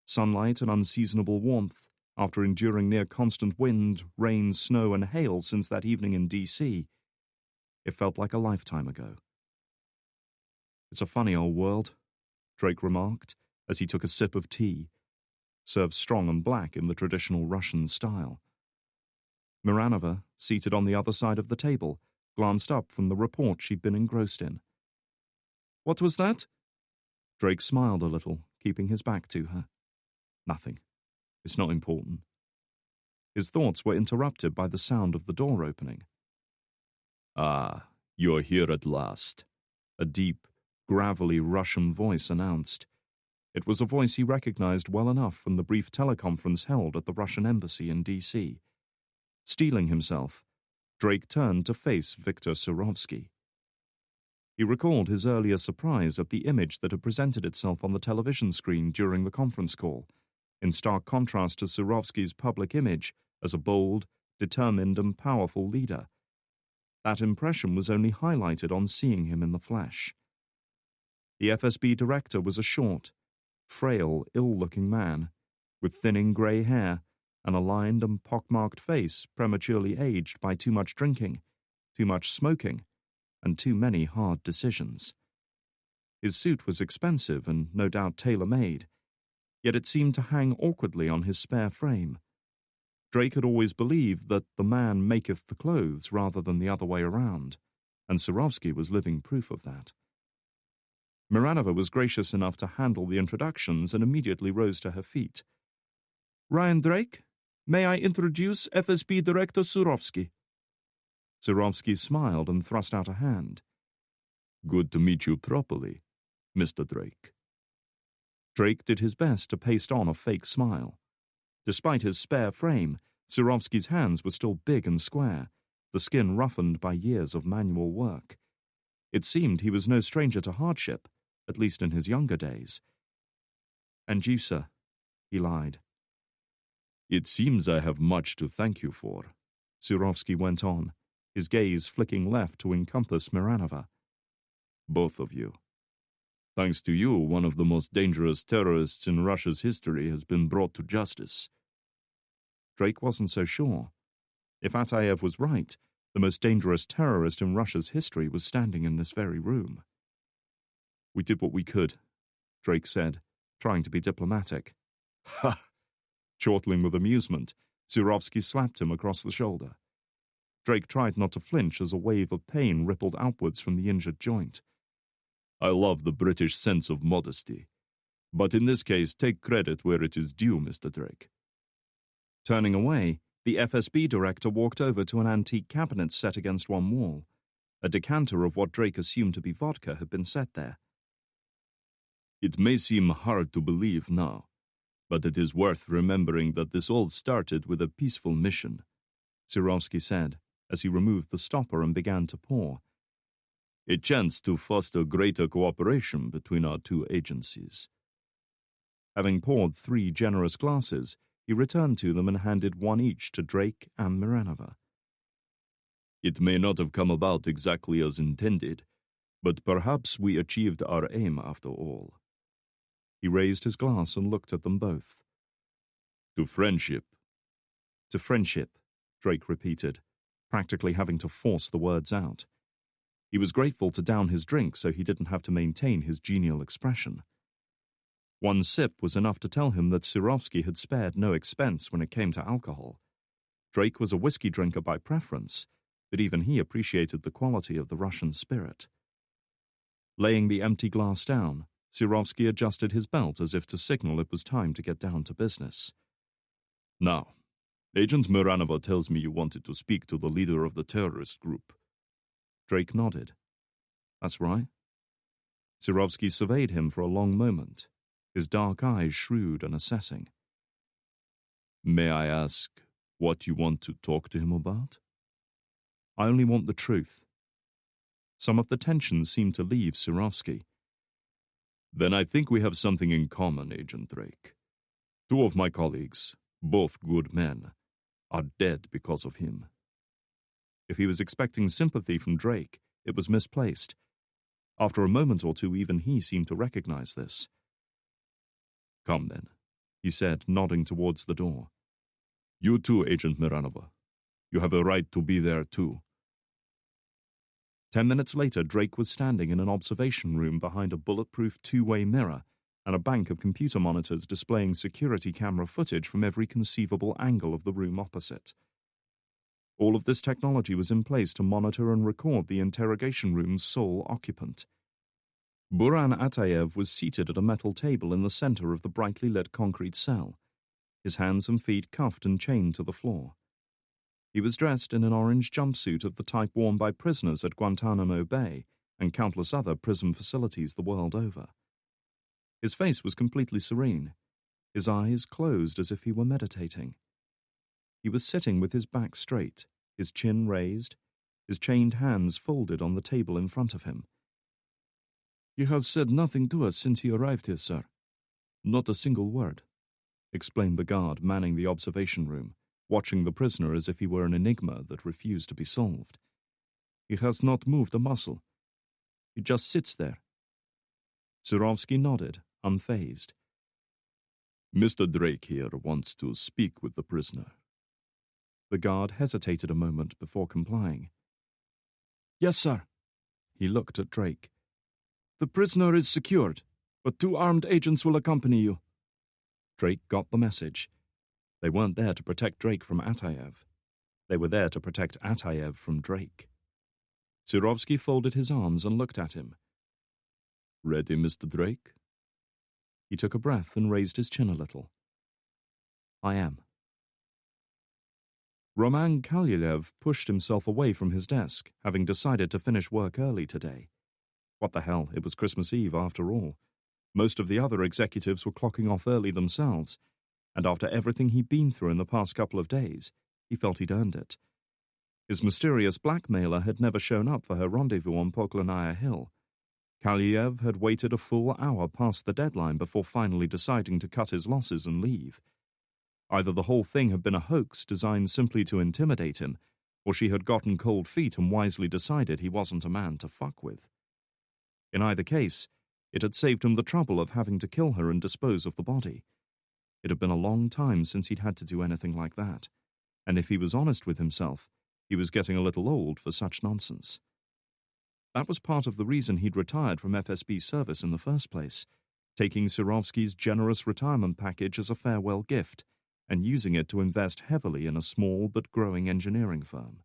Sunlight and unseasonable warmth, after enduring near constant wind, rain, snow, and hail since that evening in D.C., it felt like a lifetime ago. "It's a funny old world," Drake remarked as he took a sip of tea, served strong and black in the traditional Russian style. Miranova, seated on the other side of the table, glanced up from the report she'd been engrossed in. "What was that?" Drake smiled a little, keeping his back to her. "Nothing. It's not important." His thoughts were interrupted by the sound of the door opening. "Ah, you're here at last," a deep, gravelly Russian voice announced. It was a voice he recognized well enough from the brief teleconference held at the Russian embassy in D.C. Steeling himself, Drake turned to face Viktor Surovsky. He recalled his earlier surprise at the image that had presented itself on the television screen during the conference call, in stark contrast to Surovsky's public image as a bold, determined, and powerful leader. That impression was only highlighted on seeing him in the flesh. The FSB director was a short, frail, ill-looking man, with thinning grey hair and a lined and pockmarked face prematurely aged by too much drinking, too much smoking, and too many hard decisions. His suit was expensive and no doubt tailor-made, yet it seemed to hang awkwardly on his spare frame. Drake had always believed that the man maketh the clothes rather than the other way around, and Surovsky was living proof of that. Miranova was gracious enough to handle the introductions and immediately rose to her feet. "Ryan Drake, may I introduce FSB Director Surovsky?" Surovsky smiled and thrust out a hand. "Good to meet you properly, Mr. Drake." Drake did his best to paste on a fake smile. Despite his spare frame, Surovsky's hands were still big and square, the skin roughened by years of manual work. It seemed he was no stranger to hardship, at least in his younger days. "And you, sir," he lied. "It seems I have much to thank you for," Surovsky went on, his gaze flicking left to encompass Miranova. "Both of you. Thanks to you, one of the most dangerous terrorists in Russia's history has been brought to justice." Drake wasn't so sure. If Ataev was right, the most dangerous terrorist in Russia's history was standing in this very room. "We did what we could," Drake said, trying to be diplomatic. "Ha!" Chortling with amusement, Surovsky slapped him across the shoulder. Drake tried not to flinch as a wave of pain rippled outwards from the injured joint. "I love the British sense of modesty. But in this case, take credit where it is due, Mr. Drake." Turning away, the FSB director walked over to an antique cabinet set against one wall. A decanter of what Drake assumed to be vodka had been set there. "It may seem hard to believe now, but it is worth remembering that this all started with a peaceful mission," Surovsky said, as he removed the stopper and began to pour. "A chance to foster greater cooperation between our two agencies." Having poured 3 generous glasses, he returned to them and handed one each to Drake and Miranova. "It may not have come about exactly as intended, but perhaps we achieved our aim after all." He raised his glass and looked at them both. "To friendship." "To friendship," Drake repeated, practically having to force the words out. He was grateful to down his drink so he didn't have to maintain his genial expression. One sip was enough to tell him that Surovsky had spared no expense when it came to alcohol. Drake was a whiskey drinker by preference, but even he appreciated the quality of the Russian spirit. Laying the empty glass down, Surovsky adjusted his belt as if to signal it was time to get down to business. "Now, Agent Miranova tells me you wanted to speak to the leader of the terrorist group." Drake nodded. "That's right." Surovsky surveyed him for a long moment, his dark eyes shrewd and assessing. "May I ask what you want to talk to him about?" "I only want the truth." Some of the tension seemed to leave Surovsky. "Then I think we have something in common, Agent Drake. 2 of my colleagues, both good men, are dead because of him." If he was expecting sympathy from Drake, it was misplaced. After a moment or two, even he seemed to recognize this. "Come then," he said, nodding towards the door. "You too, Agent Miranova. You have a right to be there too." 10 minutes later, Drake was standing in an observation room behind a bulletproof 2-way mirror and a bank of computer monitors displaying security camera footage from every conceivable angle of the room opposite. All of this technology was in place to monitor and record the interrogation room's sole occupant. Buran Ataev was seated at a metal table in the center of the brightly lit concrete cell, his hands and feet cuffed and chained to the floor. He was dressed in an orange jumpsuit of the type worn by prisoners at Guantanamo Bay and countless other prison facilities the world over. His face was completely serene, his eyes closed as if he were meditating. He was sitting with his back straight, his chin raised, his chained hands folded on the table in front of him. "He has said nothing to us since he arrived here, sir. Not a single word," explained the guard manning the observation room, watching the prisoner as if he were an enigma that refused to be solved. "He has not moved a muscle. He just sits there." Surovsky nodded, unfazed. "Mr. Drake here wants to speak with the prisoner." The guard hesitated a moment before complying. "Yes, sir." He looked at Drake. "The prisoner is secured, but 2 armed agents will accompany you." Drake got the message. They weren't there to protect Drake from Atayev. They were there to protect Atayev from Drake. Surovsky folded his arms and looked at him. "Ready, Mr. Drake?" He took a breath and raised his chin a little. "I am." Roman Kalyilev pushed himself away from his desk, having decided to finish work early today. What the hell, it was Christmas Eve after all. Most of the other executives were clocking off early themselves, and after everything he'd been through in the past couple of days, he felt he'd earned it. His mysterious blackmailer had never shown up for her rendezvous on Poklanaya Hill. Kalyev had waited a full hour past the deadline before finally deciding to cut his losses and leave. Either the whole thing had been a hoax designed simply to intimidate him, or she had gotten cold feet and wisely decided he wasn't a man to fuck with. In either case, it had saved him the trouble of having to kill her and dispose of the body. It had been a long time since he'd had to do anything like that, and if he was honest with himself, he was getting a little old for such nonsense. That was part of the reason he'd retired from FSB service in the first place, taking Surovsky's generous retirement package as a farewell gift and using it to invest heavily in a small but growing engineering firm.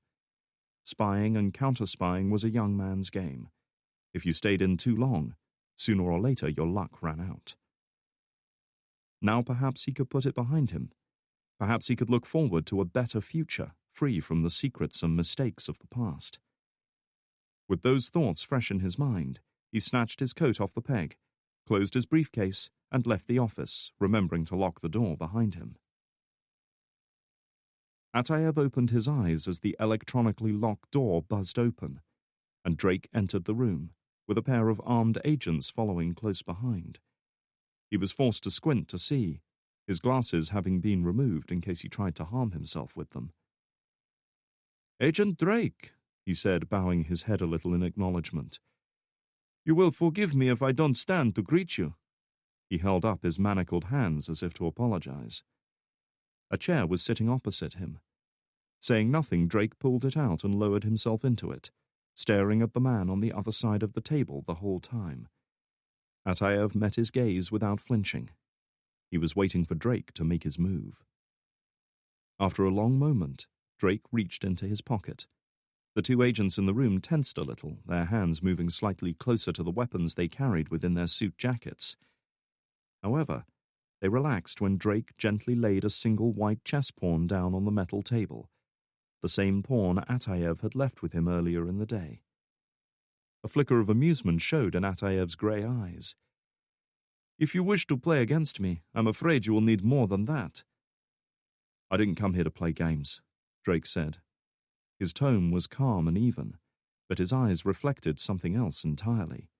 Spying and counter-spying was a young man's game. If you stayed in too long, sooner or later your luck ran out. Now perhaps he could put it behind him. Perhaps he could look forward to a better future, free from the secrets and mistakes of the past. With those thoughts fresh in his mind, he snatched his coat off the peg, closed his briefcase, and left the office, remembering to lock the door behind him. Atayev opened his eyes as the electronically locked door buzzed open, and Drake entered the room, with a pair of armed agents following close behind. He was forced to squint to see, his glasses having been removed in case he tried to harm himself with them. "Agent Drake," he said, bowing his head a little in acknowledgement. "You will forgive me if I don't stand to greet you." He held up his manacled hands as if to apologize. A chair was sitting opposite him. Saying nothing, Drake pulled it out and lowered himself into it, staring at the man on the other side of the table the whole time. Atayev met his gaze without flinching. He was waiting for Drake to make his move. After a long moment, Drake reached into his pocket. The two agents in the room tensed a little, their hands moving slightly closer to the weapons they carried within their suit jackets. However, they relaxed when Drake gently laid a single white chess pawn down on the metal table, the same pawn Atayev had left with him earlier in the day. A flicker of amusement showed in Atayev's grey eyes. "If you wish to play against me, I'm afraid you will need more than that." "I didn't come here to play games," Drake said. His tone was calm and even, but his eyes reflected something else entirely.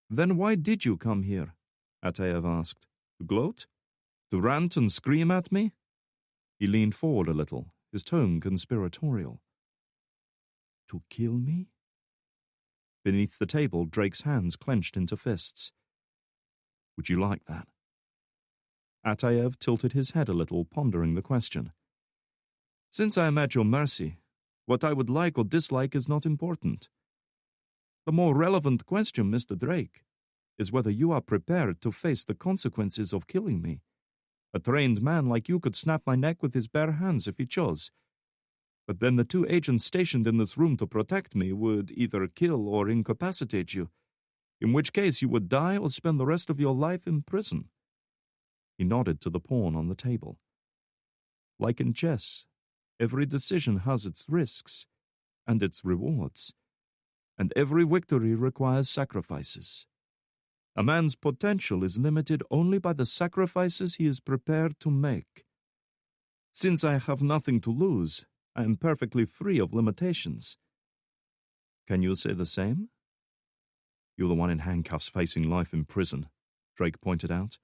"Then why did you come here?" Atayev asked. "To gloat? To rant and scream at me?" He leaned forward a little, his tone conspiratorial. "To kill me?" Beneath the table, Drake's hands clenched into fists. "Would you like that?" Atayev tilted his head a little, pondering the question. "Since I am at your mercy, what I would like or dislike is not important. The more relevant question, Mr. Drake, is whether you are prepared to face the consequences of killing me. A trained man like you could snap my neck with his bare hands if he chose. But then the two agents stationed in this room to protect me would either kill or incapacitate you, in which case you would die or spend the rest of your life in prison." He nodded to the pawn on the table. "Like in chess, every decision has its risks and its rewards, and every victory requires sacrifices. A man's potential is limited only by the sacrifices he is prepared to make. Since I have nothing to lose, I am perfectly free of limitations." "Can you say the same?" "You're the one in handcuffs facing life in prison," Drake pointed out.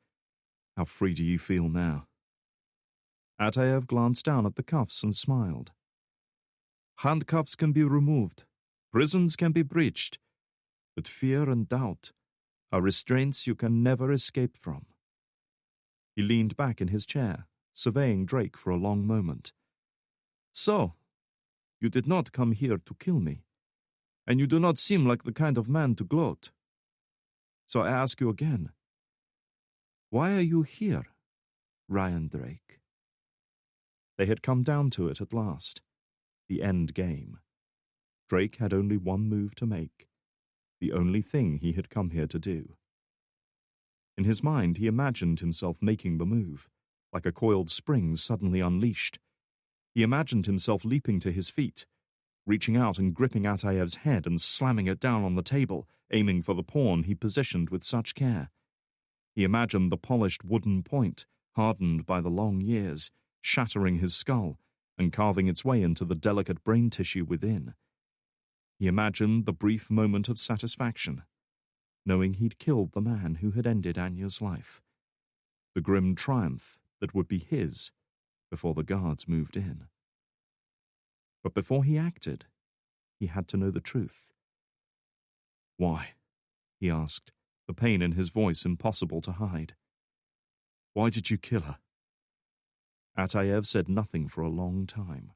"How free do you feel now?" Atayev glanced down at the cuffs and smiled. "Handcuffs can be removed, prisons can be breached, but fear and doubt are restraints you can never escape from." He leaned back in his chair, surveying Drake for a long moment. "So, you did not come here to kill me, and you do not seem like the kind of man to gloat. So I ask you again, why are you here, Ryan Drake?" They had come down to it at last. The end game. Drake had only one move to make. The only thing he had come here to do. In his mind, he imagined himself making the move, like a coiled spring suddenly unleashed. He imagined himself leaping to his feet, reaching out and gripping Atayev's head and slamming it down on the table, aiming for the pawn he positioned with such care. He imagined the polished wooden point, hardened by the long years, shattering his skull and carving its way into the delicate brain tissue within. He imagined the brief moment of satisfaction, knowing he'd killed the man who had ended Anya's life. The grim triumph that would be his before the guards moved in. But before he acted, he had to know the truth. "Why?" he asked, the pain in his voice impossible to hide. "Why did you kill her?" Atayev said nothing for a long time.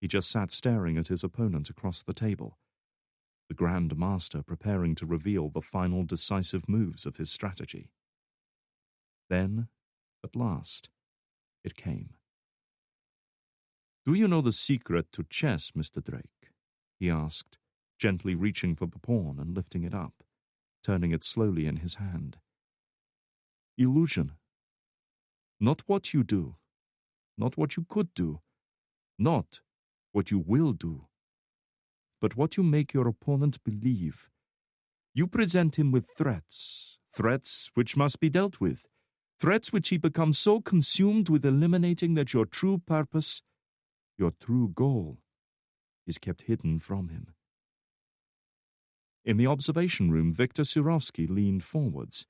He just sat staring at his opponent across the table, the Grand Master preparing to reveal the final decisive moves of his strategy. Then, at last, it came. "Do you know the secret to chess, Mr. Drake?" he asked, gently reaching for the pawn and lifting it up, turning it slowly in his hand. "Illusion. Not what you do, not what you could do, not what you will do, but what you make your opponent believe. You present him with threats, threats which must be dealt with, threats which he becomes so consumed with eliminating that your true purpose, your true goal, is kept hidden from him." In the observation room, Viktor Surovsky leaned forwards,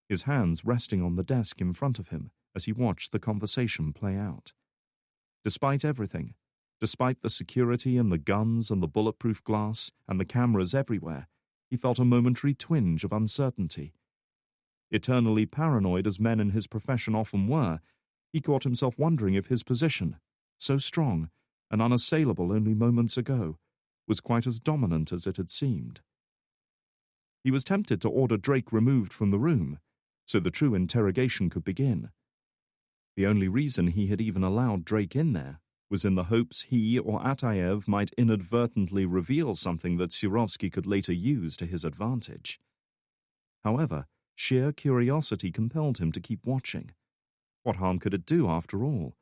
his hands resting on the desk in front of him as he watched the conversation play out. Despite everything, despite the security and the guns and the bulletproof glass and the cameras everywhere, he felt a momentary twinge of uncertainty. Eternally paranoid as men in his profession often were, he caught himself wondering if his position, so strong and unassailable only moments ago, was quite as dominant as it had seemed. He was tempted to order Drake removed from the room, so the true interrogation could begin. The only reason he had even allowed Drake in there was in the hopes he or Atayev might inadvertently reveal something that Surovsky could later use to his advantage. However, sheer curiosity compelled him to keep watching. What harm could it do, after all?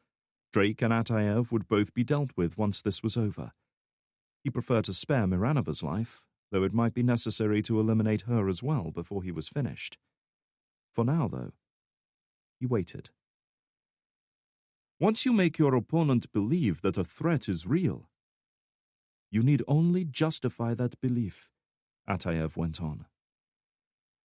Drake and Atayev would both be dealt with once this was over. He preferred to spare Miranova's life, though it might be necessary to eliminate her as well before he was finished. For now, though, he waited. "Once you make your opponent believe that a threat is real, you need only justify that belief," Atayev went on.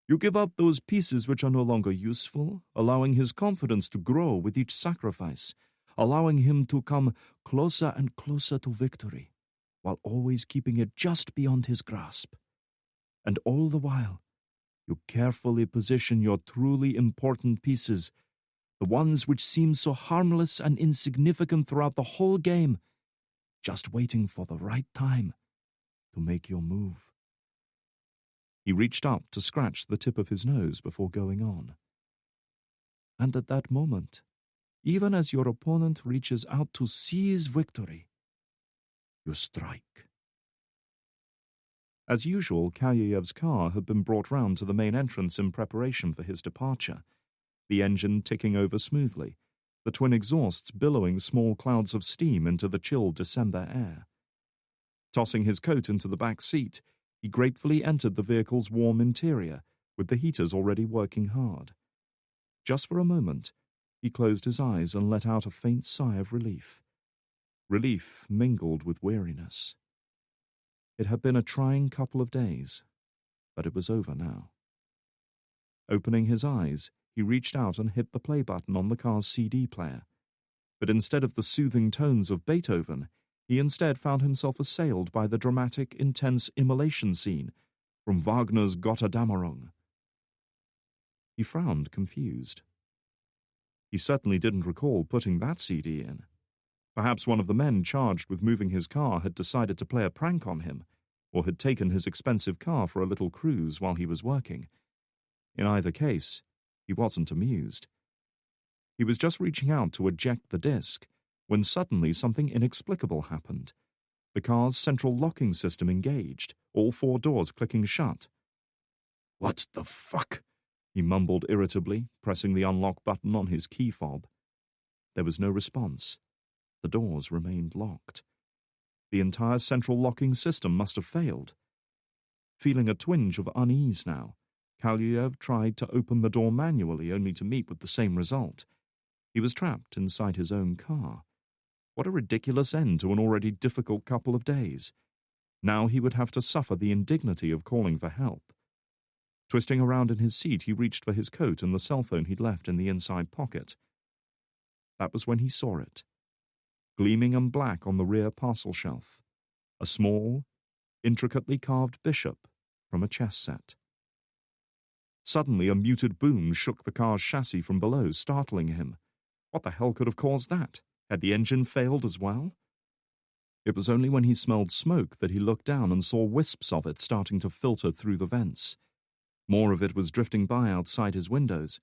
"You give up those pieces which are no longer useful, allowing his confidence to grow with each sacrifice, allowing him to come closer and closer to victory, while always keeping it just beyond his grasp. And all the while, you carefully position your truly important pieces, the ones which seem so harmless and insignificant throughout the whole game, just waiting for the right time to make your move." He reached up to scratch the tip of his nose before going on. "And at that moment, even as your opponent reaches out to seize victory, you strike." As usual, Kalyayev's car had been brought round to the main entrance in preparation for his departure, the engine ticking over smoothly, the twin exhausts billowing small clouds of steam into the chill December air. Tossing his coat into the back seat, he gratefully entered the vehicle's warm interior, with the heaters already working hard. Just for a moment, he closed his eyes and let out a faint sigh of relief. Relief mingled with weariness. It had been a trying couple of days, but it was over now. Opening his eyes, he reached out and hit the play button on the car's CD player. But instead of the soothing tones of Beethoven, he instead found himself assailed by the dramatic, intense immolation scene from Wagner's Gotterdammerung. He frowned, confused. He certainly didn't recall putting that CD in. Perhaps one of the men charged with moving his car had decided to play a prank on him, or had taken his expensive car for a little cruise while he was working. In either case, he wasn't amused. He was just reaching out to eject the disc when suddenly something inexplicable happened. The car's central locking system engaged, all 4 doors clicking shut. What the fuck? He mumbled irritably, pressing the unlock button on his key fob. There was no response. The doors remained locked. The entire central locking system must have failed. Feeling a twinge of unease now, Kalyev tried to open the door manually, only to meet with the same result. He was trapped inside his own car. What a ridiculous end to an already difficult couple of days. Now he would have to suffer the indignity of calling for help. Twisting around in his seat, he reached for his coat and the cell phone he'd left in the inside pocket. That was when he saw it. Gleaming and black on the rear parcel shelf. A small, intricately carved bishop from a chess set. Suddenly, a muted boom shook the car's chassis from below, startling him. What the hell could have caused that? Had the engine failed as well? It was only when he smelled smoke that he looked down and saw wisps of it starting to filter through the vents. More of it was drifting by outside his windows,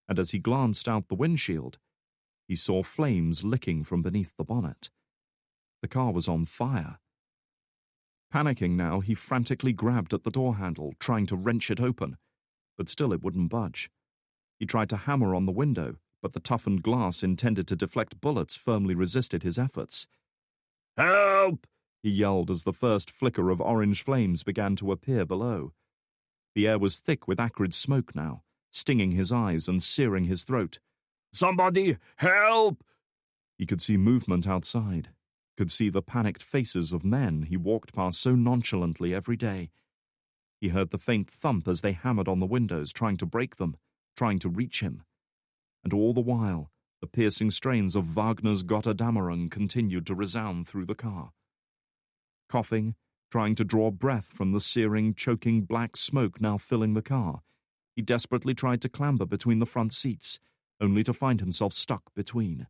and as he glanced out the windshield, he saw flames licking from beneath the bonnet. The car was on fire. Panicking now, he frantically grabbed at the door handle, trying to wrench it open, but still it wouldn't budge. He tried to hammer on the window, but the toughened glass intended to deflect bullets firmly resisted his efforts. Help! He yelled as the first flicker of orange flames began to appear below. The air was thick with acrid smoke now, stinging his eyes and searing his throat. Somebody, help! He could see movement outside, could see the panicked faces of men he walked past so nonchalantly every day. He heard the faint thump as they hammered on the windows, trying to break them, trying to reach him. And all the while, the piercing strains of Wagner's Gotterdammerung continued to resound through the car. Coughing, trying to draw breath from the searing, choking black smoke now filling the car, he desperately tried to clamber between the front seats, only to find himself stuck between.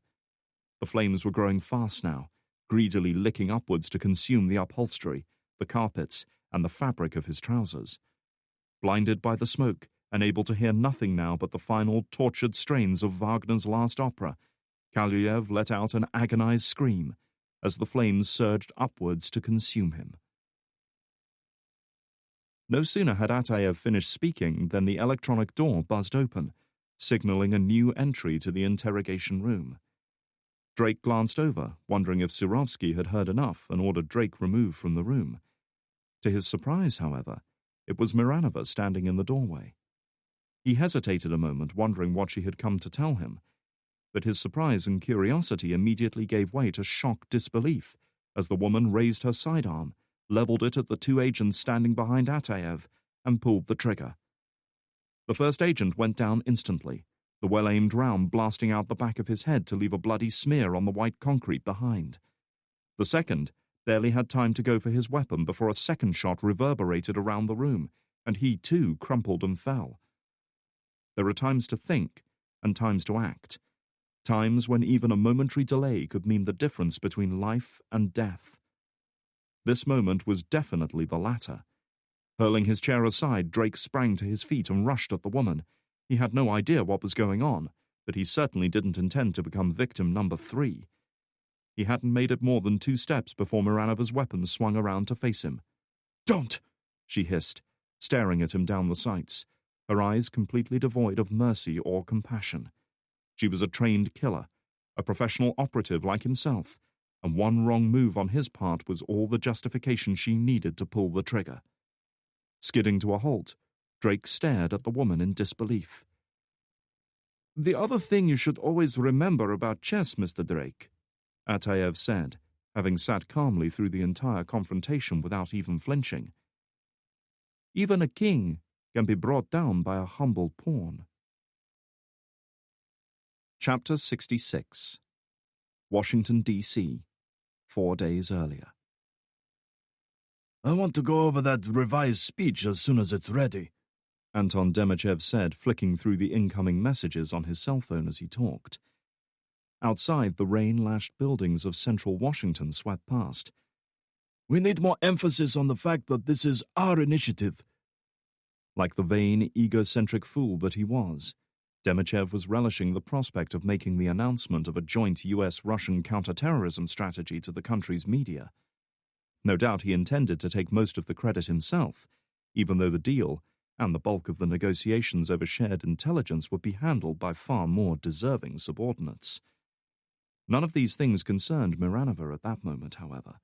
The flames were growing fast now, greedily licking upwards to consume the upholstery, the carpets, and the fabric of his trousers. Blinded by the smoke, and able to hear nothing now but the final tortured strains of Wagner's last opera, Kalyev let out an agonized scream as the flames surged upwards to consume him. No sooner had Atayev finished speaking than the electronic door buzzed open, signaling a new entry to the interrogation room. Drake glanced over, wondering if Surovsky had heard enough and ordered Drake removed from the room. To his surprise, however, it was Miranova standing in the doorway. He hesitated a moment, wondering what she had come to tell him, but his surprise and curiosity immediately gave way to shocked disbelief as the woman raised her sidearm, leveled it at the 2 agents standing behind Atayev, and pulled the trigger. The first agent went down instantly, the well-aimed round blasting out the back of his head to leave a bloody smear on the white concrete behind. The second barely had time to go for his weapon before a second shot reverberated around the room, and he too crumpled and fell. There are times to think, and times to act. Times when even a momentary delay could mean the difference between life and death. This moment was definitely the latter. Hurling his chair aside, Drake sprang to his feet and rushed at the woman. He had no idea what was going on, but he certainly didn't intend to become victim number 3. He hadn't made it more than 2 steps before Miranova's weapon swung around to face him. "Don't!" she hissed, staring at him down the sights, her eyes completely devoid of mercy or compassion. She was a trained killer, a professional operative like himself, and one wrong move on his part was all the justification she needed to pull the trigger. Skidding to a halt, Drake stared at the woman in disbelief. "The other thing you should always remember about chess, Mr. Drake," Atayev said, having sat calmly through the entire confrontation without even flinching. "Even a king can be brought down by a humble pawn." Chapter 66. Washington, D.C., 4 days earlier. "I want to go over that revised speech as soon as it's ready," Anton Demichev said, flicking through the incoming messages on his cell phone as he talked. Outside, the rain-lashed buildings of central Washington swept past. "We need more emphasis on the fact that this is our initiative." Like the vain, egocentric fool that he was, Demichev was relishing the prospect of making the announcement of a joint US-Russian counterterrorism strategy to the country's media. No doubt he intended to take most of the credit himself, even though the deal and the bulk of the negotiations over shared intelligence would be handled by far more deserving subordinates. None of these things concerned Miranova at that moment, however,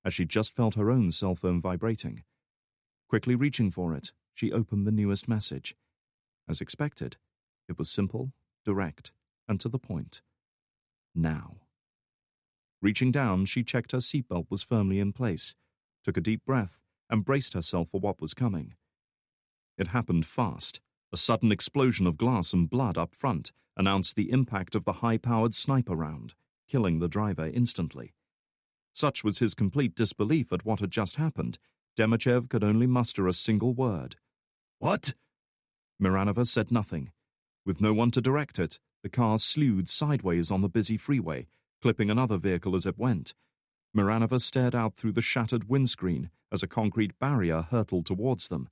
as she just felt her own cell phone vibrating. Quickly reaching for it, she opened the newest message. As expected, it was simple, direct, and to the point. Now. Reaching down, she checked her seatbelt was firmly in place, took a deep breath, and braced herself for what was coming. It happened fast. A sudden explosion of glass and blood up front announced the impact of the high-powered sniper round, killing the driver instantly. Such was his complete disbelief at what had just happened, Demichev could only muster a single word. "What?" Miranova said nothing. With no one to direct it, the car slewed sideways on the busy freeway, clipping another vehicle as it went. Miranova stared out through the shattered windscreen as a concrete barrier hurtled towards them.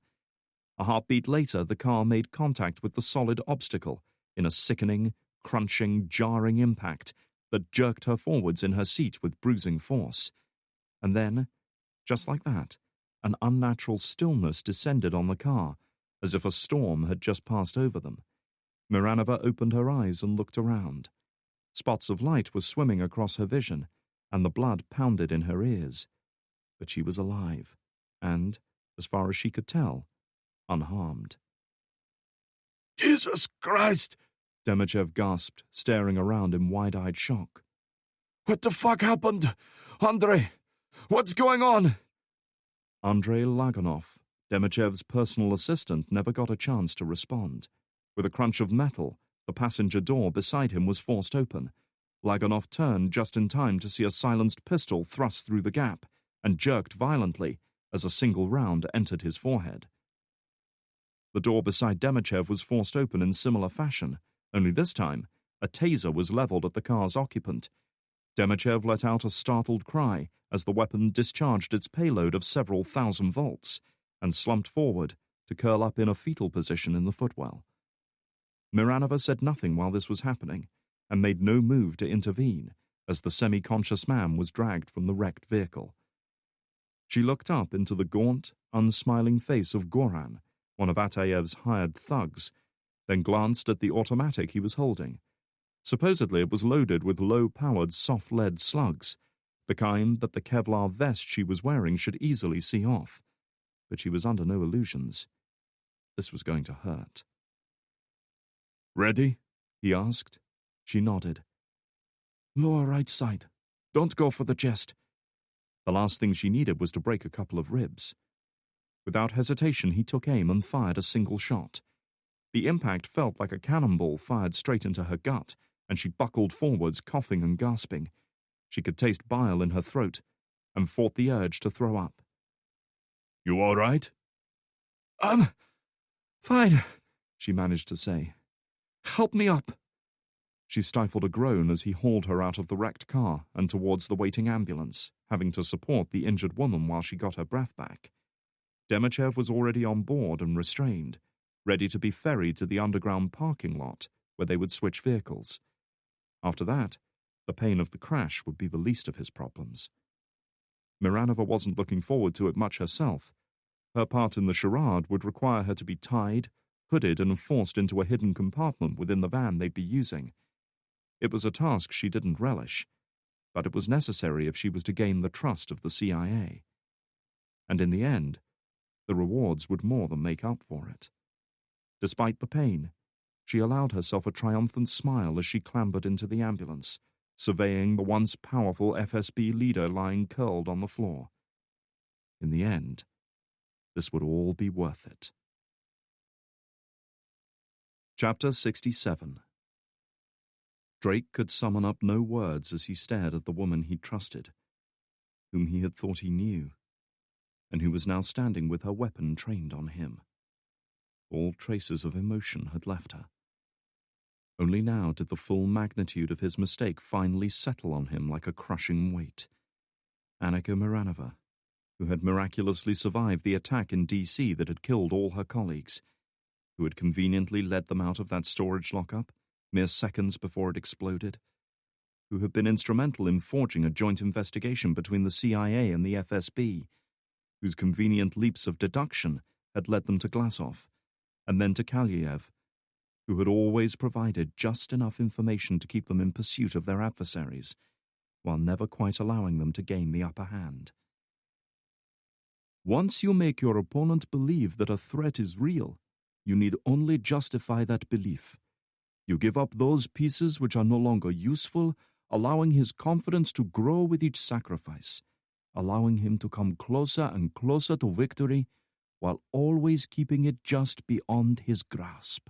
A heartbeat later, the car made contact with the solid obstacle in a sickening, crunching, jarring impact that jerked her forwards in her seat with bruising force. And then, just like that, an unnatural stillness descended on the car, as if a storm had just passed over them. Miranova opened her eyes and looked around. Spots of light were swimming across her vision, and the blood pounded in her ears. But she was alive, and, as far as she could tell, unharmed. "Jesus Christ!" Demichev gasped, staring around in wide-eyed shock. "What the fuck happened? Andrei, what's going on?" Andrei Laganov, Demichev's personal assistant, never got a chance to respond. With a crunch of metal, the passenger door beside him was forced open. Laganov turned just in time to see a silenced pistol thrust through the gap and jerked violently as a single round entered his forehead. The door beside Demichev was forced open in similar fashion, only this time a taser was leveled at the car's occupant. Demichev let out a startled cry as the weapon discharged its payload of several thousand volts and slumped forward to curl up in a fetal position in the footwell. Miranova said nothing while this was happening and made no move to intervene as the semi-conscious man was dragged from the wrecked vehicle. She looked up into the gaunt, unsmiling face of Goran, one of Atayev's hired thugs, then glanced at the automatic he was holding. Supposedly it was loaded with low-powered soft lead slugs, the kind that the Kevlar vest she was wearing should easily see off. But she was under no illusions. This was going to hurt. "Ready?" he asked. She nodded. "Lower right side. Don't go for the chest." The last thing she needed was to break a couple of ribs. Without hesitation, he took aim and fired a single shot. The impact felt like a cannonball fired straight into her gut, and she buckled forwards, coughing and gasping. She could taste bile in her throat, and fought the urge to throw up. "You all right?" "I'm fine," she managed to say. "Help me up." She stifled a groan as he hauled her out of the wrecked car and towards the waiting ambulance, having to support the injured woman while she got her breath back. Demichev was already on board and restrained, ready to be ferried to the underground parking lot where they would switch vehicles. After that, the pain of the crash would be the least of his problems. Miranova wasn't looking forward to it much herself. Her part in the charade would require her to be tied, hooded, and forced into a hidden compartment within the van they'd be using. It was a task she didn't relish, but it was necessary if she was to gain the trust of the CIA. And in the end, the rewards would more than make up for it. Despite the pain, she allowed herself a triumphant smile as she clambered into the ambulance, surveying the once powerful FSB leader lying curled on the floor. In the end, this would all be worth it. Chapter 67. Drake could summon up no words as he stared at the woman he trusted, whom he had thought he knew, and who was now standing with her weapon trained on him. All traces of emotion had left her. Only now did the full magnitude of his mistake finally settle on him like a crushing weight. Annika Miranova, who had miraculously survived the attack in D.C. that had killed all her colleagues, who who had conveniently led them out of that storage lockup mere seconds before it exploded, who had been instrumental in forging a joint investigation between the CIA and the FSB, whose convenient leaps of deduction had led them to Glasov, and then to Kalyev, who had always provided just enough information to keep them in pursuit of their adversaries, while never quite allowing them to gain the upper hand. Once you make your opponent believe that a threat is real, you need only justify that belief. You give up those pieces which are no longer useful, allowing his confidence to grow with each sacrifice, allowing him to come closer and closer to victory, while always keeping it just beyond his grasp.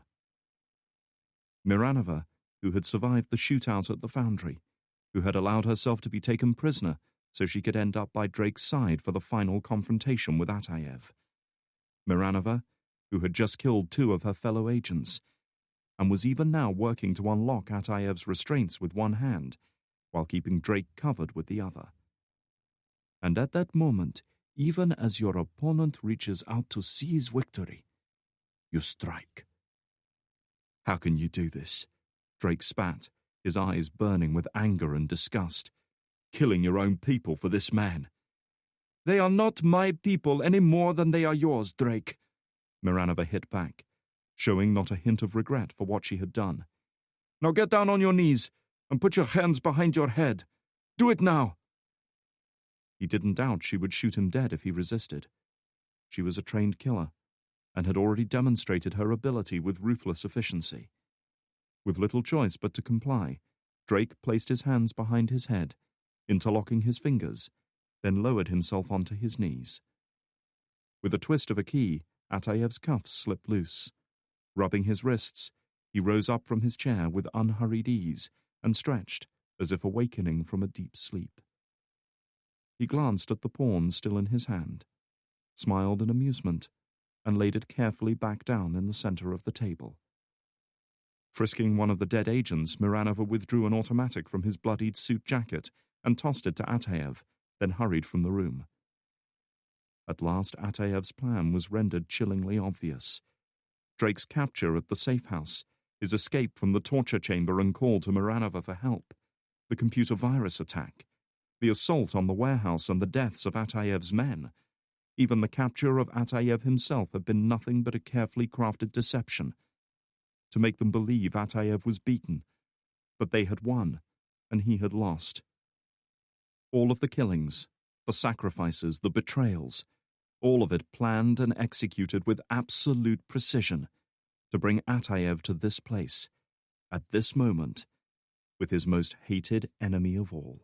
Miranova, who had survived the shootout at the foundry, who had allowed herself to be taken prisoner so she could end up by Drake's side for the final confrontation with Atayev. Miranova, who had just killed 2 of her fellow agents, and was even now working to unlock Atayev's restraints with one hand, while keeping Drake covered with the other. And at that moment, even as your opponent reaches out to seize victory, you strike. How can you do this? Drake spat, his eyes burning with anger and disgust. Killing your own people for this man. They are not my people any more than they are yours, Drake, Miranova hit back, showing not a hint of regret for what she had done. Now get down on your knees and put your hands behind your head. Do it now. He didn't doubt she would shoot him dead if he resisted. She was a trained killer, and had already demonstrated her ability with ruthless efficiency. With little choice but to comply, Drake placed his hands behind his head, interlocking his fingers, then lowered himself onto his knees. With a twist of a key, Atayev's cuffs slipped loose. Rubbing his wrists, he rose up from his chair with unhurried ease and stretched, as if awakening from a deep sleep. He glanced at the pawn still in his hand, smiled in amusement, and laid it carefully back down in the center of the table. Frisking one of the dead agents, Miranova withdrew an automatic from his bloodied suit jacket and tossed it to Atayev, then hurried from the room. At last Atayev's plan was rendered chillingly obvious. Drake's capture at the safe house, his escape from the torture chamber and call to Miranova for help, the computer virus attack, the assault on the warehouse and the deaths of Atayev's men. Even the capture of Atayev himself had been nothing but a carefully crafted deception, to make them believe Atayev was beaten, that they had won, and he had lost. All of the killings, the sacrifices, the betrayals, all of it planned and executed with absolute precision to bring Atayev to this place, at this moment, with his most hated enemy of all,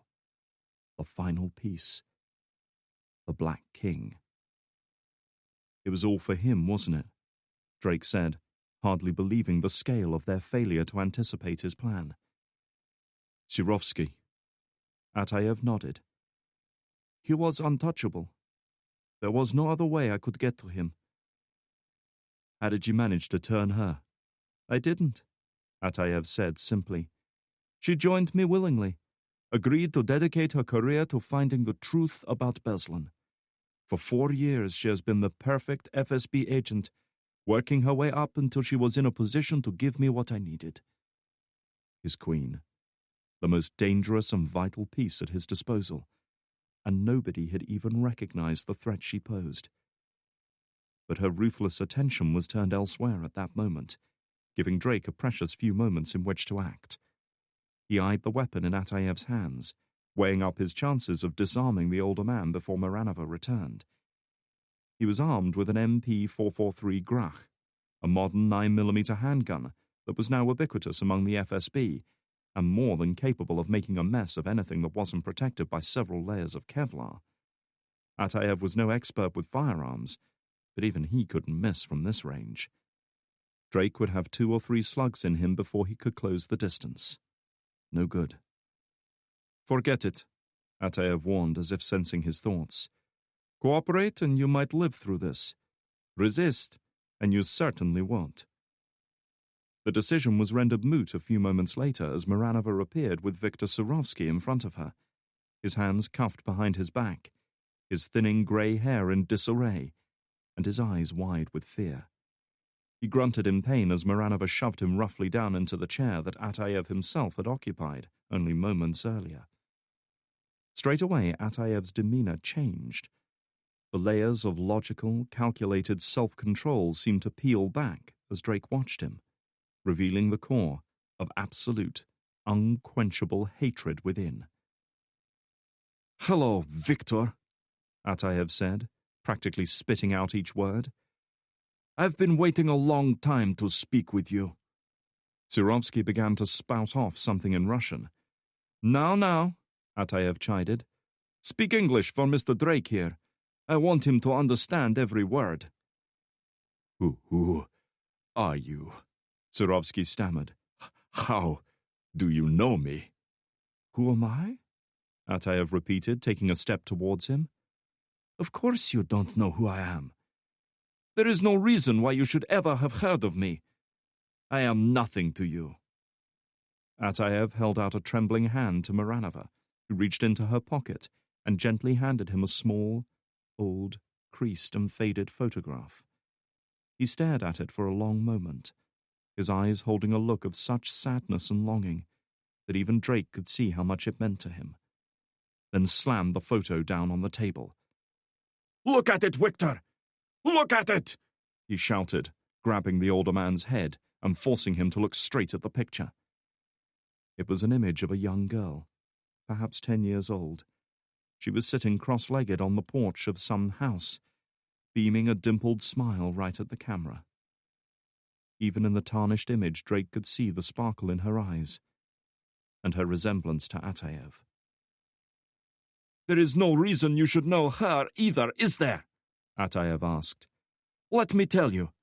the final piece, the Black King. It was all for him, wasn't it? Drake said, hardly believing the scale of their failure to anticipate his plan. Shirovsky. Atayev nodded. He was untouchable. There was no other way I could get to him. How did you manage to turn her? I didn't, Atayev said simply. She joined me willingly, agreed to dedicate her career to finding the truth about Beslan. For 4 years she has been the perfect FSB agent, working her way up until she was in a position to give me what I needed. His queen, the most dangerous and vital piece at his disposal, and nobody had even recognized the threat she posed. But her ruthless attention was turned elsewhere at that moment, giving Drake a precious few moments in which to act. He eyed the weapon in Atayev's hands, weighing up his chances of disarming the older man before Miranova returned. He was armed with an MP-443 Grach, a modern 9mm handgun that was now ubiquitous among the FSB, and more than capable of making a mess of anything that wasn't protected by several layers of Kevlar. Atayev was no expert with firearms, but even he couldn't miss from this range. Drake would have 2 or 3 slugs in him before he could close the distance. No good. Forget it, Atayev warned as if sensing his thoughts. Cooperate and you might live through this. Resist, and you certainly won't. The decision was rendered moot a few moments later as Miranova appeared with Viktor Surovsky in front of her, his hands cuffed behind his back, his thinning grey hair in disarray, and his eyes wide with fear. He grunted in pain as Miranova shoved him roughly down into the chair that Atayev himself had occupied only moments earlier. Straight away, Atayev's demeanor changed. The layers of logical, calculated self-control seemed to peel back as Drake watched him, revealing the core of absolute, unquenchable hatred within. "Hello, Victor," Atayev said, practically spitting out each word. "I've been waiting a long time to speak with you." Surovsky began to spout off something in Russian. Now, Atayev chided. "Speak English for Mr. Drake here. I want him to understand every word." Who are you? Surovsky stammered. How do you know me? "Who am I?" Atayev repeated, taking a step towards him. "Of course you don't know who I am. There is no reason why you should ever have heard of me. I am nothing to you." Atayev held out a trembling hand to Miranova, who reached into her pocket and gently handed him a small, old, creased and faded photograph. He stared at it for a long moment, his eyes holding a look of such sadness and longing that even Drake could see how much it meant to him, then slammed the photo down on the table. "Look at it, Victor! Look at it!" he shouted, grabbing the older man's head and forcing him to look straight at the picture. It was an image of a young girl, perhaps 10 years old. She was sitting cross-legged on the porch of some house, beaming a dimpled smile right at the camera. Even in the tarnished image, Drake could see the sparkle in her eyes and her resemblance to Atayev. "There is no reason you should know her either, is there?" Atayev asked. "Let me tell you.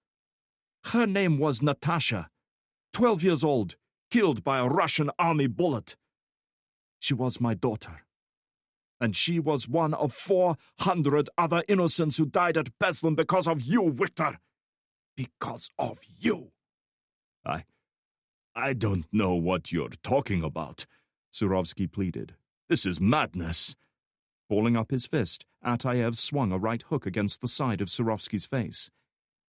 Her name was Natasha, 12 years old, killed by a Russian army bullet. She was my daughter. And she was one of 400 other innocents who died at Beslan because of you, Victor. Because of you." I don't know what you're talking about, Surovsky pleaded. This is madness. Balling up his fist, Atayev swung a right hook against the side of Surovsky's face.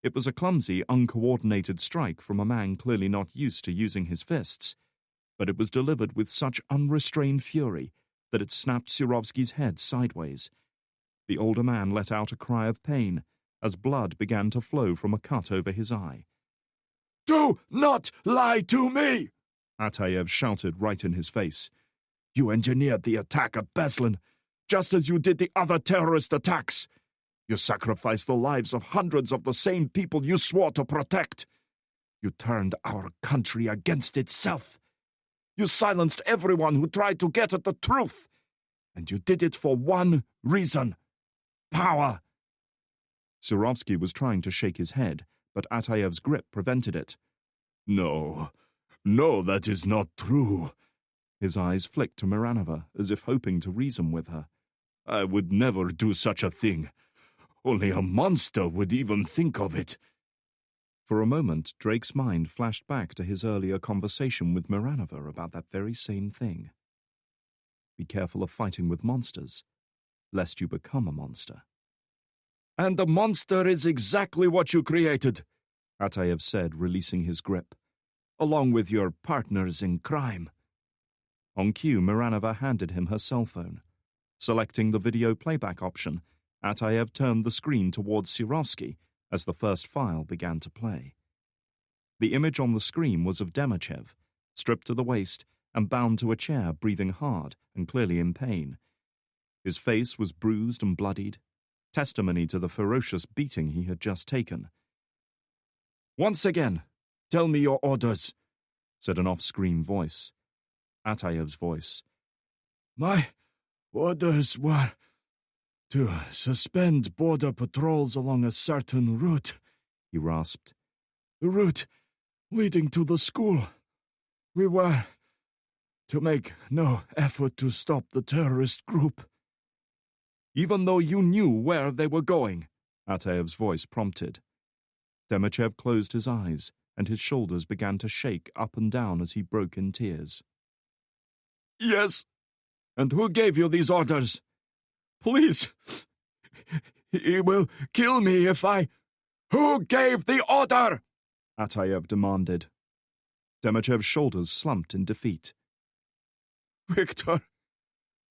It was a clumsy, uncoordinated strike from a man clearly not used to using his fists, but it was delivered with such unrestrained fury that it snapped Surovsky's head sideways. The older man let out a cry of pain as blood began to flow from a cut over his eye. "Do not lie to me!" Atayev shouted right in his face. "You engineered the attack at Beslan, just as you did the other terrorist attacks. You sacrificed the lives of hundreds of the same people you swore to protect. You turned our country against itself. You silenced everyone who tried to get at the truth. And you did it for one reason: power." Surovsky was trying to shake his head, but Atayev's grip prevented it. No, that is not true. His eyes flicked to Miranova, as if hoping to reason with her. I would never do such a thing. Only a monster would even think of it. For a moment, Drake's mind flashed back to his earlier conversation with Miranova about that very same thing. Be careful of fighting with monsters, lest you become a monster. "And the monster is exactly what you created," Atayev said, releasing his grip. "Along with your partners in crime." On cue, Miranova handed him her cell phone. Selecting the video playback option, Atayev turned the screen towards Surovsky as the first file began to play. The image on the screen was of Demichev, stripped to the waist and bound to a chair, breathing hard and clearly in pain. His face was bruised and bloodied, testimony to the ferocious beating he had just taken. "Once again, tell me your orders," said an off-screen voice. Atayev's voice. "My orders were to suspend border patrols along a certain route," he rasped. "The route leading to the school. We were to make no effort to stop the terrorist group." "Even though you knew where they were going," Atayev's voice prompted. Demichev closed his eyes, and his shoulders began to shake up and down as he broke in tears. "Yes. And who gave you these orders? Please. He will kill me if I... Who gave the order?" Atayev demanded. Demichev's shoulders slumped in defeat. Viktor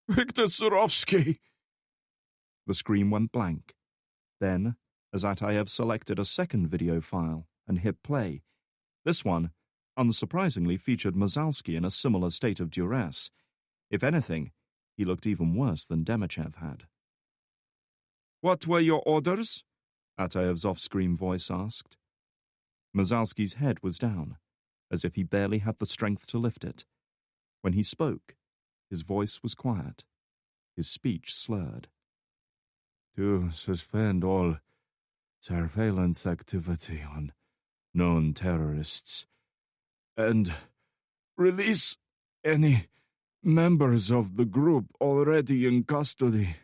Surovsky! The screen went blank. Then, as Atayev selected a second video file and hit play, this one, unsurprisingly, featured Mazalsky in a similar state of duress. If anything, he looked even worse than Demichev had. What were your orders? Atayev's off-screen voice asked. Mazalsky's head was down, as if he barely had the strength to lift it. When he spoke, his voice was quiet, his speech slurred. To suspend all surveillance activity on known terrorists, and release any members of the group already in custody.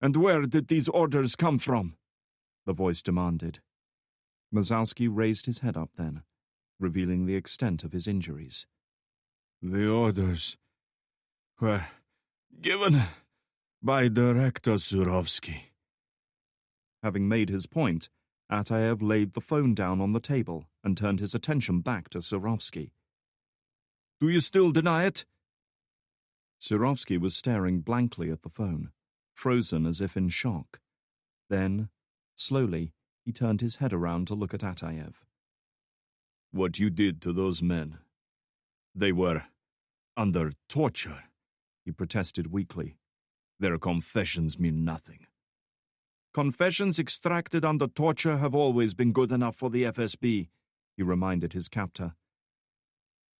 And where did these orders come from? The voice demanded. Mazalsky raised his head up then, revealing the extent of his injuries. The orders were given by Director Surovsky. Having made his point, Atayev laid the phone down on the table and turned his attention back to Surovsky. Do you still deny it? Surovsky was staring blankly at the phone, frozen as if in shock. Then, slowly, he turned his head around to look at Atayev. What you did to those men, they were under torture, he protested weakly. Their confessions mean nothing. Confessions extracted under torture have always been good enough for the FSB, he reminded his captor.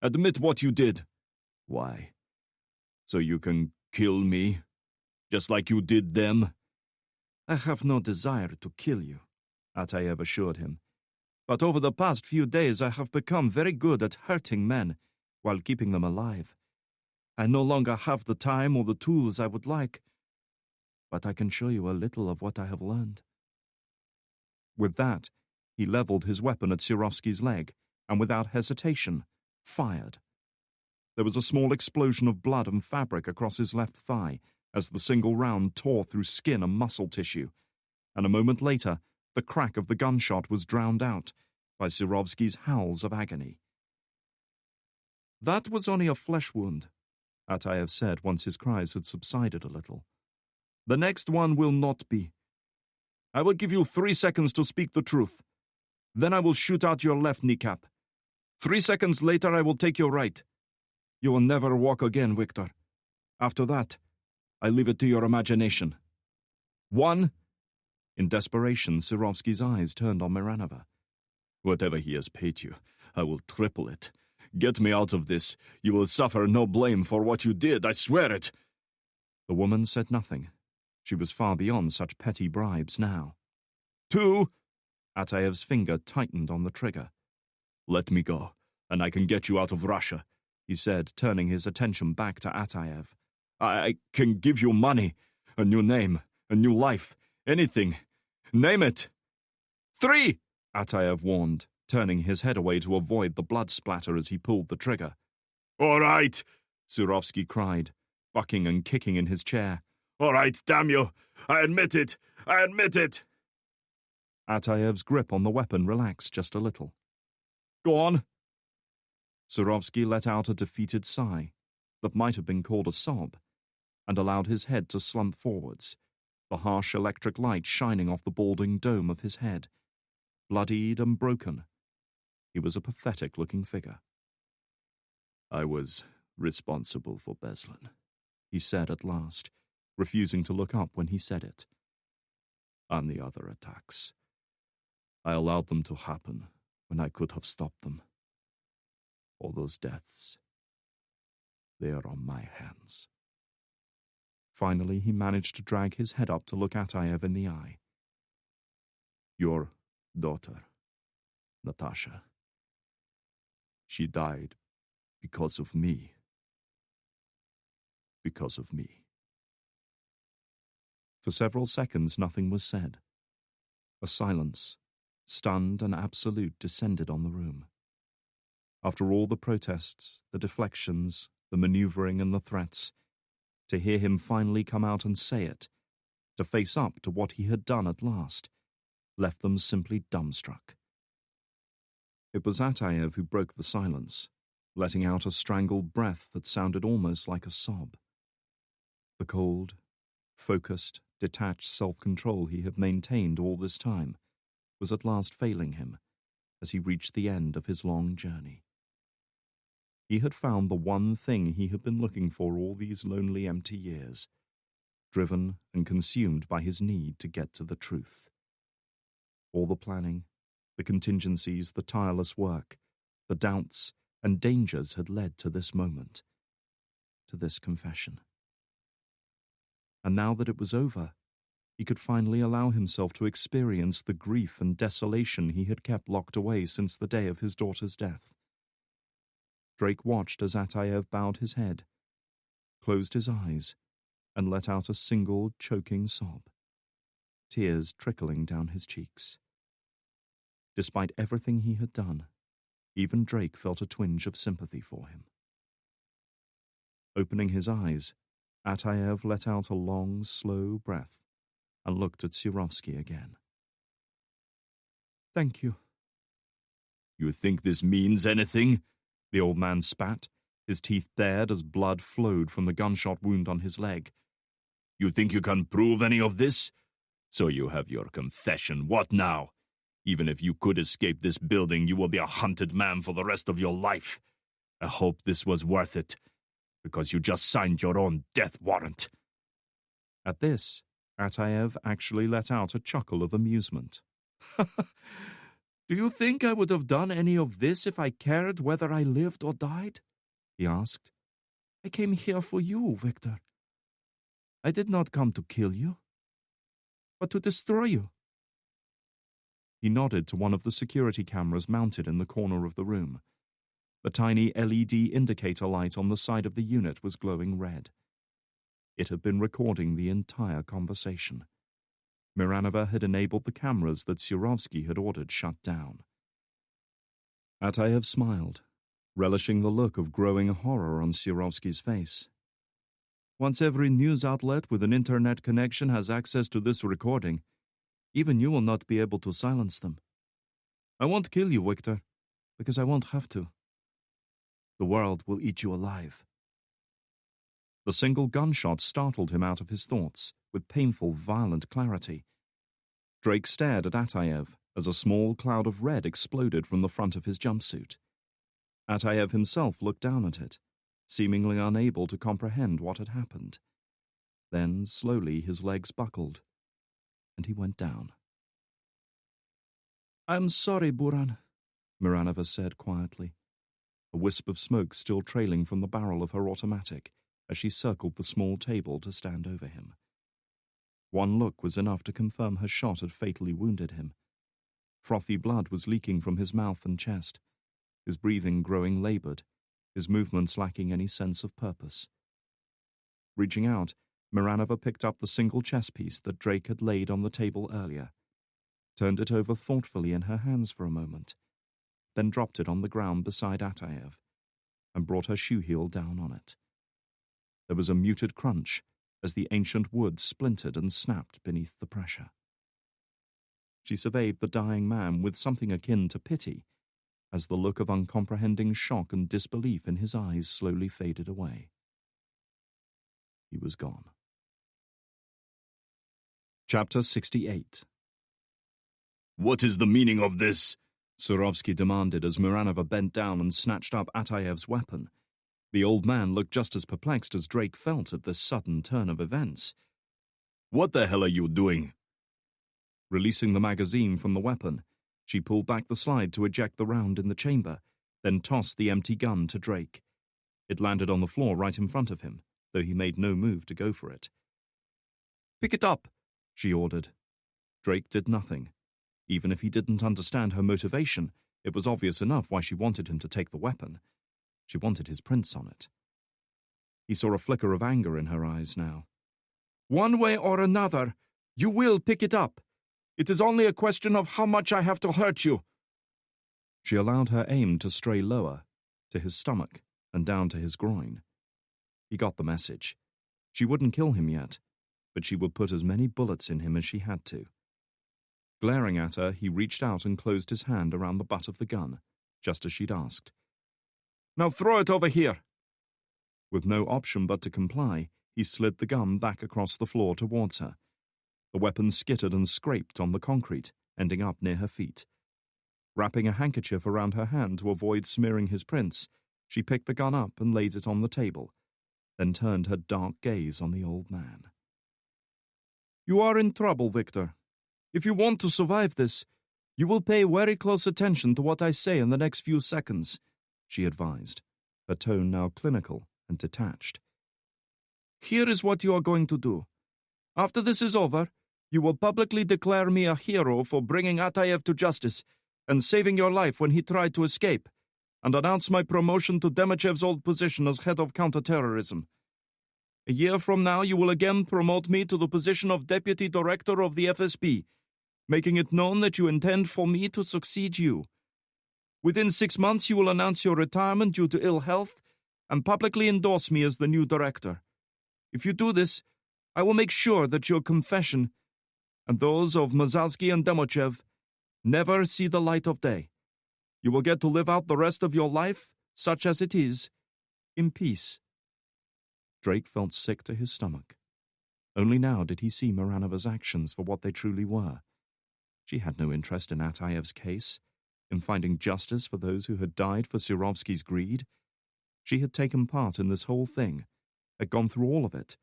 Admit what you did. Why? So you can kill me, just like you did them? I have no desire to kill you, Atayev assured him. But over the past few days I have become very good at hurting men while keeping them alive. I no longer have the time or the tools I would like, but I can show you a little of what I have learned. With that, he leveled his weapon at Surovsky's leg and, without hesitation, fired. There was a small explosion of blood and fabric across his left thigh as the single round tore through skin and muscle tissue, and a moment later, the crack of the gunshot was drowned out by Surovsky's howls of agony. That was only a flesh wound, Atayev said once his cries had subsided a little. The next one will not be. I will give you 3 seconds to speak the truth. Then I will shoot out your left kneecap. 3 seconds later I will take your right. You will never walk again, Viktor. After that, I leave it to your imagination. 1. In desperation, Surovsky's eyes turned on Miranova. Whatever he has paid you, I will triple it. Get me out of this. You will suffer no blame for what you did, I swear it. The woman said nothing. She was far beyond such petty bribes now. 2. Atayev's finger tightened on the trigger. Let me go, and I can get you out of Russia, he said, turning his attention back to Atayev. I can give you money, a new name, a new life, anything. Name it. 3, Atayev warned, turning his head away to avoid the blood splatter as he pulled the trigger. All right, Surovsky cried, bucking and kicking in his chair. All right, damn you! I admit it! I admit it! Atayev's grip on the weapon relaxed just a little. Go on. Surovsky let out a defeated sigh that might have been called a sob, and allowed his head to slump forwards, the harsh electric light shining off the balding dome of his head. Bloodied and broken, he was a pathetic-looking figure. I was responsible for Beslan, he said at last, refusing to look up when he said it. And the other attacks. I allowed them to happen when I could have stopped them. All those deaths, they are on my hands. Finally, he managed to drag his head up to look Atayev in the eye. Your daughter, Natasha, she died because of me. Because of me. For several seconds nothing was said. A silence, stunned and absolute, descended on the room. After all the protests, the deflections, the maneuvering and the threats, to hear him finally come out and say it, to face up to what he had done at last, left them simply dumbstruck. It was Ataev who broke the silence, letting out a strangled breath that sounded almost like a sob. The cold, focused, detached self-control he had maintained all this time was at last failing him as he reached the end of his long journey. He had found the one thing he had been looking for all these lonely, empty years, driven and consumed by his need to get to the truth. All the planning, the contingencies, the tireless work, the doubts and dangers had led to this moment, to this confession. And now that it was over, he could finally allow himself to experience the grief and desolation he had kept locked away since the day of his daughter's death. Drake watched as Ataev bowed his head, closed his eyes, and let out a single choking sob, tears trickling down his cheeks. Despite everything he had done, even Drake felt a twinge of sympathy for him. Opening his eyes, Ataev let out a long, slow breath and looked at Surovsky again. "Thank you." "You think this means anything?" The old man spat, his teeth bared as blood flowed from the gunshot wound on his leg. "You think you can prove any of this? So you have your confession. What now? Even if you could escape this building, you will be a hunted man for the rest of your life. I hope this was worth it, because you just signed your own death warrant." At this, Ataev actually let out a chuckle of amusement. "Do you think I would have done any of this if I cared whether I lived or died?" he asked. "I came here for you, Victor. I did not come to kill you, but to destroy you." He nodded to one of the security cameras mounted in the corner of the room. The tiny LED indicator light on the side of the unit was glowing red. It had been recording the entire conversation. Miranova had enabled the cameras that Surovsky had ordered shut down. Ataev smiled, relishing the look of growing horror on Surovsky's face. "Once every news outlet with an internet connection has access to this recording, even you will not be able to silence them. I won't kill you, Victor, because I won't have to. The world will eat you alive." The single gunshot startled him out of his thoughts with painful, violent clarity. Drake stared at Ataev as a small cloud of red exploded from the front of his jumpsuit. Ataev himself looked down at it, seemingly unable to comprehend what had happened. Then, slowly, his legs buckled, and he went down. "I'm sorry, Buran," Miranova said quietly, a wisp of smoke still trailing from the barrel of her automatic as she circled the small table to stand over him. One look was enough to confirm her shot had fatally wounded him. Frothy blood was leaking from his mouth and chest, his breathing growing labored, his movements lacking any sense of purpose. Reaching out, Miranova picked up the single chess piece that Drake had laid on the table earlier, turned it over thoughtfully in her hands for a moment, then dropped it on the ground beside Ataev, and brought her shoe heel down on it. There was a muted crunch as the ancient wood splintered and snapped beneath the pressure. She surveyed the dying man with something akin to pity as the look of uncomprehending shock and disbelief in his eyes slowly faded away. He was gone. Chapter 68. "What is the meaning of this?" Surovsky demanded as Miranova bent down and snatched up Ataev's weapon. The old man looked just as perplexed as Drake felt at this sudden turn of events. "What the hell are you doing?" Releasing the magazine from the weapon, she pulled back the slide to eject the round in the chamber, then tossed the empty gun to Drake. It landed on the floor right in front of him, though he made no move to go for it. "Pick it up," she ordered. Drake did nothing. Even if he didn't understand her motivation, it was obvious enough why she wanted him to take the weapon. She wanted his prints on it. He saw a flicker of anger in her eyes now. "One way or another, you will pick it up. It is only a question of how much I have to hurt you." She allowed her aim to stray lower, to his stomach and down to his groin. He got the message. She wouldn't kill him yet, but she would put as many bullets in him as she had to. Glaring at her, he reached out and closed his hand around the butt of the gun, just as she'd asked. Now throw it over here. With no option but to comply, he slid the gun back across the floor towards her. The weapon skittered and scraped on the concrete, ending up near her feet. Wrapping a handkerchief around her hand to avoid smearing his prints, she picked the gun up and laid it on the table, then turned her dark gaze on the old man. You are in trouble, Victor. If you want to survive this, you will pay very close attention to what I say in the next few seconds, she advised, her tone now clinical and detached. Here is what you are going to do. After this is over, you will publicly declare me a hero for bringing Ataev to justice and saving your life when he tried to escape, and announce my promotion to Demachev's old position as head of counterterrorism. A year from now, you will again promote me to the position of deputy director of the FSB, making it known that you intend for me to succeed you. Within 6 months, you will announce your retirement due to ill health and publicly endorse me as the new director. If you do this, I will make sure that your confession, and those of Mazalsky and Demochev, never see the light of day. You will get to live out the rest of your life, such as it is, in peace. Drake felt sick to his stomach. Only now did he see Maranova's actions for what they truly were. She had no interest in Ataev's case, in finding justice for those who had died for Surovsky's greed. She had taken part in this whole thing, had gone through all of it,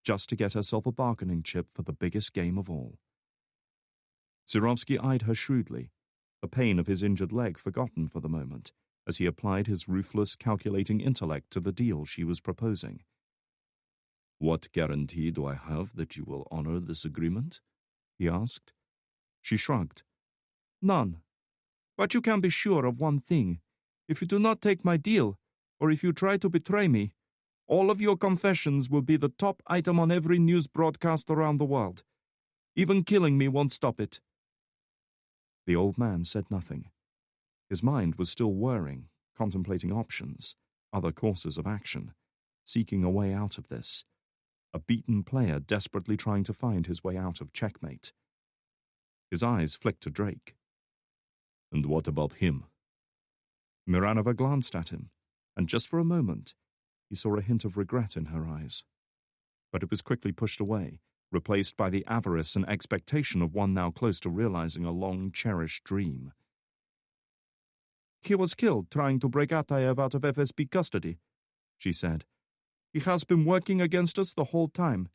just to get herself a bargaining chip for the biggest game of all. Surovsky eyed her shrewdly, the pain of his injured leg forgotten for the moment, as he applied his ruthless, calculating intellect to the deal she was proposing. "What guarantee do I have that you will honor this agreement?" he asked. She shrugged. None. But you can be sure of one thing. If you do not take my deal, or if you try to betray me, all of your confessions will be the top item on every news broadcast around the world. Even killing me won't stop it. The old man said nothing. His mind was still whirring, contemplating options, other courses of action, seeking a way out of this. A beaten player desperately trying to find his way out of checkmate. His eyes flicked to Drake. "And what about him?" Miranova glanced at him, and just for a moment, he saw a hint of regret in her eyes. But it was quickly pushed away, replaced by the avarice and expectation of one now close to realizing a long-cherished dream. He was killed trying to break Ataev out of FSB custody, she said. He has been working against us the whole time.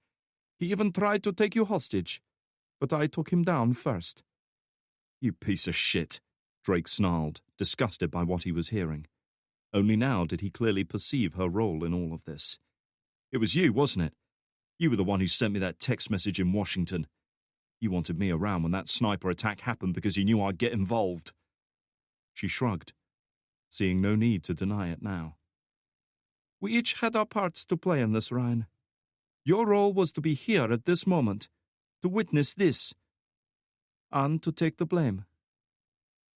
He even tried to take you hostage, but I took him down first. You piece of shit, Drake snarled, disgusted by what he was hearing. Only now did he clearly perceive her role in all of this. It was you, wasn't it? You were the one who sent me that text message in Washington. You wanted me around when that sniper attack happened because you knew I'd get involved. She shrugged, seeing no need to deny it now. We each had our parts to play in this, Ryan. Your role was to be here at this moment, to witness this, and to take the blame.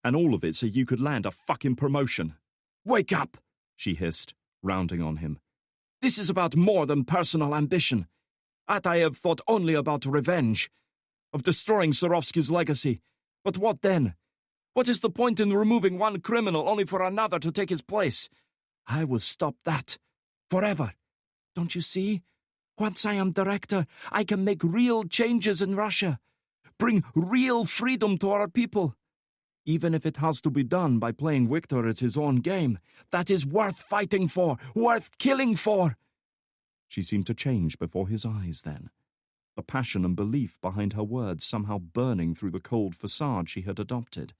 And all of it so you could land a fucking promotion. Wake up, she hissed, rounding on him. This is about more than personal ambition. Ataev thought only about revenge, of destroying Surovsky's legacy. But what then? What is the point in removing one criminal only for another to take his place? I will stop that. Forever. Don't you see? Once I am director, I can make real changes in Russia. Bring real freedom to our people. Even if it has to be done by playing Victor at his own game, that is worth fighting for, worth killing for. She seemed to change before his eyes then, the passion and belief behind her words somehow burning through the cold facade she had adopted.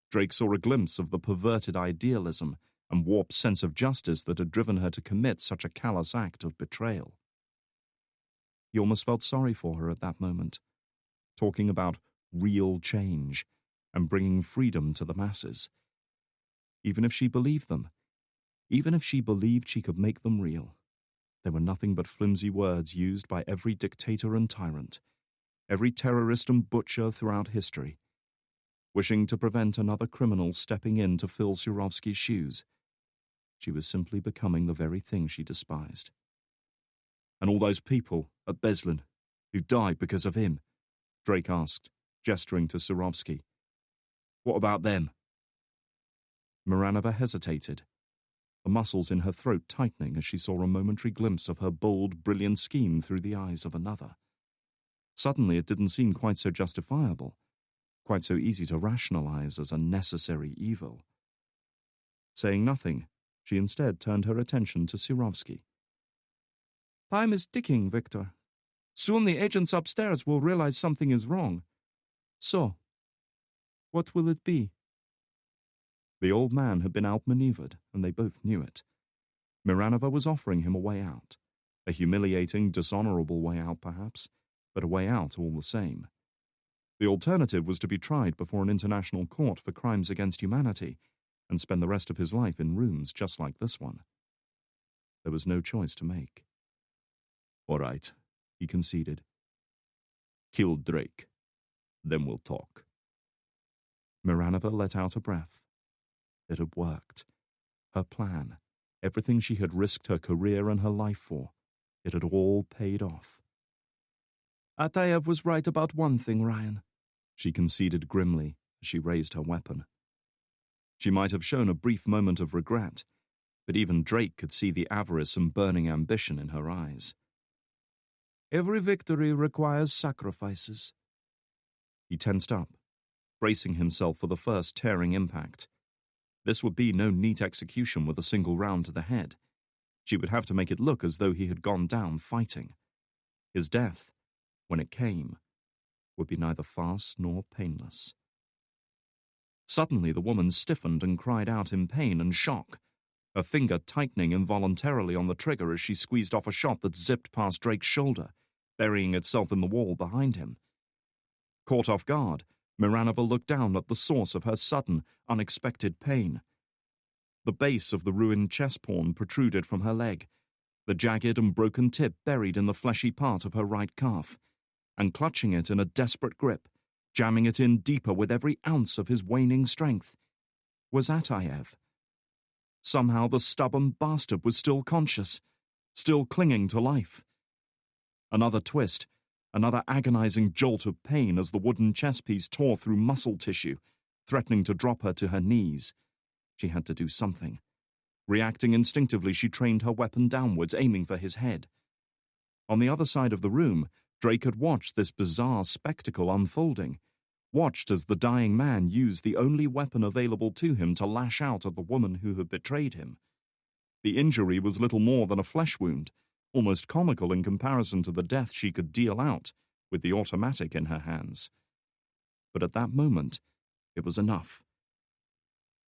Drake saw a glimpse of the perverted idealism and warped sense of justice that had driven her to commit such a callous act of betrayal. He almost felt sorry for her at that moment, talking about real change and bringing freedom to the masses. Even if she believed them, even if she believed she could make them real, they were nothing but flimsy words used by every dictator and tyrant, every terrorist and butcher throughout history, wishing to prevent another criminal stepping in to fill Surovsky's shoes. She was simply becoming the very thing she despised. And all those people at Beslin who died because of him, Drake asked, gesturing to Surovsky. What about them? Miranova hesitated, the muscles in her throat tightening as she saw a momentary glimpse of her bold, brilliant scheme through the eyes of another. Suddenly it didn't seem quite so justifiable, quite so easy to rationalize as a necessary evil. Saying nothing, she instead turned her attention to Sirovsky. "Time is ticking, Victor. Soon the agents upstairs will realize something is wrong. So, what will it be?" The old man had been outmaneuvered, and they both knew it. Miranova was offering him a way out. A humiliating, dishonorable way out, perhaps, but a way out all the same. The alternative was to be tried before an international court for crimes against humanity and spend the rest of his life in rooms just like this one. There was no choice to make. "All right," he conceded. "Kill Drake. Then we'll talk." Miranova let out a breath. It had worked. Her plan, everything she had risked her career and her life for, it had all paid off. "Ataev was right about one thing, Ryan," she conceded grimly as she raised her weapon. She might have shown a brief moment of regret, but even Drake could see the avarice and burning ambition in her eyes. "Every victory requires sacrifices." He tensed up, bracing himself for the first tearing impact. This would be no neat execution with a single round to the head. She would have to make it look as though he had gone down fighting. His death, when it came, would be neither fast nor painless. Suddenly the woman stiffened and cried out in pain and shock, her finger tightening involuntarily on the trigger as she squeezed off a shot that zipped past Drake's shoulder, burying itself in the wall behind him. Caught off guard, Miranova looked down at the source of her sudden, unexpected pain. The base of the ruined chest pawn protruded from her leg, the jagged and broken tip buried in the fleshy part of her right calf, and clutching it in a desperate grip, jamming it in deeper with every ounce of his waning strength, was Ataev. Somehow the stubborn bastard was still conscious, still clinging to life. Another twist, another agonizing jolt of pain as the wooden chess piece tore through muscle tissue, threatening to drop her to her knees. She had to do something. Reacting instinctively, she trained her weapon downwards, aiming for his head. On the other side of the room, Drake had watched this bizarre spectacle unfolding, watched as the dying man used the only weapon available to him to lash out at the woman who had betrayed him. The injury was little more than a flesh wound, almost comical in comparison to the death she could deal out with the automatic in her hands. But at that moment, it was enough.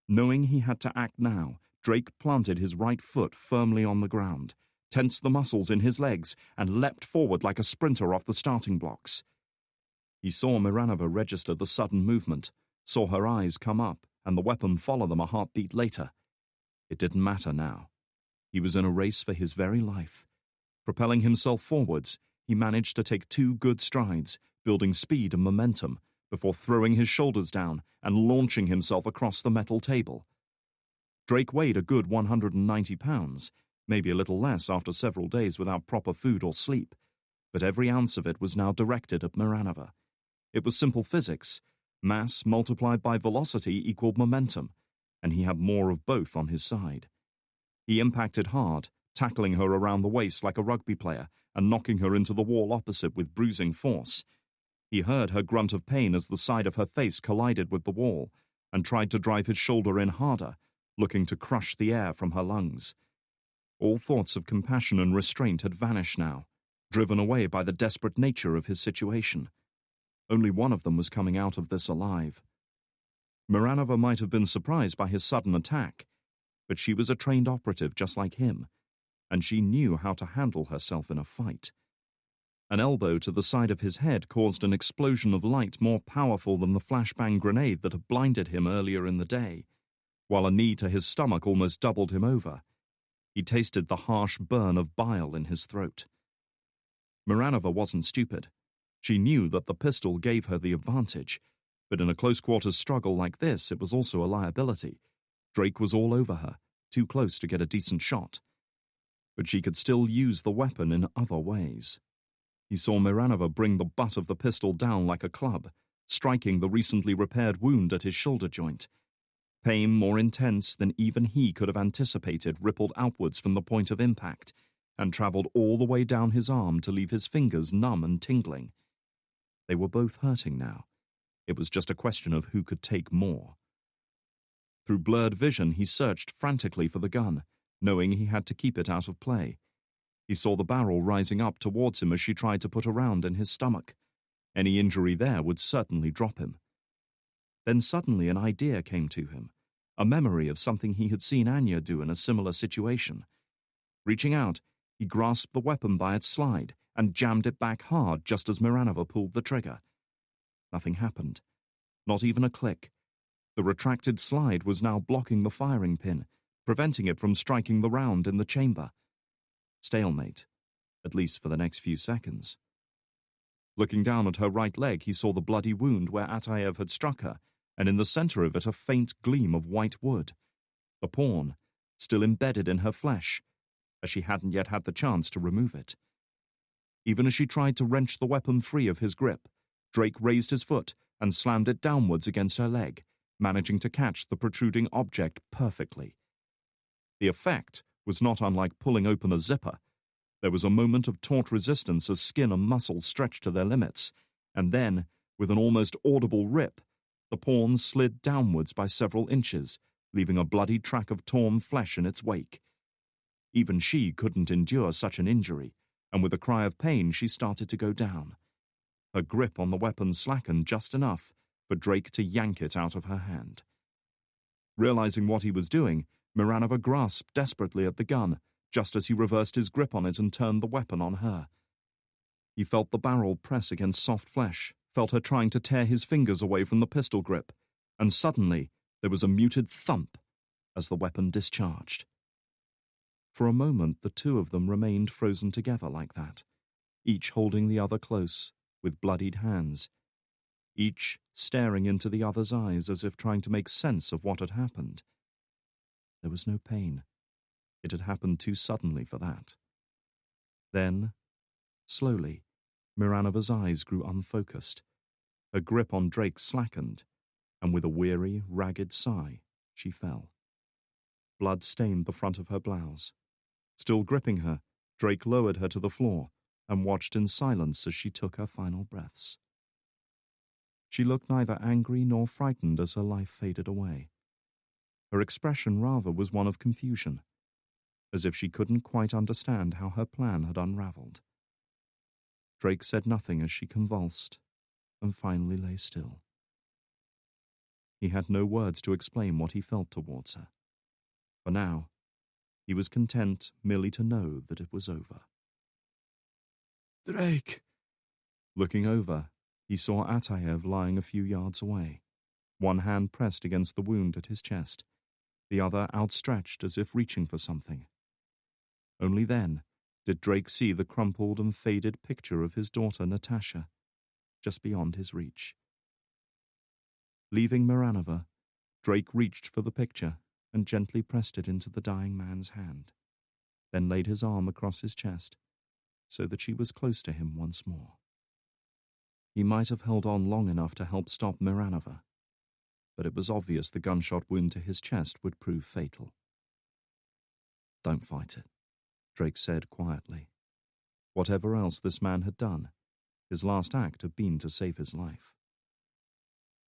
Knowing he had to act now, Drake planted his right foot firmly on the ground, tensed the muscles in his legs, and leapt forward like a sprinter off the starting blocks. He saw Miranova register the sudden movement, saw her eyes come up, and the weapon follow them a heartbeat later. It didn't matter now. He was in a race for his very life. Propelling himself forwards, he managed to take 2 good strides, building speed and momentum, before throwing his shoulders down and launching himself across the metal table. Drake weighed a good 190 pounds, maybe a little less after several days without proper food or sleep, but every ounce of it was now directed at Miranova. It was simple physics. Mass multiplied by velocity equaled momentum, and he had more of both on his side. He impacted hard, tackling her around the waist like a rugby player and knocking her into the wall opposite with bruising force. He heard her grunt of pain as the side of her face collided with the wall and tried to drive his shoulder in harder, looking to crush the air from her lungs. All thoughts of compassion and restraint had vanished now, driven away by the desperate nature of his situation. Only one of them was coming out of this alive. Miranova might have been surprised by his sudden attack, but she was a trained operative just like him, and she knew how to handle herself in a fight. An elbow to the side of his head caused an explosion of light more powerful than the flashbang grenade that had blinded him earlier in the day, while a knee to his stomach almost doubled him over. He tasted the harsh burn of bile in his throat. Miranova wasn't stupid. She knew that the pistol gave her the advantage, but in a close-quarters struggle like this, it was also a liability. Drake was all over her, too close to get a decent shot. But she could still use the weapon in other ways. He saw Miranova bring the butt of the pistol down like a club, striking the recently repaired wound at his shoulder joint. Pain more intense than even he could have anticipated rippled outwards from the point of impact and travelled all the way down his arm to leave his fingers numb and tingling. They were both hurting now. It was just a question of who could take more. Through blurred vision, he searched frantically for the gun, knowing he had to keep it out of play. He saw the barrel rising up towards him as she tried to put a round in his stomach. Any injury there would certainly drop him. Then suddenly an idea came to him, a memory of something he had seen Anya do in a similar situation. Reaching out, he grasped the weapon by its slide and jammed it back hard just as Miranova pulled the trigger. Nothing happened. Not even a click. The retracted slide was now blocking the firing pin, preventing it from striking the round in the chamber. Stalemate, at least for the next few seconds. Looking down at her right leg, he saw the bloody wound where Ataev had struck her, and in the center of it a faint gleam of white wood. The pawn, still embedded in her flesh, as she hadn't yet had the chance to remove it. Even as she tried to wrench the weapon free of his grip, Drake raised his foot and slammed it downwards against her leg, managing to catch the protruding object perfectly. The effect was not unlike pulling open a zipper. There was a moment of taut resistance as skin and muscle stretched to their limits, and then, with an almost audible rip, the pawn slid downwards by several inches, leaving a bloody track of torn flesh in its wake. Even she couldn't endure such an injury, and with a cry of pain she started to go down. Her grip on the weapon slackened just enough for Drake to yank it out of her hand. Realizing what he was doing, Miranova grasped desperately at the gun, just as he reversed his grip on it and turned the weapon on her. He felt the barrel press against soft flesh, felt her trying to tear his fingers away from the pistol grip, and suddenly there was a muted thump as the weapon discharged. For a moment the two of them remained frozen together like that, each holding the other close, with bloodied hands, each staring into the other's eyes as if trying to make sense of what had happened. There was no pain. It had happened too suddenly for that. Then, slowly, Miranova's eyes grew unfocused. Her grip on Drake slackened, and with a weary, ragged sigh, she fell. Blood stained the front of her blouse. Still gripping her, Drake lowered her to the floor and watched in silence as she took her final breaths. She looked neither angry nor frightened as her life faded away. Her expression rather was one of confusion, as if she couldn't quite understand how her plan had unraveled. Drake said nothing as she convulsed and finally lay still. He had no words to explain what he felt towards her. For now, he was content merely to know that it was over. Drake! Looking over, he saw Ataev lying a few yards away, one hand pressed against the wound at his chest, the other outstretched as if reaching for something. Only then did Drake see the crumpled and faded picture of his daughter Natasha, just beyond his reach. Leaving Miranova, Drake reached for the picture and gently pressed it into the dying man's hand, then laid his arm across his chest so that she was close to him once more. He might have held on long enough to help stop Miranova, but it was obvious the gunshot wound to his chest would prove fatal. "Don't fight it," Drake said quietly. Whatever else this man had done, his last act had been to save his life.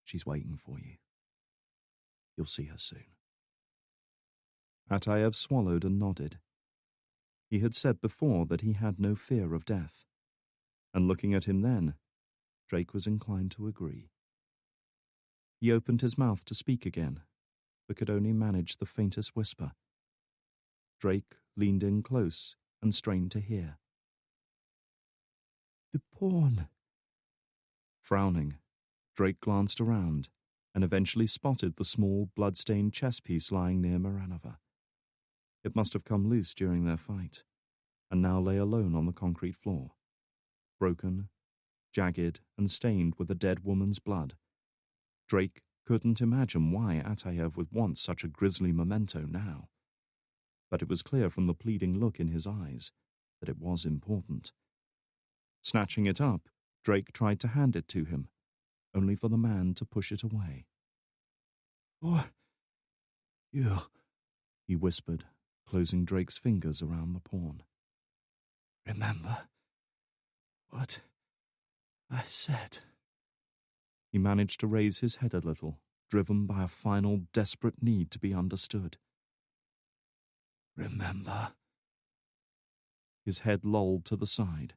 "She's waiting for you. You'll see her soon." Ataev swallowed and nodded. He had said before that he had no fear of death, and looking at him then, Drake was inclined to agree. He opened his mouth to speak again, but could only manage the faintest whisper. Drake leaned in close and strained to hear. "The pawn." Frowning, Drake glanced around and eventually spotted the small, blood-stained chess piece lying near Miranova. It must have come loose during their fight, and now lay alone on the concrete floor, broken, jagged, and stained with a dead woman's blood. Drake couldn't imagine why Ataev would want such a grisly memento now, but it was clear from the pleading look in his eyes that it was important. Snatching it up, Drake tried to hand it to him, only for the man to push it away. You, he whispered, closing Drake's fingers around the pawn. Remember what I said. He managed to raise his head a little, driven by a final desperate need to be understood. Remember. His head lolled to the side,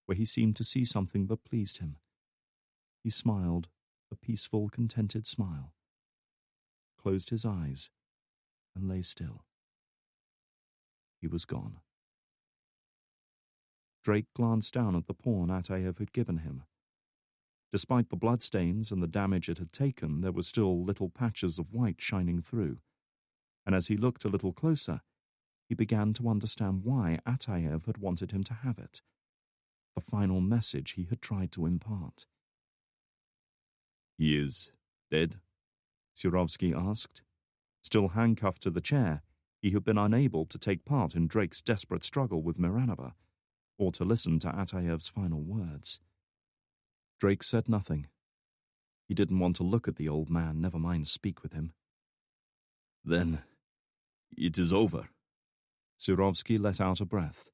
where he seemed to see something that pleased him. He smiled, a peaceful, contented smile, closed his eyes, and lay still. He was gone. Drake glanced down at the pawn Ataev had given him. Despite the bloodstains and the damage it had taken, there were still little patches of white shining through, and as he looked a little closer, he began to understand why Ataev had wanted him to have it, the final message he had tried to impart. He is dead? Surovsky asked. Still handcuffed to the chair, he had been unable to take part in Drake's desperate struggle with Miranova, or to listen to Ataev's final words. Drake said nothing. He didn't want to look at the old man, never mind speak with him. Then it is over. Surovsky let out a breath,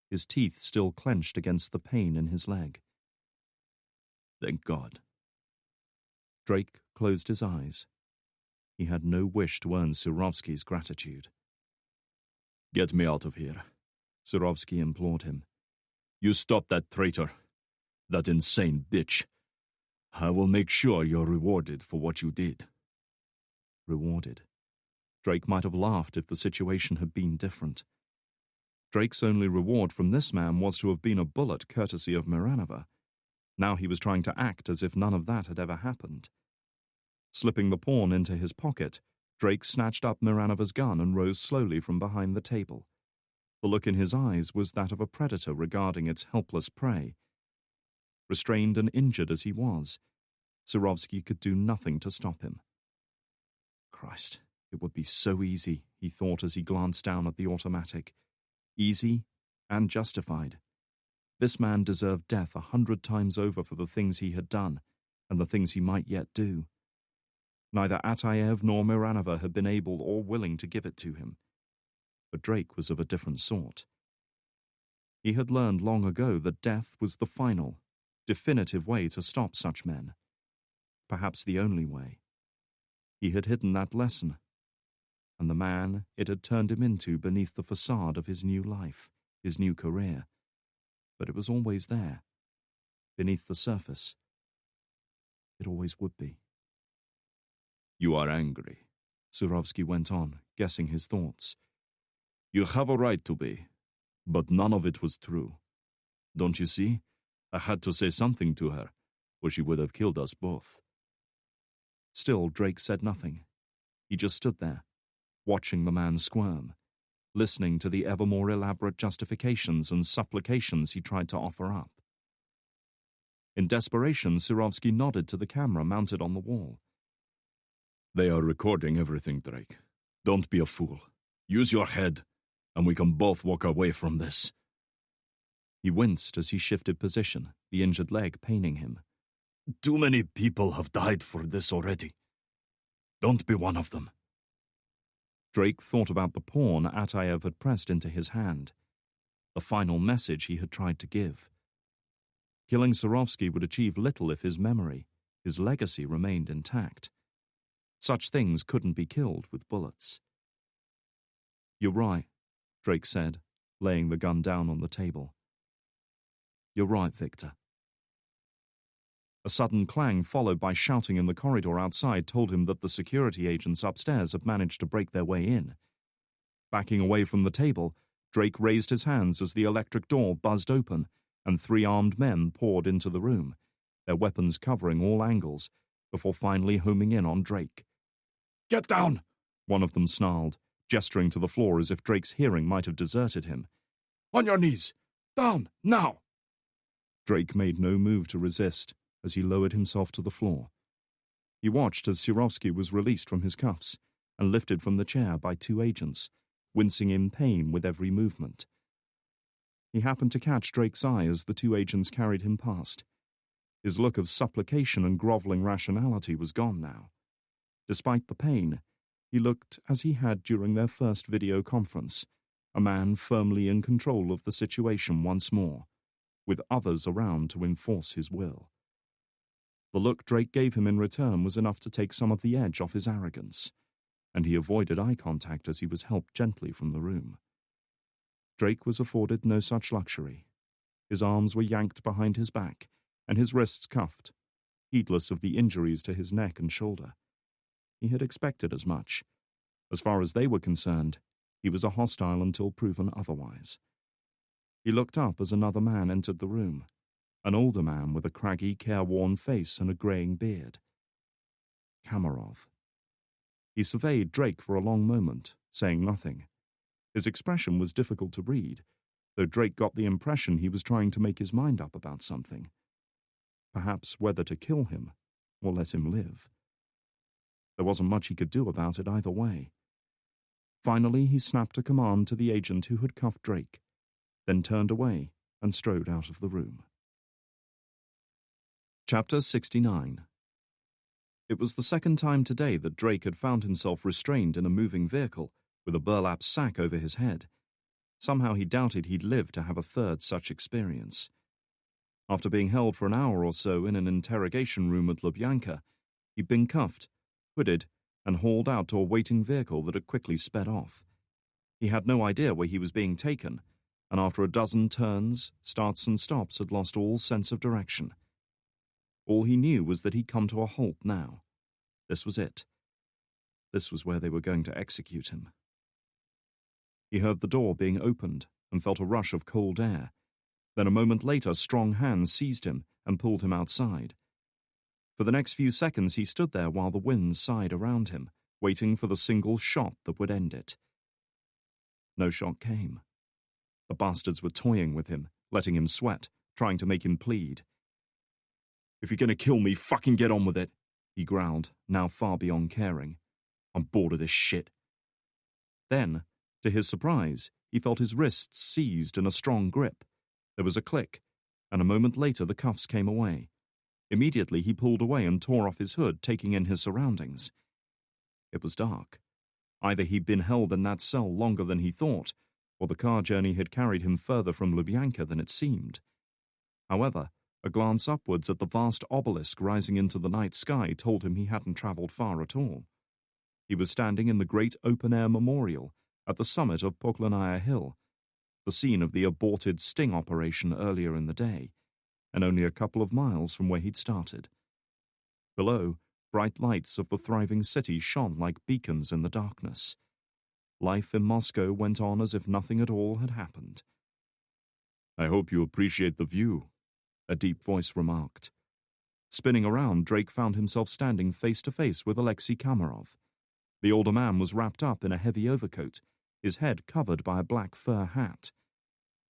his teeth still clenched against the pain in his leg. Thank God. Drake closed his eyes. He had no wish to earn Surovsky's gratitude. Get me out of here, Surovsky implored him. You stop that traitor, that insane bitch. I will make sure you're rewarded for what you did. Rewarded? Drake might have laughed if the situation had been different. Drake's only reward from this man was to have been a bullet courtesy of Miranova. Now he was trying to act as if none of that had ever happened. Slipping the pawn into his pocket, Drake snatched up Miranova's gun and rose slowly from behind the table. The look in his eyes was that of a predator regarding its helpless prey. Restrained and injured as he was, Surovsky could do nothing to stop him. Christ, it would be so easy, he thought as he glanced down at the automatic. Easy and justified. This man deserved death 100 times over for the things he had done, and the things he might yet do. Neither Ataev nor Miranova had been able or willing to give it to him. But Drake was of a different sort. He had learned long ago that death was the final, definitive way to stop such men. Perhaps the only way. He had hidden that lesson, and the man it had turned him into beneath the facade of his new life, his new career. But it was always there, beneath the surface. It always would be. You are angry, Surovsky went on, guessing his thoughts. You have a right to be, but none of it was true. Don't you see? I had to say something to her, or she would have killed us both. Still, Drake said nothing. He just stood there, watching the man squirm, listening to the ever more elaborate justifications and supplications he tried to offer up. In desperation, Surovsky nodded to the camera mounted on the wall. They are recording everything, Drake. Don't be a fool. Use your head, and we can both walk away from this. He winced as he shifted position, the injured leg paining him. Too many people have died for this already. Don't be one of them. Drake thought about the pawn Ataev had pressed into his hand, the final message he had tried to give. Killing Surovsky would achieve little if his memory, his legacy remained intact. Such things couldn't be killed with bullets. You're right, Drake said, laying the gun down on the table. You're right, Victor. A sudden clang followed by shouting in the corridor outside told him that the security agents upstairs had managed to break their way in. Backing away from the table, Drake raised his hands as the electric door buzzed open and 3 armed men poured into the room, their weapons covering all angles, before finally homing in on Drake. Get down! One of them snarled, gesturing to the floor as if Drake's hearing might have deserted him. On your knees! Down, now! Drake made no move to resist as he lowered himself to the floor. He watched as Surovsky was released from his cuffs and lifted from the chair by 2 agents, wincing in pain with every movement. He happened to catch Drake's eye as the 2 agents carried him past. His look of supplication and groveling rationality was gone now. Despite the pain, He looked as he had during their first video conference, a man firmly in control of the situation once more, with others around to enforce his will. The look Drake gave him in return was enough to take some of the edge off his arrogance, and he avoided eye contact as he was helped gently from the room. Drake was afforded no such luxury. His arms were yanked behind his back, and his wrists cuffed, heedless of the injuries to his neck and shoulder. He had expected as much. As far as they were concerned, he was a hostile until proven otherwise. He looked up as another man entered the room, an older man with a craggy, careworn face and a greying beard. Kamarov. He surveyed Drake for a long moment, saying nothing. His expression was difficult to read, though Drake got the impression he was trying to make his mind up about something. Perhaps whether to kill him or let him live. There wasn't much he could do about it either way. Finally, he snapped a command to the agent who had cuffed Drake, then turned away and strode out of the room. Chapter 69. It was the second time today that Drake had found himself restrained in a moving vehicle with a burlap sack over his head. Somehow he doubted he'd live to have a third such experience. After being held for an hour or so in an interrogation room at Lubyanka, he'd been cuffed, hooded, and hauled out to a waiting vehicle that had quickly sped off. He had no idea where he was being taken, and after a dozen turns, starts and stops had lost all sense of direction. All he knew was that he'd come to a halt now. This was it. This was where they were going to execute him. He heard the door being opened and felt a rush of cold air. Then a moment later, strong hands seized him and pulled him outside. For the next few seconds he stood there while the wind sighed around him, waiting for the single shot that would end it. No shot came. The bastards were toying with him, letting him sweat, trying to make him plead. "If you're going to kill me, fucking get on with it," he growled, now far beyond caring. "I'm bored of this shit." Then, to his surprise, he felt his wrists seized in a strong grip. There was a click, and a moment later the cuffs came away. Immediately he pulled away and tore off his hood, taking in his surroundings. It was dark. Either he'd been held in that cell longer than he thought, or the car journey had carried him further from Lubyanka than it seemed. However, a glance upwards at the vast obelisk rising into the night sky told him he hadn't travelled far at all. He was standing in the great open-air memorial at the summit of Poklanaya Hill, the scene of the aborted sting operation earlier in the day, and only a couple of miles from where he'd started. Below, bright lights of the thriving city shone like beacons in the darkness. Life in Moscow went on as if nothing at all had happened. "I hope you appreciate the view," a deep voice remarked. Spinning around, Drake found himself standing face to face with Alexei Kamarov. The older man was wrapped up in a heavy overcoat, his head covered by a black fur hat.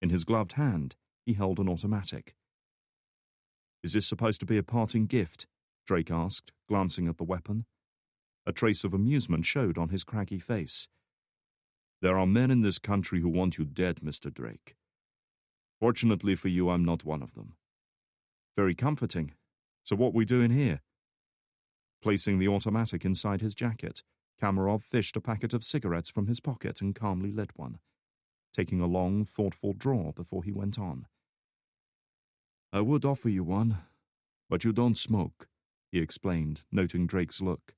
In his gloved hand, he held an automatic. "Is this supposed to be a parting gift?" Drake asked, glancing at the weapon. A trace of amusement showed on his craggy face. "There are men in this country who want you dead, Mr. Drake. Fortunately for you, I'm not one of them." "Very comforting. So what we doing here?" Placing the automatic inside his jacket, Kamarov fished a packet of cigarettes from his pocket and calmly lit one, taking a long, thoughtful draw before he went on. "I would offer you one, but you don't smoke," he explained, noting Drake's look.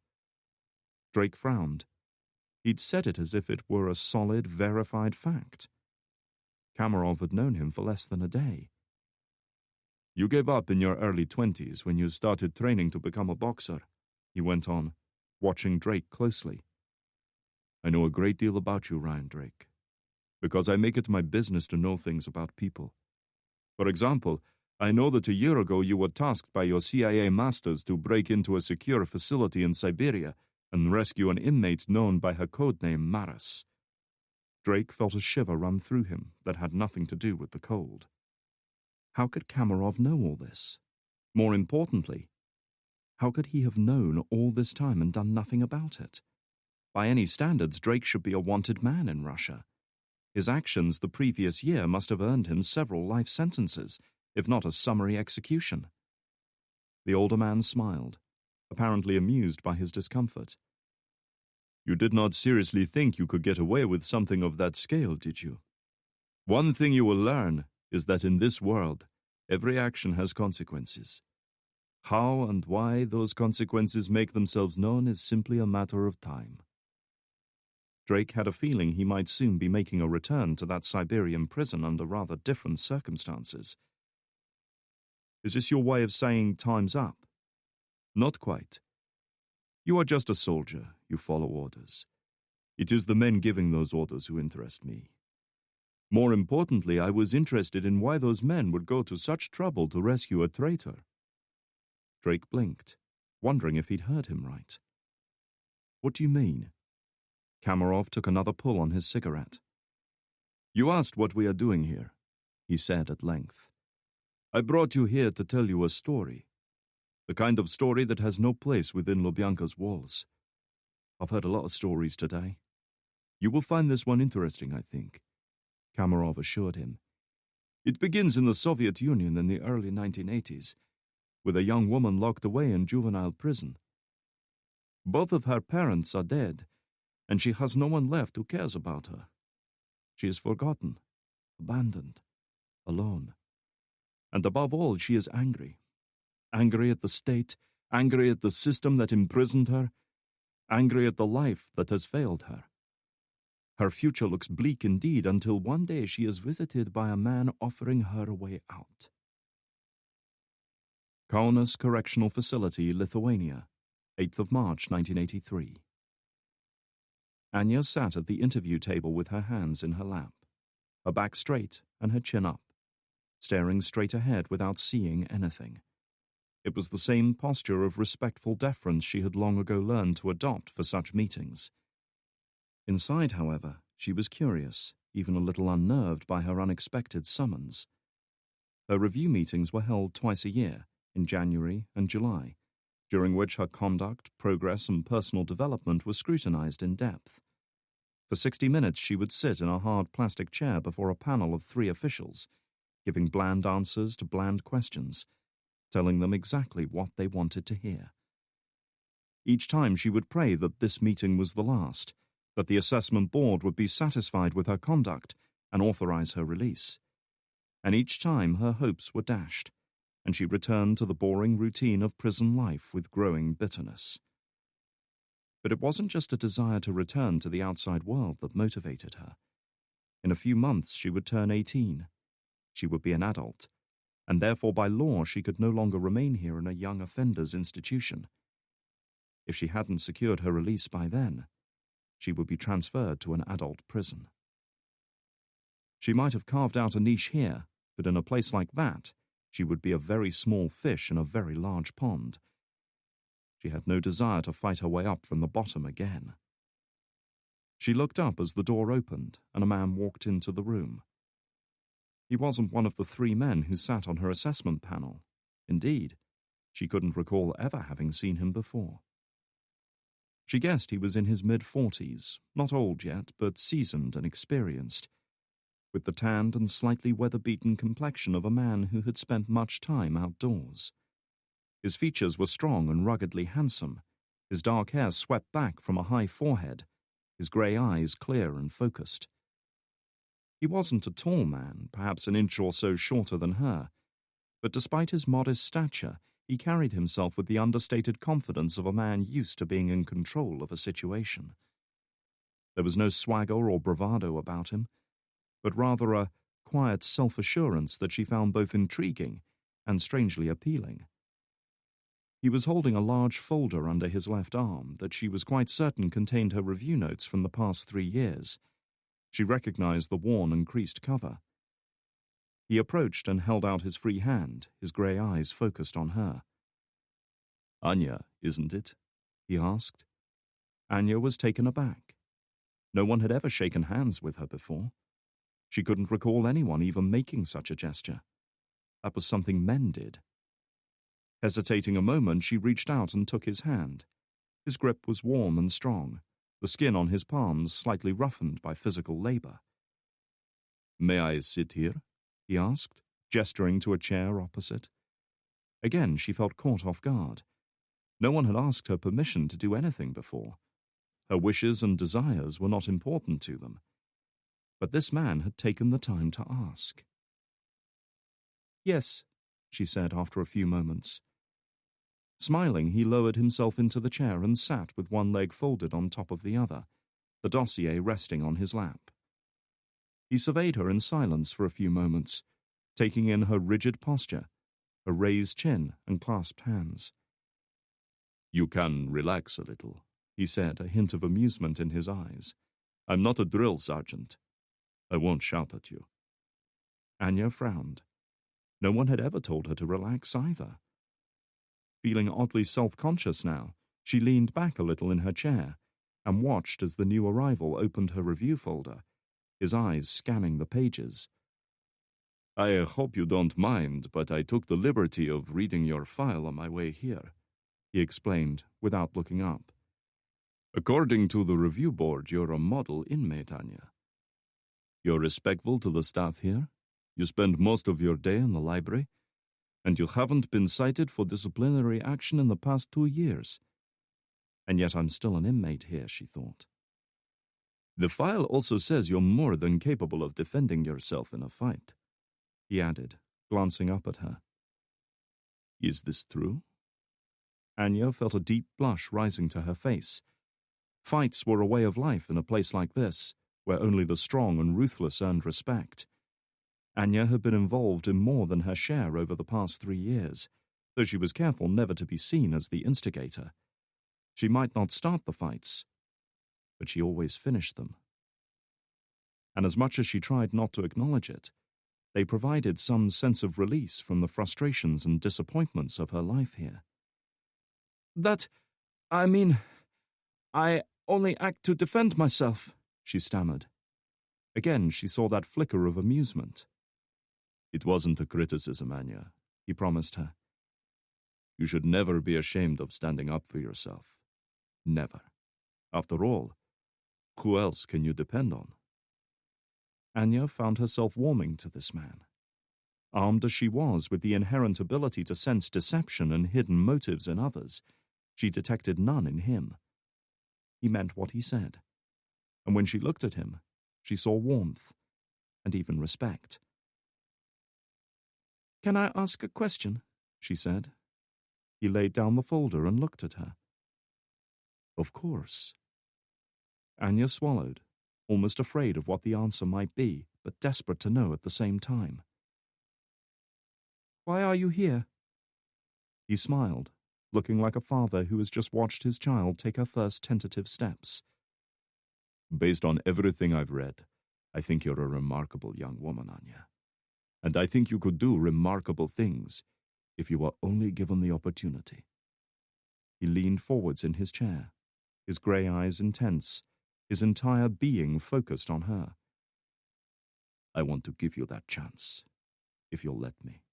Drake frowned. He'd said it as if it were a solid, verified fact. Kamarov had known him for less than a day. "You gave up in your early 20s when you started training to become a boxer," he went on, watching Drake closely. "I know a great deal about you, Ryan Drake, because I make it my business to know things about people. For example, I know that a year ago you were tasked by your CIA masters to break into a secure facility in Siberia and rescue an inmate known by her codename Maras." Drake felt a shiver run through him that had nothing to do with the cold. How could Kamarov know all this? More importantly, how could he have known all this time and done nothing about it? By any standards, Drake should be a wanted man in Russia. His actions the previous year must have earned him several life sentences, if not a summary execution. The older man smiled, apparently amused by his discomfort. You did not seriously think you could get away with something of that scale, did you? One thing you will learn is that in this world, every action has consequences. How and why those consequences make themselves known is simply a matter of time. Drake had a feeling he might soon be making a return to that Siberian prison under rather different circumstances. Is this your way of saying time's up? Not quite. You are just a soldier, you follow orders. It is the men giving those orders who interest me. More importantly, I was interested in why those men would go to such trouble to rescue a traitor. Drake blinked, wondering if he'd heard him right. What do you mean? Kamarov took another pull on his cigarette. You asked what we are doing here, he said at length. I brought you here to tell you a story. The kind of story that has no place within Lubyanka's walls. I've heard a lot of stories today. You will find this one interesting, I think, Kamarov assured him. It begins in the Soviet Union in the early 1980s, with a young woman locked away in juvenile prison. Both of her parents are dead, and she has no one left who cares about her. She is forgotten, abandoned, alone. And above all, she is angry. Angry at the state, angry at the system that imprisoned her, angry at the life that has failed her. Her future looks bleak indeed until one day she is visited by a man offering her a way out. Kaunas Correctional Facility, Lithuania, 8th of March 1983. Anya sat at the interview table with her hands in her lap, her back straight and her chin up, staring straight ahead without seeing anything. It was the same posture of respectful deference she had long ago learned to adopt for such meetings. Inside, however, she was curious, even a little unnerved by her unexpected summons. Her review meetings were held twice a year, in January and July, during which her conduct, progress, and personal development were scrutinized in depth. For 60 minutes she would sit in a hard plastic chair before a panel of 3 officials, giving bland answers to bland questions, telling them exactly what they wanted to hear. Each time she would pray that this meeting was the last, that the assessment board would be satisfied with her conduct and authorize her release. And each time her hopes were dashed, and she returned to the boring routine of prison life with growing bitterness. But it wasn't just a desire to return to the outside world that motivated her. In a few months she would turn 18. She would be an adult, and therefore by law she could no longer remain here in a young offenders institution. If she hadn't secured her release by then, she would be transferred to an adult prison. She might have carved out a niche here, but in a place like that, she would be a very small fish in a very large pond. She had no desire to fight her way up from the bottom again. She looked up as the door opened and a man walked into the room. He wasn't one of the 3 men who sat on her assessment panel. Indeed, she couldn't recall ever having seen him before. She guessed he was in his mid-40s, not old yet, but seasoned and experienced, with the tanned and slightly weather-beaten complexion of a man who had spent much time outdoors. His features were strong and ruggedly handsome, his dark hair swept back from a high forehead, his grey eyes clear and focused. He wasn't a tall man, perhaps an inch or so shorter than her, but despite his modest stature, he carried himself with the understated confidence of a man used to being in control of a situation. There was no swagger or bravado about him, but rather a quiet self-assurance that she found both intriguing and strangely appealing. He was holding a large folder under his left arm that she was quite certain contained her review notes from the past 3 years. She recognized the worn and creased cover. He approached and held out his free hand, his grey eyes focused on her. Anya, isn't it? He asked. Anya was taken aback. No one had ever shaken hands with her before. She couldn't recall anyone even making such a gesture. That was something men did. Hesitating a moment, she reached out and took his hand. His grip was warm and strong, the skin on his palms slightly roughened by physical labor. May I sit here? He asked, gesturing to a chair opposite. Again, she felt caught off guard. No one had asked her permission to do anything before. Her wishes and desires were not important to them. But this man had taken the time to ask. "Yes," she said after a few moments. Smiling, he lowered himself into the chair and sat with one leg folded on top of the other, the dossier resting on his lap. He surveyed her in silence for a few moments, taking in her rigid posture, her raised chin and clasped hands. "You can relax a little," he said, a hint of amusement in his eyes. "I'm not a drill sergeant. I won't shout at you." Anya frowned. No one had ever told her to relax either. Feeling oddly self-conscious now, she leaned back a little in her chair and watched as the new arrival opened her review folder, his eyes scanning the pages. "I hope you don't mind, but I took the liberty of reading your file on my way here," he explained, without looking up. "According to the review board, you're a model inmate, Anya. You're respectful to the staff here, you spend most of your day in the library, and you haven't been cited for disciplinary action in the past 2 years. And yet I'm still an inmate here," she thought. "The file also says you're more than capable of defending yourself in a fight," he added, glancing up at her. "Is this true?" Anya felt a deep blush rising to her face. Fights were a way of life in a place like this, where only the strong and ruthless earned respect. Anya had been involved in more than her share over the past 3 years, though she was careful never to be seen as the instigator. She might not start the fights, but she always finished them. And as much as she tried not to acknowledge it, they provided some sense of release from the frustrations and disappointments of her life here. I only act to defend myself," she stammered. Again, she saw that flicker of amusement. "It wasn't a criticism, Anya," he promised her. "You should never be ashamed of standing up for yourself. Never. After all, who else can you depend on?" Anya found herself warming to this man. Armed as she was with the inherent ability to sense deception and hidden motives in others, she detected none in him. He meant what he said, and when she looked at him, she saw warmth and even respect. "Can I ask a question?" she said. He laid down the folder and looked at her. "Of course." Anya swallowed, almost afraid of what the answer might be, but desperate to know at the same time. "Why are you here?" He smiled, looking like a father who has just watched his child take her first tentative steps. "Based on everything I've read, I think you're a remarkable young woman, Anya. And I think you could do remarkable things if you were only given the opportunity." He leaned forwards in his chair, his grey eyes intense, his entire being focused on her. "I want to give you that chance, if you'll let me.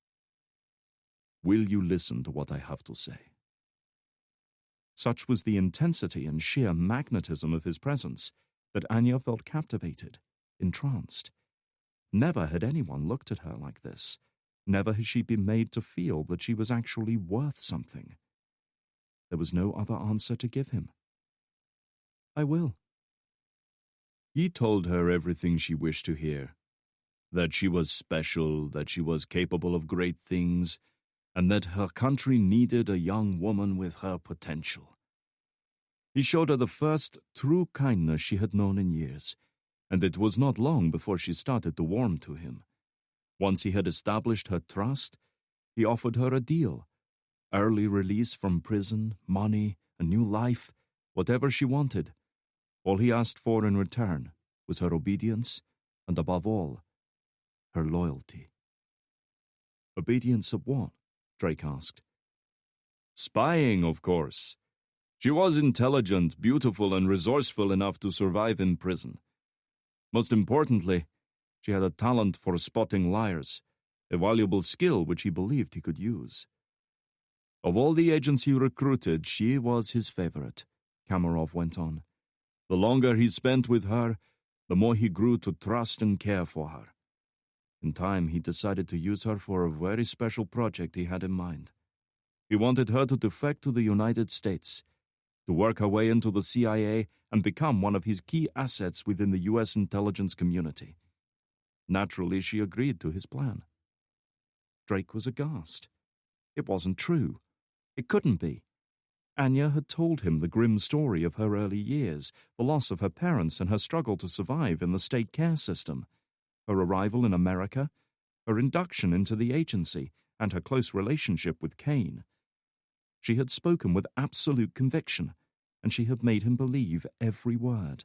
Will you listen to what I have to say?" Such was the intensity and sheer magnetism of his presence that Anya felt captivated, entranced. Never had anyone looked at her like this. Never had she been made to feel that she was actually worth something. There was no other answer to give him. "I will." He told her everything she wished to hear. That she was special, that she was capable of great things, and that her country needed a young woman with her potential. He showed her the first true kindness she had known in years, and it was not long before she started to warm to him. Once he had established her trust, he offered her a deal: early release from prison, money, a new life, whatever she wanted. All he asked for in return was her obedience, and above all, her loyalty. "Obedience of what?" Drake asked. "Spying, of course. She was intelligent, beautiful, and resourceful enough to survive in prison. Most importantly, she had a talent for spotting liars, a valuable skill which he believed he could use. Of all the agents he recruited, she was his favorite," Kamarov went on. "The longer he spent with her, the more he grew to trust and care for her. In time, he decided to use her for a very special project he had in mind. He wanted her to defect to the United States, to work her way into the CIA and become one of his key assets within the U.S. intelligence community. Naturally, she agreed to his plan. Drake was aghast. It wasn't true. It couldn't be. Anya had told him the grim story of her early years, the loss of her parents and her struggle to survive in the state care system, her arrival in America, her induction into the agency, and her close relationship with Kane. She had spoken with absolute conviction, and she had made him believe every word.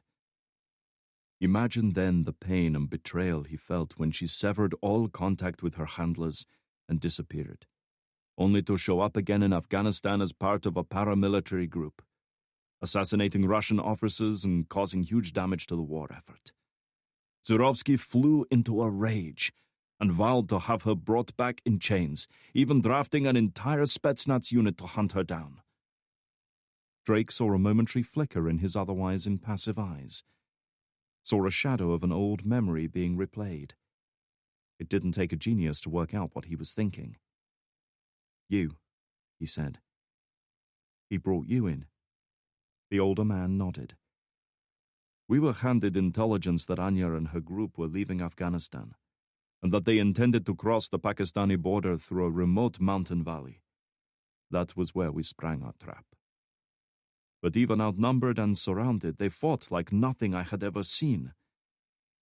Imagine then the pain and betrayal he felt when she severed all contact with her handlers and disappeared, only to show up again in Afghanistan as part of a paramilitary group, assassinating Russian officers and causing huge damage to the war effort. Zurovsky flew into a rage and vowed to have her brought back in chains, even drafting an entire Spetsnaz unit to hunt her down. Drake saw a momentary flicker in his otherwise impassive eyes, saw a shadow of an old memory being replayed. It didn't take a genius to work out what he was thinking. "You," he said. "He brought you in." The older man nodded. "We were handed intelligence that Anya and her group were leaving Afghanistan, and that they intended to cross the Pakistani border through a remote mountain valley. That was where we sprang our trap. But even outnumbered and surrounded, they fought like nothing I had ever seen.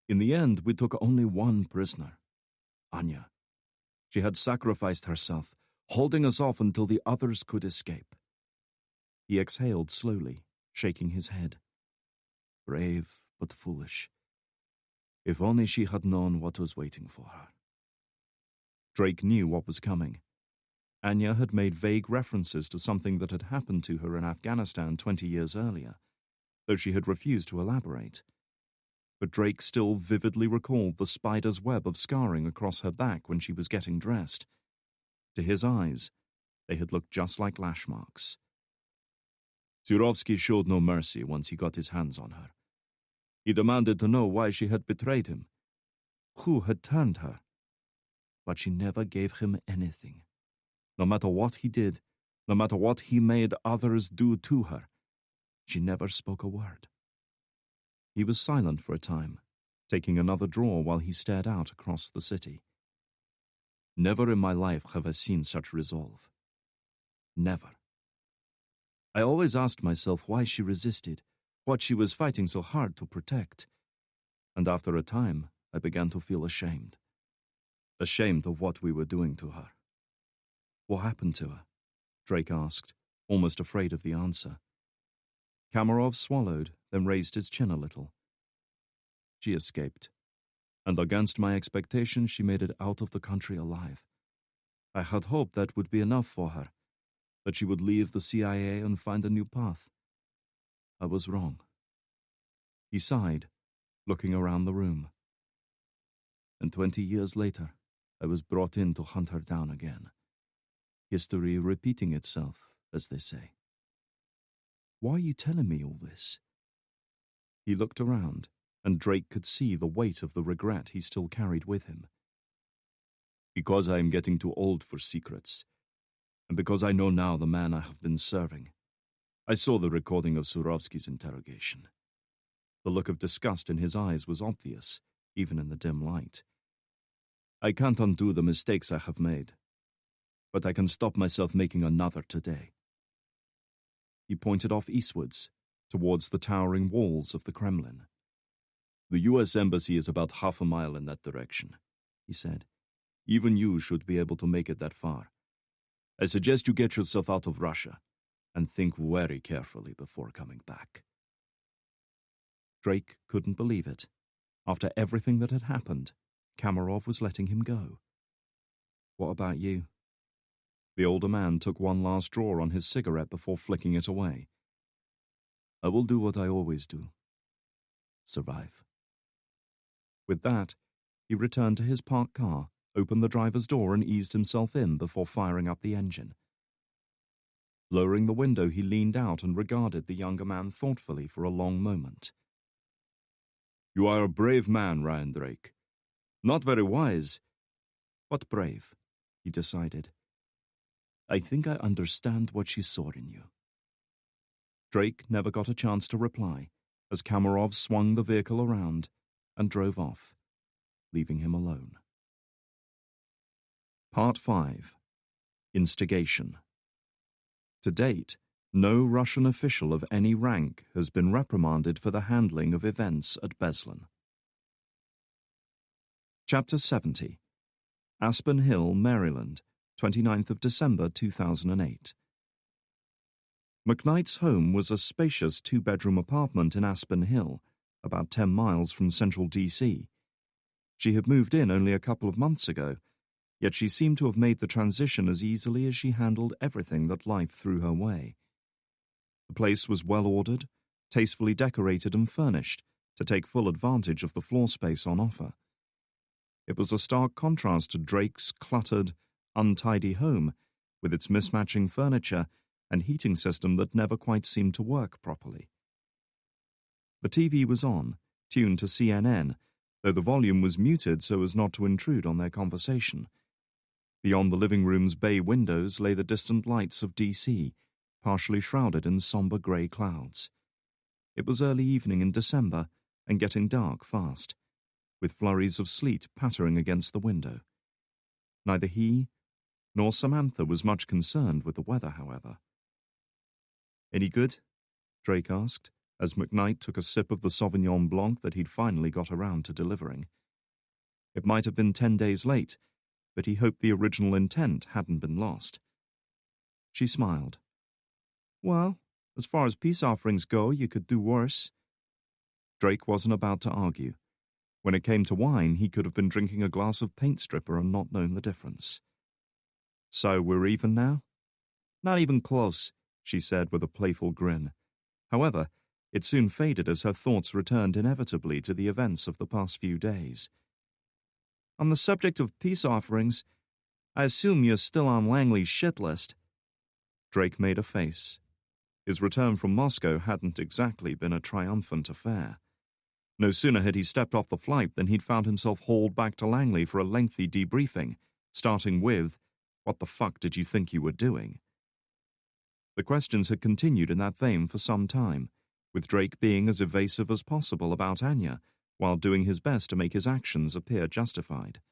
In the end, we took only one prisoner, Anya. She had sacrificed herself, holding us off until the others could escape." He exhaled slowly, shaking his head. Brave, but foolish. If only she had known what was waiting for her. Drake knew what was coming. Anya had made vague references to something that had happened to her in Afghanistan 20 years earlier, though she had refused to elaborate. But Drake still vividly recalled the spider's web of scarring across her back when she was getting dressed. To his eyes, they had looked just like lash marks. Zurovsky showed no mercy once he got his hands on her. He demanded to know why she had betrayed him, who had turned her. But she never gave him anything. No matter what he did, no matter what he made others do to her, she never spoke a word. He was silent for a time, taking another draw while he stared out across the city. Never in my life have I seen such resolve. Never. I always asked myself why she resisted, what she was fighting so hard to protect. And after a time, I began to feel ashamed. Ashamed of what we were doing to her. "What happened to her?" Drake asked, almost afraid of the answer. Kamarov swallowed, then raised his chin a little. "She escaped, and against my expectations she made it out of the country alive. I had hoped that would be enough for her, that she would leave the CIA and find a new path. I was wrong." He sighed, looking around the room. "And 20 years later, I was brought in to hunt her down again. History repeating itself, as they say." "Why are you telling me all this?" He looked around, and Drake could see the weight of the regret he still carried with him. "Because I am getting too old for secrets, and because I know now the man I have been serving. I saw the recording of Surovsky's interrogation. The look of disgust in his eyes was obvious, even in the dim light. I can't undo the mistakes I have made, but I can stop myself making another today." He pointed off eastwards, towards the towering walls of the Kremlin. "The U.S. Embassy is about half a mile in that direction," he said. "Even you should be able to make it that far. I suggest you get yourself out of Russia, and think very carefully before coming back." Drake couldn't believe it. After everything that had happened, Kamarov was letting him go. "What about you?" The older man took one last draw on his cigarette before flicking it away. "I will do what I always do. Survive." With that, he returned to his parked car, opened the driver's door and eased himself in before firing up the engine. Lowering the window, he leaned out and regarded the younger man thoughtfully for a long moment. "You are a brave man, Ryan Drake. Not very wise, but brave," he decided. "I think I understand what she saw in you." Drake never got a chance to reply, as Kamarov swung the vehicle around and drove off, leaving him alone. Part 5. Instigation. To date, no Russian official of any rank has been reprimanded for the handling of events at Beslan. Chapter 70. Aspen Hill, Maryland, 29th of December 2008. McKnight's home was a spacious two-bedroom apartment in Aspen Hill, about 10 miles from central D.C. She had moved in only a couple of months ago, yet she seemed to have made the transition as easily as she handled everything that life threw her way. The place was well-ordered, tastefully decorated and furnished to take full advantage of the floor space on offer. It was a stark contrast to Drake's cluttered, untidy home, with its mismatching furniture and heating system that never quite seemed to work properly. The TV was on, tuned to CNN, though the volume was muted so as not to intrude on their conversation. Beyond the living room's bay windows lay the distant lights of D.C., partially shrouded in somber grey clouds. It was early evening in December and getting dark fast, with flurries of sleet pattering against the window. Neither he nor Samantha was much concerned with the weather, however. "Any good?" Drake asked, as McKnight took a sip of the Sauvignon Blanc that he'd finally got around to delivering. It might have been 10 days late, but he hoped the original intent hadn't been lost. She smiled. "Well, as far as peace offerings go, you could do worse." Drake wasn't about to argue. When it came to wine, he could have been drinking a glass of paint stripper and not known the difference. "So we're even now?" "Not even close," she said with a playful grin. However, it soon faded as her thoughts returned inevitably to the events of the past few days. "On the subject of peace offerings, I assume you're still on Langley's shit list." Drake made a face. His return from Moscow hadn't exactly been a triumphant affair. No sooner had he stepped off the flight than he'd found himself hauled back to Langley for a lengthy debriefing, starting with, "What the fuck did you think you were doing?" The questions had continued in that vein for some time, with Drake being as evasive as possible about Anya, while doing his best to make his actions appear justified.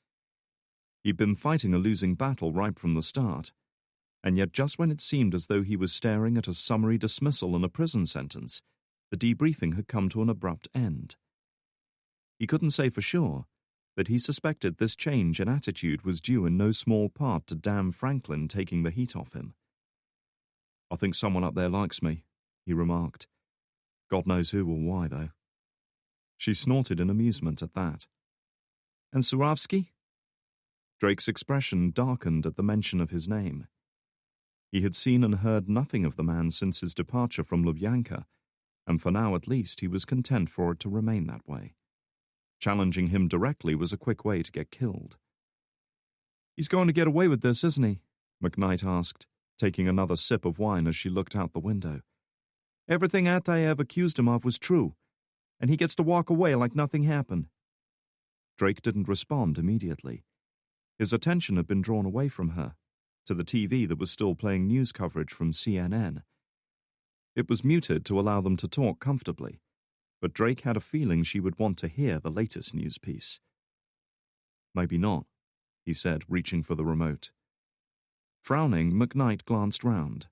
He'd been fighting a losing battle right from the start, and yet just when it seemed as though he was staring at a summary dismissal and a prison sentence, the debriefing had come to an abrupt end. He couldn't say for sure, but he suspected this change in attitude was due in no small part to Dan Franklin taking the heat off him. "I think someone up there likes me," he remarked. "God knows who or why, though." She snorted in amusement at that. "And Surovsky?" Drake's expression darkened at the mention of his name. He had seen and heard nothing of the man since his departure from Lubyanka, and for now at least he was content for it to remain that way. Challenging him directly was a quick way to get killed. "He's going to get away with this, isn't he?" McKnight asked, taking another sip of wine as she looked out the window. "Everything Atayev accused him of was true, and he gets to walk away like nothing happened." Drake didn't respond immediately. His attention had been drawn away from her, to the TV that was still playing news coverage from CNN. It was muted to allow them to talk comfortably, but Drake had a feeling she would want to hear the latest news piece. "Maybe not," he said, reaching for the remote. Frowning, McKnight glanced round,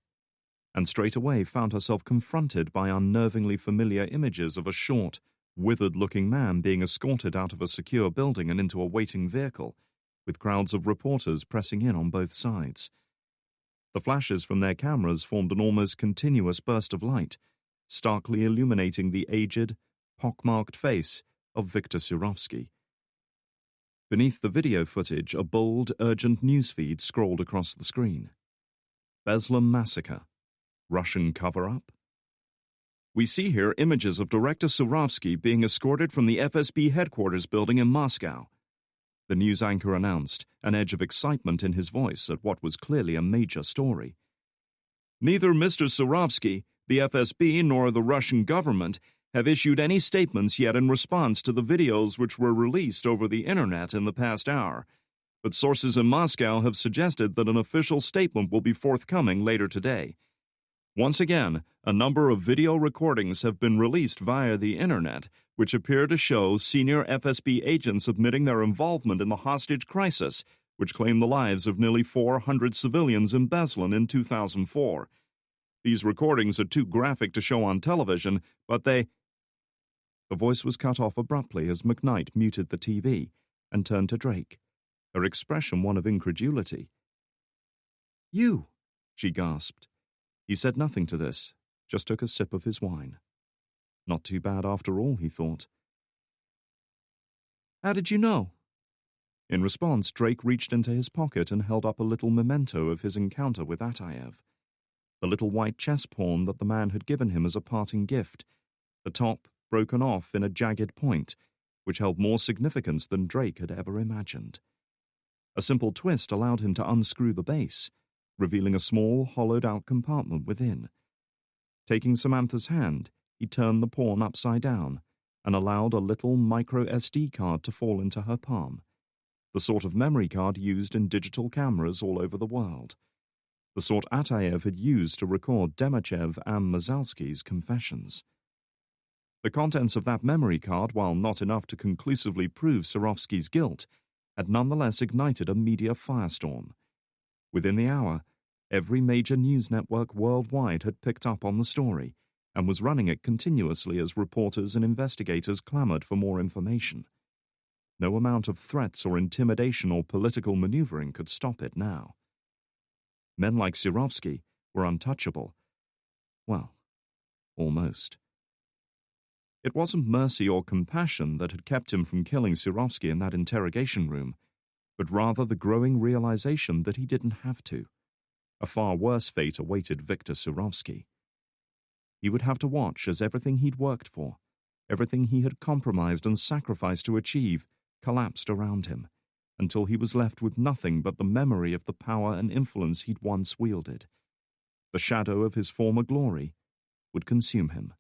and straight away found herself confronted by unnervingly familiar images of a short, withered-looking man being escorted out of a secure building and into a waiting vehicle, with crowds of reporters pressing in on both sides. The flashes from their cameras formed an almost continuous burst of light, starkly illuminating the aged, pockmarked face of Viktor Surovsky. Beneath the video footage, a bold, urgent newsfeed scrolled across the screen. Beslan massacre. Russian cover-up? "We see here images of Director Surovsky being escorted from the FSB headquarters building in Moscow," the news anchor announced, an edge of excitement in his voice at what was clearly a major story. "Neither Mr. Surovsky, the FSB, nor the Russian government have issued any statements yet in response to the videos which were released over the internet in the past hour, but sources in Moscow have suggested that an official statement will be forthcoming later today. Once again, a number of video recordings have been released via the internet, which appear to show senior FSB agents admitting their involvement in the hostage crisis, which claimed the lives of nearly 400 civilians in Beslan in 2004. These recordings are too graphic to show on television, but they... The voice was cut off abruptly as McKnight muted the TV and turned to Drake, her expression one of incredulity. "You," she gasped. He said nothing to this, just took a sip of his wine. Not too bad after all, he thought. "How did you know?" In response, Drake reached into his pocket and held up a little memento of his encounter with Ataev. The little white chess pawn that the man had given him as a parting gift, the top broken off in a jagged point, which held more significance than Drake had ever imagined. A simple twist allowed him to unscrew the base, revealing a small, hollowed-out compartment within. Taking Samantha's hand, he turned the pawn upside down and allowed a little micro SD card to fall into her palm, the sort of memory card used in digital cameras all over the world, the sort Ataev had used to record Demachev and Mazalsky's confessions. The contents of that memory card, while not enough to conclusively prove Surovsky's guilt, had nonetheless ignited a media firestorm. Within the hour, every major news network worldwide had picked up on the story and was running it continuously as reporters and investigators clamored for more information. No amount of threats or intimidation or political maneuvering could stop it now. Men like Surovsky were untouchable. Well, almost. It wasn't mercy or compassion that had kept him from killing Surovsky in that interrogation room, but rather the growing realization that he didn't have to. A far worse fate awaited Viktor Surovsky. He would have to watch as everything he'd worked for, everything he had compromised and sacrificed to achieve, collapsed around him, until he was left with nothing but the memory of the power and influence he'd once wielded. The shadow of his former glory would consume him.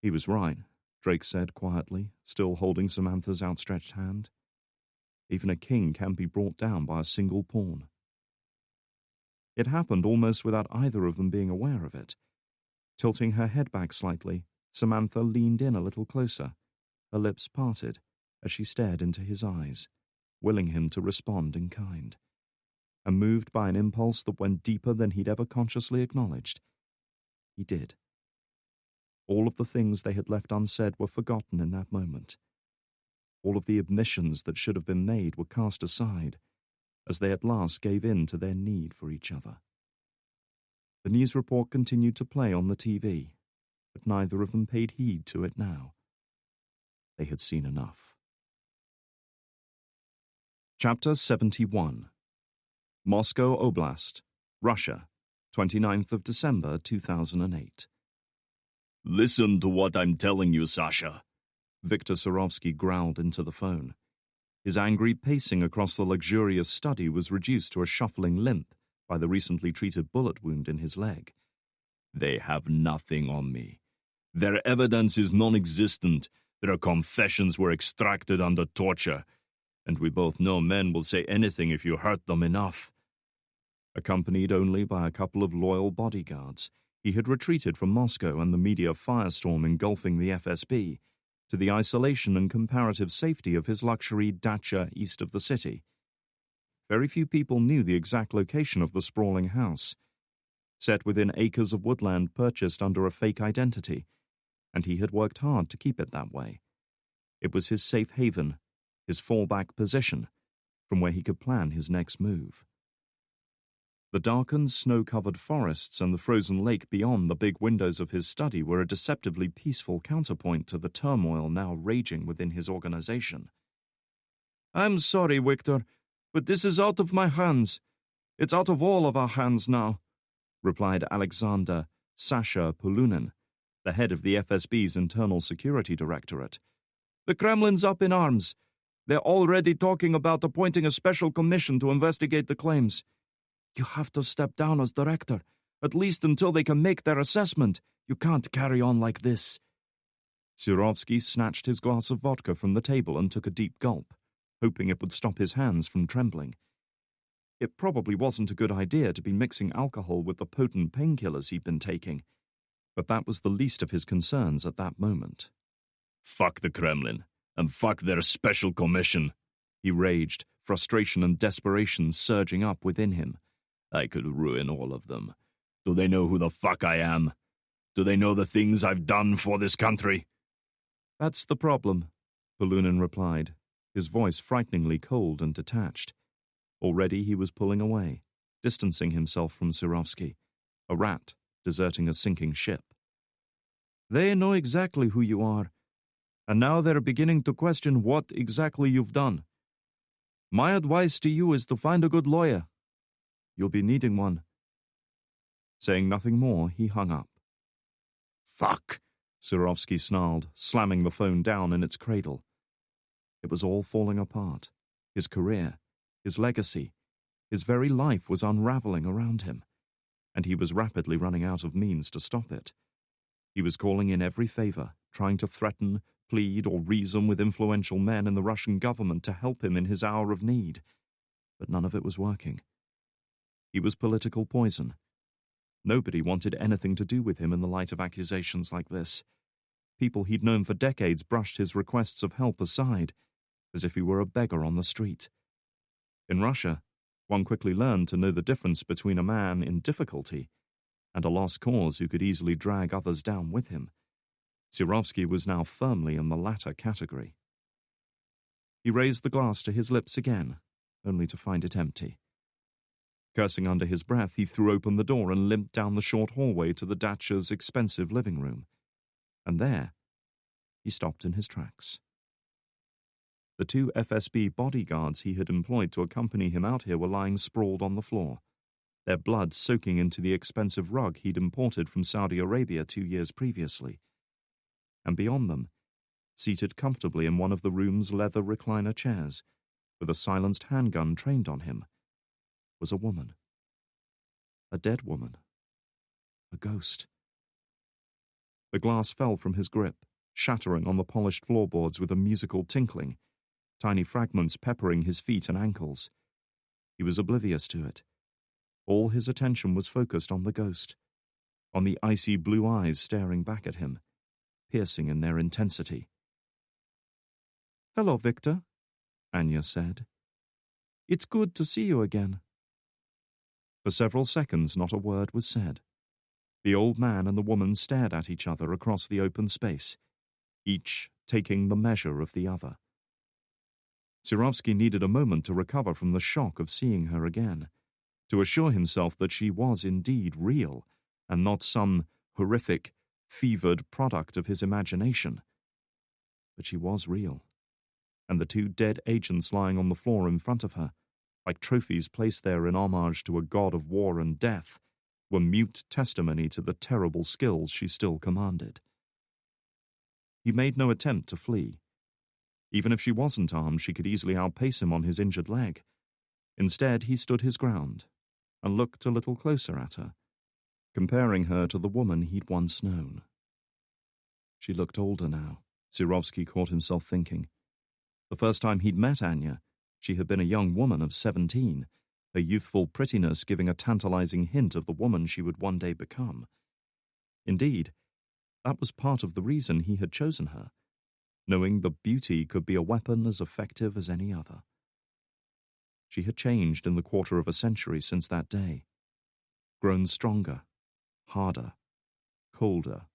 He was right, Drake said quietly, still holding Samantha's outstretched hand. Even a king can't be brought down by a single pawn. It happened almost without either of them being aware of it. Tilting her head back slightly, Samantha leaned in a little closer, her lips parted as she stared into his eyes, willing him to respond in kind. And moved by an impulse that went deeper than he'd ever consciously acknowledged, he did. All of the things they had left unsaid were forgotten in that moment. All of the admissions that should have been made were cast aside, as they at last gave in to their need for each other. The news report continued to play on the TV, but neither of them paid heed to it now. They had seen enough. Chapter 71. Moscow Oblast, Russia, 29th of December 2008. Listen to what I'm telling you, Sasha, Viktor Surovsky growled into the phone. His angry pacing across the luxurious study was reduced to a shuffling limp by the recently treated bullet wound in his leg. They have nothing on me. Their evidence is non-existent. Their confessions were extracted under torture, and we both know men will say anything if you hurt them enough. Accompanied only by a couple of loyal bodyguards, he had retreated from Moscow and the media firestorm engulfing the FSB to the isolation and comparative safety of his luxury dacha east of the city. Very few people knew the exact location of the sprawling house, set within acres of woodland purchased under a fake identity, and he had worked hard to keep it that way. It was his safe haven, his fallback position, from where he could plan his next move. The darkened, snow-covered forests and the frozen lake beyond the big windows of his study were a deceptively peaceful counterpoint to the turmoil now raging within his organization. "I'm sorry, Viktor, but this is out of my hands. It's out of all of our hands now," replied Alexander Sasha Polunin, the head of the FSB's Internal Security Directorate. "The Kremlin's up in arms. They're already talking about appointing a special commission to investigate the claims. You have to step down as director, at least until they can make their assessment. You can't carry on like this." Surovsky snatched his glass of vodka from the table and took a deep gulp, hoping it would stop his hands from trembling. It probably wasn't a good idea to be mixing alcohol with the potent painkillers he'd been taking, but that was the least of his concerns at that moment. Fuck the Kremlin, and fuck their special commission, he raged, frustration and desperation surging up within him. I could ruin all of them. Do they know who the fuck I am? Do they know the things I've done for this country? That's the problem, Polunin replied, his voice frighteningly cold and detached. Already he was pulling away, distancing himself from Surovsky, a rat deserting a sinking ship. They know exactly who you are, and now they're beginning to question what exactly you've done. My advice to you is to find a good lawyer. You'll be needing one. Saying nothing more, he hung up. Fuck, Surovsky snarled, slamming the phone down in its cradle. It was all falling apart. His career, his legacy, his very life was unraveling around him, and he was rapidly running out of means to stop it. He was calling in every favor, trying to threaten, plead, or reason with influential men in the Russian government to help him in his hour of need. But none of it was working. He was political poison. Nobody wanted anything to do with him in the light of accusations like this. People he'd known for decades brushed his requests of help aside, as if he were a beggar on the street. In Russia, one quickly learned to know the difference between a man in difficulty and a lost cause who could easily drag others down with him. Surovsky was now firmly in the latter category. He raised the glass to his lips again, only to find it empty. Cursing under his breath, he threw open the door and limped down the short hallway to the dacha's expensive living room. And there, he stopped in his tracks. The 2 FSB bodyguards he had employed to accompany him out here were lying sprawled on the floor, their blood soaking into the expensive rug he'd imported from Saudi Arabia 2 years previously. And beyond them, seated comfortably in one of the room's leather recliner chairs, with a silenced handgun trained on him, was a woman. A dead woman. A ghost. The glass fell from his grip, shattering on the polished floorboards with a musical tinkling, tiny fragments peppering his feet and ankles. He was oblivious to it. All his attention was focused on the ghost, on the icy blue eyes staring back at him, piercing in their intensity. "Hello, Victor," Anya said. "It's good to see you again." For several seconds not a word was said. The old man and the woman stared at each other across the open space, each taking the measure of the other. Surovsky needed a moment to recover from the shock of seeing her again, to assure himself that she was indeed real, and not some horrific, fevered product of his imagination. But she was real, and the 2 dead agents lying on the floor in front of her, like trophies placed there in homage to a god of war and death, were mute testimony to the terrible skills she still commanded. He made no attempt to flee. Even if she wasn't armed, she could easily outpace him on his injured leg. Instead, he stood his ground and looked a little closer at her, comparing her to the woman he'd once known. She looked older now, Surovsky caught himself thinking. The first time he'd met Anya, she had been a young woman of 17, her youthful prettiness giving a tantalizing hint of the woman she would one day become. Indeed, that was part of the reason he had chosen her, knowing the beauty could be a weapon as effective as any other. She had changed in the quarter of a century since that day, grown stronger, harder, colder.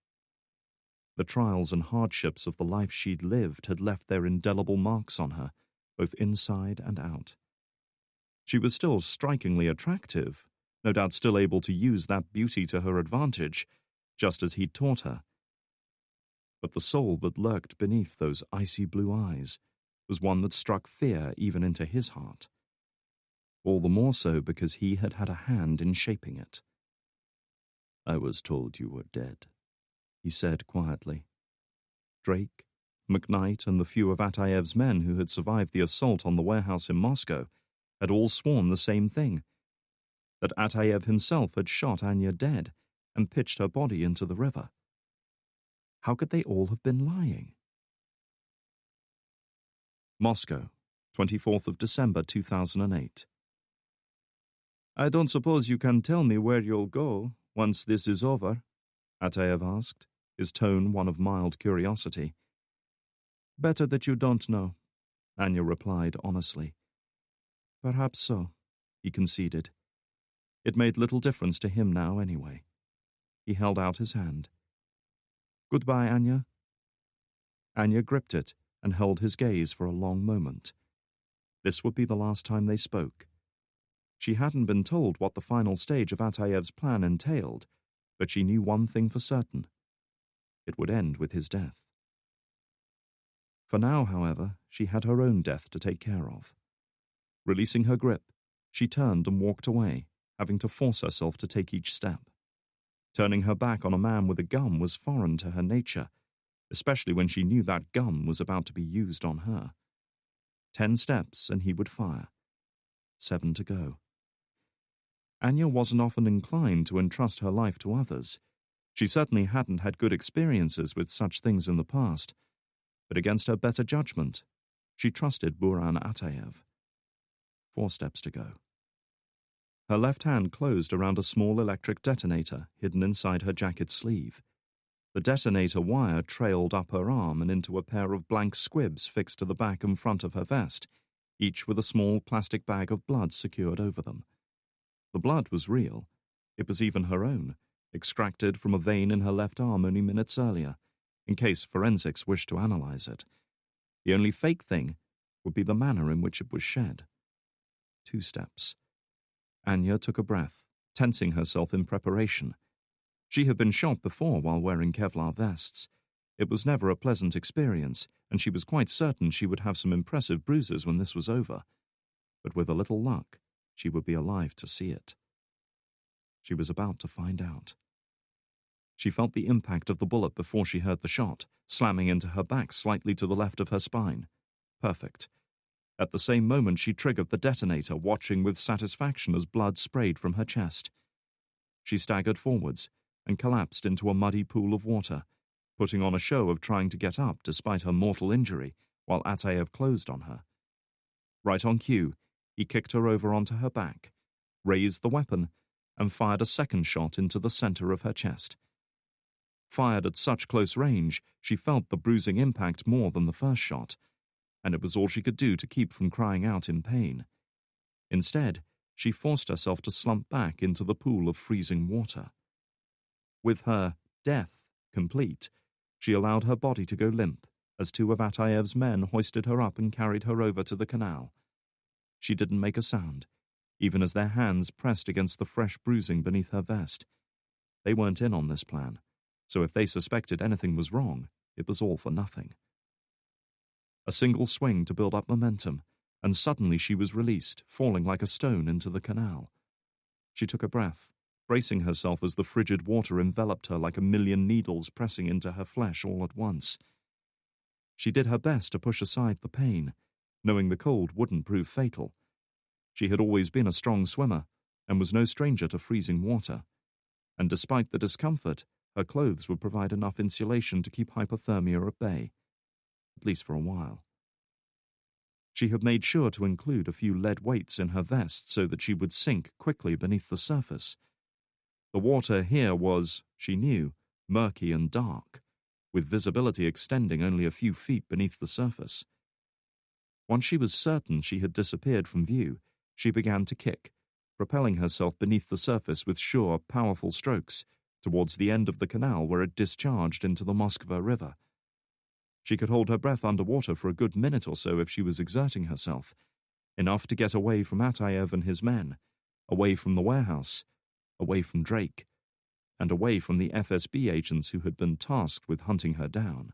The trials and hardships of the life she'd lived had left their indelible marks on her, both inside and out. She was still strikingly attractive, no doubt still able to use that beauty to her advantage, just as he'd taught her. But the soul that lurked beneath those icy blue eyes was one that struck fear even into his heart. All the more so because he had had a hand in shaping it. "I was told you were dead," he said quietly. Drake, McKnight, and the few of Atayev's men who had survived the assault on the warehouse in Moscow had all sworn the same thing, that Atayev himself had shot Anya dead and pitched her body into the river. How could they all have been lying? Moscow, 24th of December 2008. I don't suppose you can tell me where you'll go once this is over? Ataev asked, his tone one of mild curiosity. Better that you don't know, Anya replied honestly. Perhaps so, he conceded. It made little difference to him now anyway. He held out his hand. Goodbye, Anya. Anya gripped it and held his gaze for a long moment. This would be the last time they spoke. She hadn't been told what the final stage of Ataev's plan entailed, but she knew one thing for certain. It would end with his death. For now, however, she had her own death to take care of. Releasing her grip, she turned and walked away, having to force herself to take each step. Turning her back on a man with a gun was foreign to her nature, especially when she knew that gun was about to be used on her. 10 steps and he would fire. 7 to go. Anya wasn't often inclined to entrust her life to others. She certainly hadn't had good experiences with such things in the past, but against her better judgment, she trusted Buran Ataev. 4 steps to go. Her left hand closed around a small electric detonator hidden inside her jacket sleeve. The detonator wire trailed up her arm and into a pair of blank squibs fixed to the back and front of her vest, each with a small plastic bag of blood secured over them. The blood was real. It was even her own, extracted from a vein in her left arm only minutes earlier, in case forensics wished to analyze it. The only fake thing would be the manner in which it was shed. 2 steps. Anya took a breath, tensing herself in preparation. She had been shot before while wearing Kevlar vests. It was never a pleasant experience, and she was quite certain she would have some impressive bruises when this was over. But with a little luck, she would be alive to see it. She was about to find out. She felt the impact of the bullet before she heard the shot, slamming into her back slightly to the left of her spine. Perfect. At the same moment she triggered the detonator, watching with satisfaction as blood sprayed from her chest. She staggered forwards and collapsed into a muddy pool of water, putting on a show of trying to get up despite her mortal injury, while Ataev closed on her. Right on cue, he kicked her over onto her back, raised the weapon, and fired a second shot into the center of her chest. Fired at such close range, she felt the bruising impact more than the first shot, and it was all she could do to keep from crying out in pain. Instead, she forced herself to slump back into the pool of freezing water. With her death complete, she allowed her body to go limp as 2 of Ataev's men hoisted her up and carried her over to the canal. She didn't make a sound, even as their hands pressed against the fresh bruising beneath her vest. They weren't in on this plan, so if they suspected anything was wrong, it was all for nothing. A single swing to build up momentum, and suddenly she was released, falling like a stone into the canal. She took a breath, bracing herself as the frigid water enveloped her like a million needles pressing into her flesh all at once. She did her best to push aside the pain, knowing the cold wouldn't prove fatal. She had always been a strong swimmer, and was no stranger to freezing water, and despite the discomfort, her clothes would provide enough insulation to keep hypothermia at bay, at least for a while. She had made sure to include a few lead weights in her vest so that she would sink quickly beneath the surface. The water here was, she knew, murky and dark, with visibility extending only a few feet beneath the surface. Once she was certain she had disappeared from view, she began to kick, propelling herself beneath the surface with sure, powerful strokes towards the end of the canal where it discharged into the Moskva River. She could hold her breath underwater for a good minute or so if she was exerting herself, enough to get away from Ataev and his men, away from the warehouse, away from Drake, and away from the FSB agents who had been tasked with hunting her down.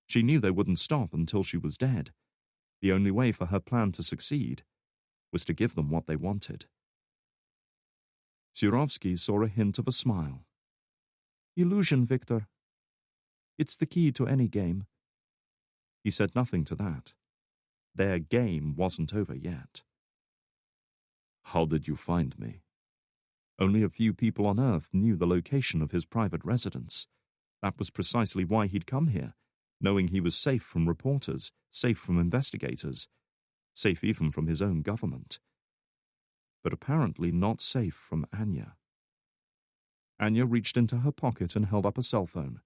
She knew they wouldn't stop until she was dead. The only way for her plan to succeed was to give them what they wanted. Surovsky saw a hint of a smile. Illusion, Victor. It's the key to any game. He said nothing to that. Their game wasn't over yet. How did you find me? Only a few people on Earth knew the location of his private residence. That was precisely why he'd come here, knowing he was safe from reporters, safe from investigators, safe even from his own government. but apparently not safe from Anya. Anya reached into her pocket and held up a cell phone.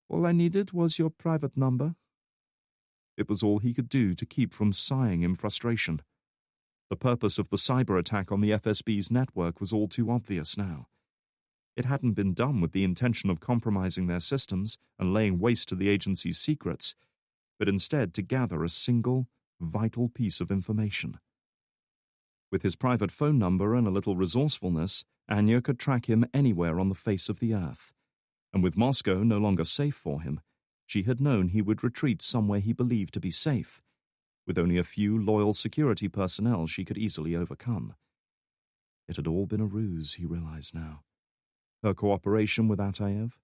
"All I needed was your private number." It was all he could do to keep from sighing in frustration. The purpose of the cyber attack on the FSB's network was all too obvious now. It hadn't been done with the intention of compromising their systems and laying waste to the agency's secrets, but instead to gather a single, vital piece of information. With his private phone number and a little resourcefulness, Anya could track him anywhere on the face of the earth. And with Moscow no longer safe for him, she had known he would retreat somewhere he believed to be safe, with only a few loyal security personnel she could easily overcome. It had all been a ruse, he realized now. Her cooperation with Ataev,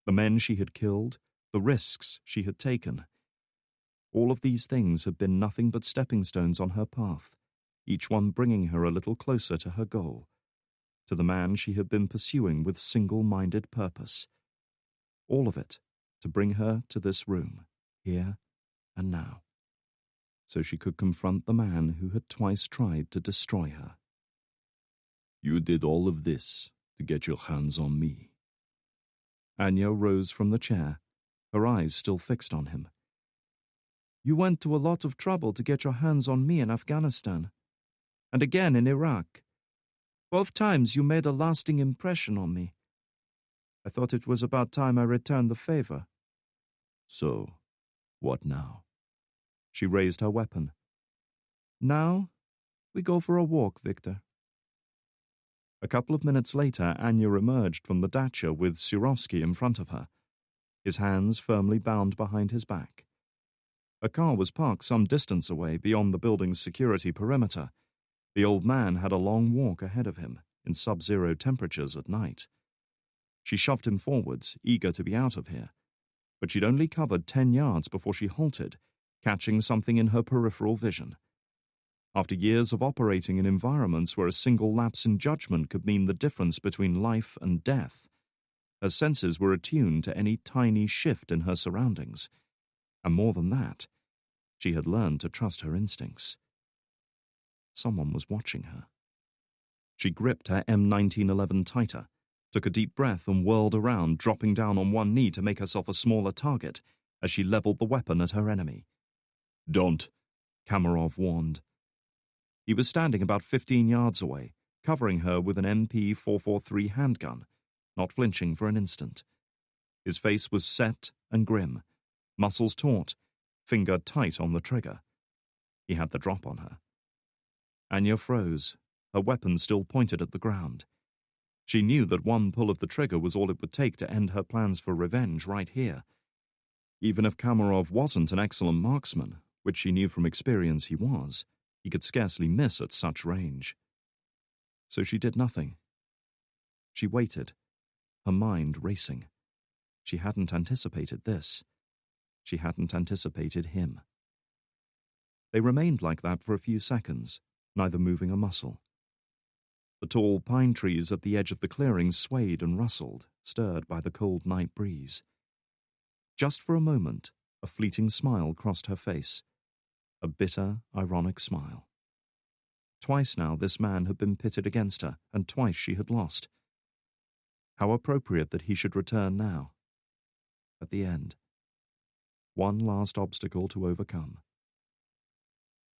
the men she had killed, the risks she had taken. All of these things had been nothing but stepping stones on her path, each one bringing her a little closer to her goal, to the man she had been pursuing with single-minded purpose. All of it to bring her to this room, here and now, so she could confront the man who had twice tried to destroy her. "You did all of this to get your hands on me." Anya rose from the chair, her eyes still fixed on him. "You went to a lot of trouble to get your hands on me in Afghanistan, and again in Iraq. Both times you made a lasting impression on me. I thought it was about time I returned the favor." "So, what now?" She raised her weapon. "Now, we go for a walk, Victor." A couple of minutes later, Anya emerged from the dacha with Surovsky in front of her, his hands firmly bound behind his back. A car was parked some distance away beyond the building's security perimeter. The old man had a long walk ahead of him, in sub-zero temperatures at night. She shoved him forwards, eager to be out of here, but she'd only covered 10 yards before she halted, catching something in her peripheral vision. After years of operating in environments where a single lapse in judgment could mean the difference between life and death, her senses were attuned to any tiny shift in her surroundings. And more than that, she had learned to trust her instincts. Someone was watching her. She gripped her M1911 tighter, took a deep breath and whirled around, dropping down on one knee to make herself a smaller target as she leveled the weapon at her enemy. "Don't," Kamarov warned. He was standing about 15 yards away, covering her with an MP-443 handgun, not flinching for an instant. His face was set and grim, muscles taut, finger tight on the trigger. He had the drop on her. Anya froze, her weapon still pointed at the ground. She knew that one pull of the trigger was all it would take to end her plans for revenge right here. Even if Kamarov wasn't an excellent marksman, which she knew from experience he was, he could scarcely miss at such range. So she did nothing. She waited, her mind racing. She hadn't anticipated this. She hadn't anticipated him. They remained like that for a few seconds, neither moving a muscle. The tall pine trees at the edge of the clearing swayed and rustled, stirred by the cold night breeze. Just for a moment, a fleeting smile crossed her face. A bitter, ironic smile. Twice now this man had been pitted against her, and twice she had lost. How appropriate that he should return now. At the end. One last obstacle to overcome.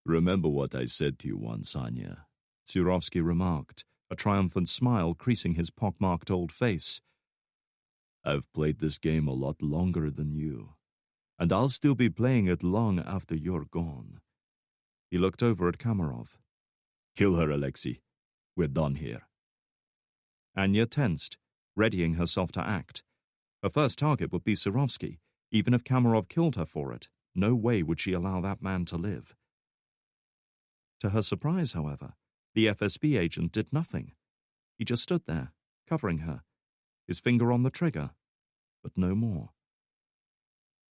"Remember what I said to you once, Anya," Surovsky remarked, a triumphant smile creasing his pockmarked old face. "I've played this game a lot longer than you, and I'll still be playing it long after you're gone." He looked over at Kamarov. "Kill her, Alexei. We're done here." Anya tensed, readying herself to act. Her first target would be Surovsky. Even if Kamarov killed her for it, no way would she allow that man to live. To her surprise, however, the FSB agent did nothing. He just stood there, covering her, his finger on the trigger, but no more.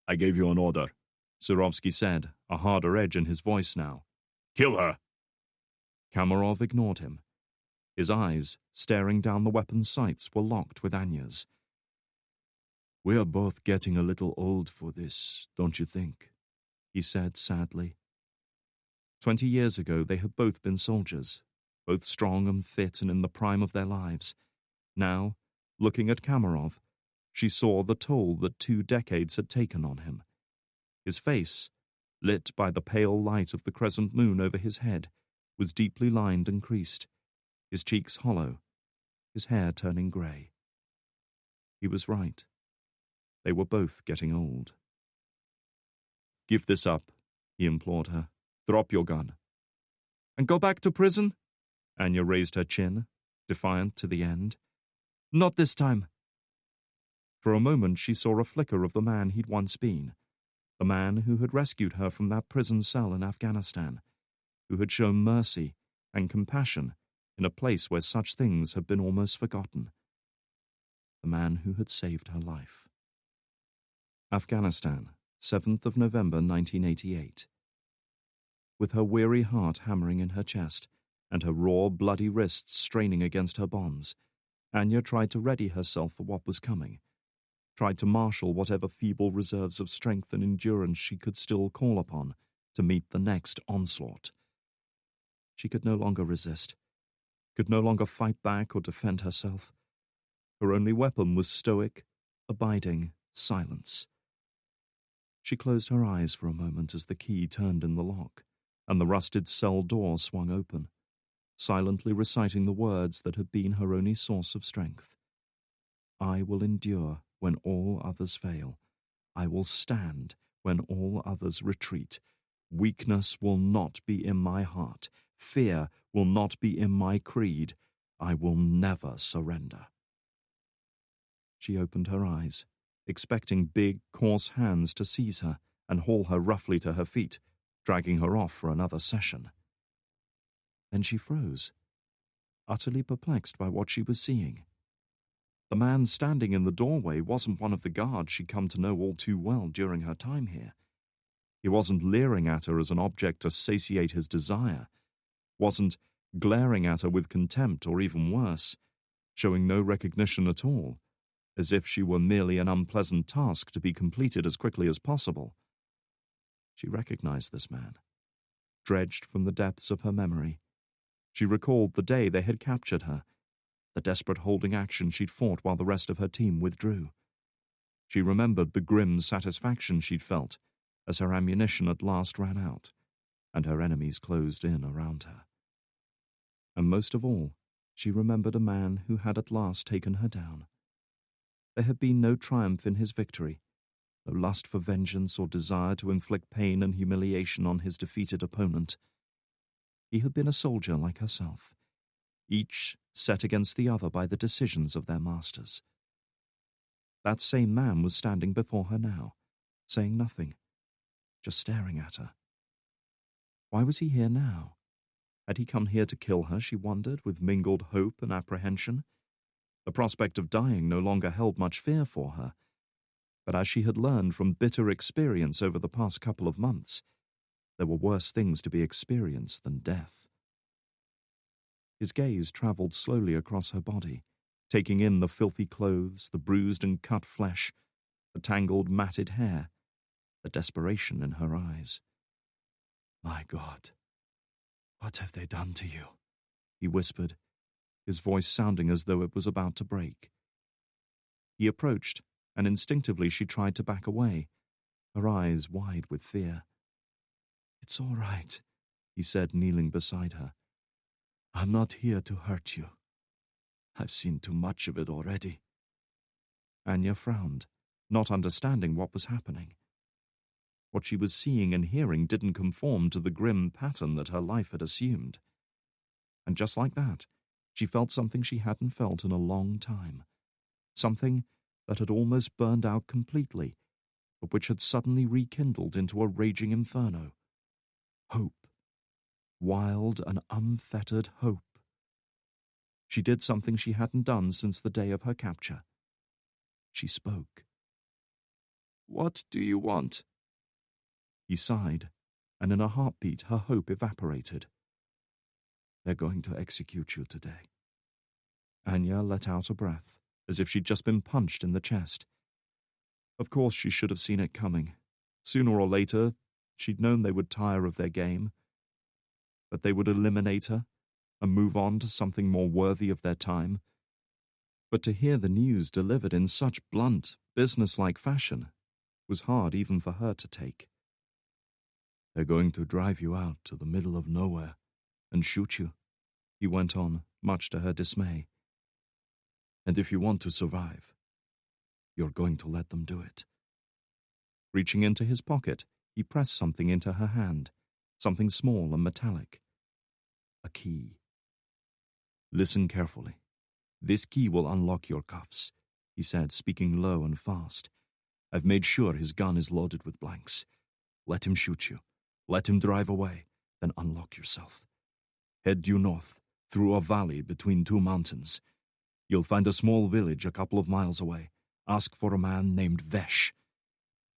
"I gave you an order," Surovsky said, a harder edge in his voice now. Kill her. Kamarov ignored him. His eyes, staring down the weapon's sights, were locked with Anya's. "We are both getting a little old for this, don't you think?" he said sadly. 20 years ago they had both been soldiers, both strong and fit and in the prime of their lives. Now, looking at Kamarov, she saw the toll that 2 decades had taken on him. His face, lit by the pale light of the crescent moon over his head, was deeply lined and creased, his cheeks hollow, his hair turning grey. He was right. They were both getting old. "Give this up," he implored her. "Drop your gun." "And go back to prison?" Anya raised her chin, defiant to the end. "Not this time." For a moment she saw a flicker of the man he'd once been, the man who had rescued her from that prison cell in Afghanistan, who had shown mercy and compassion in a place where such things had been almost forgotten. The man who had saved her life. Afghanistan, 7th of November 1988. With her weary heart hammering in her chest, and her raw, bloody wrists straining against her bonds, Anya tried to ready herself for what was coming, tried to marshal whatever feeble reserves of strength and endurance she could still call upon to meet the next onslaught. She could no longer resist, could no longer fight back or defend herself. Her only weapon was stoic, abiding silence. She closed her eyes for a moment as the key turned in the lock, and the rusted cell door swung open, silently reciting the words that had been her only source of strength. "I will endure when all others fail. I will stand when all others retreat. Weakness will not be in my heart. Fear will not be in my creed. I will never surrender." She opened her eyes, expecting big, coarse hands to seize her and haul her roughly to her feet, dragging her off for another session. Then she froze, utterly perplexed by what she was seeing. The man standing in the doorway wasn't one of the guards she'd come to know all too well during her time here. He wasn't leering at her as an object to satiate his desire, wasn't glaring at her with contempt or even worse, showing no recognition at all, as if she were merely an unpleasant task to be completed as quickly as possible. She recognized this man, dredged from the depths of her memory. She recalled the day they had captured her, the desperate holding action she'd fought while the rest of her team withdrew. She remembered the grim satisfaction she'd felt as her ammunition at last ran out, and her enemies closed in around her. And most of all, she remembered a man who had at last taken her down. There had been no triumph in his victory, no lust for vengeance or desire to inflict pain and humiliation on his defeated opponent. He had been a soldier like herself, each set against the other by the decisions of their masters. That same man was standing before her now, saying nothing, just staring at her. Why was he here now? Had he come here to kill her, she wondered, with mingled hope and apprehension? The prospect of dying no longer held much fear for her, but as she had learned from bitter experience over the past couple of months, there were worse things to be experienced than death. His gaze travelled slowly across her body, taking in the filthy clothes, the bruised and cut flesh, the tangled, matted hair, the desperation in her eyes. "My God, what have they done to you?" he whispered, his voice sounding as though it was about to break. He approached, and instinctively she tried to back away, her eyes wide with fear. "It's all right," he said, kneeling beside her. "I'm not here to hurt you. I've seen too much of it already." Anya frowned, not understanding what was happening. What she was seeing and hearing didn't conform to the grim pattern that her life had assumed. And just like that, she felt something she hadn't felt in a long time, something that had almost burned out completely, but which had suddenly rekindled into a raging inferno. Hope. Wild and unfettered hope. She did something she hadn't done since the day of her capture. She spoke. "What do you want?" He sighed, and in a heartbeat her hope evaporated. "They're going to execute you today." Anya let out a breath, as if she'd just been punched in the chest. Of course she should have seen it coming. Sooner or later, she'd known they would tire of their game. But they would eliminate her, and move on to something more worthy of their time. But to hear the news delivered in such blunt, businesslike fashion was hard even for her to take. "They're going to drive you out to the middle of nowhere and shoot you," he went on, much to her dismay. "And if you want to survive, you're going to let them do it." Reaching into his pocket, he pressed something into her hand, something small and metallic. A key. "Listen carefully. This key will unlock your cuffs," he said, speaking low and fast. "I've made sure his gun is loaded with blanks. Let him shoot you. Let him drive away, then unlock yourself. Head due north, through a valley between two mountains. You'll find a small village a couple of miles away. Ask for a man named Vesh.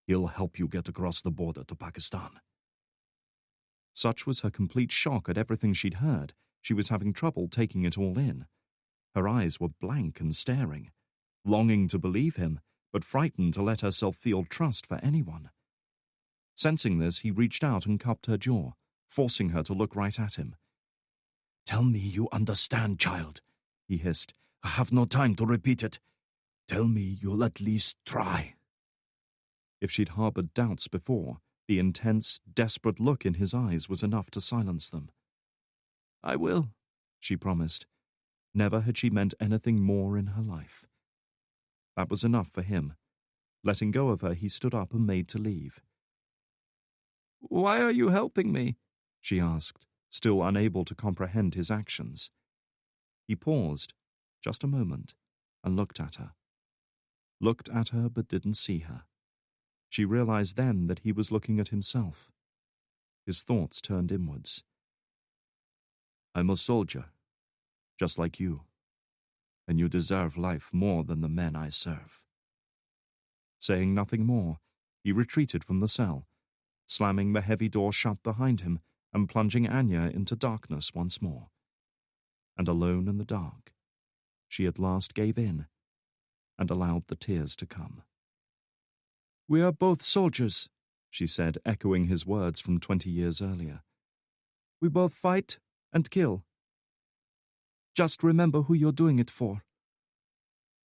He'll help you get across the border to Pakistan." Such was her complete shock at everything she'd heard, she was having trouble taking it all in. Her eyes were blank and staring, longing to believe him, but frightened to let herself feel trust for anyone. Sensing this, he reached out and cupped her jaw, forcing her to look right at him. "Tell me you understand, child," he hissed. "I have no time to repeat it. Tell me you'll at least try." If she'd harbored doubts before, the intense, desperate look in his eyes was enough to silence them. "I will," she promised. Never had she meant anything more in her life. That was enough for him. Letting go of her, he stood up and made to leave. "Why are you helping me?" she asked, still unable to comprehend his actions. He paused, just a moment, and looked at her. Looked at her but didn't see her. She realized then that he was looking at himself. His thoughts turned inwards. "I'm a soldier, just like you, and you deserve life more than the men I serve." Saying nothing more, he retreated from the cell, slamming the heavy door shut behind him and plunging Anya into darkness once more. And alone in the dark, she at last gave in and allowed the tears to come. "We are both soldiers," she said, echoing his words from 20 years earlier. "We both fight and kill. Just remember who you're doing it for."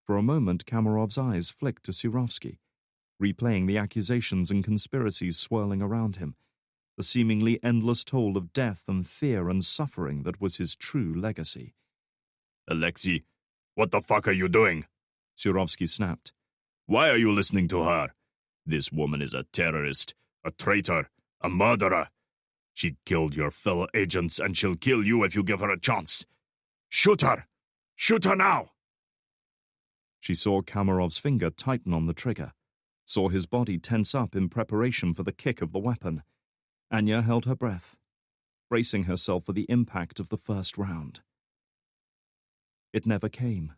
For a moment, Kamarov's eyes flicked to Surovsky, replaying the accusations and conspiracies swirling around him, the seemingly endless toll of death and fear and suffering that was his true legacy. "Alexei, what the fuck are you doing?" Surovsky snapped. "Why are you listening to her? This woman is a terrorist, a traitor, a murderer. She killed your fellow agents, and she'll kill you if you give her a chance. Shoot her! Shoot her now!" She saw Kamarov's finger tighten on the trigger, saw his body tense up in preparation for the kick of the weapon. Anya held her breath, bracing herself for the impact of the first round. It never came.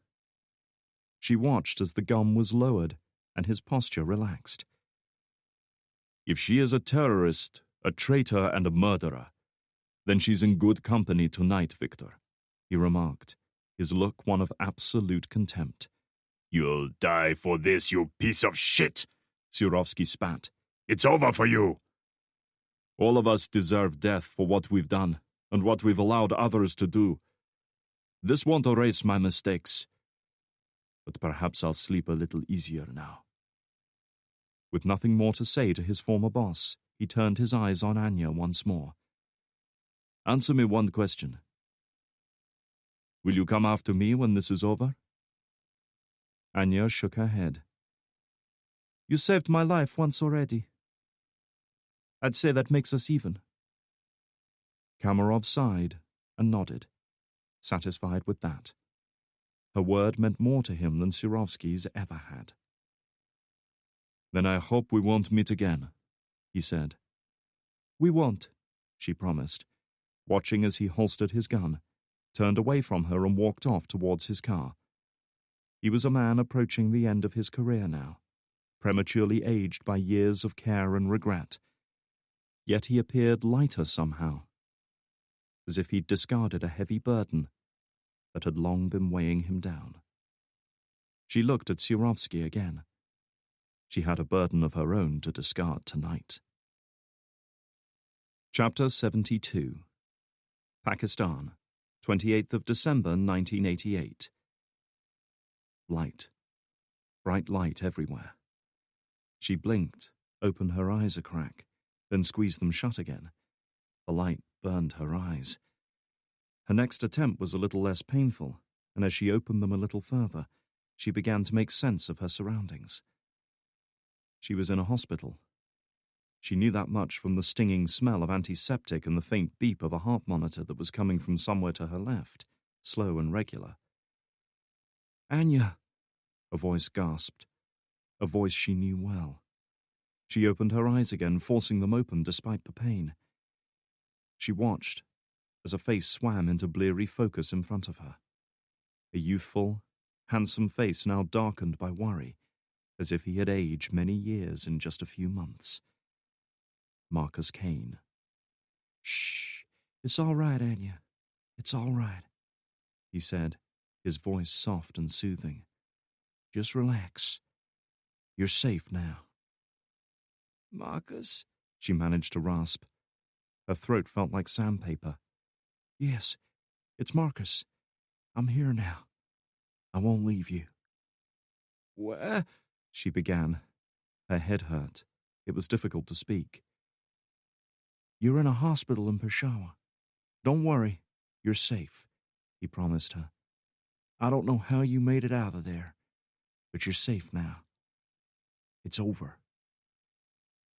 She watched as the gun was lowered and his posture relaxed. "If she is a terrorist, a traitor, and a murderer, then she's in good company tonight, Victor," he remarked, his look one of absolute contempt. "You'll die for this, you piece of shit!" Surovsky spat. "It's over for you!" "All of us deserve death for what we've done and what we've allowed others to do. This won't erase my mistakes, but perhaps I'll sleep a little easier now." With nothing more to say to his former boss, he turned his eyes on Anya once more. "Answer me one question. Will you come after me when this is over?" Anya shook her head. "You saved my life once already. I'd say that makes us even." Kamarov sighed and nodded, satisfied with that. Her word meant more to him than Surovsky's ever had. "Then I hope we won't meet again," he said. "We won't," she promised, watching as he holstered his gun, turned away from her and walked off towards his car. He was a man approaching the end of his career now, prematurely aged by years of care and regret. Yet he appeared lighter somehow, as if he'd discarded a heavy burden that had long been weighing him down. She looked at Surovsky again. She had a burden of her own to discard tonight. Chapter 72. Pakistan, 28th of December, 1988. Light. Bright light everywhere. She blinked, opened her eyes a crack, then squeezed them shut again. The light burned her eyes. Her next attempt was a little less painful, and as she opened them a little further, she began to make sense of her surroundings. She was in a hospital. She knew that much from the stinging smell of antiseptic and the faint beep of a heart monitor that was coming from somewhere to her left, slow and regular. "Anya," a voice gasped, a voice she knew well. She opened her eyes again, forcing them open despite the pain. She watched as a face swam into bleary focus in front of her. A youthful, handsome face now darkened by worry, as if he had aged many years in just a few months. Marcus Kane. "Shh, it's all right, Anya. It's all right," he said, his voice soft and soothing. "Just relax. You're safe now." "Marcus," she managed to rasp. Her throat felt like sandpaper. "Yes, it's Marcus. I'm here now. I won't leave you." "Where?" she began. Her head hurt. It was difficult to speak. "You're in a hospital in Peshawar. Don't worry, you're safe," he promised her. "I don't know how you made it out of there, but you're safe now. It's over."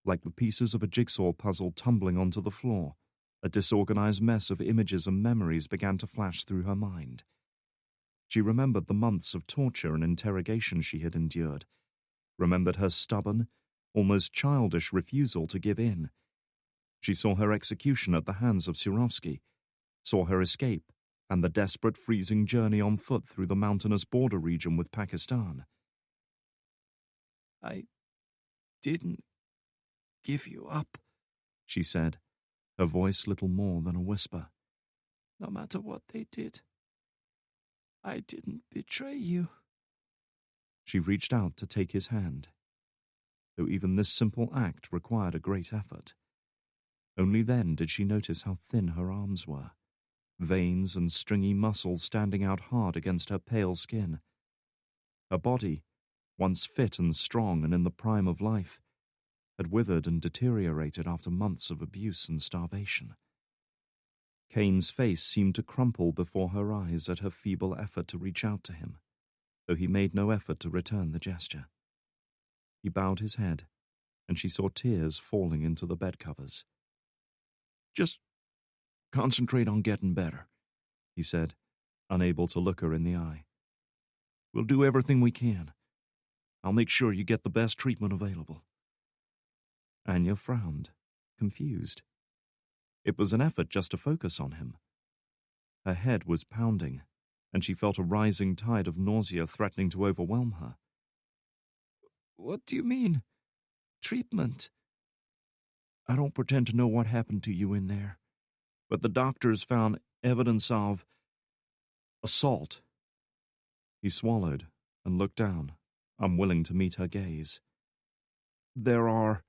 Like the pieces of a jigsaw puzzle tumbling onto the floor, a disorganized mess of images and memories began to flash through her mind. She remembered the months of torture and interrogation she had endured, remembered her stubborn, almost childish refusal to give in. She saw her execution at the hands of Surovsky, saw her escape, and the desperate freezing journey on foot through the mountainous border region with Pakistan. "I didn't give you up," she said, her voice little more than a whisper. "No matter what they did, I didn't betray you." She reached out to take his hand, though even this simple act required a great effort. Only then did she notice how thin her arms were, veins and stringy muscles standing out hard against her pale skin. Her body, once fit and strong and in the prime of life, had withered and deteriorated after months of abuse and starvation. Kane's face seemed to crumple before her eyes at her feeble effort to reach out to him, though he made no effort to return the gesture. He bowed his head, and she saw tears falling into the bed covers. "Just concentrate on getting better," he said, unable to look her in the eye. "We'll do everything we can. I'll make sure you get the best treatment available." Anya frowned, confused. It was an effort just to focus on him. Her head was pounding, and she felt a rising tide of nausea threatening to overwhelm her. "What do you mean? Treatment?" "I don't pretend to know what happened to you in there, but the doctors found evidence of assault." He swallowed and looked down, unwilling to meet her gaze. "There are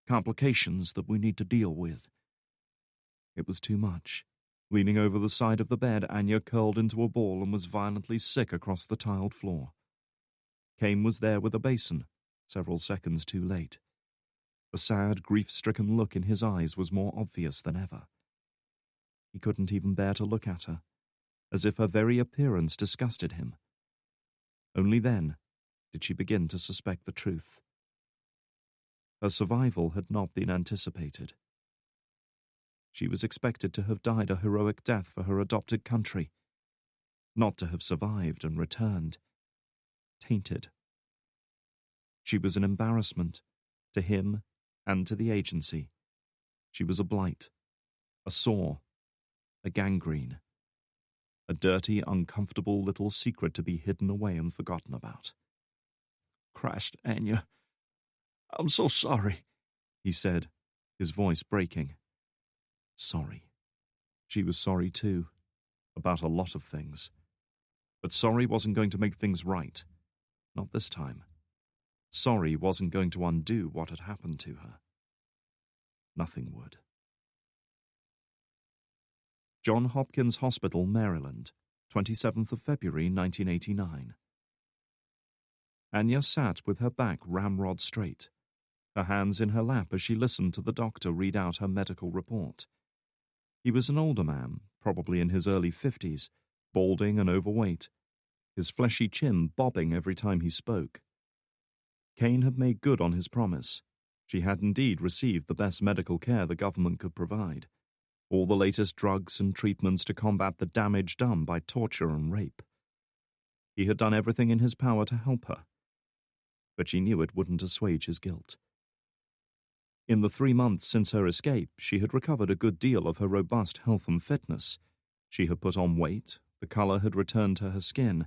complications that we need to deal with." It was too much. Leaning over the side of the bed, Anya curled into a ball and was violently sick across the tiled floor. Kane was there with a basin, several seconds too late. The sad, grief-stricken look in his eyes was more obvious than ever. He couldn't even bear to look at her, as if her very appearance disgusted him. Only then did she begin to suspect the truth. Her survival had not been anticipated. She was expected to have died a heroic death for her adopted country, not to have survived and returned, tainted. She was an embarrassment to him and to the agency. She was a blight, a sore, a gangrene, a dirty, uncomfortable little secret to be hidden away and forgotten about. "Christ, Anya, I'm so sorry," he said, his voice breaking. Sorry. She was sorry too, about a lot of things. But sorry wasn't going to make things right. Not this time. Sorry wasn't going to undo what had happened to her. Nothing would. John Hopkins Hospital, Maryland, 27th of February 1989. Anya sat with her back ramrod straight, her hands in her lap as she listened to the doctor read out her medical report. He was an older man, probably in his early 50s, balding and overweight, his fleshy chin bobbing every time he spoke. Kane had made good on his promise. She had indeed received the best medical care the government could provide, all the latest drugs and treatments to combat the damage done by torture and rape. He had done everything in his power to help her, but she knew it wouldn't assuage his guilt. In the 3 months since her escape, she had recovered a good deal of her robust health and fitness. She had put on weight, the colour had returned to her skin,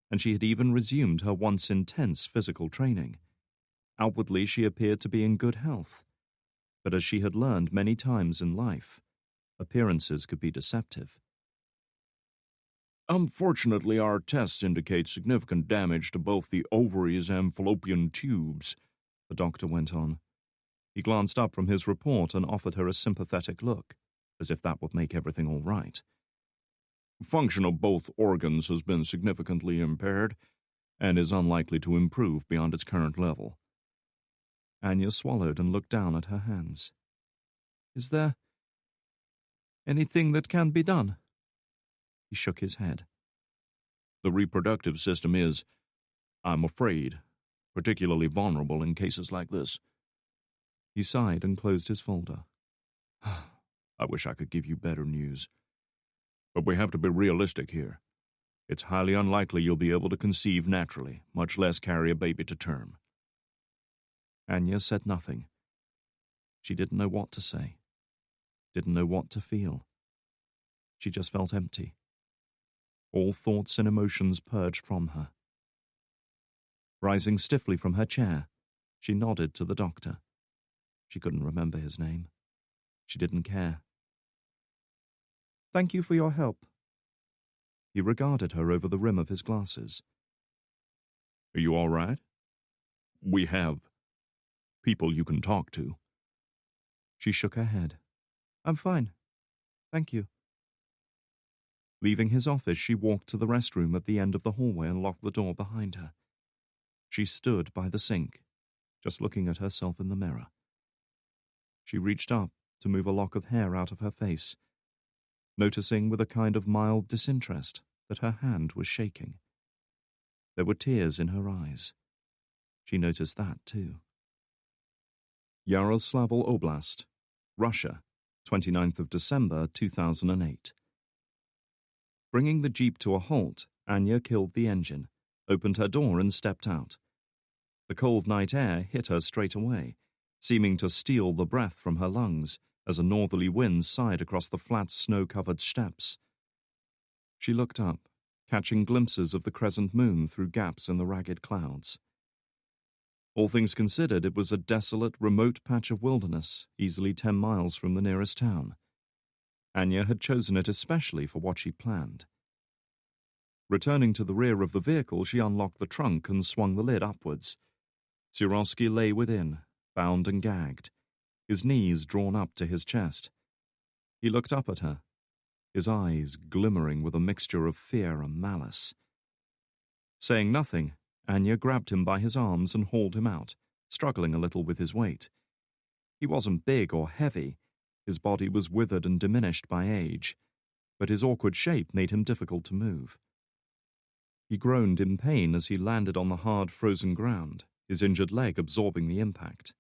and she had even resumed her once intense physical training. Outwardly, she appeared to be in good health. But as she had learned many times in life, appearances could be deceptive. Unfortunately, our tests indicate significant damage to both the ovaries and fallopian tubes, the doctor went on. He glanced up from his report and offered her a sympathetic look, as if that would make everything all right. Function of both organs has been significantly impaired and is unlikely to improve beyond its current level. Anya swallowed and looked down at her hands. Is there anything that can be done? He shook his head. The reproductive system is, I'm afraid, particularly vulnerable in cases like this. He sighed and closed his folder. I wish I could give you better news. But we have to be realistic here. It's highly unlikely you'll be able to conceive naturally, much less carry a baby to term. Anya said nothing. She didn't know what to say, didn't know what to feel. She just felt empty. All thoughts and emotions purged from her. Rising stiffly from her chair, she nodded to the doctor. She couldn't remember his name. She didn't care. Thank you for your help. He regarded her over the rim of his glasses. Are you all right? We have people you can talk to. She shook her head. I'm fine. Thank you. Leaving his office, she walked to the restroom at the end of the hallway and locked the door behind her. She stood by the sink, just looking at herself in the mirror. She reached up to move a lock of hair out of her face, noticing with a kind of mild disinterest that her hand was shaking. There were tears in her eyes. She noticed that too. Yaroslavl Oblast, Russia, 29th of December 2008. Bringing the jeep to a halt, Anya killed the engine, opened her door and stepped out. The cold night air hit her straight away, seeming to steal the breath from her lungs as a northerly wind sighed across the flat snow-covered steppes. She looked up, catching glimpses of the crescent moon through gaps in the ragged clouds. All things considered, it was a desolate, remote patch of wilderness, easily 10 miles from the nearest town. Anya had chosen it especially for what she planned. Returning to the rear of the vehicle, she unlocked the trunk and swung the lid upwards. Zurovsky lay within, bound and gagged, his knees drawn up to his chest. He looked up at her, his eyes glimmering with a mixture of fear and malice. Saying nothing, Anya grabbed him by his arms and hauled him out, struggling a little with his weight. He wasn't big or heavy. His body was withered and diminished by age, but his awkward shape made him difficult to move. He groaned in pain as he landed on the hard, frozen ground, his injured leg absorbing the impact.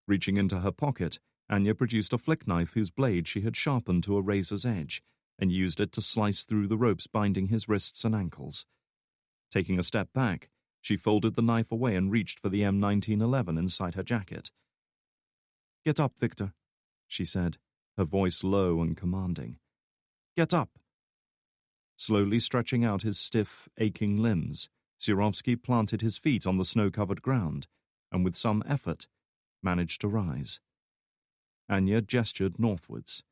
Reaching into her pocket, Anya produced a flick knife whose blade she had sharpened to a razor's edge and used it to slice through the ropes binding his wrists and ankles. Taking a step back, she folded the knife away and reached for the M1911 inside her jacket. "Get up, Victor," she said, her voice low and commanding. "Get up." Slowly stretching out his stiff, aching limbs, Zurovsky planted his feet on the snow-covered ground and with some effort managed to rise. Anya gestured northwards.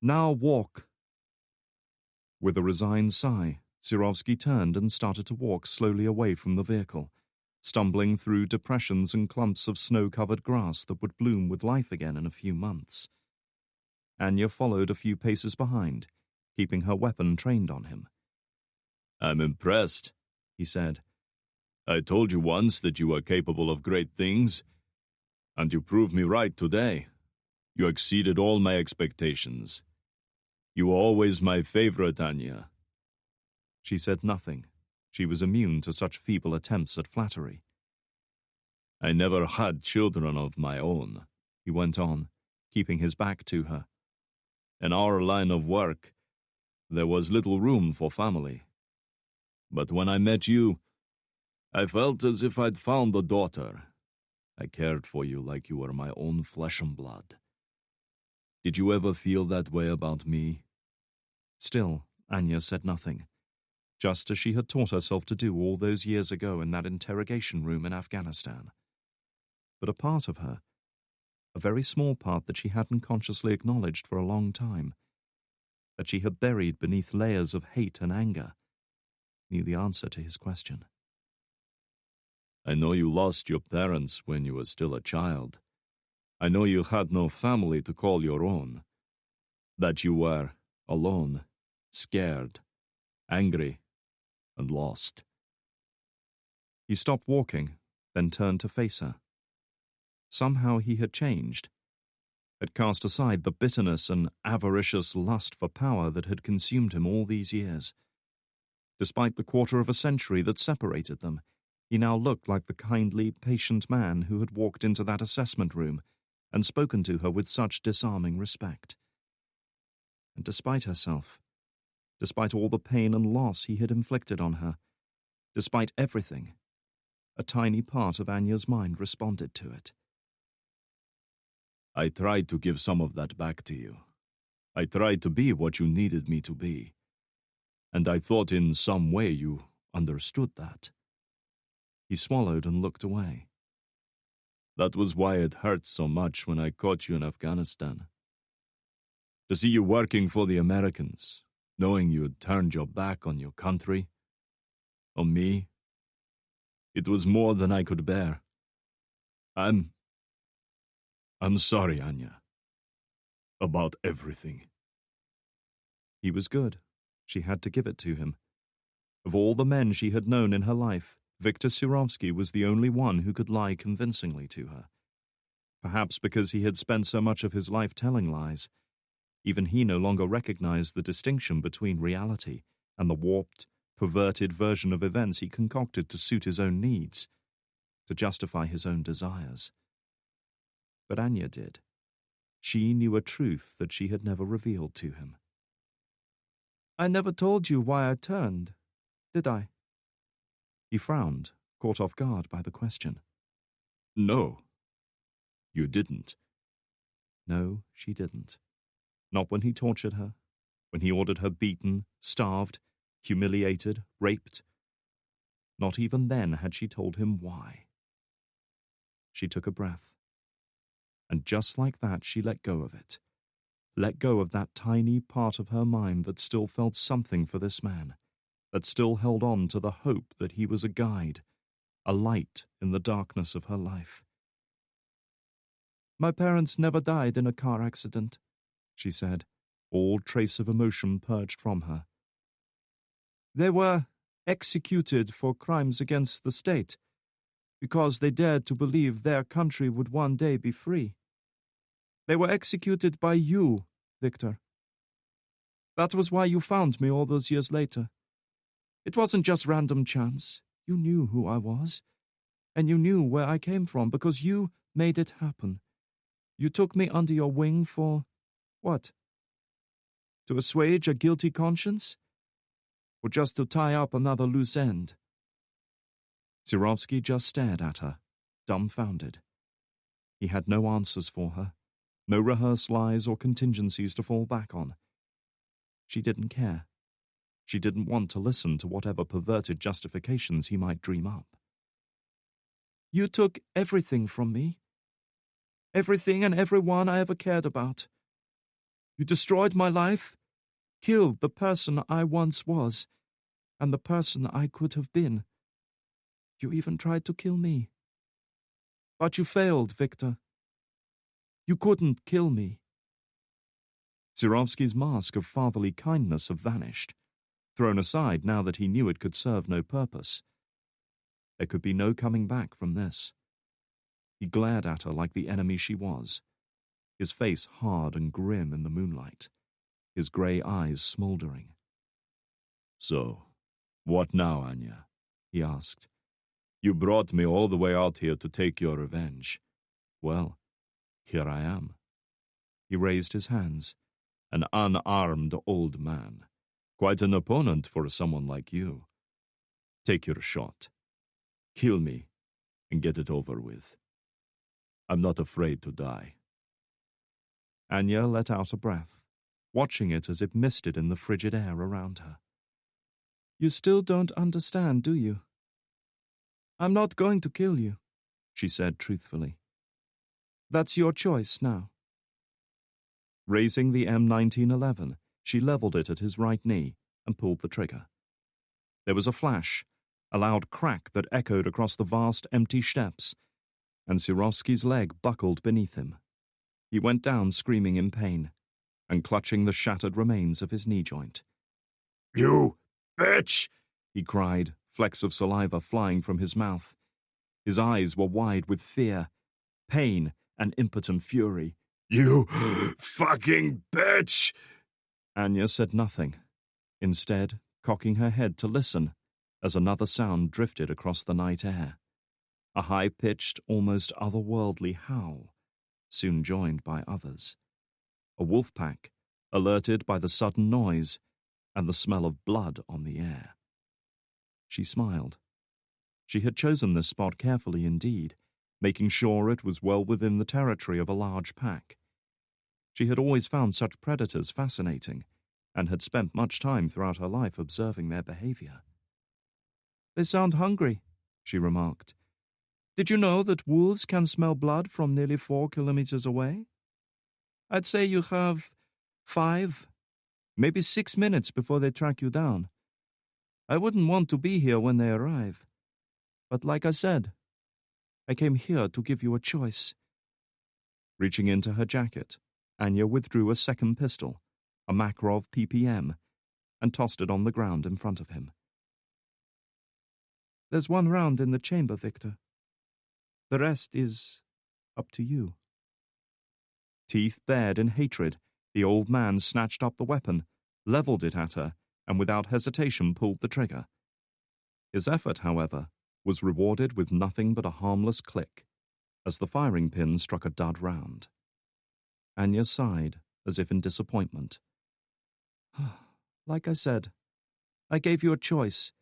"Now walk." With a resigned sigh, Zurovsky turned and started to walk slowly away from the vehicle, stumbling through depressions and clumps of snow-covered grass that would bloom with life again in a few months. Anya followed a few paces behind, keeping her weapon trained on him. I'm impressed, he said. I told you once that you were capable of great things, and you proved me right today. You exceeded all my expectations. You were always my favorite, Anya. She said nothing. She was immune to such feeble attempts at flattery. I never had children of my own, he went on, keeping his back to her. In our line of work, there was little room for family. But when I met you, I felt as if I'd found a daughter. I cared for you like you were my own flesh and blood. Did you ever feel that way about me? Still, Anya said nothing, just as she had taught herself to do all those years ago in that interrogation room in Afghanistan. But a part of her, a very small part that she hadn't consciously acknowledged for a long time, that she had buried beneath layers of hate and anger, knew the answer to his question. I know you lost your parents when you were still a child. I know you had no family to call your own. That you were alone, scared, angry, and lost. He stopped walking, then turned to face her. Somehow he had changed, had cast aside the bitterness and avaricious lust for power that had consumed him all these years. Despite the quarter of a century that separated them, he now looked like the kindly, patient man who had walked into that assessment room and spoken to her with such disarming respect. And despite herself, despite all the pain and loss he had inflicted on her, despite everything, a tiny part of Anya's mind responded to it. I tried to give some of that back to you. I tried to be what you needed me to be. And I thought in some way you understood that. He swallowed and looked away. That was why it hurt so much when I caught you in Afghanistan. To see you working for the Americans, knowing you had turned your back on your country, on me, it was more than I could bear. I'm sorry, Anya. About everything. He was good. She had to give it to him. Of all the men she had known in her life, Viktor Surovsky was the only one who could lie convincingly to her. Perhaps because he had spent so much of his life telling lies, even he no longer recognized the distinction between reality and the warped, perverted version of events he concocted to suit his own needs, to justify his own desires. But Anya did. She knew a truth that she had never revealed to him. I never told you why I turned, did I? He frowned, caught off guard by the question. No, you didn't. No, she didn't. Not when he tortured her, when he ordered her beaten, starved, humiliated, raped. Not even then had she told him why. She took a breath. And just like that, she let go of it. Let go of that tiny part of her mind that still felt something for this man, that still held on to the hope that he was a guide, a light in the darkness of her life. My parents never died in a car accident, she said, all trace of emotion purged from her. They were executed for crimes against the state, because they dared to believe their country would one day be free. They were executed by you, Victor. That was why you found me all those years later. It wasn't just random chance. You knew who I was, and you knew where I came from because you made it happen. You took me under your wing for what? To assuage a guilty conscience? Or just to tie up another loose end? Surovsky just stared at her, dumbfounded. He had no answers for her, no rehearsed lies or contingencies to fall back on. She didn't care. She didn't want to listen to whatever perverted justifications he might dream up. You took everything from me. Everything and everyone I ever cared about. You destroyed my life, killed the person I once was, and the person I could have been. You even tried to kill me. But you failed, Victor. You couldn't kill me. Zirovsky's mask of fatherly kindness had vanished, thrown aside now that he knew it could serve no purpose. There could be no coming back from this. He glared at her like the enemy she was, his face hard and grim in the moonlight, his grey eyes smouldering. "So, what now, Anya?" he asked. "You brought me all the way out here to take your revenge. Well, here I am." He raised his hands. "An unarmed old man. Quite an opponent for someone like you. Take your shot. Kill me, and get it over with. I'm not afraid to die." Anya let out a breath, watching it as it misted in the frigid air around her. "You still don't understand, do you? I'm not going to kill you," she said truthfully. "That's your choice now." Raising the M1911, she leveled it at his right knee and pulled the trigger. There was a flash, a loud crack that echoed across the vast empty steppes, and Zirovsky's leg buckled beneath him. He went down screaming in pain and clutching the shattered remains of his knee joint. "You bitch!" he cried, flecks of saliva flying from his mouth. His eyes were wide with fear, pain, and impotent fury. "You fucking bitch!" Anya said nothing, instead cocking her head to listen as another sound drifted across the night air. A high-pitched, almost otherworldly howl, soon joined by others. A wolf pack, alerted by the sudden noise and the smell of blood on the air. She smiled. She had chosen this spot carefully indeed, making sure it was well within the territory of a large pack. She had always found such predators fascinating, and had spent much time throughout her life observing their behavior. "They sound hungry," she remarked. "Did you know that wolves can smell blood from nearly 4 kilometers away? I'd say you have 5, maybe 6 minutes before they track you down. I wouldn't want to be here when they arrive. But like I said, I came here to give you a choice." Reaching into her jacket, Anya withdrew a second pistol, a Makarov PPM, and tossed it on the ground in front of him. "There's 1 round in the chamber, Victor. The rest is up to you." Teeth bared in hatred, the old man snatched up the weapon, leveled it at her, and without hesitation pulled the trigger. His effort, however, was rewarded with nothing but a harmless click, as the firing pin struck a dud round. Anya sighed, as if in disappointment. "Like I said, I gave you a choice.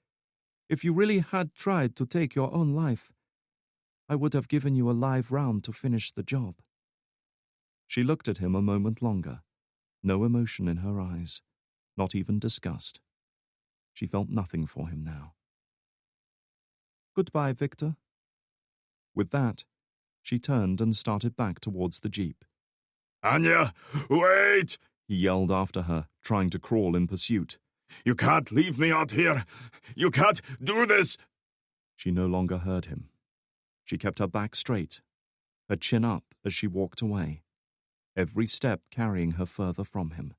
If you really had tried to take your own life, I would have given you a live round to finish the job." She looked at him a moment longer, no emotion in her eyes, not even disgust. She felt nothing for him now. "Goodbye, Victor." With that, she turned and started back towards the jeep. "Anya, wait!" he yelled after her, trying to crawl in pursuit. "You can't leave me out here! You can't do this!" She no longer heard him. She kept her back straight, her chin up as she walked away, every step carrying her further from him.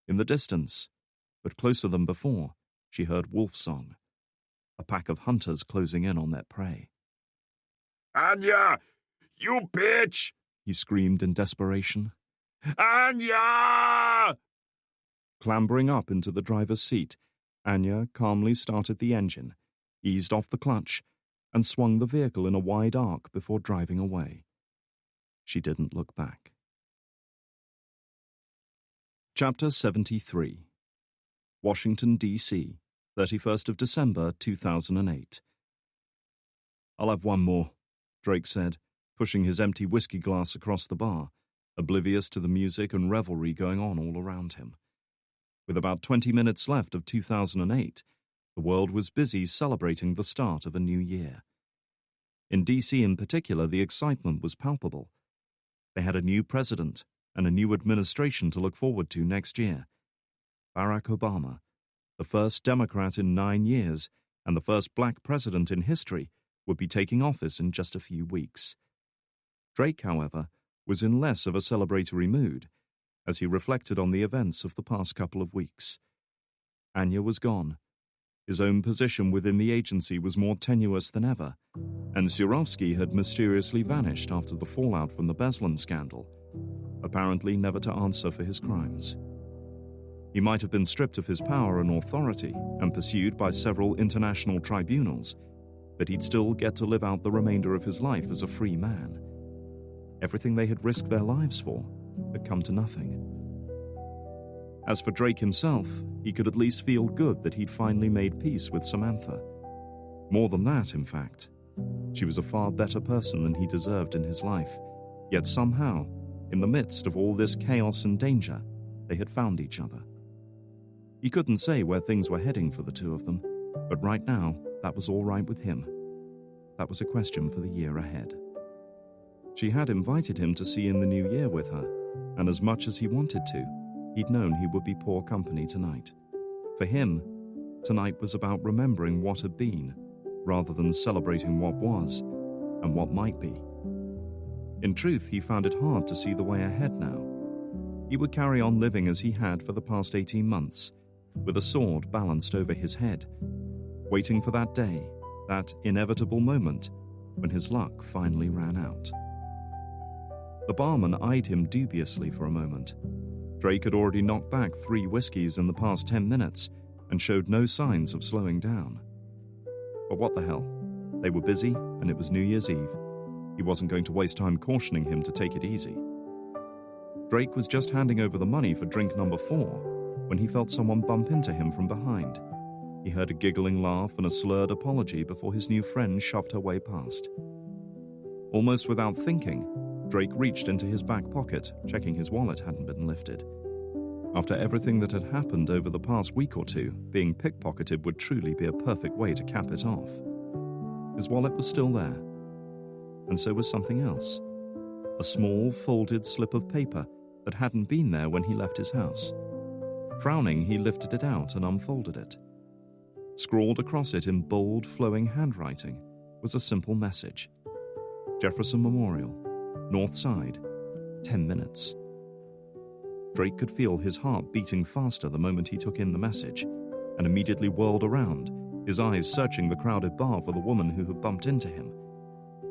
In the distance, but closer than before, she heard wolf song, a pack of hunters closing in on their prey. "Anya! You bitch!" he screamed in desperation. "Anya!" Clambering up into the driver's seat, Anya calmly started the engine, eased off the clutch, and swung the vehicle in a wide arc before driving away. She didn't look back. Chapter 73. Washington, D.C., 31st of December, 2008. "I'll have one more," Drake said, pushing his empty whiskey glass across the bar, oblivious to the music and revelry going on all around him. With about 20 minutes left of 2008, the world was busy celebrating the start of a new year. In D.C. in particular, the excitement was palpable. They had a new president and a new administration to look forward to next year. Barack Obama, the first Democrat in 9 years and the first black president in history, would be taking office in just a few weeks. Drake, however, was in less of a celebratory mood. as he reflected on the events of the past couple of weeks. Anya was gone. His own position within the agency was more tenuous than ever, and Surovsky had mysteriously vanished after the fallout from the Beslan scandal, apparently never to answer for his crimes. He might have been stripped of his power and authority and pursued by several international tribunals, but he'd still get to live out the remainder of his life as a free man. Everything they had risked their lives for had come to nothing. As for Drake himself, he could at least feel good that he'd finally made peace with Samantha. More than that, in fact. She was a far better person than he deserved in his life, yet somehow, in the midst of all this chaos and danger, they had found each other. He couldn't say where things were heading for the two of them, but right now, that was all right with him. That was a question for the year ahead. She had invited him to see in the new year with her, and as much as he wanted to, he'd known he would be poor company tonight. For him, tonight was about remembering what had been, rather than celebrating what was, and what might be. In truth, he found it hard to see the way ahead now. He would carry on living as he had for the past 18 months, with a sword balanced over his head, waiting for that day, that inevitable moment, when his luck finally ran out. The barman eyed him dubiously for a moment. Drake had already knocked back 3 whiskeys in the past 10 minutes and showed no signs of slowing down. But what the hell? They were busy, and it was New Year's Eve. He wasn't going to waste time cautioning him to take it easy. Drake was just handing over the money for drink number 4 when he felt someone bump into him from behind. He heard a giggling laugh and a slurred apology before his new friend shoved her way past. Almost without thinking, Drake reached into his back pocket, checking his wallet hadn't been lifted. After everything that had happened over the past week or two, being pickpocketed would truly be a perfect way to cap it off. His wallet was still there, and so was something else. A small, folded slip of paper that hadn't been there when he left his house. Frowning, he lifted it out and unfolded it. Scrawled across it in bold, flowing handwriting was a simple message. Jefferson Memorial, North Side, 10 minutes. Drake could feel his heart beating faster the moment he took in the message, and immediately whirled around, his eyes searching the crowded bar for the woman who had bumped into him.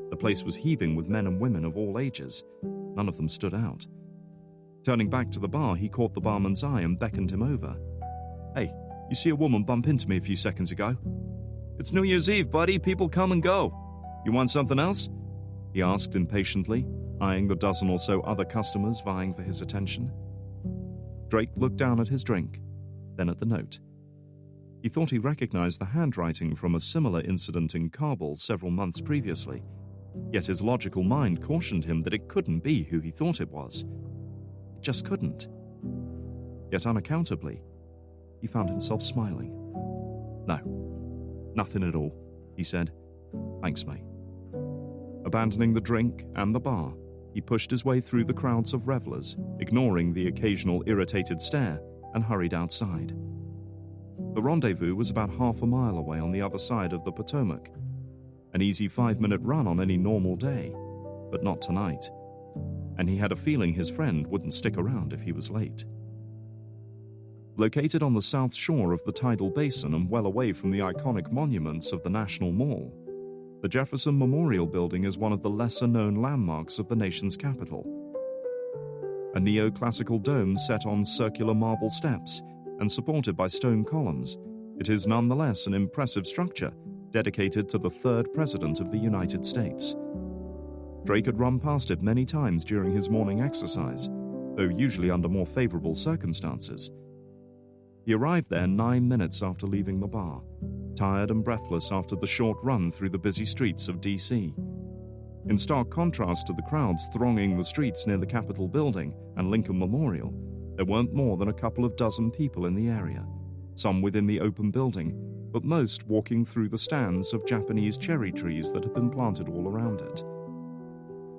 The place was heaving with men and women of all ages. None of them stood out. Turning back to the bar, he caught the barman's eye and beckoned him over. "Hey, you see a woman bump into me a few seconds ago?" "It's New Year's Eve, buddy. People come and go. You want something else?" he asked impatiently, eyeing the dozen or so other customers vying for his attention. Drake looked down at his drink, then at the note. He thought he recognized the handwriting from a similar incident in Kabul several months previously, yet his logical mind cautioned him that it couldn't be who he thought it was. It just couldn't. Yet unaccountably, he found himself smiling. "No, nothing at all," he said. "Thanks, mate." Abandoning the drink and the bar, he pushed his way through the crowds of revelers, ignoring the occasional irritated stare, and hurried outside. The rendezvous was about half a mile away on the other side of the Potomac. An easy 5-minute run on any normal day, but not tonight. And he had a feeling his friend wouldn't stick around if he was late. Located on the south shore of the tidal basin and well away from the iconic monuments of the National Mall, the Jefferson Memorial Building is one of the lesser-known landmarks of the nation's capital. A neoclassical dome set on circular marble steps and supported by stone columns, it is nonetheless an impressive structure dedicated to the 3rd President of the United States. Drake had run past it many times during his morning exercise, though usually under more favorable circumstances. He arrived there 9 minutes after leaving the bar, tired and breathless after the short run through the busy streets of D.C. In stark contrast to the crowds thronging the streets near the Capitol building and Lincoln Memorial, there weren't more than a couple of dozen people in the area, some within the open building, but most walking through the stands of Japanese cherry trees that had been planted all around it.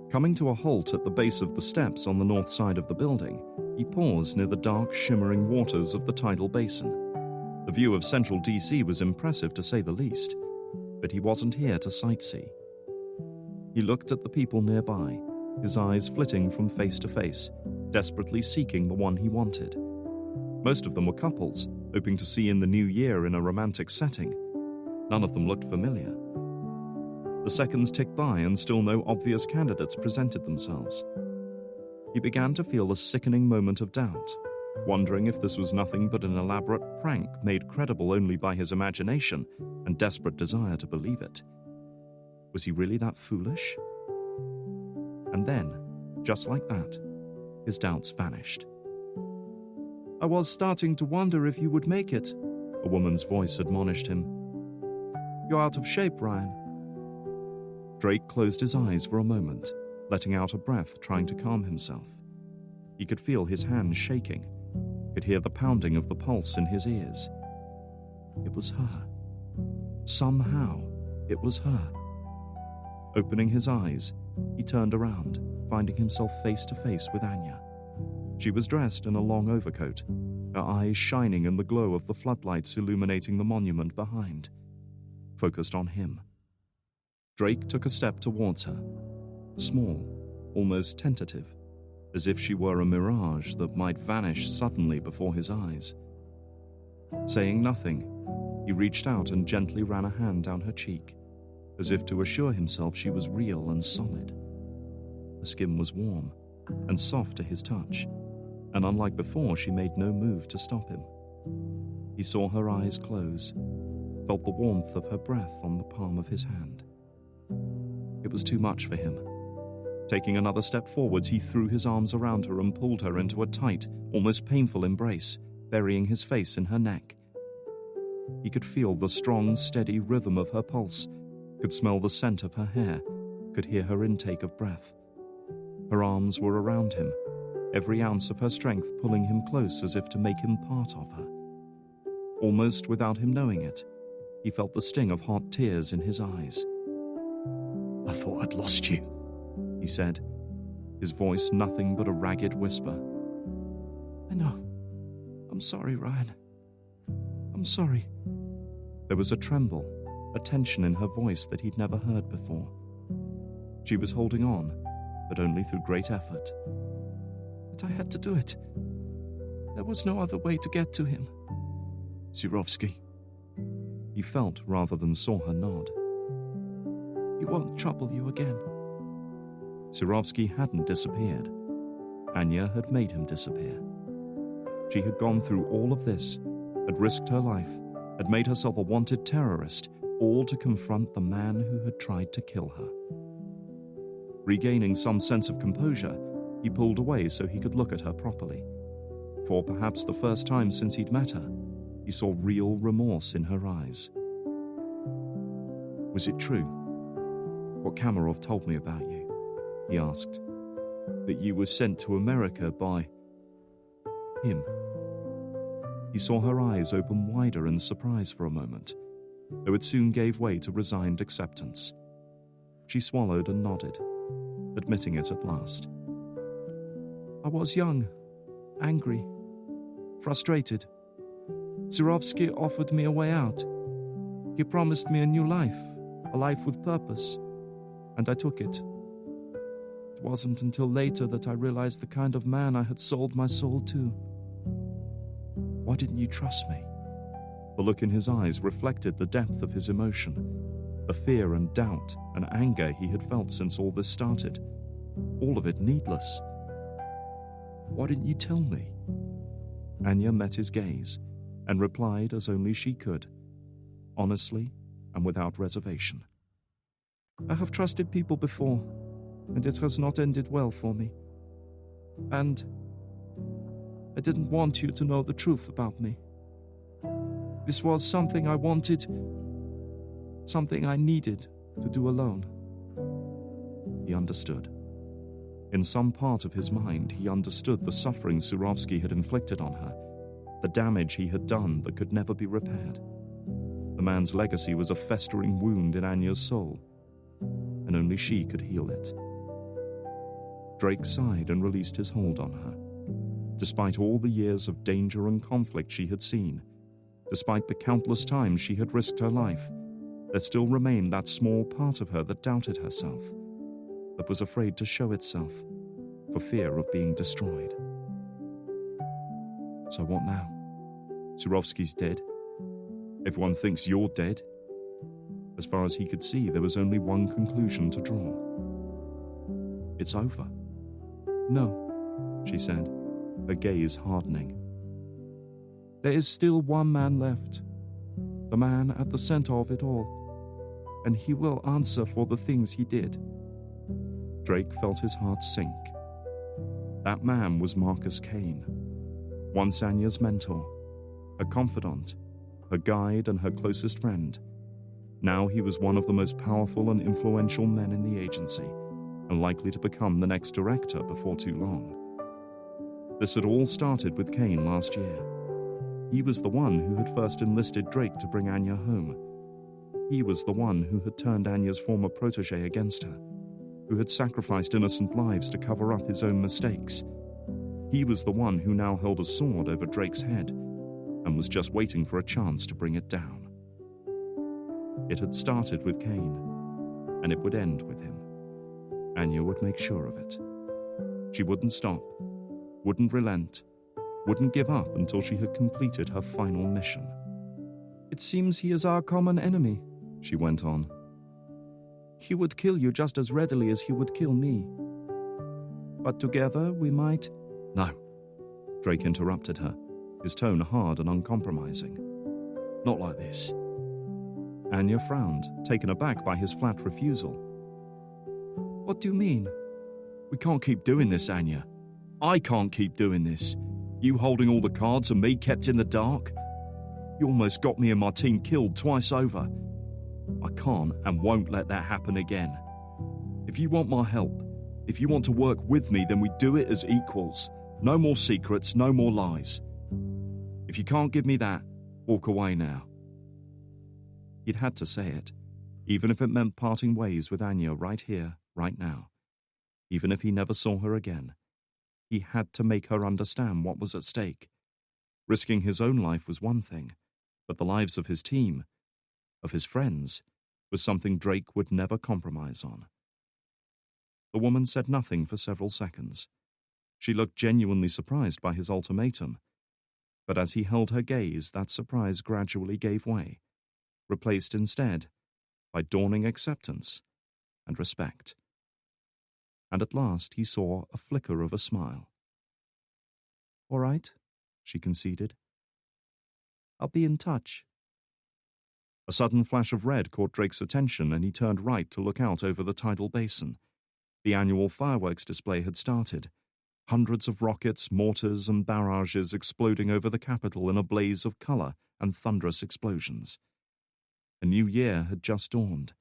Coming to a halt at the base of the steps on the north side of the building, he paused near the dark, shimmering waters of the tidal basin. The view of central D.C. was impressive to say the least, but he wasn't here to sightsee. He looked at the people nearby, his eyes flitting from face to face, desperately seeking the one he wanted. Most of them were couples, hoping to see in the new year in a romantic setting. None of them looked familiar. The seconds ticked by and still no obvious candidates presented themselves. He began to feel a sickening moment of doubt, wondering if this was nothing but an elaborate prank made credible only by his imagination and desperate desire to believe it. Was he really that foolish? And then, just like that, his doubts vanished. I was starting to wonder if you would make it, a woman's voice admonished him. You're out of shape, Ryan. Drake closed his eyes for a moment, letting out a breath, trying to calm himself. He could feel his hands shaking, could hear the pounding of the pulse in his ears. It was her. Somehow, it was her. Opening his eyes, he turned around, finding himself face to face with Anya. She was dressed in a long overcoat, her eyes shining in the glow of the floodlights illuminating the monument behind, focused on him. Drake took a step towards her, small, almost tentative, as if she were a mirage that might vanish suddenly before his eyes. Saying nothing, he reached out and gently ran a hand down her cheek, as if to assure himself she was real and solid. Her skin was warm and soft to his touch, and unlike before, she made no move to stop him. He saw her eyes close, felt the warmth of her breath on the palm of his hand. It was too much for him. Taking another step forwards, he threw his arms around her and pulled her into a tight, almost painful embrace, burying his face in her neck. He could feel the strong, steady rhythm of her pulse, could smell the scent of her hair, could hear her intake of breath. Her arms were around him, every ounce of her strength pulling him close as if to make him part of her. Almost without him knowing it, he felt the sting of hot tears in his eyes. I thought I'd lost you, he said, his voice nothing but a ragged whisper. I know. I'm sorry, Ryan. I'm sorry. There was a tremble, a tension in her voice that he'd never heard before. She was holding on, but only through great effort. But I had to do it. There was no other way to get to him. Zurovsky. He felt rather than saw her nod. He won't trouble you again. Zurovsky hadn't disappeared. Anya had made him disappear. She had gone through all of this, had risked her life, had made herself a wanted terrorist, all to confront the man who had tried to kill her. Regaining some sense of composure, he pulled away so he could look at her properly. For perhaps the first time since he'd met her, he saw real remorse in her eyes. Was it true? What Kamarov told me about you, he asked. That you were sent to America by him. He saw her eyes open wider in surprise for a moment, though it soon gave way to resigned acceptance. She swallowed and nodded, admitting it at last. I was young, angry, frustrated. Zurovsky offered me a way out. He promised me a new life, a life with purpose, and I took it. It wasn't until later that I realized the kind of man I had sold my soul to. Why didn't you trust me? The look in his eyes reflected the depth of his emotion, the fear and doubt and anger he had felt since all this started. All of it needless. Why didn't you tell me? Anya met his gaze and replied as only she could, honestly and without reservation. I have trusted people before, and it has not ended well for me. And I didn't want you to know the truth about me. This was something I wanted, something I needed to do alone. He understood. In some part of his mind, he understood the suffering Zurovsky had inflicted on her, the damage he had done that could never be repaired. The man's legacy was a festering wound in Anya's soul, and only she could heal it. Drake sighed and released his hold on her. Despite all the years of danger and conflict she had seen, despite the countless times she had risked her life, there still remained that small part of her that doubted herself, that was afraid to show itself, for fear of being destroyed. So what now? Surovsky's dead. Everyone thinks you're dead. As far as he could see, there was only one conclusion to draw. It's over. No, she said, her gaze hardening. There is still one man left, the man at the center of it all, and he will answer for the things he did. Drake felt his heart sink. That man was Marcus Kane, once Anya's mentor, her confidant, her guide and her closest friend. Now he was one of the most powerful and influential men in the agency, and likely to become the next director before too long. This had all started with Kane last year. He was the one who had first enlisted Drake to bring Anya home. He was the one who had turned Anya's former protégé against her, who had sacrificed innocent lives to cover up his own mistakes. He was the one who now held a sword over Drake's head and was just waiting for a chance to bring it down. It had started with Kane, and it would end with him. Anya would make sure of it. She wouldn't stop, wouldn't relent, wouldn't give up until she had completed her final mission. It seems he is our common enemy, she went on. He would kill you just as readily as he would kill me. But together we might... No, Drake interrupted her, his tone hard and uncompromising. Not like this. Anya frowned, taken aback by his flat refusal. What do you mean? We can't keep doing this, Anya. I can't keep doing this. You holding all the cards and me kept in the dark? You almost got me and my team killed twice over. I can't and won't let that happen again. If you want my help, if you want to work with me, then we do it as equals. No more secrets, no more lies. If you can't give me that, walk away now. He'd had to say it, even if it meant parting ways with Anya right here, right now. Even if he never saw her again. He had to make her understand what was at stake. Risking his own life was one thing, but the lives of his team, of his friends, was something Drake would never compromise on. The woman said nothing for several seconds. She looked genuinely surprised by his ultimatum, but as he held her gaze, that surprise gradually gave way, replaced instead by dawning acceptance and respect. And at last he saw a flicker of a smile. All right, she conceded. I'll be in touch. A sudden flash of red caught Drake's attention, and he turned right to look out over the tidal basin. The annual fireworks display had started. Hundreds of rockets, mortars, and barrages exploding over the capital in a blaze of color and thunderous explosions. A new year had just dawned.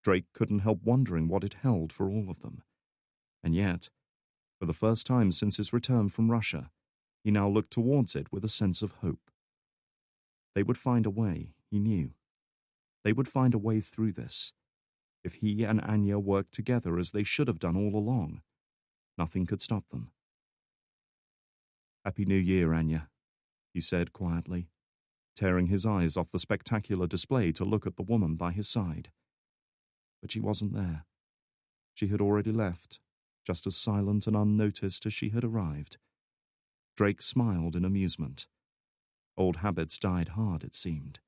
Drake couldn't help wondering what it held for all of them. And yet, for the first time since his return from Russia, he now looked towards it with a sense of hope. They would find a way, he knew. They would find a way through this. If he and Anya worked together as they should have done all along, nothing could stop them. Happy New Year, Anya, he said quietly, tearing his eyes off the spectacular display to look at the woman by his side. But she wasn't there. She had already left, just as silent and unnoticed as she had arrived. Drake smiled in amusement. Old habits died hard, it seemed.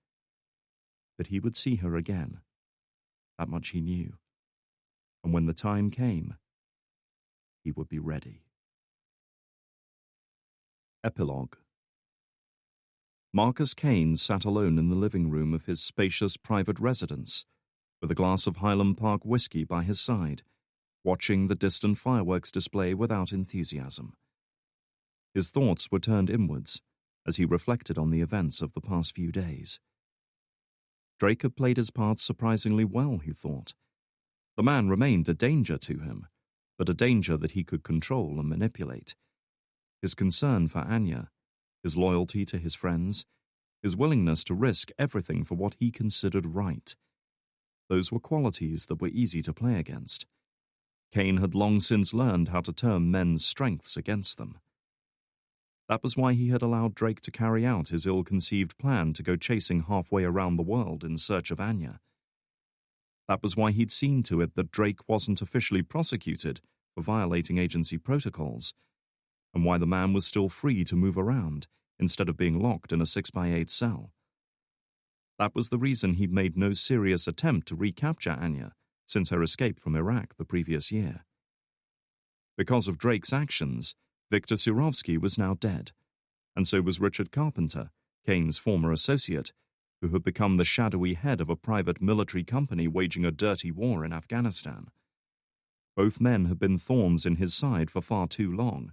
But he would see her again. That much he knew. And when the time came, he would be ready. Epilogue. Marcus Kane sat alone in the living room of his spacious private residence, with a glass of Highland Park whiskey by his side, watching the distant fireworks display without enthusiasm. His thoughts were turned inwards as he reflected on the events of the past few days. Drake had played his part surprisingly well, he thought. The man remained a danger to him, but a danger that he could control and manipulate. His concern for Anya, his loyalty to his friends, his willingness to risk everything for what he considered right. Those were qualities that were easy to play against. Kane had long since learned how to turn men's strengths against them. That was why he had allowed Drake to carry out his ill-conceived plan to go chasing halfway around the world in search of Anya. That was why he'd seen to it that Drake wasn't officially prosecuted for violating agency protocols, and why the man was still free to move around instead of being locked in a 6x8 cell. That was the reason he'd made no serious attempt to recapture Anya since her escape from Iraq the previous year. Because of Drake's actions, Viktor Surovsky was now dead, and so was Richard Carpenter, Kane's former associate, who had become the shadowy head of a private military company waging a dirty war in Afghanistan. Both men had been thorns in his side for far too long.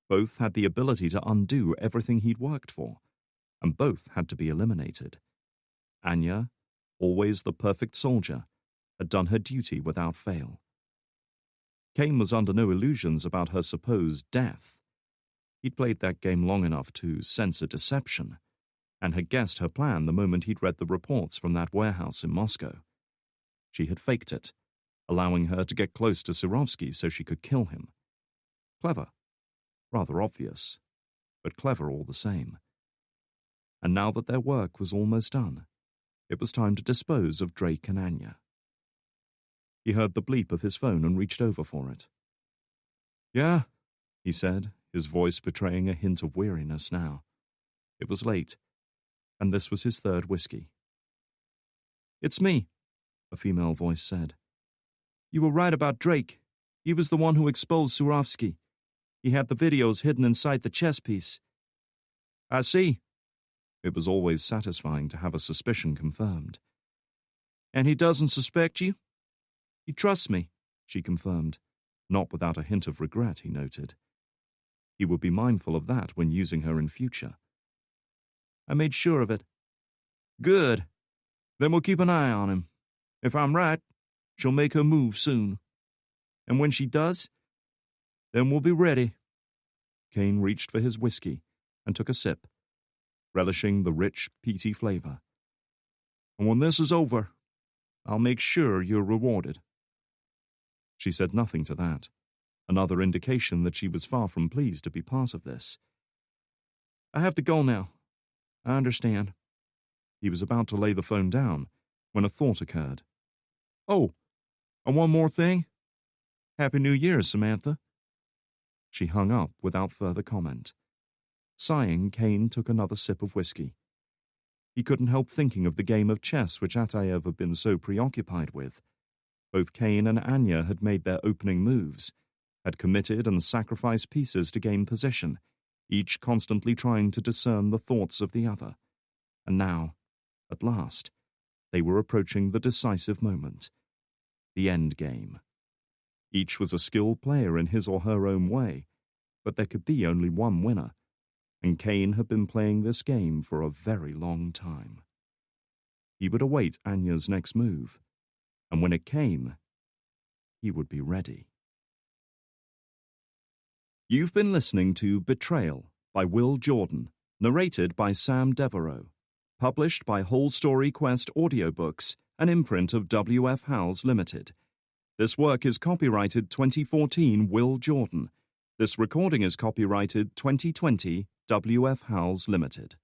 Both had the ability to undo everything he'd worked for, and both had to be eliminated. Anya, always the perfect soldier, had done her duty without fail. Kane was under no illusions about her supposed death. He'd played that game long enough to sense a deception, and had guessed her plan the moment he'd read the reports from that warehouse in Moscow. She had faked it, allowing her to get close to Surovsky so she could kill him. Clever. Rather obvious, but clever all the same. And now that their work was almost done, it was time to dispose of Drake and Anya. He heard the bleep of his phone and reached over for it. "Yeah," he said, his voice betraying a hint of weariness now. It was late, and this was his third whiskey. "It's me," a female voice said. "You were right about Drake. He was the one who exposed Surovsky. He had the videos hidden inside the chess piece." "I see." It was always satisfying to have a suspicion confirmed. "And he doesn't suspect you?" "He trusts me," she confirmed, not without a hint of regret, he noted. He would be mindful of that when using her in future. "I made sure of it." "Good. Then we'll keep an eye on him. If I'm right, she'll make her move soon. And when she does, then we'll be ready." Kane reached for his whiskey and took a sip, relishing the rich, peaty flavor. "And when this is over, I'll make sure you're rewarded." She said nothing to that, another indication that she was far from pleased to be part of this. "I have to go now. I understand." He was about to lay the phone down when a thought occurred. "Oh, and one more thing. Happy New Year, Samantha." She hung up without further comment. Sighing, Kane took another sip of whiskey. He couldn't help thinking of the game of chess which Ataev had been so preoccupied with. Both Kane and Anya had made their opening moves, had committed and sacrificed pieces to gain position, each constantly trying to discern the thoughts of the other. And now, at last, they were approaching the decisive moment. The end game. Each was a skilled player in his or her own way, but there could be only one winner, and Kane had been playing this game for a very long time. He would await Anya's next move, and when it came, he would be ready. You've been listening to Betrayal by Will Jordan, narrated by Sam Devereaux, published by Whole Story Quest Audiobooks, an imprint of W.F. Howells Limited. This work is copyrighted 2014 Will Jordan. This recording is copyrighted 2020 W.F. Howells Limited.